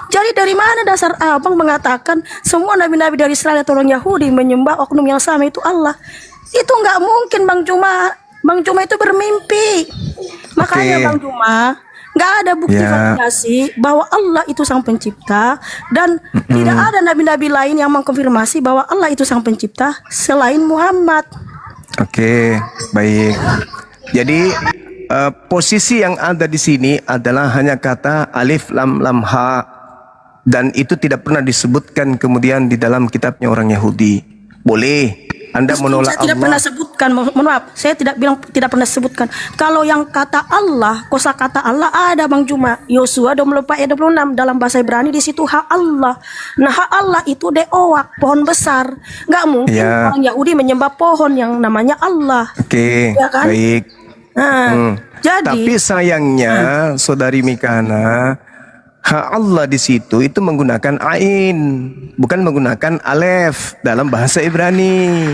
Jadi dari mana dasar abang mengatakan semua nabi-nabi dari Israel atau orang Yahudi menyembah oknum yang sama itu Allah? Itu nggak mungkin Bang Juma. Bang Juma itu bermimpi. Makanya Bang Juma nggak ada bukti validasi bahwa Allah itu sang pencipta, dan tidak ada nabi-nabi lain yang mengkonfirmasi bahwa Allah itu sang pencipta selain Muhammad. Oke, baik. Jadi posisi yang ada di sini adalah hanya kata alif lam lam ha, dan itu tidak pernah disebutkan kemudian di dalam kitabnya orang Yahudi. Boleh Anda menolak saya tidak Allah. pernah sebutkan, mohon maaf, saya tidak bilang tidak pernah sebutkan. Kalau yang kata Allah, kosa kata Allah ada Bang Juma. Yosua 24 ayat 26 dalam bahasa Ibrani, di situ hak Allah. Nah, hak Allah itu deowak, pohon besar. Nggak mungkin orang Yahudi menyembah pohon yang namanya Allah. Oke, ya kan? baik. Jadi, tapi sayangnya Saudari Mikana, hak Allah di situ itu menggunakan ain, bukan menggunakan alef dalam bahasa Ibrani.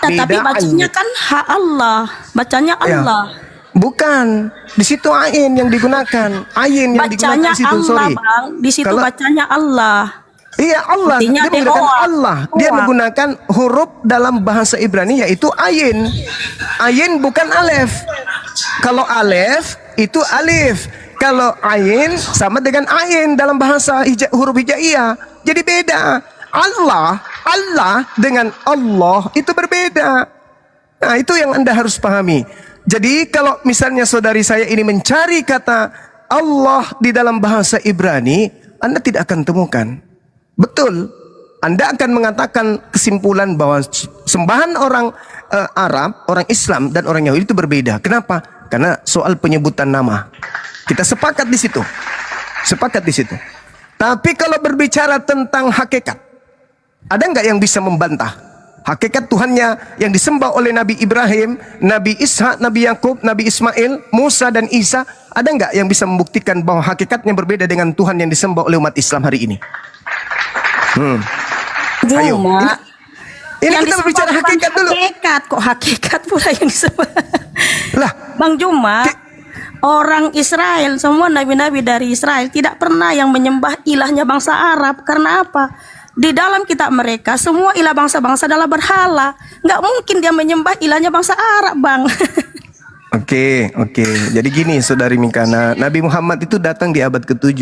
tapi bacanya kan hak Allah, bacanya Allah. Bukan, di situ ain yang digunakan, ain yang digunakan Bacanya di situ. Allah, Sorry, Bang. Di situ bacanya Allah. Iya, Allah. Artinya Dia menggunakan deowak. Allah. Dia menggunakan huruf dalam bahasa Ibrani yaitu ain. Ain bukan alef. Kalau alef itu alif. Kalau ain sama dengan ain dalam bahasa huruf hijaiyah. Jadi beda. Allah dengan Allah itu berbeda. Nah, itu yang Anda harus pahami. Jadi kalau misalnya saudari saya ini mencari kata Allah di dalam bahasa Ibrani, Anda tidak akan temukan. Betul. Anda akan mengatakan kesimpulan bahwa sembahan orang Arab, orang Islam dan orang Yahudi itu berbeda. Kenapa? Karena soal penyebutan nama. Kita sepakat di situ. Sepakat di situ. Tapi kalau berbicara tentang hakikat, ada nggak yang bisa membantah hakikat Tuhannya yang disembah oleh Nabi Ibrahim, Nabi Ishak, Nabi Yakub, Nabi Ismail, Musa dan Isa? Ada nggak yang bisa membuktikan bahwa hakikatnya berbeda dengan Tuhan yang disembah oleh umat Islam hari ini? Ayo, ini yang kita berbicara hakikat dulu. Hakikat kok hakikat pula yang disebut. Lah, Bang Juma, orang Israel, semua nabi-nabi dari Israel tidak pernah yang menyembah ilahnya bangsa Arab. Karena apa? Di dalam kitab mereka semua ilah bangsa-bangsa adalah berhala. Nggak mungkin dia menyembah ilahnya bangsa Arab, Bang. Oke. Jadi gini, Saudari Mikana, Nabi Muhammad itu datang di abad ke-7.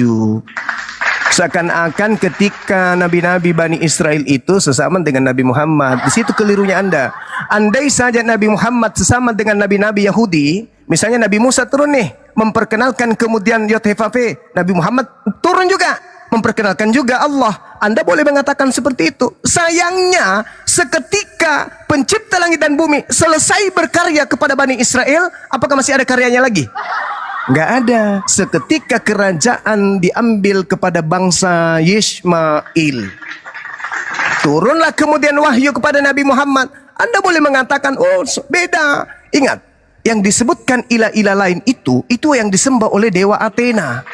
Seakan-akan ketika nabi-nabi Bani Israel itu sesama dengan Nabi Muhammad. Di situ kelirunya Anda. Andai saja Nabi Muhammad sesama dengan nabi-nabi Yahudi, misalnya Nabi Musa turun nih, memperkenalkan kemudian Yothefafe, Nabi Muhammad turun juga, memperkenalkan juga Allah. Anda boleh mengatakan seperti itu. Sayangnya, seketika pencipta langit dan bumi selesai berkarya kepada Bani Israel, apakah masih ada karyanya lagi? Nggak ada. Seketika kerajaan diambil kepada bangsa Yismail, turunlah kemudian wahyu kepada Nabi Muhammad. Anda boleh mengatakan, oh beda. Ingat, yang disebutkan ilah-ilah lain itu yang disembah oleh dewa Athena,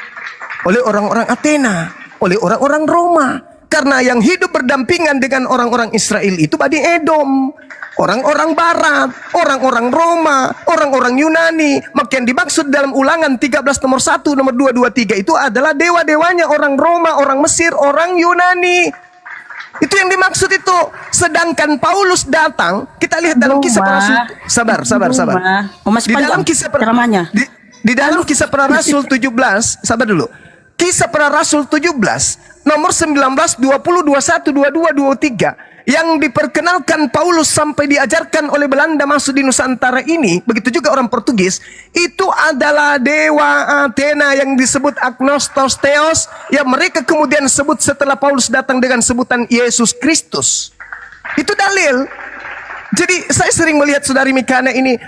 oleh orang-orang Athena, oleh orang-orang Roma. Karena yang hidup berdampingan dengan orang-orang Israel itu Bani Edom, orang-orang Barat, orang-orang Roma, orang-orang Yunani. Maka yang dimaksud dalam Ulangan 13 nomor 1, nomor 2, 2, 3 itu adalah dewa-dewanya orang Roma, orang Mesir, orang Yunani. Itu yang dimaksud itu. Sedangkan Paulus datang, kita lihat dalam kisah para rasul. Sabar. Di dalam kisah di dalam kisah para rasul 17, sabar dulu. Kisah para rasul 17 nomor 19, 20, 21, 22, 23 yang diperkenalkan Paulus sampai diajarkan oleh Belanda masuk di Nusantara ini, begitu juga orang Portugis, itu adalah dewa Athena yang disebut Agnostos Theos, yang mereka kemudian sebut setelah Paulus datang dengan sebutan Yesus Kristus. Itu dalil. Jadi saya sering melihat Saudari Mikana ini,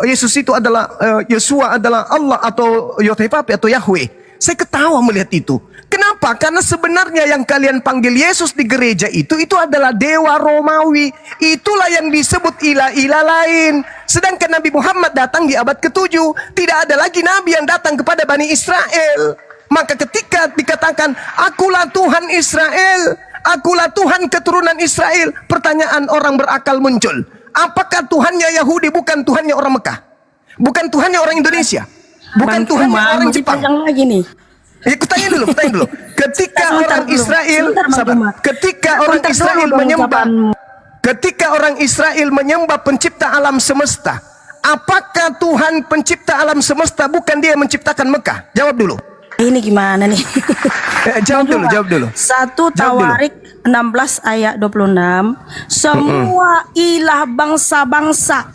Yesus itu adalah Yesua adalah Allah atau Yothefape atau Yahweh. Saya ketawa melihat itu. Kenapa? Karena sebenarnya yang kalian panggil Yesus di gereja itu adalah dewa Romawi. Itulah yang disebut ilah-ilah lain. Sedangkan Nabi Muhammad datang di abad ke-7. Tidak ada lagi nabi yang datang kepada Bani Israel. Maka ketika dikatakan, akulah Tuhan Israel, akulah Tuhan keturunan Israel, pertanyaan orang berakal muncul. Apakah Tuhannya Yahudi bukan Tuhannya orang Mekah? Bukan Tuhannya orang Indonesia? Bukan Tuhan orang Jepang. Lagi nih. Tanya dulu. Ketika orang Israel, ketika orang Israel menyembah pencipta alam semesta, apakah Tuhan pencipta alam semesta bukan dia yang menciptakan Mekah? Jawab dulu. Ini gimana nih? Jawab dulu. 1 Tawarik 16 ayat 26. Semua ilah bangsa-bangsa,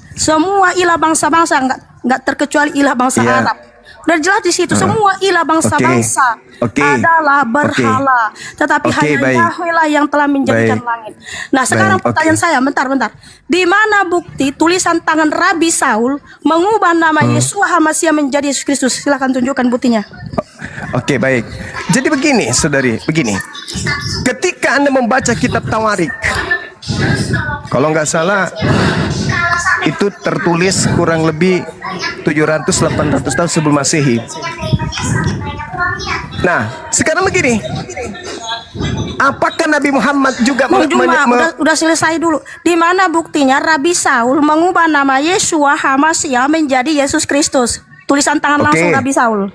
nggak terkecuali ilah bangsa Arab. Udah jelas di situ semua ilah bangsa-bangsa adalah berhala, tetapi hanya Yahweh lah yang telah menjadikan langit. Nah, sekarang pertanyaan saya, bentar. Di mana bukti tulisan tangan Rabi Saul mengubah nama Yesua HaMashiach menjadi Yesus Kristus? Silakan tunjukkan buktinya. Oke, baik. Jadi begini, saudari, begini. Ketika Anda membaca kitab Tawarik, kalau nggak salah itu tertulis kurang lebih 700-800 tahun sebelum Masehi. Nah, sekarang begini. Apakah Nabi Muhammad juga udah selesai dulu. Di mana buktinya Rabi Saul mengubah nama Yesua HaMashiach menjadi Yesus Kristus? Tulisan tangan langsung Rabi Saul.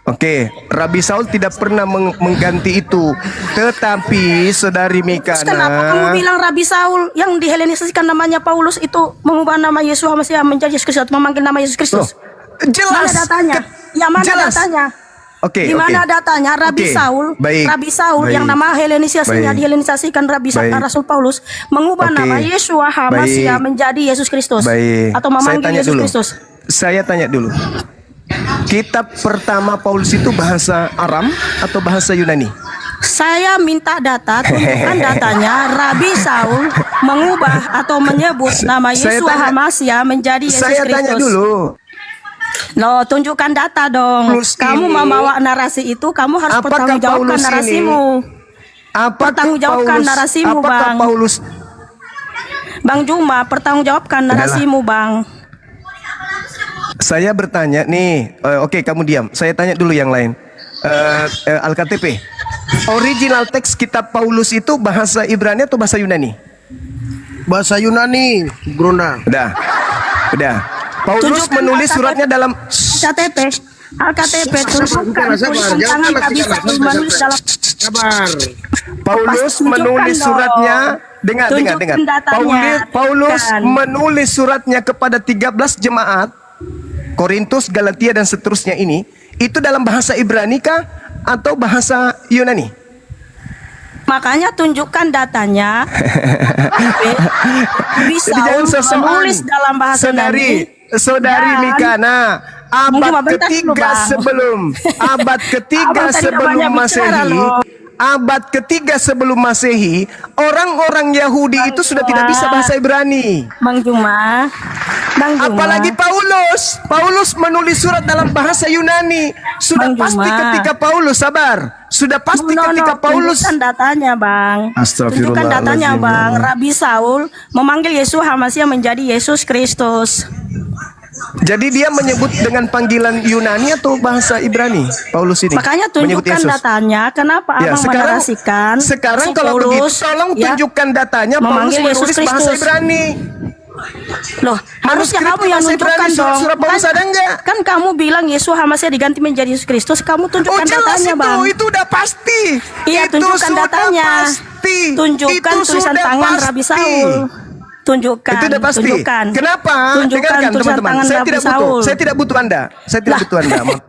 Oke, Rabi Saul tidak pernah mengganti itu. Tetapi Saudari Mikana, kenapa kamu bilang Rabi Saul yang dihelenisasikan namanya Paulus itu mengubah nama Yesus HaMashiach menjadi Yesus Kristus, memanggil nama Yesus Kristus? Jelas. Mana datanya? Datanya? Di mana datanya? Rabi Saul yang nama helenisasinya dihelenisasikan Rasul Paulus mengubah nama Yesua HaMashiach menjadi Yesus Kristus atau memanggil Yesus Kristus. Saya tanya dulu. Kitab pertama Paulus itu bahasa Aram atau bahasa Yunani? Saya minta data, tunjukkan datanya. Rabi Saul mengubah atau menyebut nama Yeshua HaMashiach menjadi Yesus Saya Kristus. tanya dulu. Loh, tunjukkan data dong. Kamu membawa narasi itu, kamu harus Apakah pertanggungjawabkan Paulus narasimu. Pertanggungjawabkan narasimu, Bang. Bang Juma, pertanggungjawabkan narasimu, Bang. Saya bertanya nih, oke kamu diam. Saya tanya dulu yang lain. Al-KTP. Original teks kitab Paulus itu bahasa Ibrani atau bahasa Yunani? Bahasa Yunani, Bruna. Udah. Paulus menulis suratnya dalam KTP. Al-KTP tunjukkan tulisan tangan Rabi Saul menulis dalam. Sabar. Paulus menulis suratnya dengar. Paulus menulis suratnya kepada 13 jemaat Korintus, Galatia dan seterusnya ini itu dalam bahasa Ibrani kah atau bahasa Yunani? Makanya tunjukkan datanya. Bisa menulis dalam bahasa Yunani. Saudari Mikana, abad ketiga sebelum Masehi, orang-orang Yahudi itu sudah tidak bisa bahasa Ibrani. Bang Juma. Apalagi Paulus menulis surat dalam bahasa Yunani. Sudah pasti ketika Paulus tunjukkan datanya, Bang. Tunjukkan datanya, Bang. Rabi Saul memanggil Yesus HaMashiach menjadi Yesus Kristus. Jadi dia menyebut dengan panggilan Yunani atau bahasa Ibrani, Paulus ini? Makanya tunjukkan datanya. Kenapa abang menarasikan? Sekarang kalau begitu, tolong tunjukkan datanya. Paulus menulis bahasa Ibrani. Loh, harusnya kamu yang tunjukkan dong. Kan kamu bilang Yesus HaMashiach diganti menjadi Yesus Kristus. Kamu tunjukkan datanya, Bang. Itu udah pasti. Iya, tunjukkan datanya. Tunjukkan tulisan tangan Rabi Saul. Tunjukkan. Itu udah pasti. Kenapa? Tunjukkan tulisan tangan Rabi Saul. Saya tidak butuh Anda.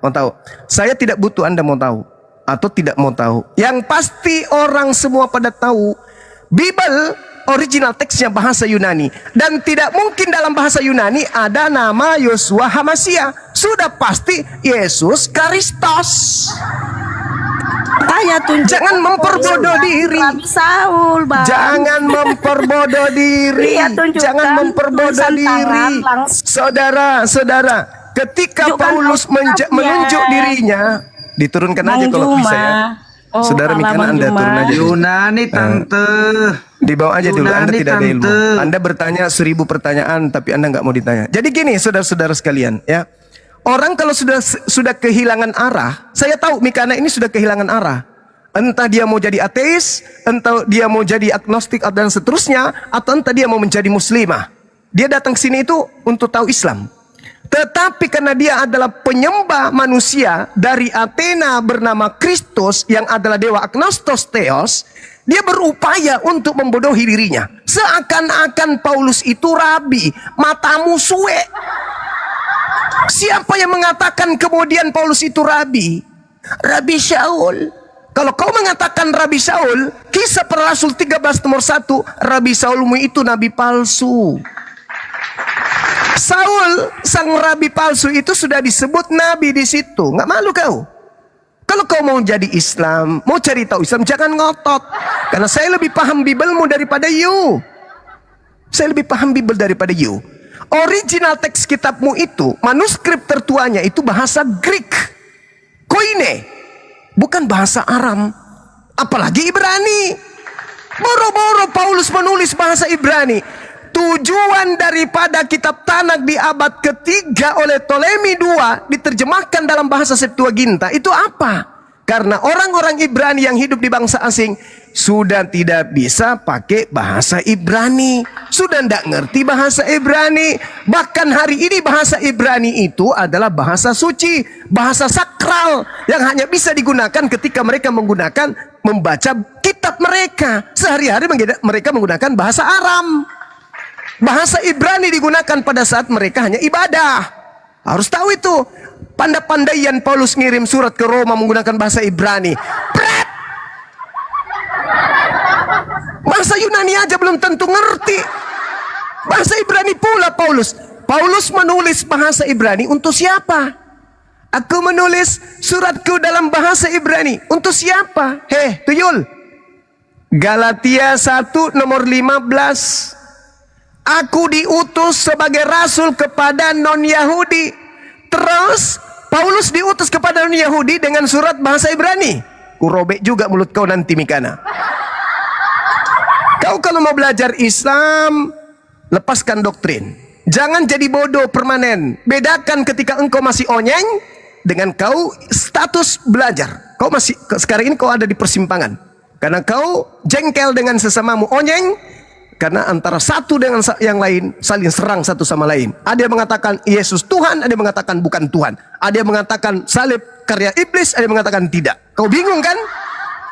Mau tahu. Saya tidak butuh Anda mau tahu atau tidak mau tahu. Yang pasti orang semua pada tahu Bible original teksnya bahasa Yunani dan tidak mungkin dalam bahasa Yunani ada nama Yeshua HaMashiach. Sudah pasti Yesus Kristus. Jangan memperbodoh diri. Saul, Bang. Jangan memperbodoh diri. Jangan memperbodoh diri. Saudara, ketika Paulus menunjuk dirinya, diturunkan aja kalau bisa ya. Saudara Mikana, Anda turun aja. Yunani tante. Dibawa aja dulu, Anda Yunani, tidak ada ilmu. tante. Anda bertanya 1000 pertanyaan, tapi Anda nggak mau ditanya. Jadi gini, saudara-saudara sekalian, ya. Orang kalau sudah kehilangan arah, saya tahu Mikana ini sudah kehilangan arah. Entah dia mau jadi ateis, entah dia mau jadi agnostik dan seterusnya, atau entah dia mau menjadi muslimah. Dia datang ke sini itu untuk tahu Islam. Tetapi karena dia adalah penyembah manusia dari Athena bernama Kristus yang adalah dewa agnostos theos, dia berupaya untuk membodohi dirinya. Seakan-akan Paulus itu rabi, matamu suwe. Siapa yang mengatakan kemudian Paulus itu rabi? Rabi Saul. Kalau kau mengatakan Rabi Saul, Kisah Para Rasul 13 nomor 1, Rabi Saulmu itu nabi palsu. Saul, sang rabi palsu itu sudah disebut nabi di situ. Nggak malu kau? Kalau kau mau jadi Islam, mau cari tahu Islam, jangan ngotot. Karena saya lebih paham Biblemu daripada you. Saya lebih paham Bible daripada you. Original teks kitabmu itu, manuskrip tertuanya itu bahasa Greek, Koine, bukan bahasa Aram, apalagi Ibrani. Boro-boro Paulus menulis bahasa Ibrani. Tujuan daripada kitab Tanak di abad ketiga oleh Ptolemy II diterjemahkan dalam bahasa Septuaginta itu apa? Karena orang-orang Ibrani yang hidup di bangsa asing sudah tidak bisa pakai bahasa Ibrani, sudah tidak ngerti bahasa Ibrani. Bahkan hari ini bahasa Ibrani itu adalah bahasa suci, bahasa sakral yang hanya bisa digunakan ketika mereka membaca kitab mereka. Sehari-hari mereka menggunakan bahasa Aram. Bahasa Ibrani digunakan pada saat mereka hanya ibadah. Harus tahu itu. Pandai-pandaian Paulus ngirim surat ke Roma menggunakan bahasa Ibrani. Bahasa Yunani aja belum tentu ngerti. Bahasa Ibrani pula Paulus. Paulus menulis bahasa Ibrani untuk siapa? Aku menulis suratku dalam bahasa Ibrani. Untuk siapa? Tuyul. Galatia 1 nomor 15. Aku diutus sebagai rasul kepada non-Yahudi. Terus Paulus diutus kepada non-Yahudi dengan surat bahasa Ibrani. Kurobek juga mulut kau nanti, Mikana. Kau kalau mau belajar Islam, lepaskan doktrin. Jangan jadi bodoh permanen. Bedakan ketika engkau masih onyeng dengan kau status belajar. Kau masih, sekarang ini kau ada di persimpangan. Karena kau jengkel dengan sesamamu onyeng. Karena antara satu dengan yang lain saling serang satu sama lain. Ada yang mengatakan Yesus Tuhan, ada yang mengatakan bukan Tuhan. Ada yang mengatakan salib karya iblis, ada yang mengatakan tidak. Kau bingung kan?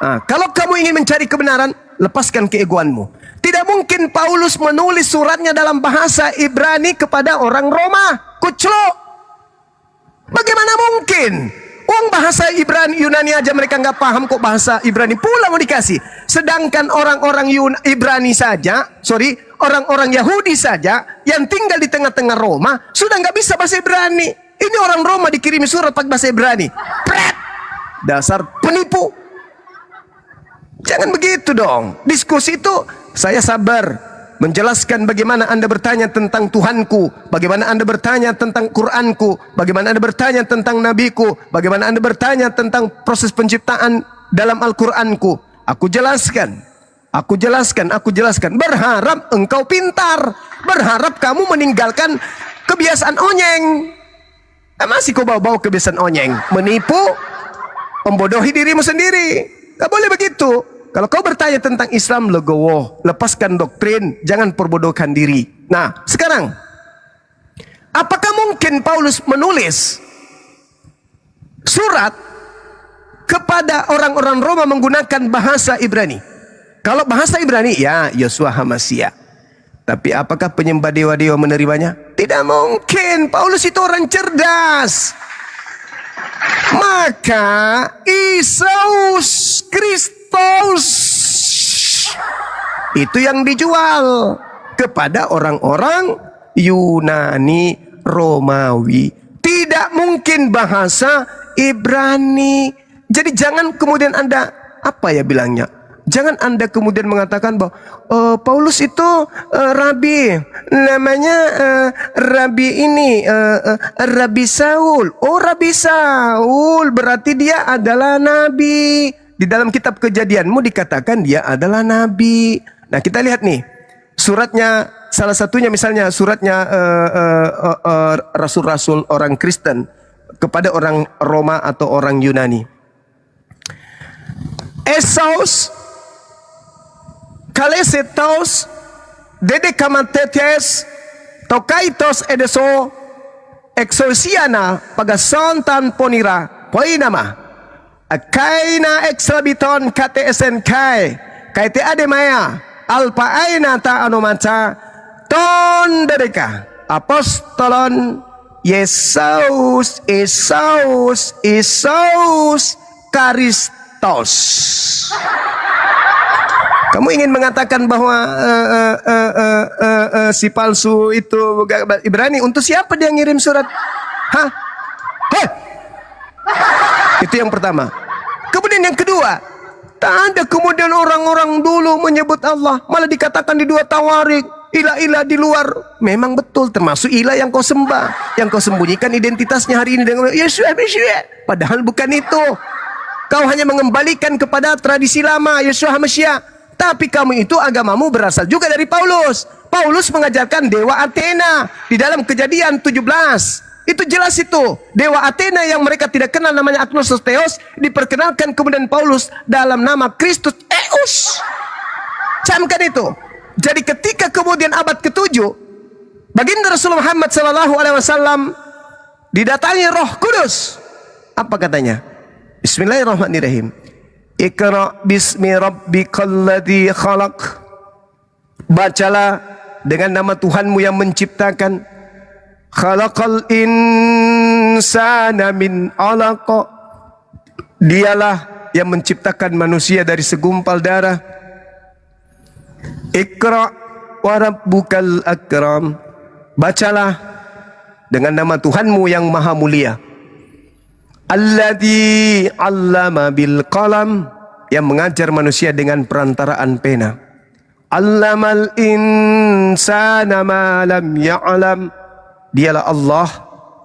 Nah, kalau kamu ingin mencari kebenaran, lepaskan keegoanmu. Tidak mungkin Paulus menulis suratnya dalam bahasa Ibrani kepada orang Roma. Kuclok. Bagaimana mungkin? Uang bahasa Ibrani Yunani aja mereka nggak paham, kok bahasa Ibrani pula mau dikasih. Sedangkan orang-orang Ibrani saja, orang-orang Yahudi saja yang tinggal di tengah-tengah Roma sudah nggak bisa bahasa Ibrani. Ini orang Roma dikirimi surat pakai bahasa Ibrani. Pret! Dasar penipu. Jangan begitu dong. Diskusi itu saya sabar menjelaskan bagaimana Anda bertanya tentang Tuhanku, bagaimana Anda bertanya tentang Quranku, bagaimana Anda bertanya tentang Nabiku, bagaimana Anda bertanya tentang proses penciptaan dalam Al-Quranku. Aku jelaskan. Berharap engkau pintar, berharap kamu meninggalkan kebiasaan onyeng. Masih kau bawa-bawa kebiasaan onyeng, menipu, membodohi dirimu sendiri. Gak boleh begitu. Kalau kau bertanya tentang Islam, legowo, lepaskan doktrin, jangan perbodohkan diri. Nah, sekarang, apakah mungkin Paulus menulis surat kepada orang-orang Roma menggunakan bahasa Ibrani? Kalau bahasa Ibrani, ya Yosua Hamasia. Tapi apakah penyembah dewa-dewa menerimanya? Tidak mungkin. Paulus itu orang cerdas. Maka Yesus Kristus itu yang dijual kepada orang-orang Yunani Romawi. Tidak mungkin bahasa Ibrani. Jadi jangan kemudian Anda, apa ya bilangnya, jangan Anda kemudian mengatakan bahwa Paulus itu rabi, namanya rabi ini, Rabi Saul. Oh, Rabi Saul berarti dia adalah nabi. Di dalam kitab Kejadianmu dikatakan dia adalah nabi. Nah, kita lihat nih suratnya, salah satunya misalnya suratnya rasul-rasul orang Kristen kepada orang Roma atau orang Yunani. Esaus kalesetos dedekamatetes tokaitos edeso exorciana pagasontan ponira poinama akaina extrabiton kate esenkai kaite ademaya alpa aina ta anomaca ton dedeka apostolon Yesus Karistos. Kamu ingin mengatakan bahwa si palsu itu Ibrani, untuk siapa dia ngirim surat? Hah? Itu yang pertama. Kemudian yang kedua, tak ada kemudian orang-orang dulu menyebut Allah, malah dikatakan di dua tawarik, ilah-ilah di luar. Memang betul, termasuk ilah yang kau sembah, yang kau sembunyikan identitasnya hari ini dengan Yesus. Padahal bukan itu. Kau hanya mengembalikan kepada tradisi lama, Yesus Hamsya. Tapi kamu itu agamamu berasal juga dari Paulus. Paulus mengajarkan dewa Athena di dalam Kejadian 17. Itu jelas itu. Dewa Athena yang mereka tidak kenal namanya Agnosos Theos diperkenalkan kemudian Paulus dalam nama Kristus Eus. Camkan itu. Jadi ketika kemudian abad ke-7 baginda Rasulullah Muhammad SAW didatangi Roh Kudus. Apa katanya? Bismillahirrahmanirrahim. Iqra bismi rabbikal ladzi khalaq. Bacalah dengan nama Tuhanmu yang menciptakan. Khalaqal insana min 'alaq. Dialah yang menciptakan manusia dari segumpal darah. Iqra wa rabbukal akram. Bacalah dengan nama Tuhanmu yang maha mulia. Alladzi 'allama bil qalam, yang mengajar manusia dengan perantaraan pena. 'Allamal insana ma lam ya'lam, dialah Allah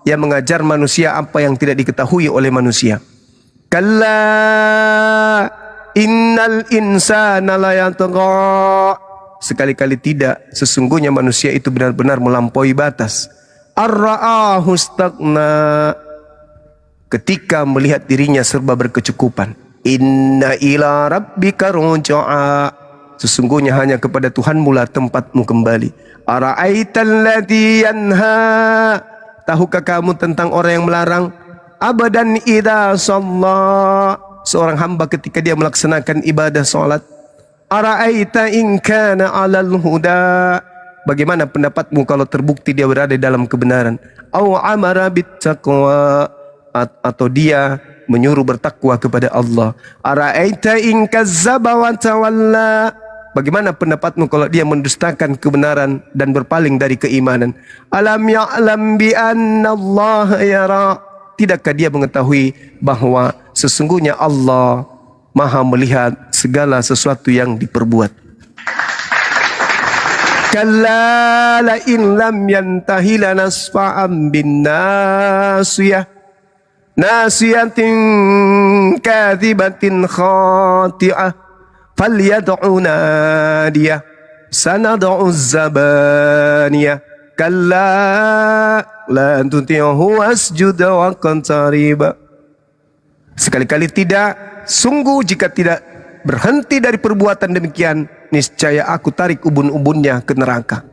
yang mengajar manusia apa yang tidak diketahui oleh manusia. Kalla innal insana la yatgha, sekali-kali tidak, sesungguhnya manusia itu benar-benar melampaui batas. Ar-ra'ahu istaghna, ketika melihat dirinya serba berkecukupan. Inna ila rabbika ruj'a, sesungguhnya hanya kepada Tuhanmu lah tempatmu kembali. Ara'aital ladzi yanha, tahukah kamu tentang orang yang melarang? Abadan idza shalla, seorang hamba ketika dia melaksanakan ibadah salat. Ara'aita in kana 'alal huda, bagaimana pendapatmu kalau terbukti dia berada dalam kebenaran? Aw amara bittaqwa, atau dia menyuruh bertakwa kepada Allah. Ara'aita in kazzaba wa tawalla, bagaimana pendapatmu kalau dia mendustakan kebenaran dan berpaling dari keimanan? Alam ya'lam bi anna Allah yara, tidakkah dia mengetahui bahwa sesungguhnya Allah Maha melihat segala sesuatu yang diperbuat. Kalla la in lam yantahi lanasfa'an bin nasiyah, nasiyatin kadhibatin khati'ah, falyad'u nadiyah sanad'u zabaniyah, kalla la tuti'hu wasjud wa qtarib. Sekali-kali tidak, sungguh jika tidak berhenti dari perbuatan demikian, niscaya aku tarik ubun-ubunnya ke neraka.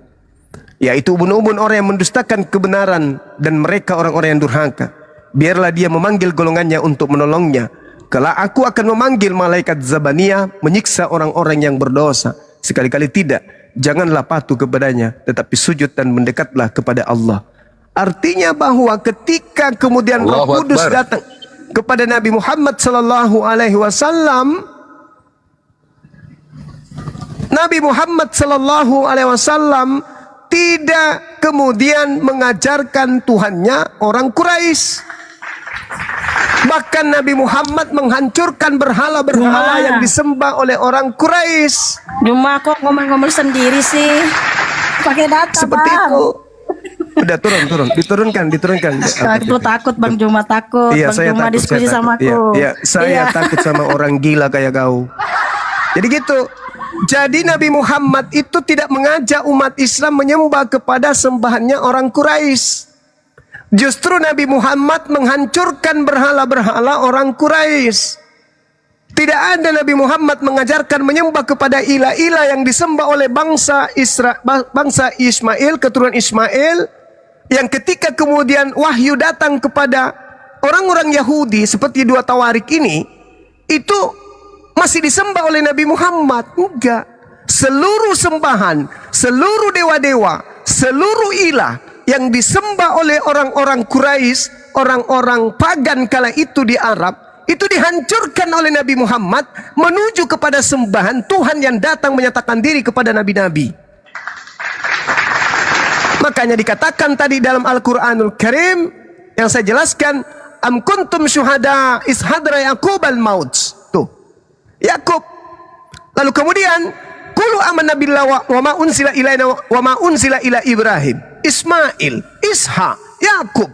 Yaitu ubun-ubun orang yang mendustakan kebenaran dan mereka orang-orang yang durhaka. Biarlah dia memanggil golongannya untuk menolongnya. Kelak aku akan memanggil malaikat Zabaniyah menyiksa orang-orang yang berdosa. Sekali-kali tidak, janganlah patuh kepadanya, tetapi sujud dan mendekatlah kepada Allah. Artinya bahwa ketika kemudian Roh Kudus datang kepada Nabi Muhammad sallallahu alaihi wasallam, Nabi Muhammad sallallahu alaihi wasallam tidak kemudian mengajarkan Tuhannya orang Quraisy. Bahkan Nabi Muhammad menghancurkan berhala-berhala yang disembah oleh orang Quraisy. Cuma kok ngomong-ngomong sendiri sih. Pakai data, seperti Bang. itu. Udah diturunkan. Aku takut Bang Juma, takut. Iya, Bang Juma diskusi sama aku. Iya, saya takut sama orang gila kayak kau. Jadi gitu. Jadi Nabi Muhammad itu tidak mengajak umat Islam menyembah kepada sembahannya orang Quraisy. Justru Nabi Muhammad menghancurkan berhala-berhala orang Quraisy. Tidak ada Nabi Muhammad mengajarkan menyembah kepada ilah-ilah yang disembah oleh bangsa Ismail, keturunan Ismail, yang ketika kemudian wahyu datang kepada orang-orang Yahudi seperti dua tawarik ini, itu masih disembah oleh Nabi Muhammad. Enggak. Seluruh sembahan, seluruh dewa-dewa, seluruh ilah yang disembah oleh orang-orang Quraisy, orang-orang pagan kala itu di Arab, itu dihancurkan oleh Nabi Muhammad menuju kepada sembahan Tuhan yang datang menyatakan diri kepada nabi-nabi. Makanya dikatakan tadi dalam Al-Quranul Karim yang saya jelaskan, am kuntum syuhada is hadra Yaqub al-maut. Tuh, Yakub. Lalu kemudian qulu amanna billahi wa ma unzila ilaina wa ma unzila ila Ibrahim, Ismail, Ishak, Yakub.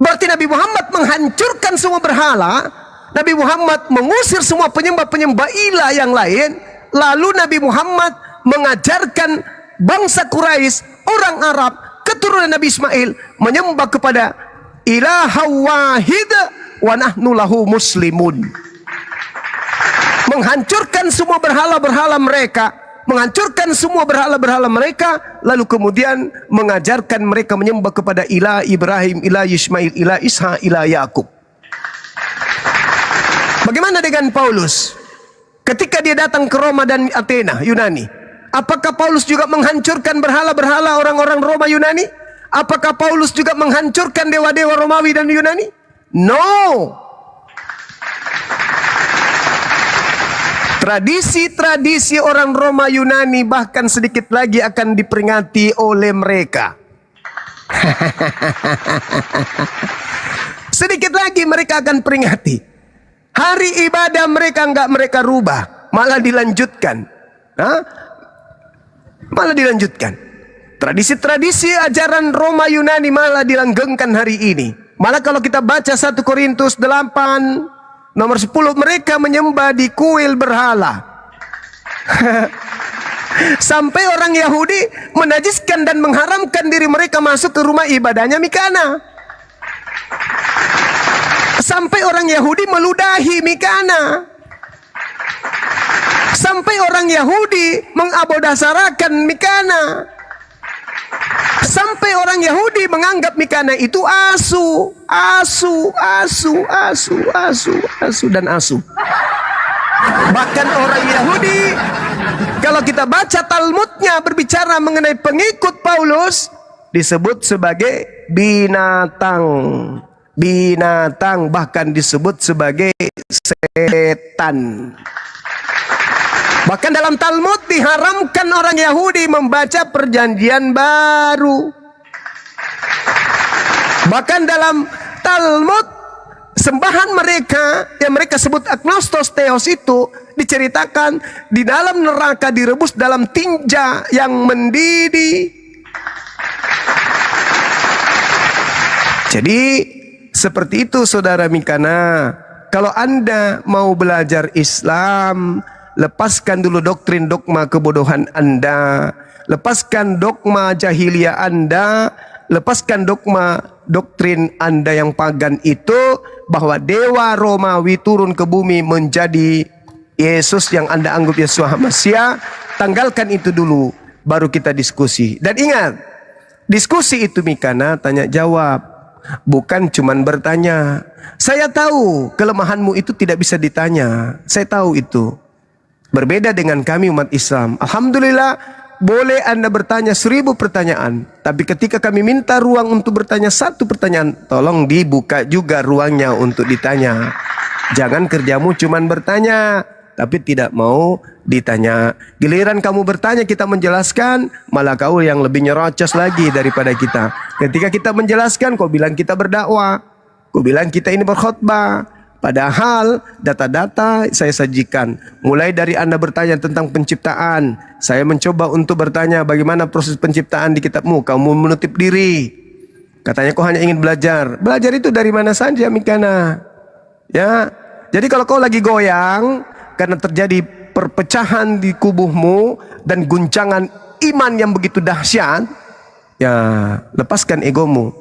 Berarti Nabi Muhammad menghancurkan semua berhala. Nabi Muhammad mengusir semua penyembah-penyembah ilah yang lain. Lalu Nabi Muhammad mengajarkan bangsa Quraisy, orang Arab, keturunan Nabi Ismail, menyembah kepada ilaha wahid wa nahnu lahu muslimun. Menghancurkan semua berhala-berhala mereka, menghancurkan semua berhala-berhala mereka, lalu kemudian mengajarkan mereka menyembah kepada ilah Ibrahim, ilah Ismail, ilah Ishak, ilah Yakub. Bagaimana dengan Paulus? Ketika dia datang ke Roma dan Athena, Yunani, apakah Paulus juga menghancurkan berhala-berhala orang-orang Roma Yunani? Apakah Paulus juga menghancurkan dewa-dewa Romawi dan Yunani? No. Tradisi-tradisi orang Roma Yunani bahkan sedikit lagi akan diperingati oleh mereka. sedikit lagi mereka akan peringati. Hari ibadah mereka enggak mereka rubah, malah dilanjutkan. Malah dilanjutkan. Tradisi-tradisi ajaran Roma Yunani malah dilanggengkan hari ini. Malah kalau kita baca 1 Korintus 8 nomor 10, mereka menyembah di kuil berhala. Sampai orang Yahudi menajiskan dan mengharamkan diri mereka masuk ke rumah ibadahnya Mikana. Sampai orang Yahudi meludahi Mikana. Sampai orang Yahudi mengabodasarakan Mikana. Sampai orang Yahudi menganggap Mikana itu asu dan asu. Bahkan orang Yahudi, kalau kita baca Talmudnya berbicara mengenai pengikut Paulus, disebut sebagai binatang. Binatang, bahkan disebut sebagai setan. Bahkan dalam Talmud diharamkan orang Yahudi membaca perjanjian baru. Bahkan dalam Talmud, sembahan mereka yang mereka sebut agnostos theos itu diceritakan di dalam neraka direbus dalam tinja yang mendidih. Jadi seperti itu saudara Mikana. Kalau Anda mau belajar Islam, lepaskan dulu doktrin dogma kebodohan Anda, lepaskan dogma jahiliyah Anda, lepaskan dogma doktrin Anda yang pagan itu, bahwa dewa Romawi turun ke bumi menjadi Yesus yang Anda anggap Yesus Hamasiah. Tanggalkan itu dulu, baru kita diskusi. Dan ingat, diskusi itu Mikana tanya jawab, bukan cuman bertanya. Saya tahu kelemahanmu itu tidak bisa ditanya, saya tahu itu. Berbeda dengan kami umat Islam. Alhamdulillah, boleh Anda bertanya 1000 pertanyaan. Tapi ketika kami minta ruang untuk bertanya 1 pertanyaan, tolong dibuka juga ruangnya untuk ditanya. Jangan kerjamu cuman bertanya, tapi tidak mau ditanya. Giliran kamu bertanya, kita menjelaskan, malah kau yang lebih nyerocos lagi daripada kita. Ketika kita menjelaskan, kau bilang kita berdakwah, kau bilang kita ini berkhutbah. Padahal data-data saya sajikan. Mulai dari Anda bertanya tentang penciptaan, saya mencoba untuk bertanya bagaimana proses penciptaan di kitabmu. Kamu menutup diri. Katanya kau hanya ingin belajar. Belajar itu dari mana saja Mikana? Ya. Jadi kalau kau lagi goyang karena terjadi perpecahan di kubuhmu dan guncangan iman yang begitu dahsyat, ya lepaskan egomu.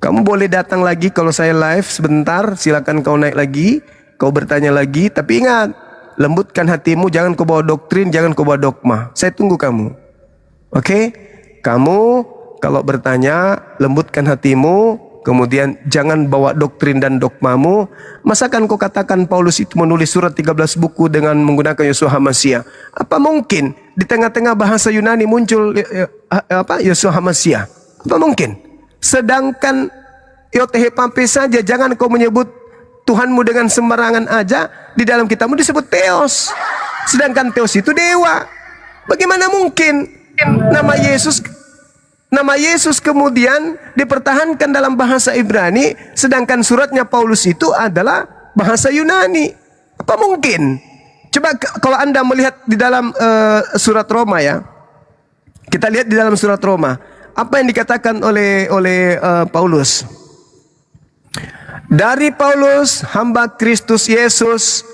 Kamu boleh datang lagi kalau saya live sebentar, silakan kau naik lagi, kau bertanya lagi, tapi ingat, lembutkan hatimu, jangan kau bawa doktrin, jangan kau bawa dogma. Saya tunggu kamu. Oke? Kamu kalau bertanya, lembutkan hatimu, kemudian jangan bawa doktrin dan dogmamu. Masakan kau katakan Paulus itu menulis surat 13 buku dengan menggunakan Yesus Hamasiah? Apa mungkin di tengah-tengah bahasa Yunani muncul Yesus Hamasiah? Apa mungkin? Sedangkan Yotehepape saja, jangan kau menyebut Tuhanmu dengan sembarangan aja. Di dalam kitabmu disebut Theos. Sedangkan Theos itu dewa. Bagaimana mungkin nama Yesus kemudian dipertahankan dalam bahasa Ibrani, sedangkan suratnya Paulus itu adalah bahasa Yunani? Apa mungkin? Coba kalau Anda melihat di dalam surat Roma ya. Kita lihat di dalam surat Roma. Apa yang dikatakan oleh Paulus? Dari Paulus, hamba Kristus Yesus,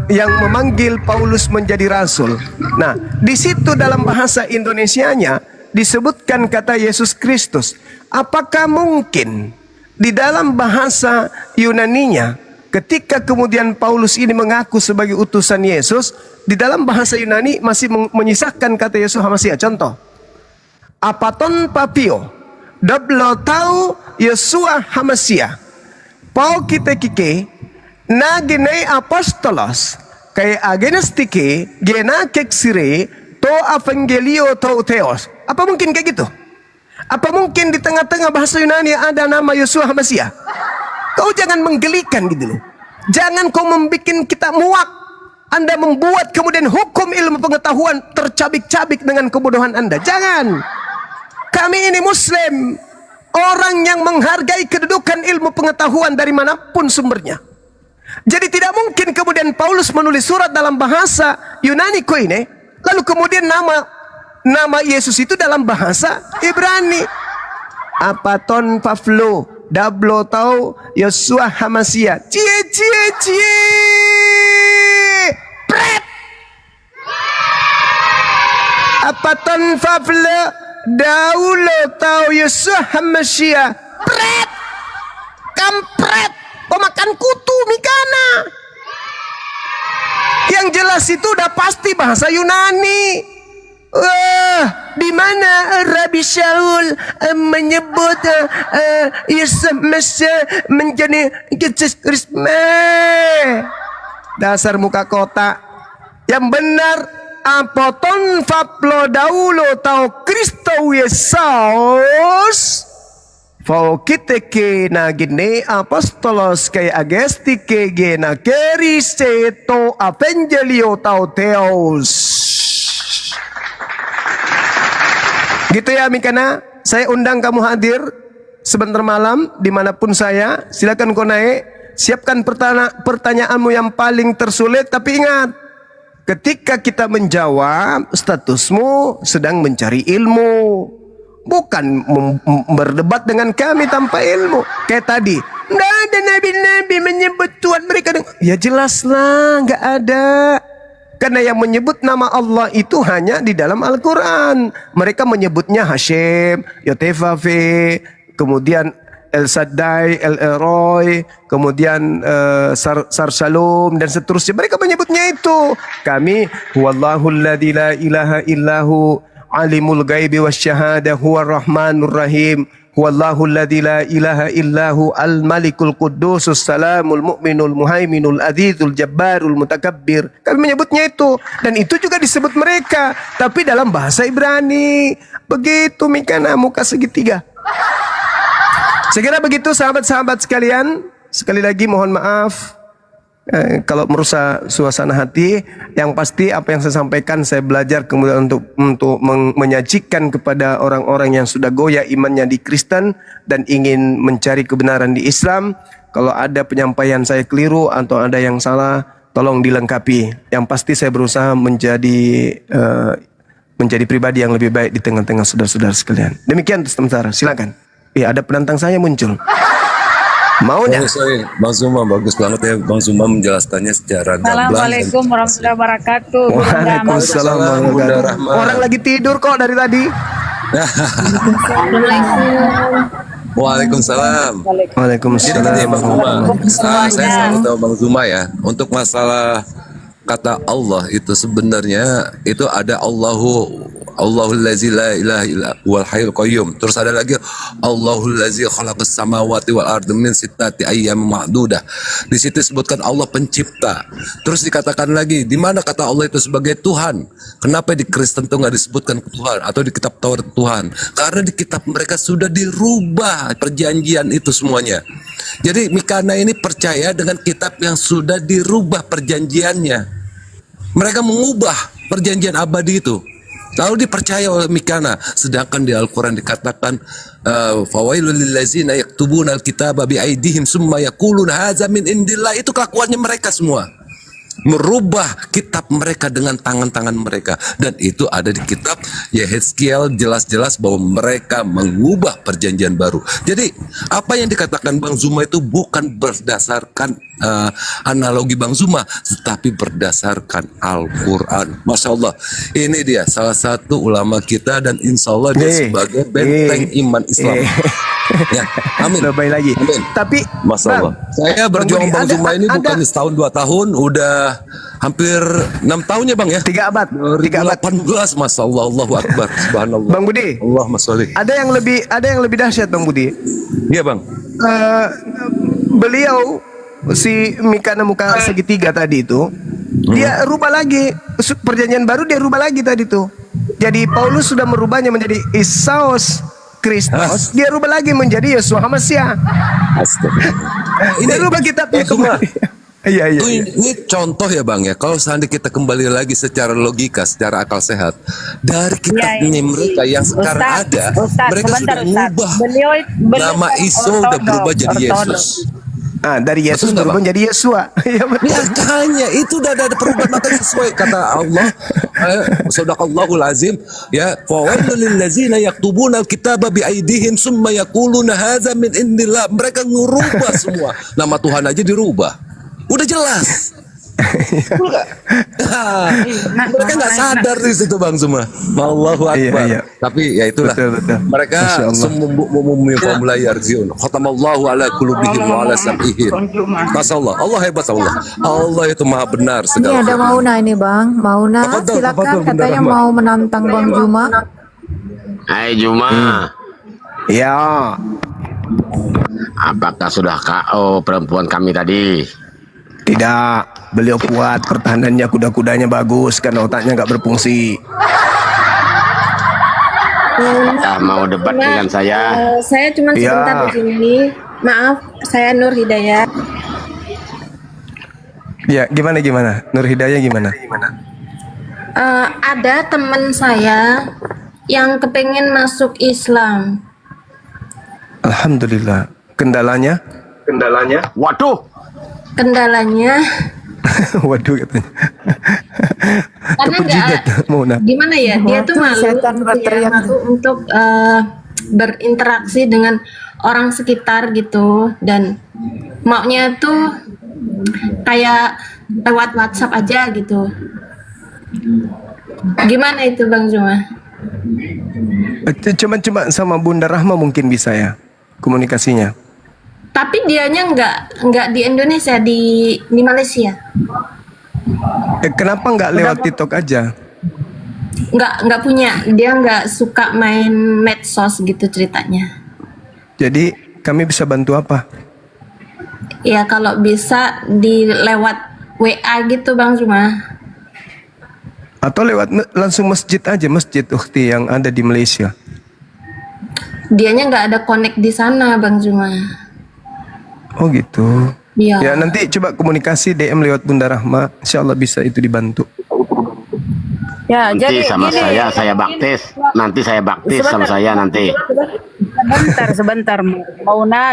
yang memanggil Paulus menjadi rasul. Nah, di situ dalam bahasa Indonesianya disebutkan kata Yesus Kristus. Apakah mungkin di dalam bahasa Yunaninya, ketika kemudian Paulus ini mengaku sebagai utusan Yesus, di dalam bahasa Yunani masih menyisakan kata Yesus Hamasiah? Contoh, apaton papio doblo tau Yesua Hamasiah pau kite kike na genei apostolos kay agenes tike gena keksire to evangelio to theos. Apa mungkin kayak gitu? Apa mungkin di tengah-tengah bahasa Yunani ada nama Yesua Hamasiah? Kau jangan menggelikan gitu loh. Jangan kau membuat kita muak. Anda membuat kemudian hukum ilmu pengetahuan tercabik-cabik dengan kebodohan Anda. Jangan. Kami ini Muslim. orang yang menghargai kedudukan ilmu pengetahuan dari manapun sumbernya. Jadi tidak mungkin kemudian Paulus menulis surat dalam bahasa Yunani koine, lalu kemudian nama Yesus itu dalam bahasa Ibrani. Apaton Pavlo, Dablo tau Yosua Hamasia. Cie. Pret. Apaton Pavlo, Daulo tau Yosua Hamasia. Pret. Kampret. Pemakan kutu Mikana. Yang jelas itu udah pasti bahasa Yunani. Di mana Rabi Shaul menyebut Yesus Mesir menjadi Yesus Kristus. Dasar muka kotak. Yang benar apoton Pablo Daulo tau Kristo Yesus. Fau kita kena gini apostolos kay agesti ke gena keriseto evangelio tau theos. Gitu ya Mikana, saya undang kamu hadir sebentar malam dimanapun saya. Silakan kau naik, siapkan pertanyaanmu yang paling tersulit. Tapi ingat, ketika kita menjawab, statusmu sedang mencari ilmu, bukan berdebat dengan kami tanpa ilmu. Kayak tadi, nggak ada nabi-nabi menyebut Tuhan mereka. Ya jelaslah, nggak ada. Karena yang menyebut nama Allah itu hanya di dalam Al-Quran. Mereka menyebutnya Hashem, Yotefafe, kemudian El Shaddai, El Elroy, kemudian Sar Shalom dan seterusnya. Mereka menyebutnya itu. Kami, Huwallahul ladzi la ilaha illahu alimul ghaibi wasyahada huwar rahmanur rahim. Huwallahul ladzi la ilaha illahu al-malikul quddusus salamul mu'minul muhaiminul azizul jabbarul mutakabbir. Kami menyebutnya itu, dan itu juga disebut mereka, tapi dalam bahasa Ibrani. Begitu Mikana muka segitiga. Segera begitu sahabat-sahabat sekalian. Sekali lagi mohon maaf kalau merusak suasana hati. Yang pasti apa yang saya sampaikan saya belajar kemudian untuk menyajikan kepada orang-orang yang sudah goyah imannya di Kristen dan ingin mencari kebenaran di Islam. Kalau ada penyampaian saya keliru atau ada yang salah, tolong dilengkapi. Yang pasti saya berusaha menjadi pribadi yang lebih baik di tengah-tengah saudara-saudara sekalian. Demikian sementara, silakan. Ada penantang saya muncul. Maunya. Bang Zuma bagus banget ya, Bang Zuma menjelaskannya secara gamblang. Assalamualaikum warahmatullahi wabarakatuh. Waalaikumsalam warahmatullahi wabarakatuh. Orang lagi tidur kok dari tadi. Waalaikumsalam. Waalaikumsalam. Jadi Bang Zuma, saya selalu tahu Bang Zuma ya, untuk masalah kata Allah itu sebenarnya itu ada Allahul ladzi la ilaha illa huwal hayyul qayyum. Terus ada lagi Allahul ladzi khalaqas samawati wal ardi min sittati ayyamin ma'dudah. Di situ disebutkan Allah pencipta. Terus dikatakan lagi di mana kata Allah itu sebagai Tuhan. Kenapa di Kristen itu nggak disebutkan Tuhan atau di kitab Taurat Tuhan? Karena di kitab mereka sudah dirubah perjanjian itu semuanya. Jadi Mikana ini percaya dengan kitab yang sudah dirubah perjanjiannya. Mereka mengubah perjanjian abadi itu. Lalu dipercaya oleh Mikana. Sedangkan di Al-Quran dikatakan fawailul lillazina yaktubuna al-kitaba biaidihim summa yaquluna hadza min indillah. Itu kelakuannya mereka semua. Merubah kitab mereka dengan tangan-tangan mereka. Dan itu ada di kitab Yehezkiel, jelas-jelas bahwa mereka mengubah perjanjian baru. Jadi apa yang dikatakan Bang Zuma itu bukan berdasarkan analogi Bang Zuma, tetapi berdasarkan Al-Quran. Masya Allah, ini dia salah satu ulama kita, dan insya Allah dia sebagai benteng iman Islam. Ya, amin. Lebih lagi. Amin. Tapi masalah. Saya berjuang Bang Zuma ini bukan setahun 2 tahun, udah hampir 6 tahun ya Bang ya. 3 abad. 18, Masya Allah, Allahu Akbar, Subhanallah. Bang Budi. Allahumma sholli. Ada yang lebih dahsyat Bang Budi. Iya Bang. Beliau si Mikana muka segitiga tadi itu, dia rubah lagi perjanjian baru, dia rubah lagi tadi tuh. Jadi Paulus sudah merubahnya menjadi Isus Kristus, dia rubah lagi menjadi Yesus Hamasiah. Astagfirullah. Ini rubah kitabnya kembali. Iya. Ini contoh ya Bang ya. Kalau seandainya kita kembali lagi secara logika, secara akal sehat, dari kitabnya mereka yang sekarang ada, mereka sudah mengubah nama Isa udah berubah jadi Yesus. Dari Yesus berubah jadi Yesua. Ya makanya itu udah ada perubahan, maka sesuai kata Allah. Sadaqallahul azim ya, fawailul lil ladzina yaktubuna al-kitaba bi aydihim summa yaquluna hadza min indillah. Mereka ngubah semua. Nama Tuhan aja dirubah. Udah jelas. Mereka nggak sadar di situ Bang Zuma. Allahu Akbar. Iya. Tapi ya itulah. Betul. Mereka semumum qawm la yarjiun. Khatamallahu ala qulubihim wa ala sam'ihim. Masyaallah. Allah hebat Allah. Allah itu maha benar Ini segala. ada Mauna ini Bang. Mauna silakan, katanya mau menantang Bang Juma. Hai Juma. Ya. Apakah sudah KO perempuan kami tadi? Tidak, beliau kuat, pertahanannya, kuda-kudanya bagus karena otaknya nggak berfungsi. Mau debat dengan saya? Saya cuma sebentar di sini. Maaf, saya Nur Hidayat. Ya, gimana? Nur Hidayah gimana? Ada teman saya yang kepengen masuk Islam. Alhamdulillah. Kendalanya? Waduh. Kendalanya Waduh katanya. karena nggak, gimana ya, dia tuh malu untuk berinteraksi dengan orang sekitar gitu, dan maunya tuh kayak lewat WhatsApp aja gitu. Gimana itu Bang Zuma? Cuma sama Bunda Rahma mungkin bisa ya komunikasinya. Tapi dianya nggak di Indonesia, di Malaysia. Kenapa nggak lewat TikTok aja? Nggak punya, dia nggak suka main medsos gitu ceritanya. Jadi kami bisa bantu apa? Ya kalau bisa lewat WA gitu Bang Zuma. Atau lewat langsung masjid aja, masjid Ukhti yang ada di Malaysia. Dianya nggak ada connect di sana Bang Zuma. Oh gitu. Iya. Ya nanti coba komunikasi DM lewat Bunda Rahma, insya Allah bisa itu dibantu. Ya, Nanti sama saya baptis. Nanti saya baptis sama saya nanti. Sebentar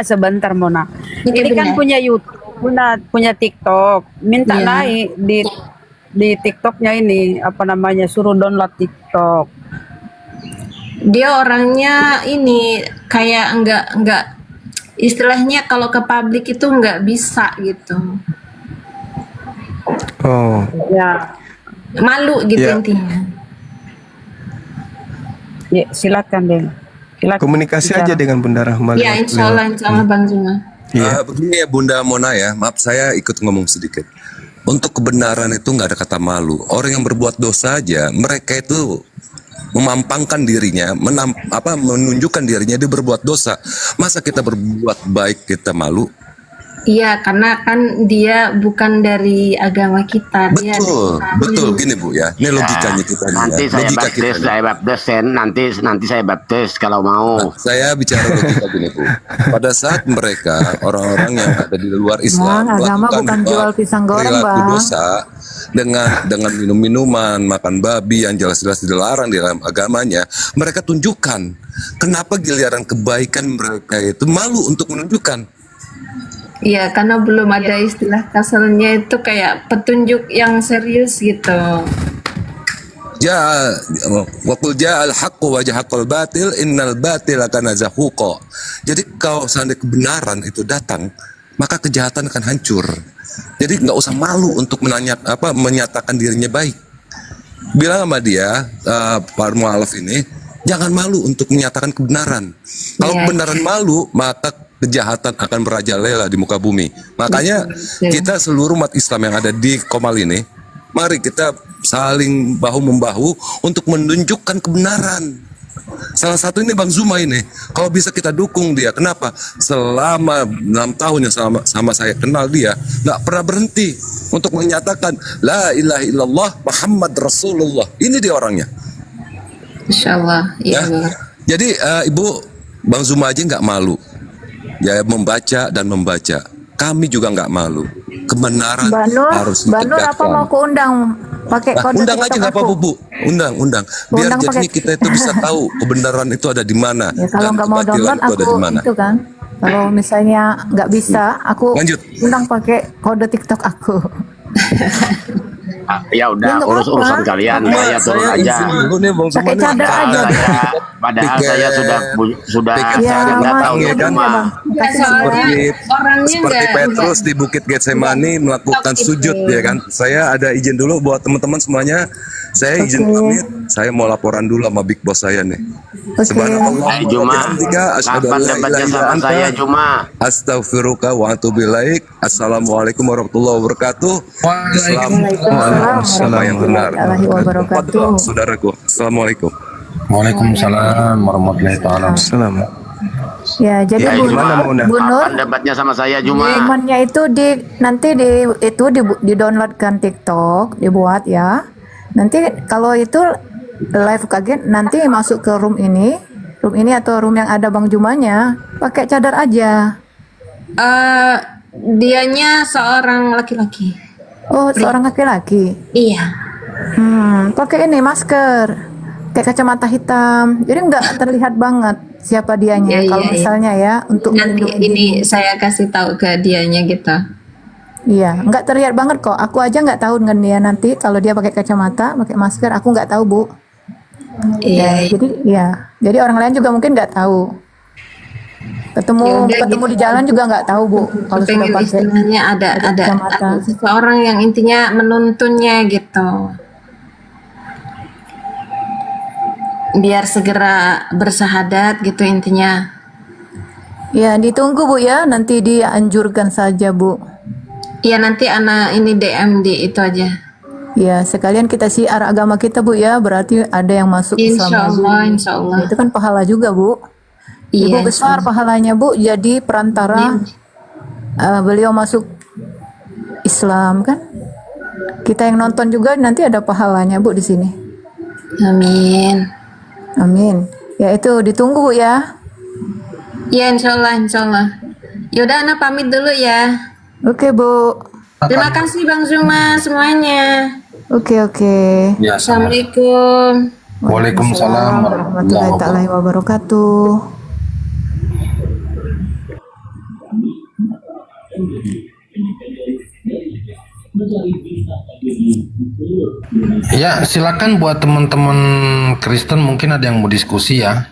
sebentar Mona. Ini kan punya YouTube, punya TikTok. Minta naik di TikToknya ini, apa namanya, suruh download TikTok. Dia orangnya ini kayak enggak, istilahnya kalau ke publik itu nggak bisa gitu. Oh. Ya. Malu gitu intinya. Ya, silakan deh. Komunikasi aja dengan Bunda Rahma. Ya, insya Allah Bang Zuma. Begini ya Bunda Mona ya, maaf saya ikut ngomong sedikit. Untuk kebenaran itu nggak ada kata malu. Orang yang berbuat dosa aja, mereka itu memampangkan dirinya, menunjukkan dirinya dia berbuat dosa. Masa kita berbuat baik kita malu? Iya, karena kan dia bukan dari agama kita. Betul, gini Bu ya. Ini logikanya kita. Nanti saya baptis, nanti saya baptis kalau mau. Saya bicara logika gini Bu. Pada saat mereka orang-orang yang ada di luar Islam agama bukan jual pisang goreng, Bang. Dosa dengan minum-minuman, makan babi yang jelas-jelas dilarang di dalam agamanya, mereka tunjukkan. Kenapa giliran kebaikan mereka itu malu untuk menunjukkan? Iya, karena belum ada istilah kasarnya itu kayak petunjuk yang serius gitu. Waqul ja'al haqqu wa jahaqal batil innal batila kana zahuqa. Jadi kalau seandainya kebenaran itu datang, maka kejahatan akan hancur. Jadi nggak usah malu untuk menyatakan dirinya baik. Bilang sama dia, Pak Mu'alaf ini, jangan malu untuk menyatakan kebenaran. Kalau kebenaran malu, maka kejahatan akan merajalela di muka bumi. Makanya kita seluruh umat Islam yang ada di Komal ini, mari kita saling bahu-membahu untuk menunjukkan kebenaran. Salah satu ini Bang Zuma ini, kalau bisa kita dukung dia. Kenapa? Selama 6 tahun yang sama saya kenal dia, nggak pernah berhenti untuk menyatakan La ilaha illallah Muhammad Rasulullah. Ini dia orangnya. Insya Allah. Ya. Jadi Ibu, Bang Zuma aja nggak malu. Ya membaca dan membaca. Kami juga nggak malu. kebenaran Mbak Nur, harus Mbak Nur apa ditegakkan. mau ku undang pakai Nah, kode undang aja TikTok nggak aku? apa-apa Bu, undang. Biar Undang jadinya pakai- kita itu bisa tahu kebenaran itu ada di mana Ya kalau dan nggak mau kebatilan download itu ada aku di mana. itu kan. Kalau misalnya nggak bisa, aku Lanjut. undang pakai kode TikTok aku. Ya udah, Ya, nggak urus-urusan apa-apa. kalian, Iya, saya turun aja. Dulu nih Bang Pakai Suman. cadar aja. Padahal saya sudah Ya, nggak tahu maaf ya ya, kan. Bang. Ya, soalnya orangnya Seperti nggak Petrus di Bukit Getsemani melakukan Gitu. sujud ya kan. Saya ada izin dulu buat teman-teman semuanya. Saya izin Oke. pamit. Saya mau laporan dulu sama Big Boss saya nih. Subhanallah. Hai Juma, kapan debatnya sama saya Juma? Astaghfiruka wa atubu ilaik. Assalamualaikum warahmatullahi wabarakatuh. Islam Waalaikumsalam yang benar. warahmatullahi wabarakatuh. Saudaraku, assalamualaikum. Waalaikumsalam warahmatullahi wabarakatuh. Ya, jadi Ya, Bu Juma, Bu Nur, kapan debatnya sama saya Juma? Momennya itu nanti di downloadkan TikTok, dibuat ya. Nanti kalau itu live kaget nanti masuk ke room ini atau room yang ada Bang Jumanya, pakai cadar aja. Dianya seorang laki-laki. Oh, seorang laki-laki. Iya. Pakai ini masker, kayak kacamata hitam. Jadi nggak terlihat banget siapa dianya. Iya, Kalau iya, iya. misalnya ya untuk Nanti melindungi ini diri. saya kasih tahu ke dianya gitu. Iya, nggak terlihat banget kok. Aku aja nggak tahu dengan dia nanti kalau dia pakai kacamata, pakai masker, aku nggak tahu Bu. Iya. Jadi orang lain juga mungkin nggak tahu. Ketemu Ya udah, di jalan juga nggak tahu Bu. Kalau sudah Pengen pakai istilahnya ada kacamata. seseorang yang intinya menuntunnya gitu. Biar segera bersahadat gitu intinya. Ya, ditunggu Bu ya. Nanti dianjurkan saja Bu. Iya, nanti anak ini DM di itu aja. Ya, sekalian kita siar agama kita Bu ya. Berarti ada yang masuk Islam Insya lagi. Allah, insya Allah. Itu kan pahala juga Bu. Iya, Ibu besar pahalanya Bu. Jadi perantara beliau masuk Islam kan. Kita yang nonton juga nanti ada pahalanya Bu di sini. Amin. Amin. Ya itu ditunggu Bu ya. Ya, insya Allah, insya Allah. Yaudah, anak pamit dulu ya. Oke Bu. Terima kasih Bang Zuma semuanya. Oke. Ya, sama. Assalamualaikum. Waalaikumsalam warahmatullahi Warahmatullahi wabarakatuh. Ya, silakan buat teman-teman Kristen mungkin ada yang mau diskusi ya,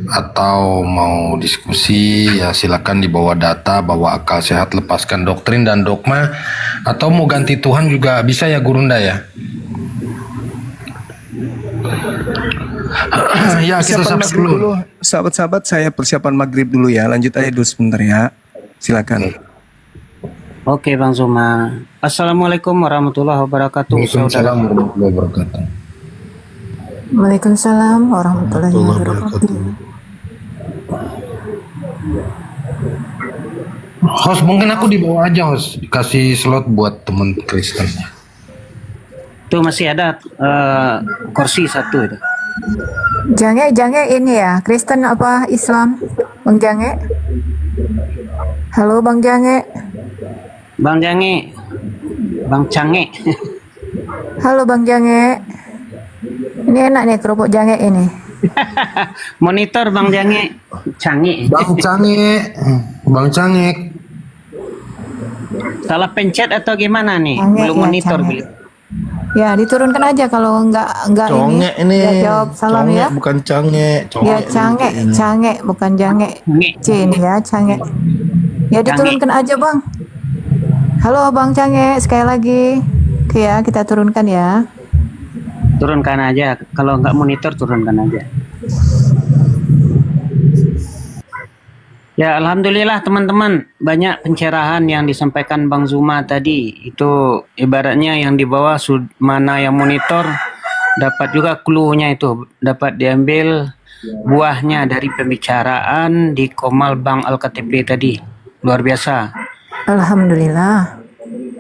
atau mau diskusi ya silakan dibawa data, bawa akal sehat, lepaskan doktrin dan dogma, atau mau ganti Tuhan juga bisa ya Gurunda ya. Ya kita Persiapan sapa maghrib dulu. dulu. Sahabat-sahabat, saya persiapan maghrib dulu ya. Lanjut aja dulu sebentar ya. Silakan. Oke Bang Zuma. Assalamualaikum warahmatullahi wabarakatuh. Waalaikumsalam warahmatullahi wabarakatuh. Waalaikumsalam warahmatullahi wabarakatuh. Host, mungkin aku dibawa aja host, kasih slot buat teman Kristen. Tuh masih ada kursi satu itu. Jange ini ya, Kristen apa Islam? Bang Jange? Halo Bang Jange. Bang Jange. Bang Cange. Halo Bang Jange. Ini enak nih kerupuk Jange ini. Monitor Bang Jange. Cange. Bang Cange. Bang Cange. Salah pencet atau gimana nih? Cange, Belum ya, monitor Cange. belum. Ya diturunkan aja kalau nggak Conge ini. nggak jawab salam Conge, ya. bukan Cange. Ya Cange bukan Jange. C ini ya Cange. Ya diturunkan aja Bang. Halo Bang Cange sekali lagi. Oke ya kita turunkan ya. Turunkan aja. Kalau nggak monitor turunkan aja. Ya alhamdulillah teman-teman, banyak pencerahan yang disampaikan Bang Zuma tadi. Itu ibaratnya yang di bawah mana yang monitor dapat juga clue-nya itu, dapat diambil buahnya dari pembicaraan di Komal Bang Al-KTP tadi. Luar biasa. Alhamdulillah.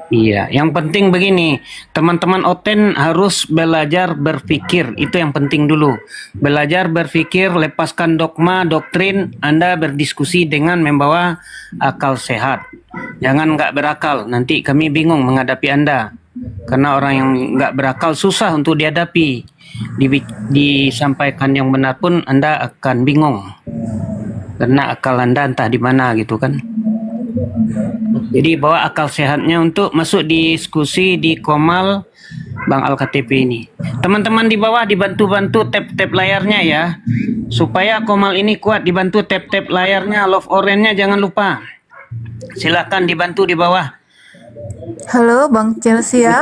Iya, yang penting begini, teman-teman Oten harus belajar berpikir, itu yang penting dulu. Belajar berpikir, lepaskan dogma, doktrin, Anda berdiskusi dengan membawa akal sehat. Jangan nggak berakal, nanti kami bingung menghadapi Anda. Karena orang yang nggak berakal susah untuk dihadapi. Disampaikan yang benar pun Anda akan bingung. Karena akal Anda entah di mana gitu kan. Jadi bawa akal sehatnya untuk masuk diskusi di Komal Bang Al-KTP ini. Teman-teman di bawah dibantu-bantu tap-tap layarnya ya. Supaya Komal ini kuat, dibantu tap-tap layarnya, love orange-nya jangan lupa. Silakan dibantu di bawah. Halo Bang Chelsea ya.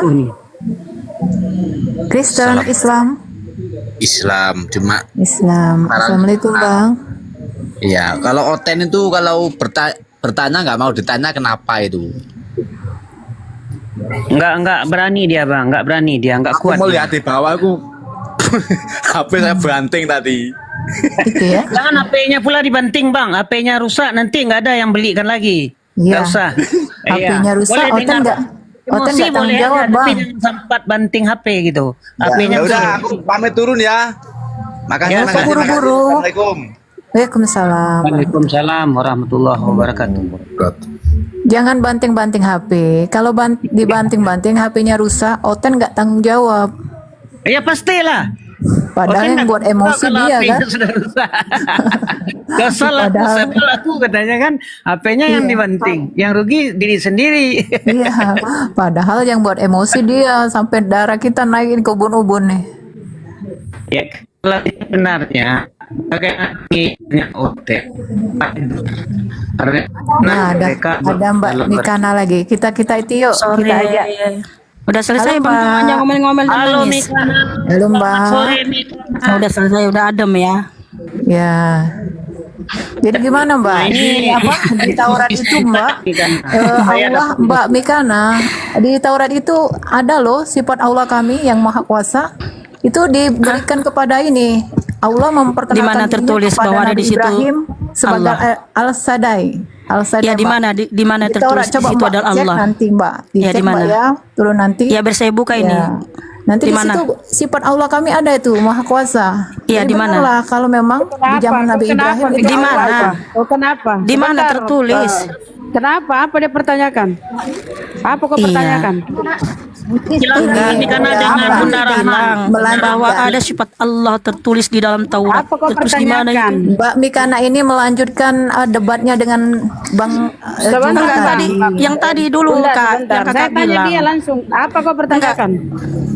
Kristen, Islam. Islam, cuma Islam. Assalamualaikum Bang. ya kalau Oten itu kalau bertanya nggak mau ditanya kenapa itu. Enggak berani dia Bang, enggak berani dia, enggak kuat. Aku mau dia. lihat di bawah aku HP saya banting tadi. Itu ya. Jangan HP-nya pula dibanting Bang, HP-nya rusak nanti nggak ada yang belikan lagi. Iya. Nggak usah. HP-nya rusak, Boleh Oten dengar nggak emosi tanggung boleh jawab aja, Bang. tapi jangan sempat banting HP gitu. HP-nya Ya udah, rusak. aku pamit turun ya. Makasih, Ya, makasih, buru-buru. Assalamualaikum. Waalaikumsalam. Waalaikumsalam warahmatullahi wabarakatuh. Jangan banting-banting HP. Kalau dibanting-banting HP-nya rusak, Oten nggak tanggung jawab. Ya pastilah. Padahal yang buat emosi kalau dia HP-nya kan. sudah rusak. Gak salah aku katanya kan HP-nya yang Iya. dibanting, yang rugi diri sendiri. Iya, padahal yang buat emosi dia sampai darah kita naikin ke ubun-ubun nih. Ya kalau sebenarnya bagaimana OT. Nah, ada Mbak Mikana lagi. Kita itu yuk, Sorry. kita aja. Udah selesai Halo, Bang, Mbak. hanya ngomel-ngomel dan Halo nangis. Mikana. Halo Mbak. Sore Mikana. Udah selesai, udah adem ya. Ya. Jadi gimana Mbak? Ini apa di Taurat itu Mbak? Allah Mbak Mikana, di Taurat itu ada loh sifat Allah kami yang maha kuasa. Itu diberikan kepada ini. Allah memperkenalkan Di mana dirinya tertulis kepada bahwa ada Nabi di situ Ibrahim sebagai Allah? Al-Sadai. Al-Sadai. Ya di Mbak. mana di mana Di tertulis Taurat, di coba situ Mbak adalah cek Allah. nanti Mbak. Ya Dicek di Mbak mana? ya. Turun nanti. Ya biar saya buka ini. Ya. Nanti Di di mana? situ sifat Allah kami ada itu maha kuasa. Iya, Jadi di mana? benarlah kalau memang di zaman Nabi Ibrahim itu Di mana? Oh kenapa? Di mana Sebentar. tertulis? Kenapa? Apa dia pertanyakan? Apa kau Iya. pertanyakan? Silakan Mikana dengan Bunda Rahman. Bilang bahwa ada sifat Allah tertulis di dalam Taurat. Apa kau Tertulis di mana pertanyakan? itu? Mbak Mikana ini melanjutkan debatnya dengan Bang Sebentar, Enggak, Jumatan. tadi yang tadi dulu Sebentar, Kak, sebentar. yang Saya Kakak tanya bilang. dia langsung. Apa kau pertanyakan?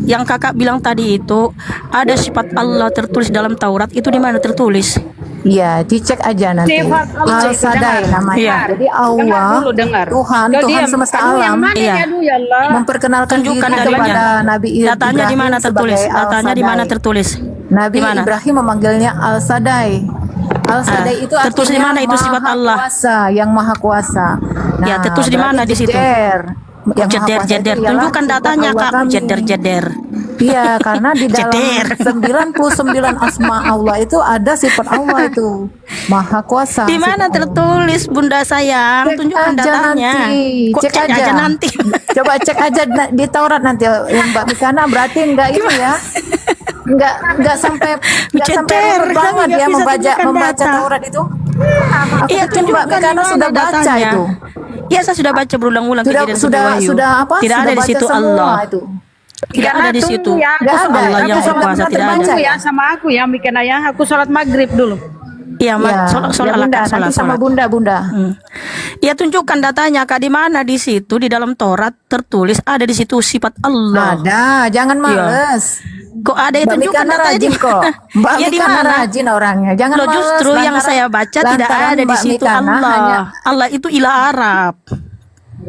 Yang Kakak bilang tadi itu ada sifat Allah tertulis dalam Taurat, itu di mana tertulis? Iya, dicek aja nanti. Sifat Allah itu, Al-Sadai dengar. namanya. Iya. Jadi Allah, Dengar dulu, dengar. Tuhan, Kau Tuhan diam. semesta Kamu yang alam mana Iya. ya, aduh, ya Allah. memperkenalkan diri Tunjukkan dalilnya. kepada Nabi Ibrahim Datanya di mana tertulis? sebagai Datanya di mana Al-Sadai. tertulis? Nabi Di mana? Ibrahim memanggilnya Al-Sadai. Al-Sadai itu tertulis di artinya mana itu sifat maha Allah? kuasa, yang maha kuasa. Ya, tertulis di mana berarti di situ? jeder. Yang maha Jeder, kuasa itu jeder. ialah Tunjukkan sifat datanya Allah Kak. kami. Jeder. Iya, karena di dalam Jeder. 99 asma Allah itu ada sifat Allah itu maha kuasa. Di mana sifat Allah. tertulis Bunda sayang? Cek Tunjukkan aja datanya. nanti. Kok Cek aja. nanti? Coba cek aja di Taurat nanti yang Mbak Mikana berarti enggak itu ya. Enggak sampai Ceter, ribet banget kami nggak ya bisa membaca tunjukkan data. Taurat itu. Aku Iya, pikir Mbak tunjukkan Mikana di sudah mana baca datanya. itu. Iya, saya sudah baca berulang-ulang Sudah kejadian sudah kedua Wahyu. sudah apa? Tidak Sudah ada di baca situ semua Allah. itu. Tidak ada di situ. Ya, Nggak ada. Allah yang Aku maha kuasa pernah tidak ada. terbaca. ya sama aku ya, Mikana ya. Aku sholat maghrib dulu. Iya, Ya, sholat ya Bunda, sholat nanti sama sholat. Bunda. Ya tunjukkan datanya Kak, di mana di situ di dalam Taurat tertulis ada di situ sifat Allah. Ada, jangan males. Kok ada itu? Mbak Tunjukkan Mikana datanya di rajin kok. Mbak Ya di Mikana mana? rajin orangnya. Jangan Loh, males. justru yang lantaran- saya baca tidak lantaran ada di Mbak situ Mikana Allah. hanya- Allah itu ilah Arab.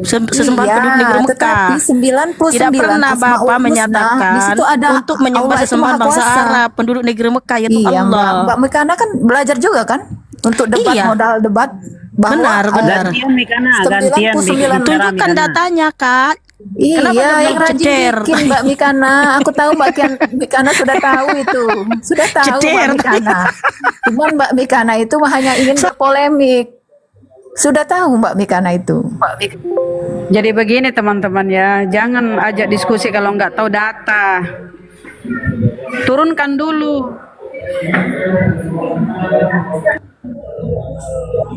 Sesempat Iya, penduduk negeri Mekah. tetapi 99 Tidak pernah Asmaul Bapak Husna, menyatakan di situ ada untuk menyembah Allah itu sesembahan Maha bangsa Kuasa. Arab, penduduk negeri Mekah yaitu Iya, Allah. Mbak Mikana kan belajar juga kan untuk debat, Iya. modal debat bahwa Benar, benar. Gantian Mikana, gantian 99 Tunjukkan datanya Kak. Kenapa Iya, Anda yang rajin ceder? bikin Mbak Mikana. Aku tahu Mikana sudah tahu itu. Sudah tahu Ceder. Mbak Mikana. Cuman Mbak Mikana itu hanya ingin berpolemik. Sudah tahu Mbak Mikana itu. Jadi begini teman-teman ya, jangan ajak diskusi kalau nggak tahu data. Turunkan dulu.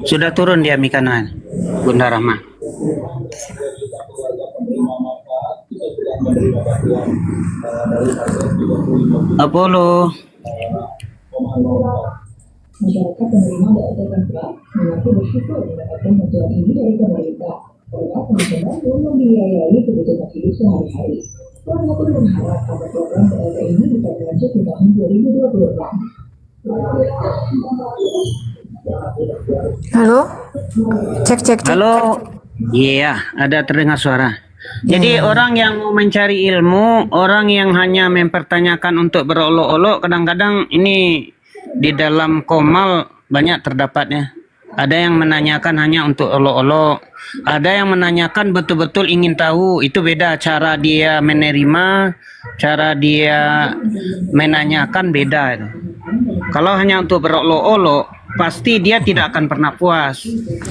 Sudah turun dia Mikana, Bunda Rahma. Apollo. Masyarakat penerima data tempat mengaku bersyukur mendapatkan bantuan ini dari pemerintah karena teman-teman belum membiayai kebutuhan hidup sehari-hari. Warga pun berharap agar program PLT ini bisa berlanjut di tahun 2026. Halo? Cek. Halo. Iya, ada terdengar suara. Jadi orang yang mau mencari ilmu, orang yang hanya mempertanyakan untuk berolok-olok, kadang-kadang ini di dalam komal banyak terdapatnya. Ada yang menanyakan hanya untuk olok-olok, ada yang menanyakan betul-betul ingin tahu. Itu beda cara dia menerima, cara dia menanyakan beda itu. Kalau hanya untuk berolok-olok, pasti dia tidak akan pernah puas.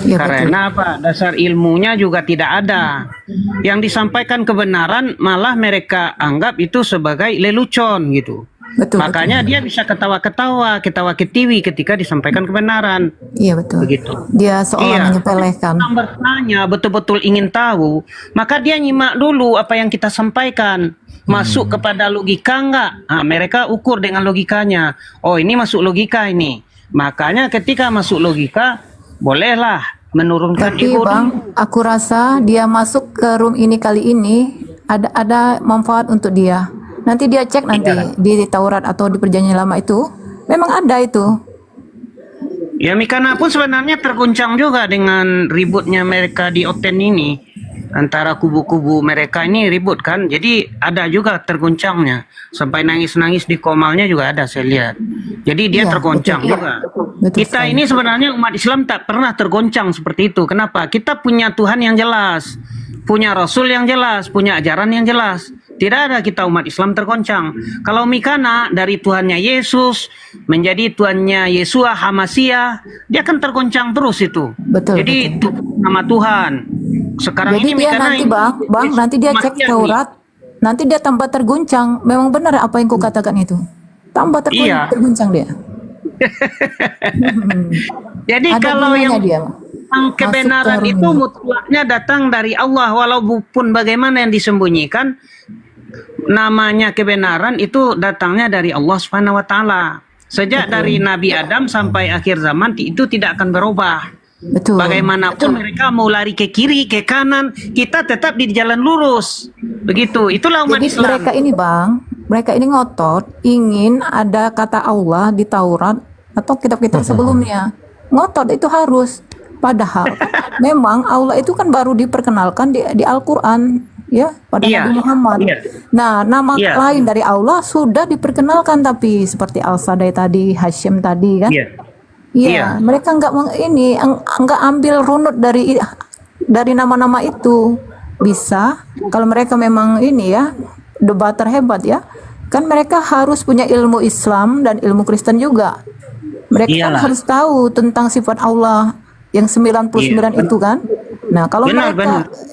Ya, Karena apa? Dasar ilmunya juga tidak ada. Yang disampaikan kebenaran malah mereka anggap itu sebagai lelucon gitu. Makanya dia bisa ketawa-ketawa, ketawa ketiwi ketika disampaikan kebenaran. Iya betul. Begitu. Dia seolah menyepelekan. Yang bertanya betul-betul ingin tahu, maka dia nyimak dulu apa yang kita sampaikan. Masuk kepada logika enggak? Nah, mereka ukur dengan logikanya. Oh, ini masuk logika ini. Makanya ketika masuk logika, bolehlah menurunkan Tapi ego Bang, dulu. aku rasa dia masuk ke room ini kali ini ada manfaat untuk dia. Nanti dia cek nanti di Taurat atau di Perjanjian Lama itu memang ada itu. Ya Mikana pun sebenarnya terguncang juga dengan ributnya mereka di Oten ini. Antara kubu-kubu mereka ini ribut kan. Jadi ada juga terguncangnya. Sampai nangis-nangis di komalnya juga ada saya lihat. Jadi dia tergoncang juga. Kita ini sebenarnya umat Islam tak pernah tergoncang seperti itu. Kenapa? Kita punya Tuhan yang jelas. Punya Rasul yang jelas. Punya ajaran yang jelas. Tidak ada kita umat Islam tergoncang. Kalau Mikana dari Tuhannya Yesus menjadi Tuhannya Yesua Hamasia, dia akan tergoncang terus itu. Jadi itu nama Tuhan. Sekarang Jadi ini dia Mikana nanti bang, nanti dia cek Taurat, nanti dia tambah terguncang. Memang benar apa yang kau katakan itu. Tambah terguncang dia. Jadi Ada kalau gunanya yang dia. kebenaran Masuk ke itu mutlaknya datang dari Allah, walaupun bagaimana yang disembunyikan, namanya kebenaran itu datangnya dari Allah Subhanahu wa taala. Sejak dari Nabi Adam sampai akhir zaman itu tidak akan berubah. Bagaimanapun mereka mau lari ke kiri, ke kanan, kita tetap di jalan lurus. Begitu. Itulah umat Jadi Islam. mereka ini bang, mereka ini ngotot ingin ada kata Allah di Taurat atau kitab-kitab sebelumnya. Ngotot itu harus. Padahal memang Allah itu kan baru diperkenalkan di Al-Quran, ya, pada Nabi Muhammad. Nah, nama lain dari Allah sudah diperkenalkan, tapi seperti Al-Sadai tadi, Hashim tadi kan. Iya, mereka enggak ambil runut dari nama-nama itu. Bisa kalau mereka memang ini ya, debater hebat ya. Kan mereka harus punya ilmu Islam dan ilmu Kristen juga. Mereka kan harus tahu tentang sifat Allah yang 99 itu kan. Nah, kalau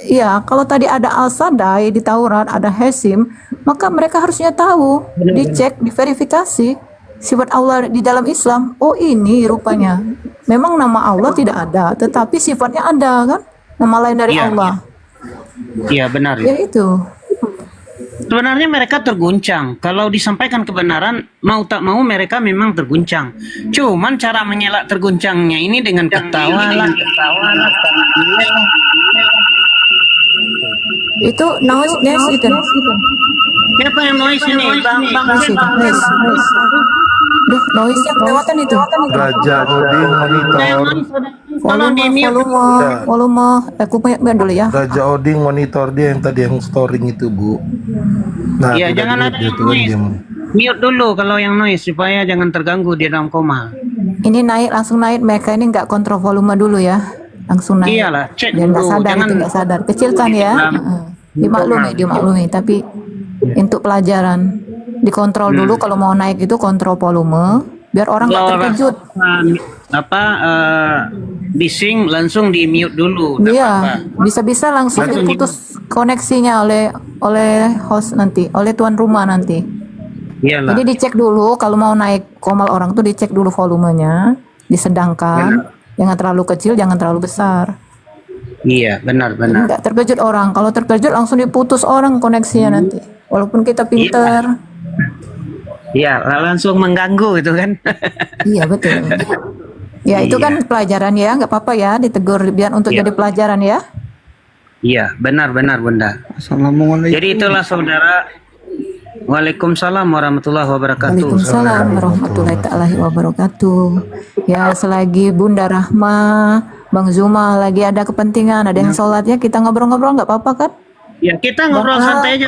iya, kalau tadi ada Al-Sadai di Taurat, ada Hashim, maka mereka harusnya tahu, dicek, diverifikasi sifat Allah di dalam Islam. Oh, ini rupanya. Memang nama Allah tidak ada, tetapi sifatnya ada kan? Nama lain dari Allah. Iya, benar. Ya itu. Sebenarnya mereka terguncang. Kalau disampaikan kebenaran, mau tak mau mereka memang terguncang. Cuman cara mengelak terguncangnya ini dengan ketawa lah. Itu noise itu. Siapa yang noise ini? Bang. Duh, noise-nya kelewatan itu. Raja Odin monitor. Volume. Aku punya dulu ya. Raja Odin monitor dia yang tadi yang storing itu, Bu. Nah, Iya, jangan ada yang noise. Mute dulu kalau yang noise supaya jangan terganggu di dalam koma. Ini langsung naik. Mereka ini nggak kontrol volume dulu ya. Langsung naik. Iyalah, cek Dia nggak dulu. sadar, itu nggak sadar. Kecilkan ya. Dimaklumi. Tapi untuk pelajaran dikontrol dulu kalau mau naik itu kontrol volume biar orang nggak terkejut. bising langsung di mute dulu. Nggak Iya, apa-apa. bisa-bisa langsung diputus koneksinya oleh host nanti, oleh tuan rumah nanti. Iyalah. Jadi dicek dulu kalau mau naik komal orang tuh dicek dulu volumenya, disedangkan, jangan terlalu kecil, jangan terlalu besar. Iya, benar-benar. Enggak terkejut orang. Kalau terkejut langsung diputus orang koneksinya nanti. Walaupun kita pinter. Iya, langsung mengganggu itu kan. Iya betul. Ya itu kan pelajaran ya, nggak apa-apa ya, ditegur biar untuk jadi pelajaran ya. Iya, benar-benar Bunda. Assalamualaikum. Jadi itulah saudara. Waalaikumsalam warahmatullahi wabarakatuh. Waalaikumsalam warahmatullahi taala wabarakatuh. Ya selagi Bunda Rahma, Bang Zuma lagi ada kepentingan, ada yang sholat ya, kita ngobrol-ngobrol nggak apa-apa kan? Ya kita ngobrol Bang Al. santai aja.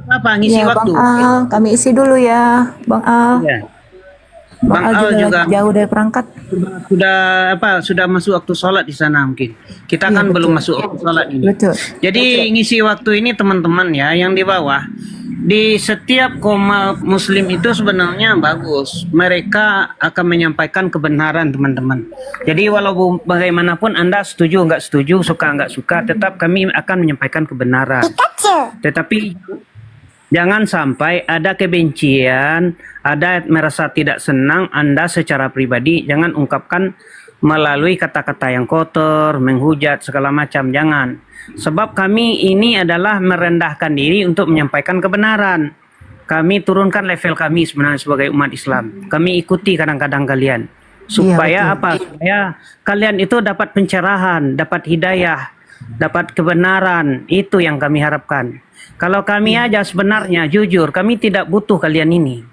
Apa ngisi Ya, waktu? Bang Al, kami isi dulu ya, Bang Al. Ya. Bang Al juga lagi jauh dari perangkat. Sudah masuk waktu sholat di sana mungkin. Kita Iya, kan betul. belum masuk waktu sholat ini. Betul. Jadi ngisi waktu ini teman-teman ya yang di bawah. Di setiap komal muslim itu sebenarnya bagus. Mereka akan menyampaikan kebenaran teman-teman. Jadi walau bagaimanapun Anda setuju nggak setuju, suka nggak suka, tetap kami akan menyampaikan kebenaran. Tetapi jangan sampai ada kebencian, ada merasa tidak senang Anda secara pribadi, jangan ungkapkan melalui kata-kata yang kotor, menghujat segala macam, jangan. Sebab kami ini adalah merendahkan diri untuk menyampaikan kebenaran. Kami turunkan level kami sebenarnya sebagai umat Islam. Kami ikuti kadang-kadang kalian. Supaya apa? Supaya kalian itu dapat pencerahan, dapat hidayah, dapat kebenaran. Itu yang kami harapkan. Kalau kami aja sebenarnya jujur, kami tidak butuh kalian ini.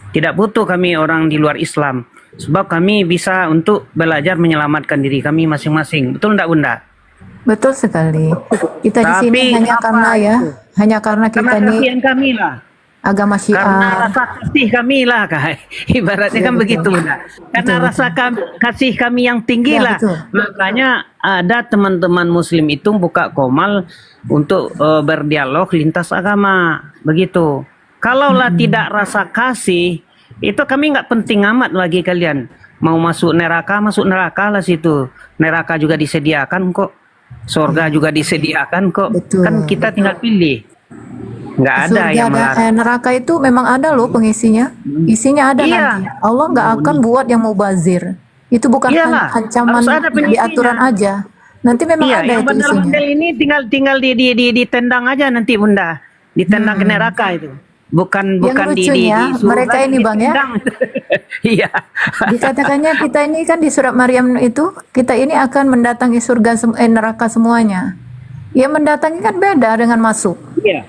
Tidak butuh kami orang di luar Islam. Sebab kami bisa untuk belajar menyelamatkan diri kami masing-masing. Betul enggak Bunda? Betul sekali. Kita di sini Tapi hanya apa karena ya, hanya karena kita Karena ini kasihan kami lah. agama Karena Syiah. rasa kasih kami lah, ibaratnya Iya, kan betul. begitu Bunda. Karena Betul, rasa kasih kami yang tinggi Ya, lah. betul. Makanya ada teman-teman Muslim itu buka komal untuk berdialog lintas agama, begitu. Kalaulah tidak rasa kasih, itu kami nggak penting amat lagi kalian. Mau masuk neraka lah situ. Neraka juga disediakan kok. Surga juga disediakan kok. Kan kita tinggal pilih. Nggak ada Surga yang ada, melarang. neraka itu memang ada loh pengisinya. Isinya ada Iya. nanti. Allah nggak akan buat yang mubazir. Itu bukan Iyalah, ancaman harus ada di pengisinya. aturan aja. Nanti memang Iya, ada yang itu isinya. bandel-bandel ini tinggal ditendang aja nanti Bunda. Ditendang ke neraka itu. Bukan Yang lucunya, surga, mereka ini Bang ya, ditendang. Iya. dikatakannya kita ini kan di surat Maryam itu, kita ini akan mendatangi surga neraka semuanya. Ya mendatangi kan beda dengan masuk. Iya.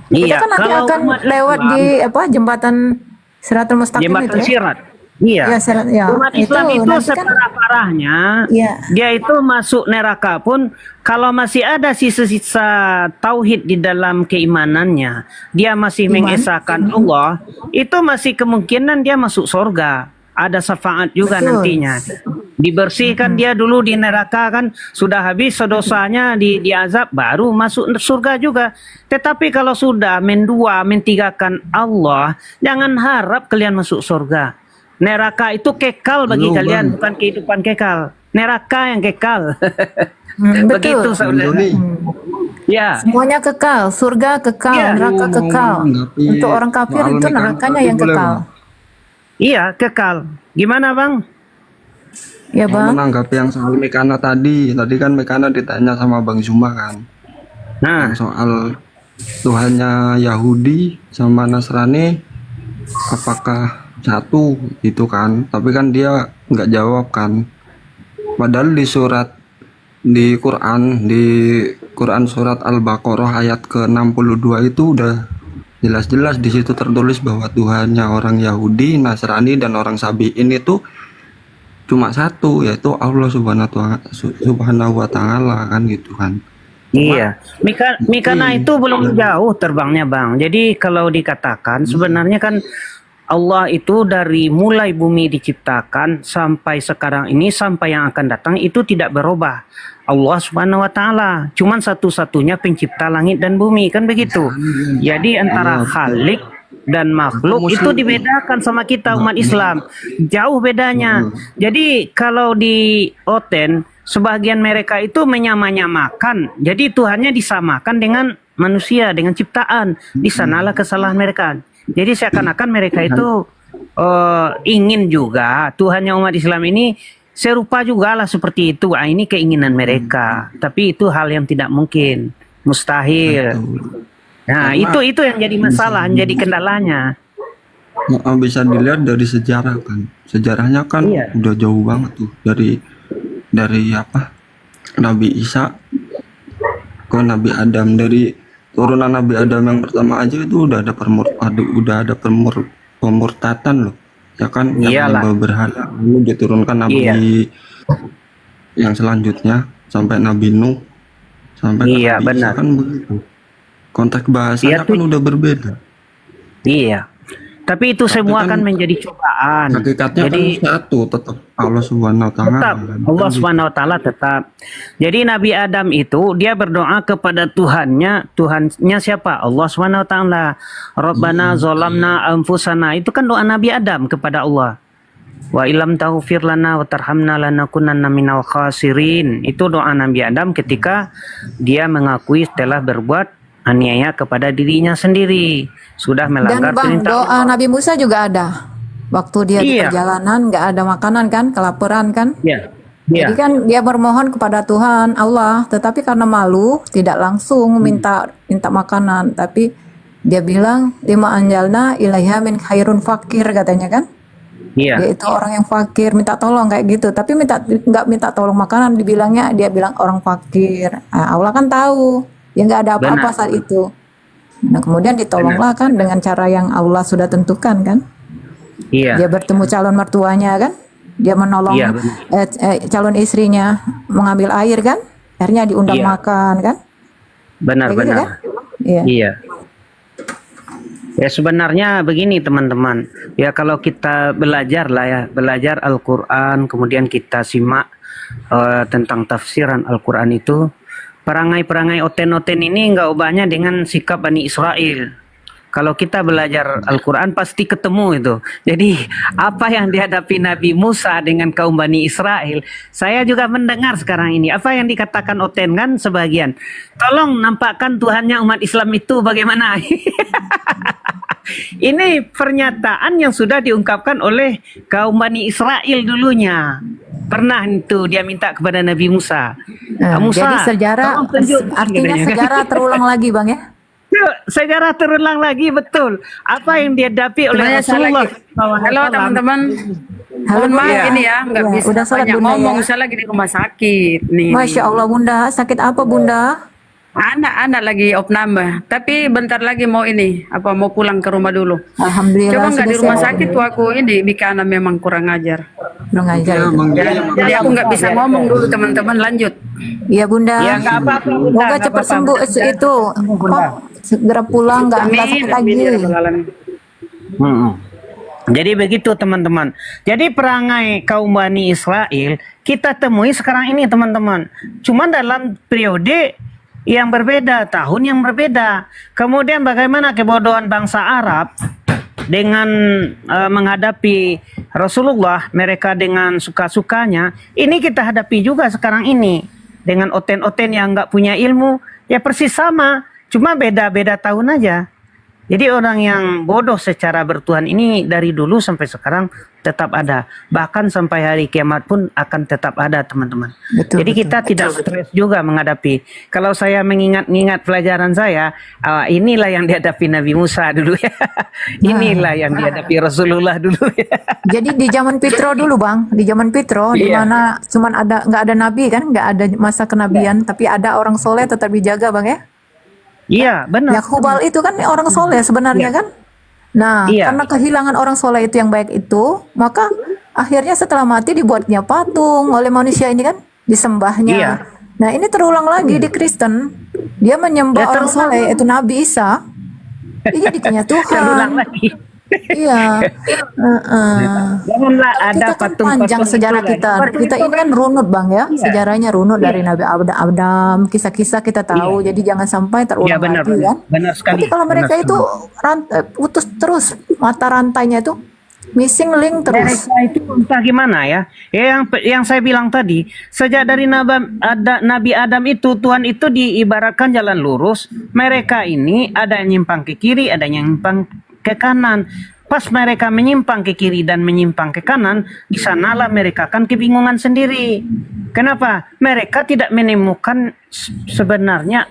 Kita Iya, kan nanti kalau akan umat lewat Islam- di jembatan Siratul Mustaqim Jembatan itu ya. Sirat. Iya. Ya, sirat, ya. Umat Islam itu nanti kan- separah-parahnya, Iya. dia itu masuk neraka pun kalau masih ada sisa-sisa tauhid di dalam keimanannya, dia masih mengesahkan Allah, itu masih kemungkinan dia masuk surga. Ada syafaat juga Betul. nantinya. Dibersihkan dia dulu di neraka kan, sudah habis dosanya diazab, baru masuk surga juga. Tetapi kalau sudah mentigakan Allah, jangan harap kalian masuk surga. Neraka itu kekal bagi Halo, kalian, Bang. bukan kehidupan kekal. Neraka yang kekal. Betul. Begitu saudara. Ya. Semuanya kekal, surga kekal, Iya. neraka kekal. Untuk orang kafir itu nerakanya yang kekal. Iya, kekal. Gimana Bang? Ya Bang. Menanggapi yang soal Mekana tadi kan Mekana ditanya sama Bang Zuma kan. Nah, yang soal Tuhannya Yahudi sama Nasrani apakah satu gitu kan, tapi kan dia nggak jawab kan. Padahal di Quran surat Al-Baqarah ayat ke-62 itu udah jelas-jelas di situ tertulis bahwa Tuhannya orang Yahudi, Nasrani dan orang Sabi'in itu cuma satu, yaitu Allah Subhanahu wa taala kan gitu kan. Iya, Mikana itu belum jauh terbangnya Bang. Jadi kalau dikatakan sebenarnya kan Allah itu dari mulai bumi diciptakan sampai sekarang ini sampai yang akan datang itu tidak berubah. Allah Subhanahu wa taala cuman satu-satunya pencipta langit dan bumi kan begitu. Jadi antara Khalik dan makhluk itu dibedakan sama kita umat Islam. Jauh bedanya. Jadi kalau di Oten sebagian mereka itu menyamakan. Jadi Tuhannya disamakan dengan manusia, dengan ciptaan. Di sanalah kesalahan mereka. Jadi seakan-akan mereka itu ingin juga Tuhannya umat Islam ini serupa juga lah seperti itu. Ini keinginan mereka. Tapi itu hal yang tidak mungkin, mustahil. Nah, itu yang jadi masalah, jadi kendalanya. Bisa dilihat dari sejarah kan. Sejarahnya kan udah jauh banget tuh dari apa? Nabi Isa ke Nabi Adam. Dari turunan Nabi Adam yang pertama aja itu udah ada pemurtatan loh. Ya kan, yang berhala. Lalu diturunkan Nabi yang selanjutnya sampai Nabi Nuh sampai ke Nabi Isa kan begitu. Konteks bahasanya kan udah berbeda. Iya. Tapi itu semua kan menjadi cobaan. Hakikatnya Jadi kan satu, tetap Allah Subhanahu wa taala. tetap Allah Subhanahu wa taala tetap. Jadi Nabi Adam itu dia berdoa kepada Tuhannya siapa? Allah Subhanahu wa taala. Rabbana zalamna anfusana. Itu kan doa Nabi Adam kepada Allah. Wa ilam taghfir lana wa tarhamna lanakunanna minal khasirin. Itu doa Nabi Adam ketika dia mengakui telah berbuat aniaya kepada dirinya sendiri, sudah melanggar Dan Bang, perintah doa Allah. Nabi Musa juga ada. Waktu dia di perjalanan nggak ada makanan kan, kelaparan kan. Jadi kan dia bermohon kepada Tuhan Allah, tetapi karena malu tidak langsung minta makanan, tapi dia bilang lima anjalna ilaiha min khairun fakir katanya kan. Dia itu orang yang fakir minta tolong kayak gitu, tapi nggak minta tolong makanan, dia bilang orang fakir. Nah, Allah kan tahu. Ya nggak ada apa-apa saat itu. Nah kemudian ditolonglah kan dengan cara yang Allah sudah tentukan kan. Dia bertemu calon mertuanya kan. Dia menolong calon istrinya mengambil air kan. Akhirnya diundang makan kan. Benar. Gitu, kan? Iya. Ya sebenarnya begini teman-teman. Ya kalau kita belajar lah ya, belajar Al-Quran, kemudian kita simak tentang tafsiran Al-Quran itu. Perangai-perangai oten-oten ini enggak ubahnya dengan sikap Bani Israel. Kalau kita belajar Al-Quran pasti ketemu itu. Jadi apa yang dihadapi Nabi Musa dengan kaum Bani Israel, saya juga mendengar sekarang ini. Apa yang dikatakan oten kan sebagian. Tolong nampakkan Tuhannya umat Islam itu bagaimana. Ini pernyataan yang sudah diungkapkan oleh kaum Bani Israel dulunya. Pernah itu dia minta kepada Nabi Musa. Musa, jadi sejarah artinya sejarah terulang lagi Bang ya. Sejarah terulang lagi betul. Apa yang dihadapi oleh Rasulullah. Halo teman-teman. Mohon maaf ini ya, nggak bisa udah salat banyak Bunda ngomong. ya. Saya lagi di rumah sakit nih. Masya Allah Bunda, sakit apa Bunda? Anak-anak lagi opname, tapi bentar lagi mau mau pulang ke rumah dulu. Alhamdulillah. Coba nggak di sudah rumah sehat. sakit tuh aku Mikana memang kurang ajar. Kurang ajar. Jadi aku nggak bisa ngomong dulu teman-teman, lanjut. Iya Bunda. Ya, nggak apa-apa, Bunda, Semoga nggak cepat apa-apa, sembuh Bunda. itu. Segera pulang nggak sakit lagi. Jadi begitu teman-teman. Jadi perangai kaum Bani Israel kita temui sekarang ini teman-teman. Cuma dalam periode yang berbeda, tahun yang berbeda. Kemudian bagaimana kebodohan bangsa Arab dengan menghadapi Rasulullah, mereka dengan suka-sukanya. Ini kita hadapi juga sekarang ini dengan oten-oten yang nggak punya ilmu, ya persis sama, cuma beda-beda tahun aja. Jadi orang yang bodoh secara bertuhan ini dari dulu sampai sekarang tetap ada. Bahkan sampai hari kiamat pun akan tetap ada teman-teman. Jadi kita tidak stres juga menghadapi. Kalau saya mengingat pelajaran saya, inilah yang dihadapi Nabi Musa dulu ya. Inilah yang dihadapi Rasulullah dulu ya. Jadi di zaman Fitro dulu Bang, di zaman Fitro di mana cuman nggak ada nabi kan, nggak ada masa kenabian, tapi ada orang soleh tetap dijaga Bang ya. Iya benar. Ya Hubal itu kan orang soleh sebenarnya kan. Nah karena kehilangan orang soleh itu yang baik itu, maka akhirnya setelah mati dibuatnya patung oleh manusia ini kan, disembahnya. Nah ini terulang lagi di Kristen, dia menyembah orang soleh itu Nabi Isa. Dia jadinya Tuhan. Iya. Janganlah ada Kita kan patung-patung panjang sejarah itu, kita. patung Kita itu ini kan runut Bang ya. Iya. Sejarahnya runut dari Iya. Nabi Adam, kisah-kisah kita tahu. Jadi jangan sampai Iya terulang benar, lagi kan. benar sekali. Tapi kalau mereka Benar itu sekali. putus terus mata rantainya itu missing link terus. Mereka itu entah gimana ya. Yang saya bilang tadi, sejak dari Nabi Adam itu Tuhan itu diibaratkan jalan lurus. Mereka ini ada yang nyimpang ke kiri, ada yang nyimpang ke kanan. Pas mereka menyimpang ke kiri dan menyimpang ke kanan, di sanalah mereka akan kebingungan sendiri. Kenapa? Mereka tidak menemukan sebenarnya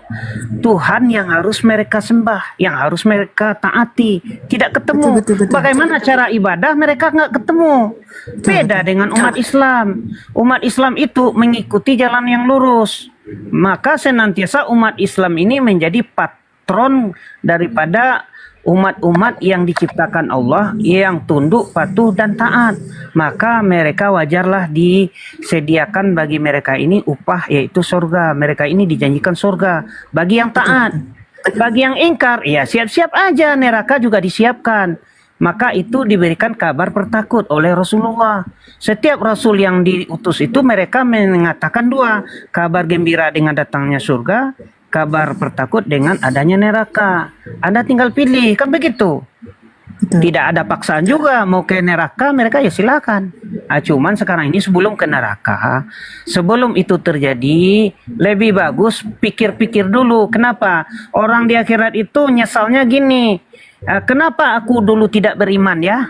Tuhan yang harus mereka sembah, yang harus mereka taati. Tidak ketemu. Betul. Bagaimana cara ibadah mereka nggak ketemu. Beda dengan umat Islam. Umat Islam itu mengikuti jalan yang lurus. Maka senantiasa umat Islam ini menjadi patron daripada umat-umat yang diciptakan Allah, yang tunduk, patuh, dan taat. Maka mereka wajarlah disediakan bagi mereka ini upah, yaitu surga. Mereka ini dijanjikan surga bagi yang taat. Bagi yang ingkar, ya siap-siap aja, neraka juga disiapkan. Maka itu diberikan kabar pertakut oleh Rasulullah. Setiap Rasul yang diutus itu mereka mengatakan dua, kabar gembira dengan datangnya surga, kabar pertakut dengan adanya neraka. Anda tinggal pilih, kan begitu. Tidak ada paksaan juga, mau ke neraka mereka ya silakan. Cuman sekarang ini sebelum ke neraka, sebelum itu terjadi, lebih bagus pikir-pikir dulu. Kenapa? Orang di akhirat itu nyesalnya gini, kenapa aku dulu tidak beriman ya?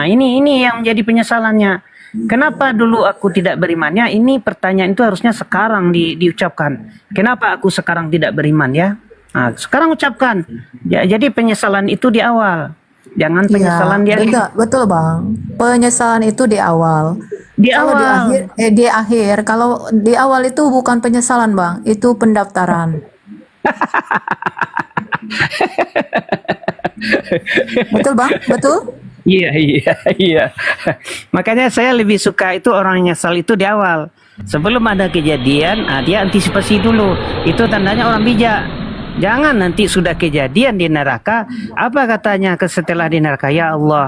Ini yang menjadi penyesalannya. Kenapa dulu aku tidak berimannya? Ini pertanyaan itu harusnya sekarang diucapkan. Kenapa aku sekarang tidak beriman ya? Sekarang ucapkan. Ya, jadi penyesalan itu di awal. Jangan penyesalan di akhir. Betul Bang. Penyesalan itu di awal. Di Kalau awal. di akhir. Kalau di awal itu bukan penyesalan Bang, itu pendaftaran. Betul Bang? Betul? Iya. Makanya saya lebih suka itu orang nyesal itu di awal. Sebelum ada kejadian, dia antisipasi dulu. Itu tandanya orang bijak. Jangan nanti sudah kejadian di neraka, apa katanya setelah di neraka, ya Allah,